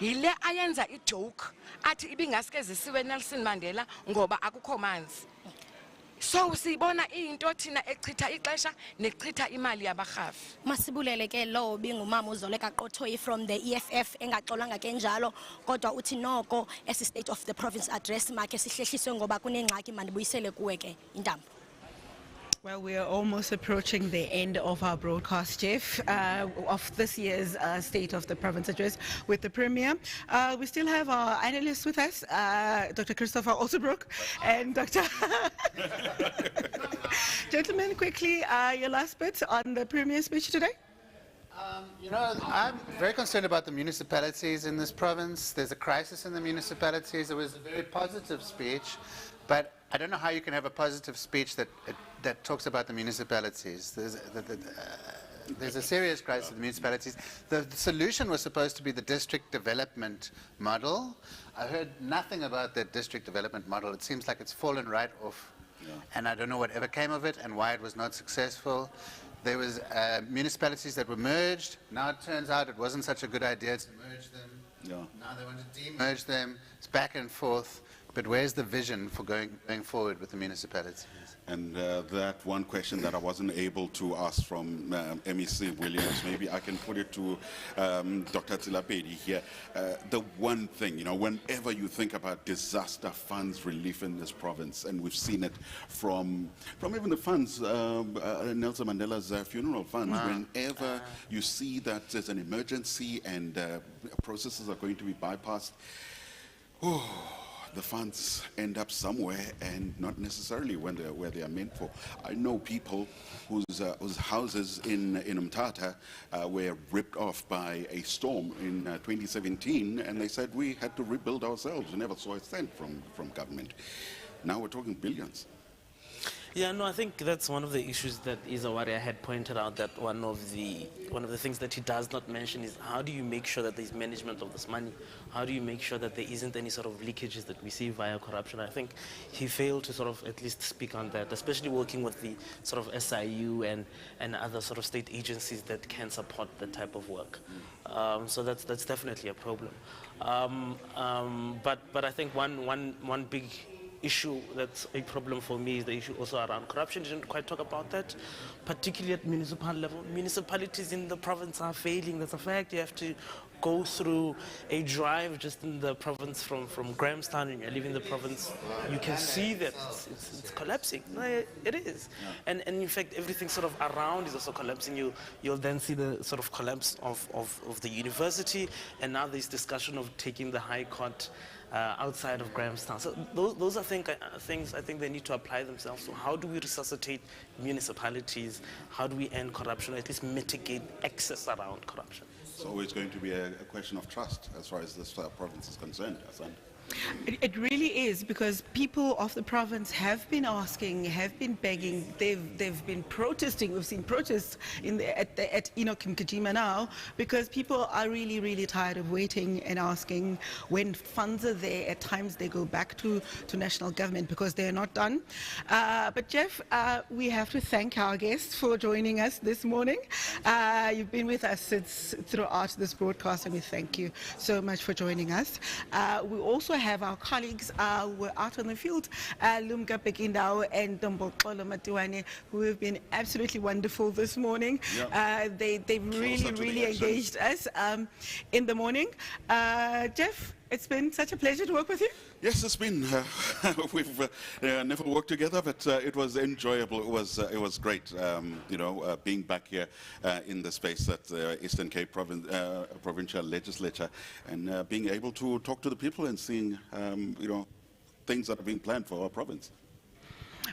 yile ayenza ijoke athi ibingaske zisiwe Nelson Mandela ngoba akukho manzi. So sibona into thina echitha ixesha nechitha imali yabarhafi. Masibulele ke lo bingumama uZoleka Qothoyi from the EFF engaxolanga ke njalo kodwa uthi noko esi state of the province address makhe sihlehliswe ngoba kunengxaki mandibuyisele kuwe ke intambo. Well, we are almost approaching the end of our broadcast, Jeff, of this year's State of the Province Address with the Premier. We still have our analysts with us, Dr. Christopher Alterbrook and Dr. Gentlemen, quickly, your last bit on the Premier's speech today. You know, I'm very concerned about the municipalities in this province. There's a crisis in the municipalities. It was a very positive speech, but I don't know how you can have a positive speech that talks about the municipalities. There's a serious crisis in the municipalities. The solution was supposed to be the district development model. I heard nothing about that district development model. It seems like it's fallen right off. Yeah. And I don't know whatever came of it and why it was not successful. There was municipalities that were merged. Now it turns out it wasn't such a good idea to merge them. Yeah. Now they want to de-merge them. It's back and forth. But where's the vision for going forward with the municipalities? And that one question that I wasn't able to ask from MEC Williams, maybe I can put it to Dr. Tsilapedi here. The one thing, you know, whenever you think about disaster funds relief in this province, and we've seen it from even the funds, Nelson Mandela's funeral funds, whenever you see that there's an emergency and processes are going to be bypassed, the funds end up somewhere and not necessarily where they are meant for. I know people whose houses in Umtata were ripped off by a storm in 2017, and they said we had to rebuild ourselves. We never saw a cent from government. Now we're talking billions. Yeah, no, I think that's one of the issues that Izawaria had pointed out, that one of the things that he does not mention is how do you make sure that there's management of this money? How do you make sure that there isn't any sort of leakages that we see via corruption? I think he failed to sort of at least speak on that, especially working with the sort of SIU and other sort of state agencies that can support that type of work. So that's definitely a problem. But I think one big issue that's a problem for me is the issue also around corruption. Didn't quite talk about that, particularly at municipal level. Municipalities in the province are failing. That's a fact. You have to go through a drive just in the province from Grahamstown, and you're leaving the province, you can see that it's collapsing. No, it is. And in fact, everything sort of around is also collapsing. You'll then see the sort of collapse of the university, and now there's discussion of taking the High Court outside of Grahamstown. So those are things I think they need to apply themselves. So how do we resuscitate municipalities? How do we end corruption, or at least mitigate excess around corruption? It's always going to be a question of trust as far as this province is concerned, Hassan. It really is, because people of the province have been asking, have been begging, they've been protesting. We've seen protests at Enoch Mkajima now, because people are really, really tired of waiting and asking. When funds are there, at times they go back to national government because they're not done. But Jeff, we have to thank our guests for joining us this morning. You've been with us throughout this broadcast, and we thank you so much for joining us. We also have our colleagues who were out on the field, Lumka Pekindao and Domboxolo Mabuyane, who have been absolutely wonderful this morning. Yep. They've really engaged us in the morning. Jeff, It's been such a pleasure to work with you. Yes, it's been. We've never worked together, but it was enjoyable. It was great, being back here in the space at the Eastern Cape Provincial Legislature and being able to talk to the people and seeing, things that are being planned for our province.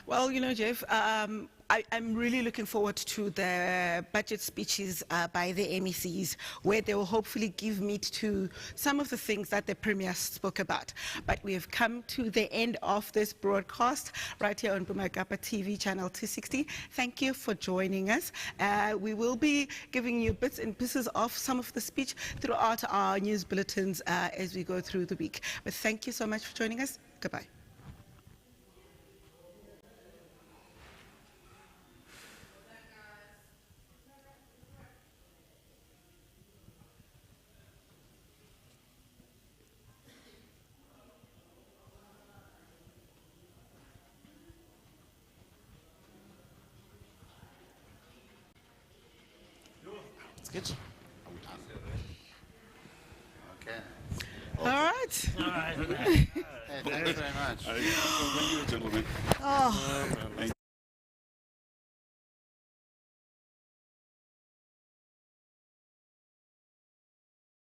Well, Jeff, I'm really looking forward to the budget speeches by the MECs, where they will hopefully give meat to some of the things that the Premier spoke about. But we have come to the end of this broadcast right here on Bumakapa TV, channel 260. Thank you for joining us. We will be giving you bits and pieces of some of the speech throughout our news bulletins as we go through the week. But thank you so much for joining us. Goodbye. Good. Okay. All right. Hey, thanks very much. Thank you, gentlemen. Oh.